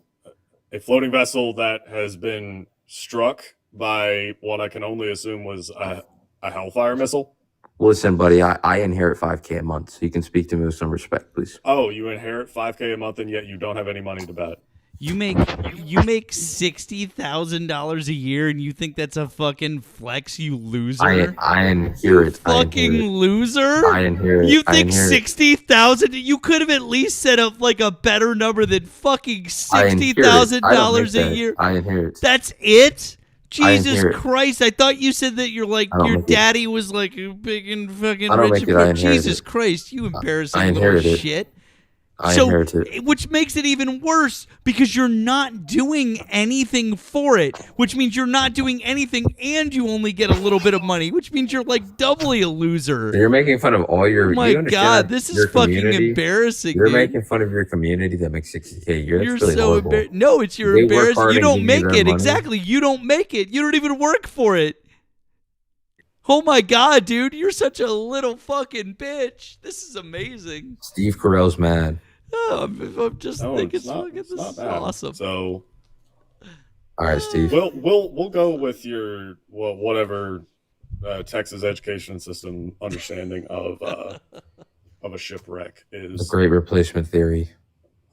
a floating vessel that has been struck by what I can only assume was a Hellfire missile. Listen, buddy, I inherit 5K a month, so you can speak to me with some respect, please. Oh, you inherit 5K a month and yet you don't have any money to bet. You make $60,000 a year, and you think that's a fucking flex, you loser? I inherit. Fucking loser! I inherit. You I think inherit. 60,000? You could have at least set up like a better number than fucking I inherit. $60,000 I don't make a that. year. I inherit. That's it? I Jesus inherit. Christ! I thought you said that you're like I don't your make it. daddy was like a big and fucking I don't rich. make it, I inherit Jesus it. Christ! You embarrassing I little inherit it. shit. I So, inherit it. which makes it even worse because you're not doing anything for it, which means you're not doing anything and you only get a little bit of money, which means you're like doubly a loser. So you're making fun of all your. Oh my you understand God, that this is your fucking community- embarrassing, You're dude. making fun of your community that makes 60K a year. That's You're really so horrible. embarrassed. No, it's you're They work embarrassed. hard You and don't give make their it. money. Exactly. You don't make it. You don't even work for it. Oh my God, dude. You're such a little fucking bitch. This is amazing. Steve Carell's mad. Oh, I'm just No, thinking, it's not. this It's is not bad. awesome. So All right, Steve. we'll go with your whatever Texas education system understanding of a shipwreck The is. great replacement theory.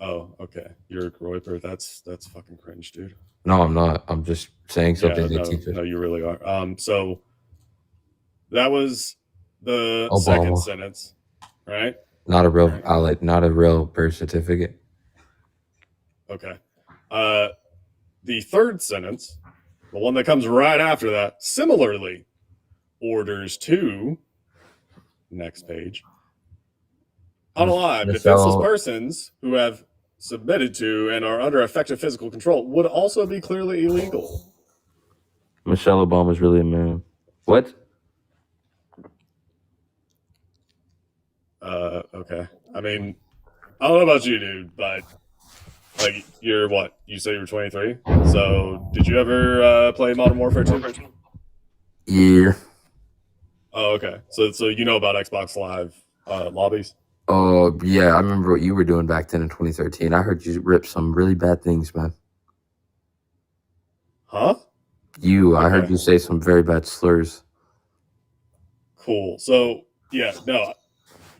Oh, okay. You're a Groiper. That's fucking cringe, dude. No, I'm not. I'm just saying something Yeah, they teach us. no, you really are. So that was the Obama. second sentence, right? Not a real not a real birth certificate. Okay. The third sentence, the one that comes right after that, similarly, orders to, next page, unalive, defenseless Michelle, persons who have submitted to and are under effective physical control would also be clearly illegal. Michelle Obama's really a man. What? Okay. I mean, I don't know about you, dude, but like, you're what? You say you were 23? So, did you ever play Modern Warfare 2? Yeah. Oh, okay. So you know about Xbox Live lobbies? Oh, yeah. I remember what you were doing back then in 2013. I heard you rip some really bad things, man. Huh? I heard you say some very bad slurs. Cool. So, yeah, no.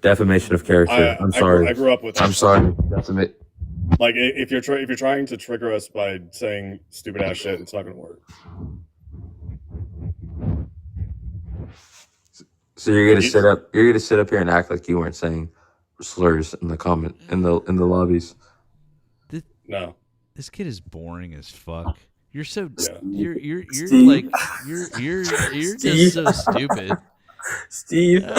Defamation of character. I'm sorry. I grew up with. I'm sorry. Like, if you're trying to trigger us by saying stupid ass shit, it's not gonna work. So you're gonna sit up. You're gonna sit up here and act like you weren't saying slurs in the comment in the lobbies. No. This kid is boring as fuck. You're so Steve. you're Steve. like you're Steve. just so stupid. Steve.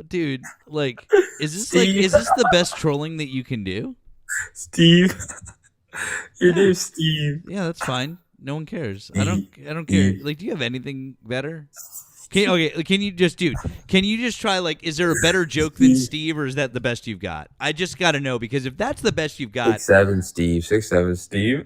Dude, like is this Steve. the best trolling that you can do? Steve. Your name's Steve. Yeah, that's fine. No one cares. I don't care. Like, do you have anything better? Can you just try, like, is there a better joke than Steve, or is that the best you've got? I just got to know, because if that's the best you've got, 6'7" Steve. 6'7" Steve.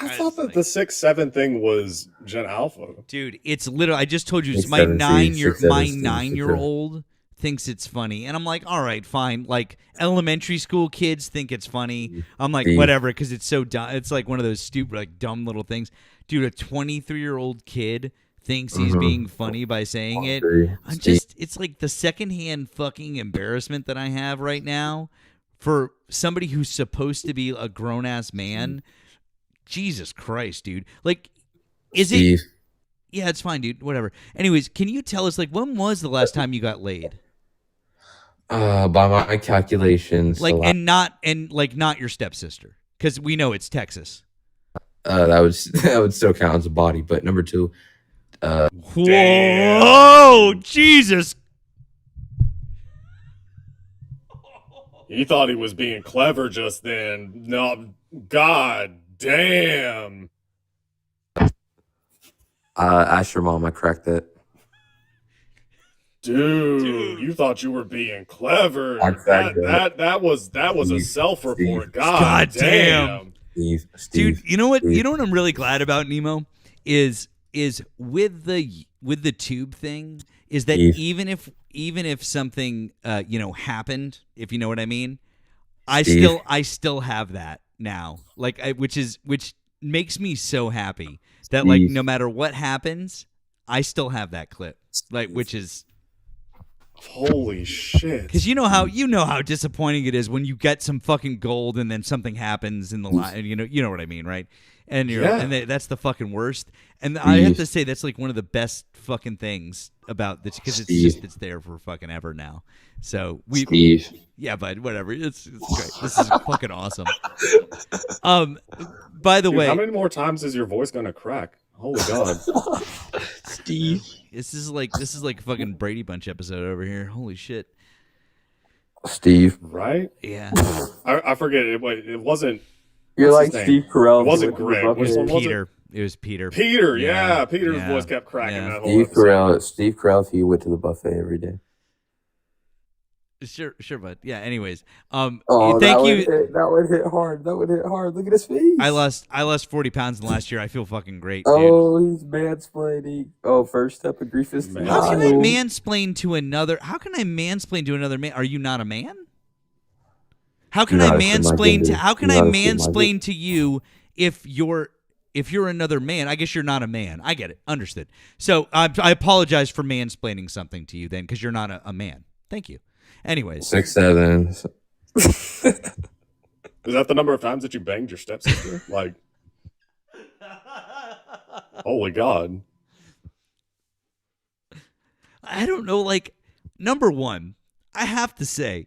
I thought that the 6'7" thing was Gen Alpha. dude, it's literally. I just told you, 6'7" Steve, 6'7" Steve, 9-year-old thinks it's funny, and I'm like, all right, fine. Like, elementary school kids think it's funny. I'm like, Steve. whatever, because it's so dumb. It's like one of those stupid, like, dumb little things. Dude, a 23-year-old kid thinks he's being funny by saying it. It's like the secondhand fucking embarrassment that I have right now for somebody who's supposed to be a grown ass man. Jesus Christ, dude. Like, is Steve. it? Yeah, it's fine, dude. Whatever. Anyways, can you tell us, like, when was the last time you got laid? By my calculations, Like, the not your stepsister, because we know it's Texas. that would still count as a body. But number two, Whoa, Jesus! He thought he was being clever just then. No, god damn. ask your mom. I cracked that. Dude, you thought you were being clever. I cracked That was a Steve, self-report. Steve. God damn. Steve. Dude, you know what? Steve. You know what I'm really glad about, Nemo, is with the tube thing, is that Steve. even if something happened, if you know what I mean, I Steve. still have that now, like, which makes me so happy that, like, Steve. no matter what happens, I still have that clip, like, which is. Holy shit. Because you know how disappointing it is when you get some fucking gold and then something happens in the line. You know what I mean, right? And that's the fucking worst. And I have to say, that's like one of the best fucking things about this, because it's there for fucking ever now. So Steve. Yeah, but whatever. It's great. This is fucking awesome. By the Dude, way, how many more times is your voice gonna crack? Holy god. Steve. This is like a fucking Brady Bunch episode over here. Holy shit. Steve. Right? Yeah. I forget. It wasn't. You're what's like his name? Steve Carell. It wasn't Greg. It was Which one was Peter. It was Peter. Peter, yeah. Peter's voice kept cracking that whole episode. Steve Carell, if he went to the buffet every day. Sure, bud. Yeah. Anyways, Oh, thank you. That would hit hard. Look at his face. I lost 40 pounds in the last year. I feel fucking great, dude. Oh, he's mansplaining. Oh, first step of grief is How can I denial. mansplain to another? How can I mansplain to another man? Are you not a man? How can You're I not a shit my mansplain to? gender. How can You're I not a shit my mansplain to you if you're another man? I guess you're not a man. I get it. Understood. So I apologize for mansplaining something to you then, because you're not a man. Thank you. Anyways, 6'7". Is that the number of times that you banged your stepsister? Like, holy god. I don't know. Like, number one, I have to say,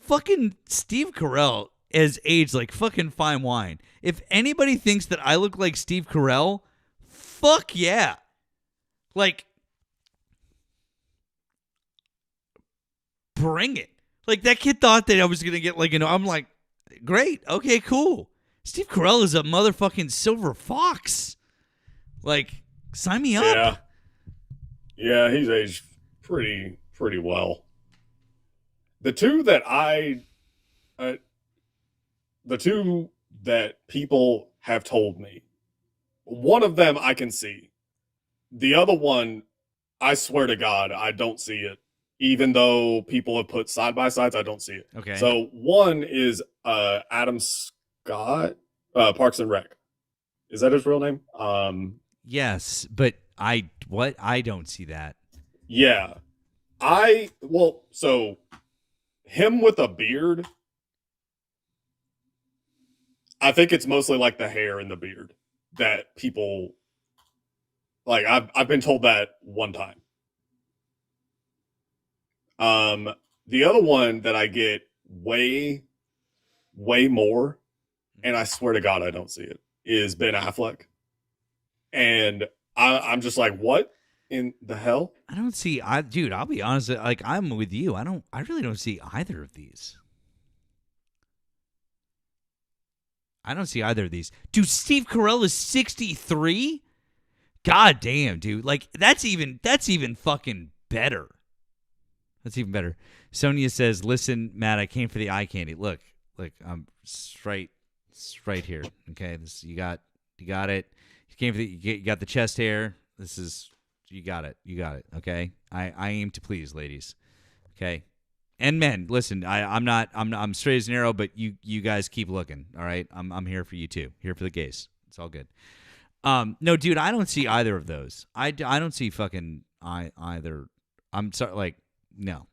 fucking Steve Carell has aged like fucking fine wine. If anybody thinks that I look like Steve Carell, fuck yeah. Like, bring it. Like, that kid thought that I was going to get, like, I'm like, great. Okay, cool. Steve Carell is a motherfucking silver fox. Like, sign me up. Yeah. Yeah, he's aged pretty well. The two that people have told me, one of them I can see. The other one, I swear to God, I don't see it. Even though people have put side by sides, I don't see it. Okay. So one is Adam Scott, Parks and Rec. Is that his real name? Yes, but I don't see that. Yeah. So him with a beard, I think it's mostly like the hair and the beard that people like. I've been told that one time. The other one that I get way more, and I swear to God I don't see it, is Ben Affleck. And I'm just like, what in the hell? I don't see. Dude, I'll be honest. Like, I'm with you. I really don't see either of these. I don't see either of these. Dude, Steve Carell is 63. God damn, dude. Like, that's even fucking better. That's even better. Sonia says, "Listen, Matt, I came for the eye candy. Look, I'm straight here. Okay, this you got it. You came for you got the chest hair. This is you got it. Okay, I aim to please, ladies. Okay, and men. Listen, I'm straight as an arrow, but you guys keep looking. All right, I'm here for you too. Here for the gays. It's all good. No, dude, I don't see either of those. I don't see fucking either. I'm sorry, like. No.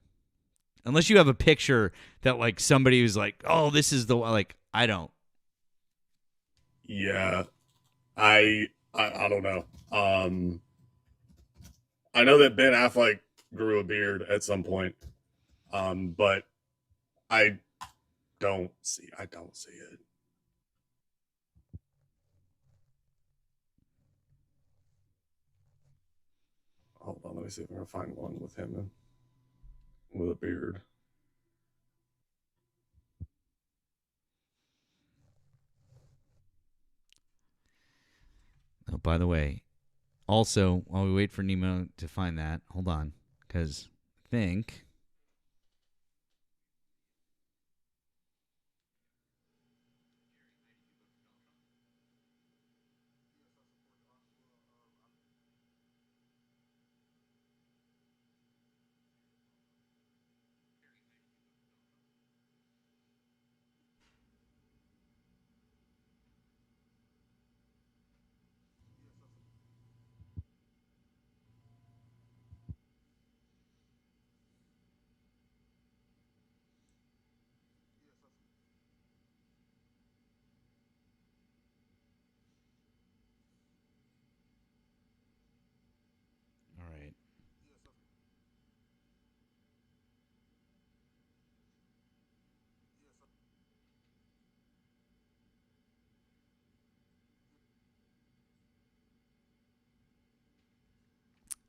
Unless you have a picture that, like, somebody who's like, oh, this is the one. Like, I don't. Yeah. I don't know. I know that Ben Affleck grew a beard at some point. But I don't see it. Hold on, let me see if I can find one with him with a beard. Oh, by the way, also, while we wait for Nemo to find that, hold on, because I think...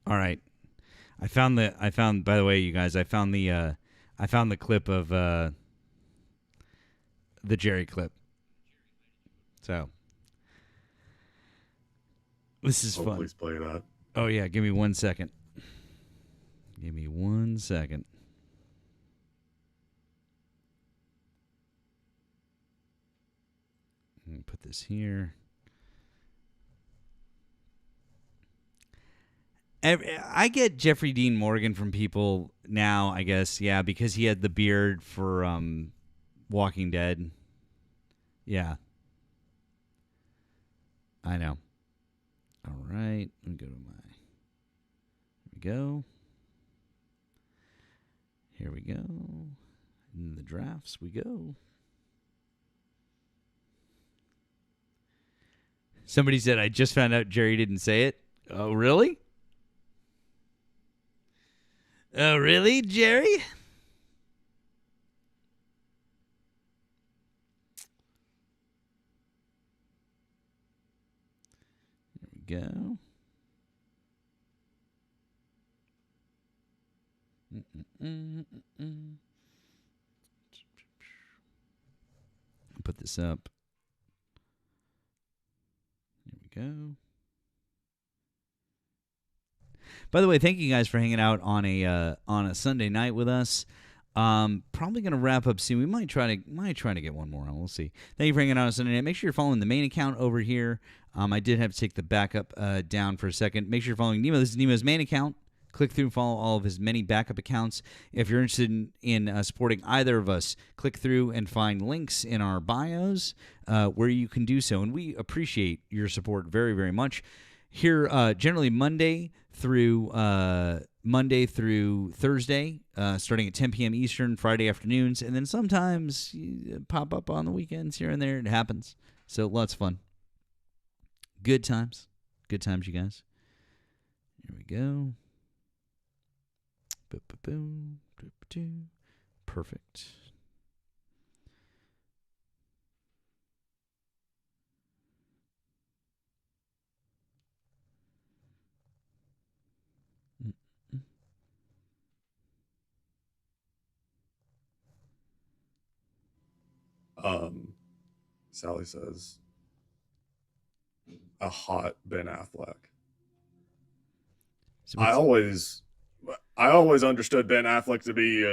All right. All right. By the way, you guys, I found the clip of the Jerry clip. So this is fun. Please play that. Oh yeah, give me 1 second. Give me 1 second. Let me put this here. I get Jeffrey Dean Morgan from people now, I guess. Yeah, because he had the beard for Walking Dead. Yeah. I know. All right. Let me go to my... Here we go. Here we go. In the drafts we go. Somebody said, I just found out Jerry didn't say it. Oh, really? Oh, really, Jerry? go. Put this up. Here we go. By the way, thank you guys for hanging out on a Sunday night with us. Probably gonna wrap up soon. We might try to get one more on. We'll see. Thank you for hanging out on Sunday night. Make sure you're following the main account over here. I did have to take the backup down for a second. Make sure you're following Nemo. This is Nemo's main account. Click through and follow all of his many backup accounts. If you're interested in supporting either of us, click through and find links in our bios where you can do so. And we appreciate your support very, very much. Here, generally Monday through Thursday, starting at 10 p.m. Eastern, Friday afternoons, and then sometimes you pop up on the weekends here and there. It happens. So lots of fun. Good times. Good times, you guys. Here we go. Perfect. Sally says, a hot Ben Affleck. So I always understood Ben Affleck to be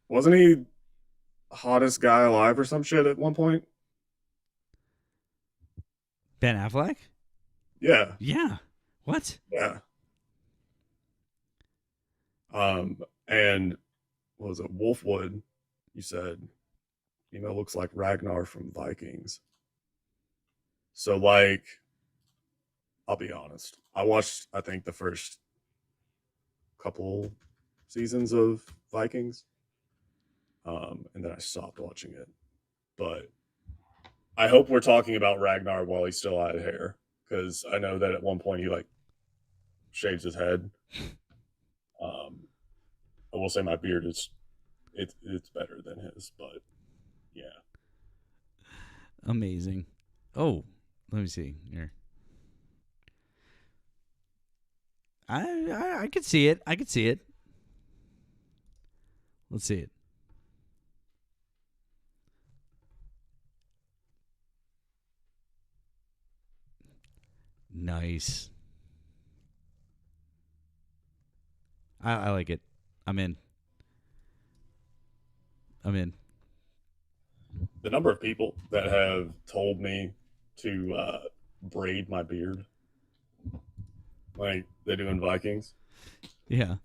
wasn't he hottest guy alive or some shit at one point? Ben Affleck? Yeah. Yeah. What? Yeah. And what was it, Wolfwood? You said, looks like Ragnar from Vikings. So, like, I'll be honest. I watched, I think, the first couple seasons of Vikings. And then I stopped watching it. But I hope we're talking about Ragnar while he still had hair. Because I know that at one point he, shaves his head. I will say my beard is it's better than his, but yeah. Amazing. Oh, let me see here. I could see it. I could see it. Let's see it. Nice. I like it. I'm in. The number of people that have told me to braid my beard, like they do in Vikings. Yeah.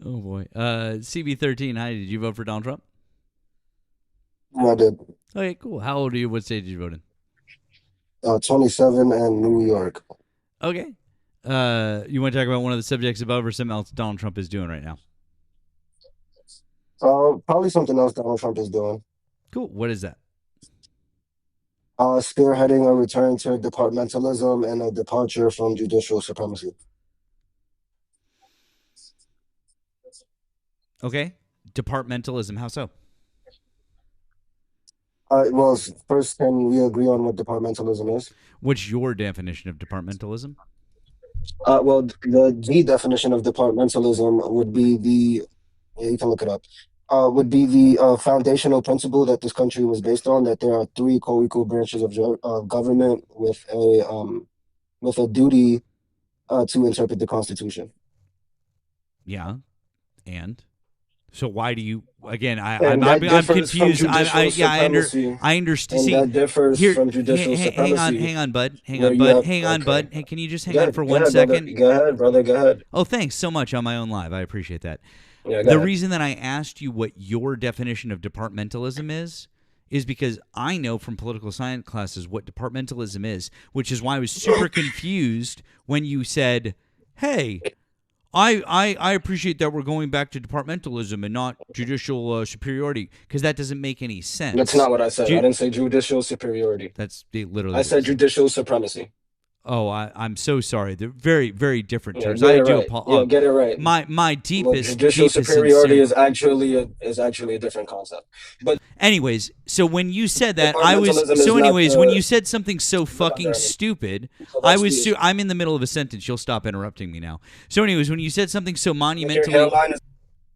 Oh boy. CB13, hi. Did you vote for Donald Trump? Yeah, I did. Okay, cool. How old are you? What state did you vote in? 27 and New York. Okay. You want to talk about one of the subjects above or something else Donald Trump is doing right now? Probably something else Donald Trump is doing. Cool. What is that? Spearheading a return to departmentalism and a departure from judicial supremacy. Okay. Departmentalism. How so? Well, first, can we agree on what departmentalism is? What's your definition of departmentalism? Well, the definition of departmentalism would be you can look it up, would be the foundational principle that this country was based on, that there are three co-equal branches of government with a duty to interpret the Constitution. Yeah. And? So why do you, again, I'm confused. I understand. And that differs from judicial supremacy. Hang on, bud. Hey, can you just hang on for 1 second? Go ahead, brother. Go ahead. Oh, thanks so much on my own live. I appreciate that. Yeah, the reason that I asked you what your definition of departmentalism is because I know from political science classes what departmentalism is, which is why I was super confused when you said, hey, I appreciate that we're going back to departmentalism and not judicial superiority, because that doesn't make any sense. That's not what I said. I didn't say judicial superiority. That's literally. I said judicial supremacy. Oh, I'm so sorry. They're very, very different Yeah, terms. get I it do right. apologize. Yeah, get it right. My deepest Judicial deepest superiority sincere. is actually a different concept. But Anyways, so when you said that, departmentalism is so not anyways, when the. you said something so Hold on, fucking Jeremy. stupid, So that's the issue. I'm in the middle of a sentence. You'll stop interrupting me now. So anyways, when you said something so Like your monumentally, hairline is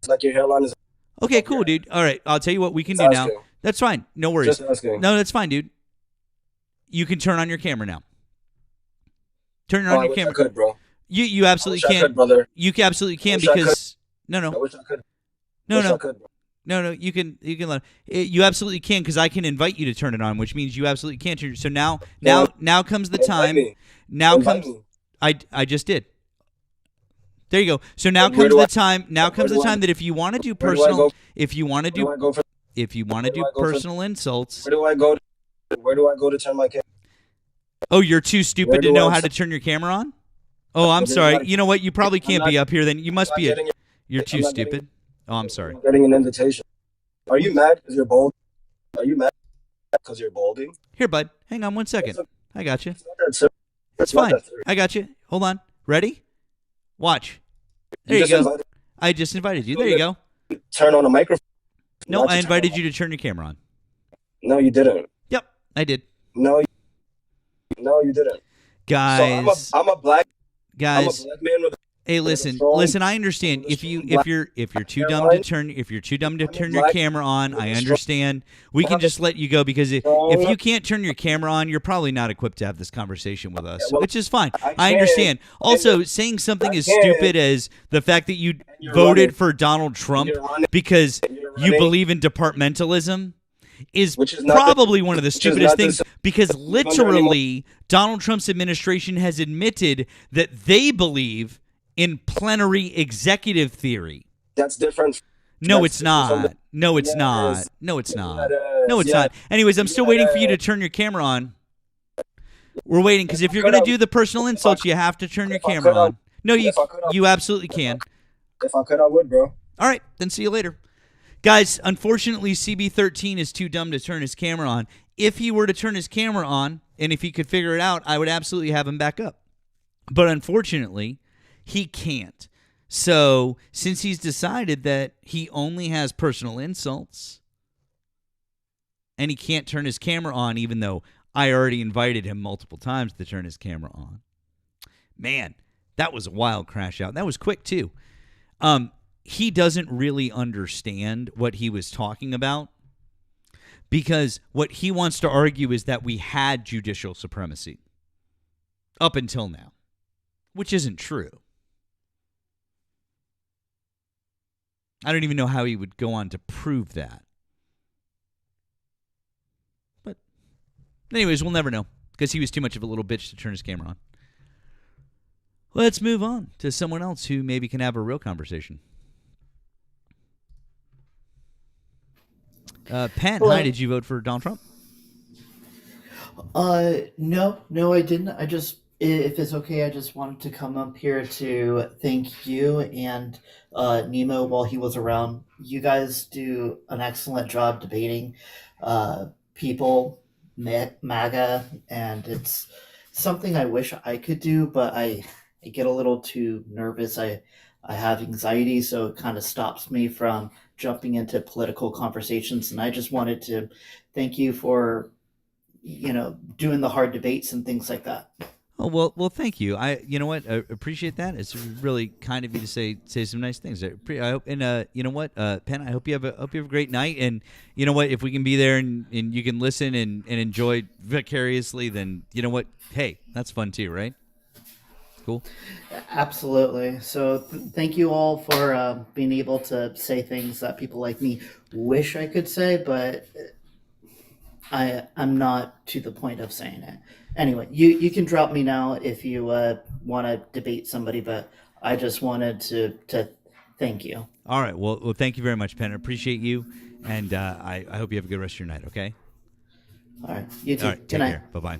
like your hairline is. okay, cool, dude. All right, I'll tell you what we can Just do now. asking. That's fine. No worries. Just asking. No, that's fine, dude. You can turn on your camera now. Turn Oh, on I your wish I camera. could, bro. You absolutely I wish I can. could, brother. You absolutely I can wish I could. because no, I no, wish I could. no, Wish I no. could, bro. No, you can let you absolutely can because I can invite you to turn it on, which means you absolutely can turn. So now comes the Invite time. me. Now Invite comes me. I just did. There you go. So now And where comes do the I- time. Now where comes do the I- time that if you want to do where do I personal, go? if you want to Where do I do go for? if you want to Where do do I go for? personal insults. Where do I go? Where do I go to turn my camera? Oh, you're too stupid Where to do know I- how to turn your camera on? Oh, I'm There's sorry. not- You know what? You probably I'm can't not- be up here then. You must I'm be not getting- you're I'm too not getting- stupid. Oh, I'm sorry. I'm getting an invitation. Are you mad because you're bald? Are you mad because you're balding? Here, bud. Hang on one second. I got you. It's not that serious. That's It's not fine. that serious. I got you. Hold on. Ready? Watch. There You you just go. invited- I just invited you. There you go. Turn on a microphone. No, Not I to turn invited on- you to turn your camera on. No, you didn't. Yep, I did. No, you didn't. Guys, So I'm a black. I'm a guys. black man with. Hey, with a listen, strong- listen. I understand with a if strong you're too black dumb to hairline. turn your black camera on. with I a strong- understand. We can have a just let you go because if strong- you can't turn your camera on, you're probably not equipped to have this conversation with us, well, which is fine. I I can, understand. Also, and saying something I as can, stupid as the fact that you you're voted running. for Donald Trump you're running. because You're you running. believe in departmentalism is Which is not the- probably one of the which is stupidest not the things same because under any mo- literally Donald Trump's administration has admitted that they believe in plenary executive theory. That's different. No, That's it's different from not. No, it's Yeah, it not. is. No, it's Yeah, not. it is. No, it's Yeah. not. Anyways, I'm still Yeah, waiting it for you to is. turn your camera on. We're waiting because if you're could going to have- do the personal insults, you have to turn your if I camera could have- on. No, you if I could have- you absolutely can. If I could, I would, bro. All right, then see you later. Guys, unfortunately, CB13 is too dumb to turn his camera on. If he were to turn his camera on, and if he could figure it out, I would absolutely have him back up. But unfortunately, he can't. So, since he's decided that he only has personal insults, and he can't turn his camera on, even though I already invited him multiple times to turn his camera on. Man, that was a wild crash out. That was quick, too. He doesn't really understand what he was talking about because what he wants to argue is that we had judicial supremacy up until now, which isn't true. I don't even know how he would go on to prove that. But anyways, we'll never know because he was too much of a little bitch to turn his camera on. Let's move on to someone else who maybe can have a real conversation. Penn, Hello. hi, did you vote for Donald Trump? No, I didn't. I just, if it's okay, I just wanted to come up here to thank you and Nemo while he was around. You guys do an excellent job debating people, MAGA, and it's something I wish I could do, but I get a little too nervous. I have anxiety, so it kind of stops me from jumping into political conversations. And I just wanted to thank you for, doing the hard debates and things like that. Oh well, thank you. You know what, I appreciate that. It's really kind of you to say some nice things. I hope, and you know what, Penn, I hope you have a great night. And you know what, if we can be there and you can listen and enjoy vicariously, then you know what, hey, that's fun too, right? Cool. Absolutely. So thank you all for being able to say things that people like me wish I could say, but I'm not to the point of saying it. Anyway, you can drop me now if you want to debate somebody, but I just wanted to thank you. All right. Well, thank you very much, Penn. I appreciate you, and I hope you have a good rest of your night. Okay. All right. You too. All right. Good Take night. care. Bye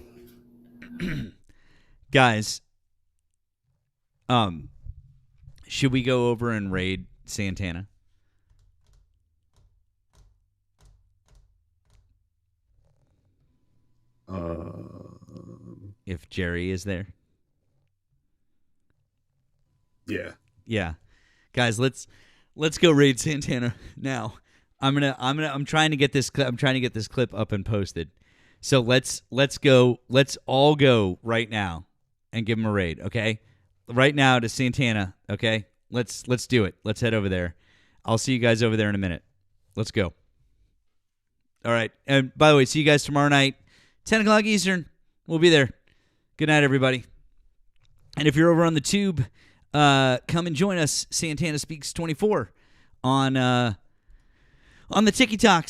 bye. Guys, should we go over and raid Santana? If Jerry is there. Yeah. Yeah. Guys, let's go raid Santana now. I'm trying to get this clip up and posted. So let's go. Let's all go right now and give him a raid, okay? Right now to Santana, okay? Let's do it. Let's head over there. I'll see you guys over there in a minute. Let's go. All right. And by the way, see you guys tomorrow night, 10 o'clock Eastern. We'll be there. Good night, everybody. And if you're over on the tube, come and join us, Santana Speaks 24, on the Tiki Talks.